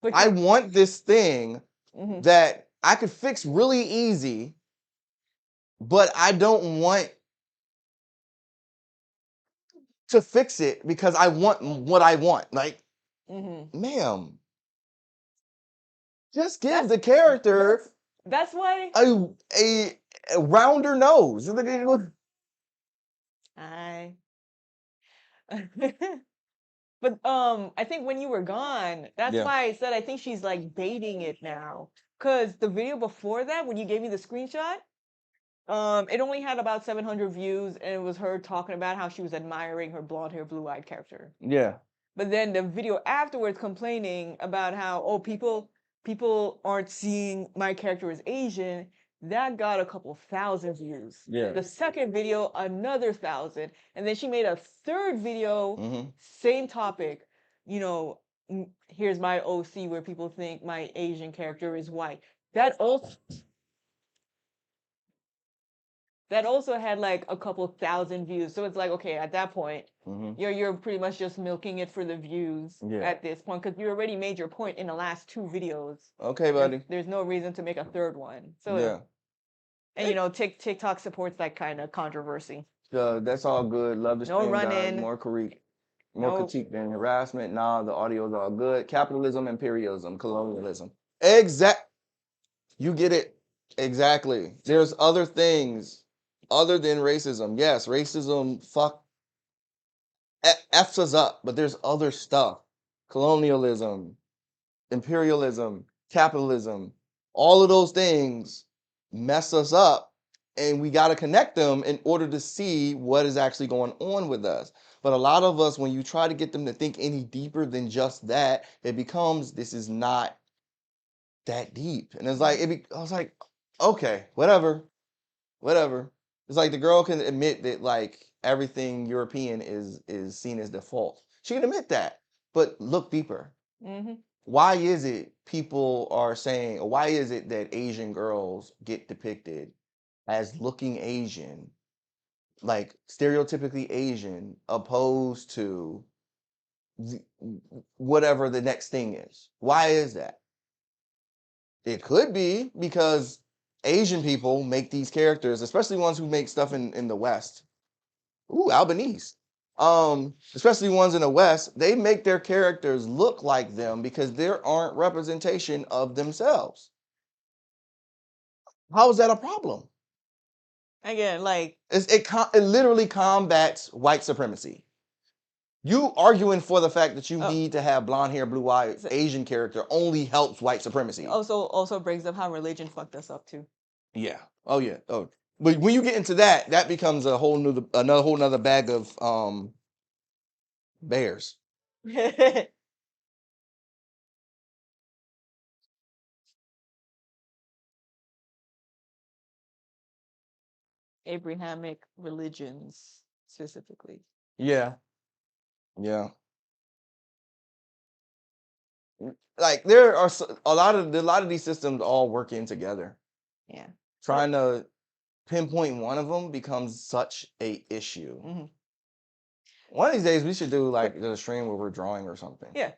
But I want this thing Mhm. that I could fix really easy, but I don't want to fix it because I want what I want. Like, ma'am, just give the character That's why a rounder nose. I. But I think when you were gone, that's Yeah. why I said I think she's like baiting it now. Cause the video before that, when you gave me the screenshot, it only had about 700 views, and it was her talking about how she was admiring her blonde hair, blue eyed character. Yeah. But then the video afterwards complaining about how, oh, people aren't seeing my character as Asian, that got a couple thousand views. Yeah. The second video, another 1,000. And then she made a third video, same topic, you know, here's my OC where people think my Asian character is white. That also had like a couple thousand views. So it's like, okay, at that point, you're pretty much just milking it for the views at this point, because you already made your point in the last 2 videos. Okay, buddy. There's no reason to make a third one. So Yeah. and you know, TikTok supports that kind of controversy. That's all good. Love the No stream, guys. run-in. More critique No. than harassment. Nah, the audio's all good. Capitalism, imperialism, colonialism. Exact. You get it. Exactly. There's other things other than racism. Yes, racism F's us up, but there's other stuff. Colonialism, imperialism, capitalism, all of those things mess us up, and we got to connect them in order to see what is actually going on with us. But a lot of us, when you try to get them to think any deeper than just that, it becomes this is not that deep. And it's like I was like, okay, whatever. It's like the girl can admit that like everything European is seen as default. She can admit that, but look deeper. Why is it people are saying, or why is it that Asian girls get depicted as looking Asian, like stereotypically Asian, opposed to whatever the next thing is? Why is that? It could be because Asian people make these characters, especially ones who make stuff in the West. Ooh, Albanese. Especially ones in the West, they make their characters look like them because there aren't representation of themselves. How is that a problem? Again, like It literally combats white supremacy. You arguing for the fact that you need to have blonde hair, blue eyed Asian character only helps white supremacy. also brings up how religion fucked us up too. Yeah. Oh yeah. Oh, but when you get into that, that becomes a whole nother bag of bears. Abrahamic religions specifically. Yeah. Yeah. Like there are a lot of these systems all working together. Yeah. Trying to pinpoint one of them becomes such a issue. Mhm. One of these days we should do like a stream where we're drawing or something. Yeah.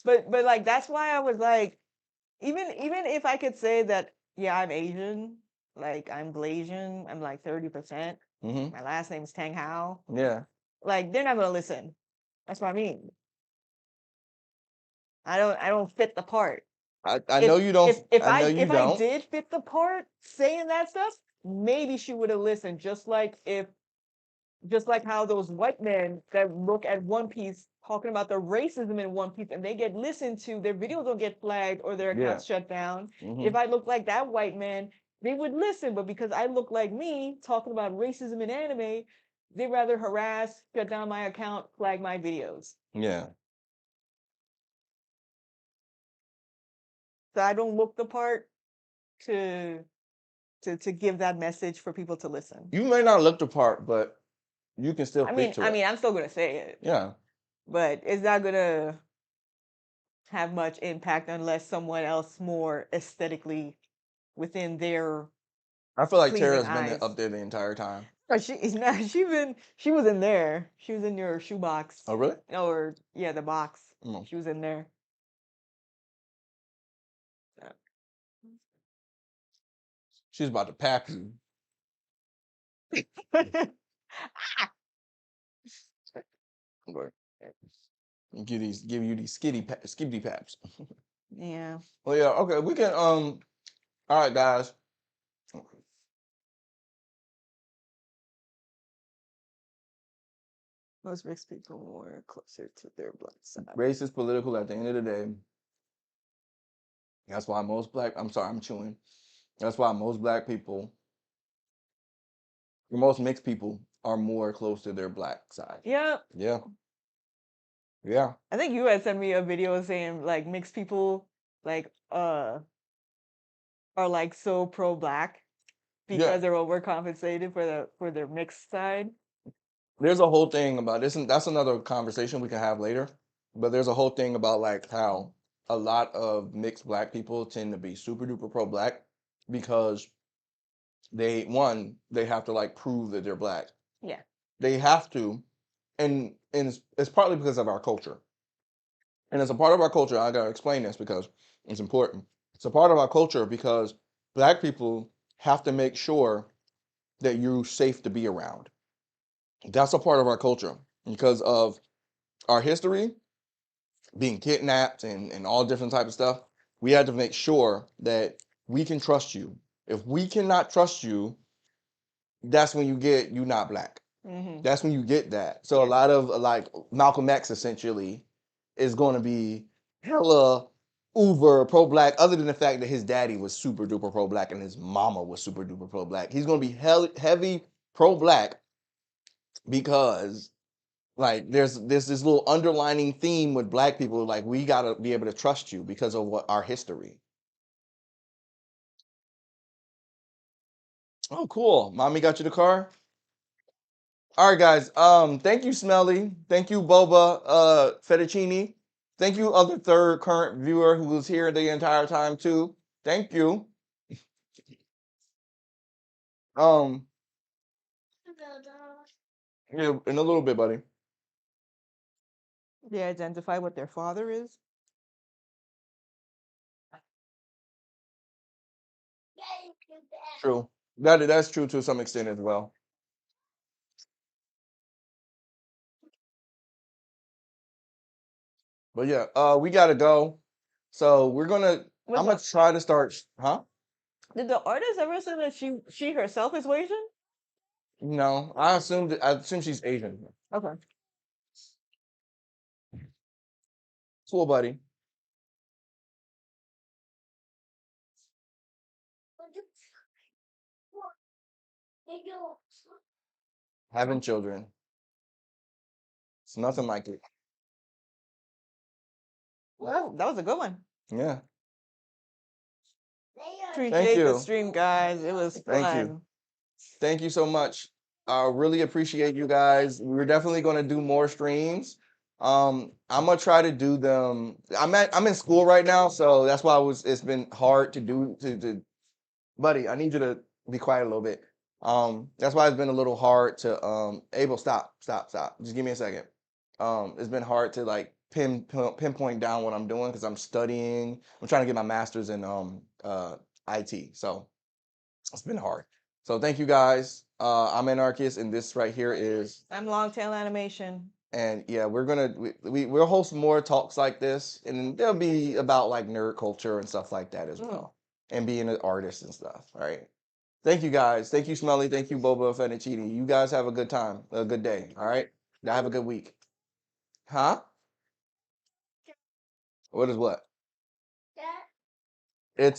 But like that's why I was like, even if I could say that, yeah, I'm Asian, like I'm Blasian, I'm like 30%. Mm-hmm. My last name's Tang Hao. Yeah. Like they're not gonna listen. That's what I mean. I don't fit the part. I know you don't. I know you If I don't. did fit the part saying that stuff, maybe she would have listened. Just like how those white men that look at One Piece talking about the racism in One Piece and they get listened to, their videos don't get flagged or their accounts shut down. Mhm. If I look like that white man, they would listen. But because I look like me talking about racism in anime, they rather harass, shut down my account, flag my videos. Yeah. So I don't look the part to give that message for people to listen. You may not look the part, but you can still speak to it. I'm still gonna say it. Yeah. But it's not gonna have much impact unless someone else more aesthetically within their I feel like pleasing Tara's been eyes. up there the entire time. She was in there. She was in your shoebox. Oh, really? Or yeah, the box. Mm. She was in there. She's about to pap you. Give you these skitty paps. Yeah. Well, yeah. Okay, we can. All right, guys. Most mixed people more closer to their black side. Race is political at the end of the day. That's why most black. I'm sorry, I'm chewing. That's why most black people, most mixed people, are more close to their black side. Yeah. Yeah. Yeah. I think you had sent me a video saying like mixed people like are like so pro black because Yeah. they're overcompensated for their mixed side. There's a whole thing about this, and that's another conversation we can have later. But there's a whole thing about like how a lot of mixed black people tend to be super duper pro black because they have to like prove that they're black. Yeah. They have to, and it's partly because of our culture. And as a part of our culture, I gotta explain this because it's important. It's a part of our culture because black people have to make sure that you're safe to be around. That's a part of our culture because of our history, being kidnapped and all different types of stuff. We had to make sure that we can trust you. If we cannot trust you, that's when you not black. Mm-hmm. That's when you get that. So a lot of like Malcolm X essentially is going to be hella uber pro black, other than the fact that his daddy was super duper pro black and his mama was super duper pro black. He's going to be heavy pro black because like there's this little underlining theme with black people, like we got to be able to trust you because of what our history. Oh, cool. Mommy got you the car? All right, guys. Thank you, Smelly. Thank you, Boba, Fettuccine. Thank you, other third current viewer who was here the entire time too. Thank you. Um, yeah, in a little bit, buddy. They identify what their father is. True. That's true to some extent as well. But yeah, we gotta go. So I'm gonna try to start, huh? Did the artist ever say that she herself is Asian? No, I assume she's Asian. Okay. Cool, buddy. Having children. It's nothing like it. Well, that was a good one. Yeah. Appreciate the you. stream, guys. It was Thank fun. you. Thank you so much. I really appreciate you guys. We're definitely going to do more streams. I'm gonna try to do them. I'm in school right now, so that's why it's been hard to do to buddy, I need you to be quiet a little bit. That's why it's been a little hard to Abel, stop. Just give me a second. It's been hard to like pinpoint down what I'm doing because I'm studying. I'm trying to get my master's in IT. So it's been hard. So thank you guys. I'm Anarchist, and this right here is I'm Longtail Animation. and yeah, we'll host more talks like this, and they'll be about like nerd culture and stuff like that as well, and being an artist and stuff. All right. Thank you guys. Thank you, Smelly. Thank you, Boba Fettuccine. You guys have a good time, a good day. All right. Y'all have a good week. Huh? What is what? It's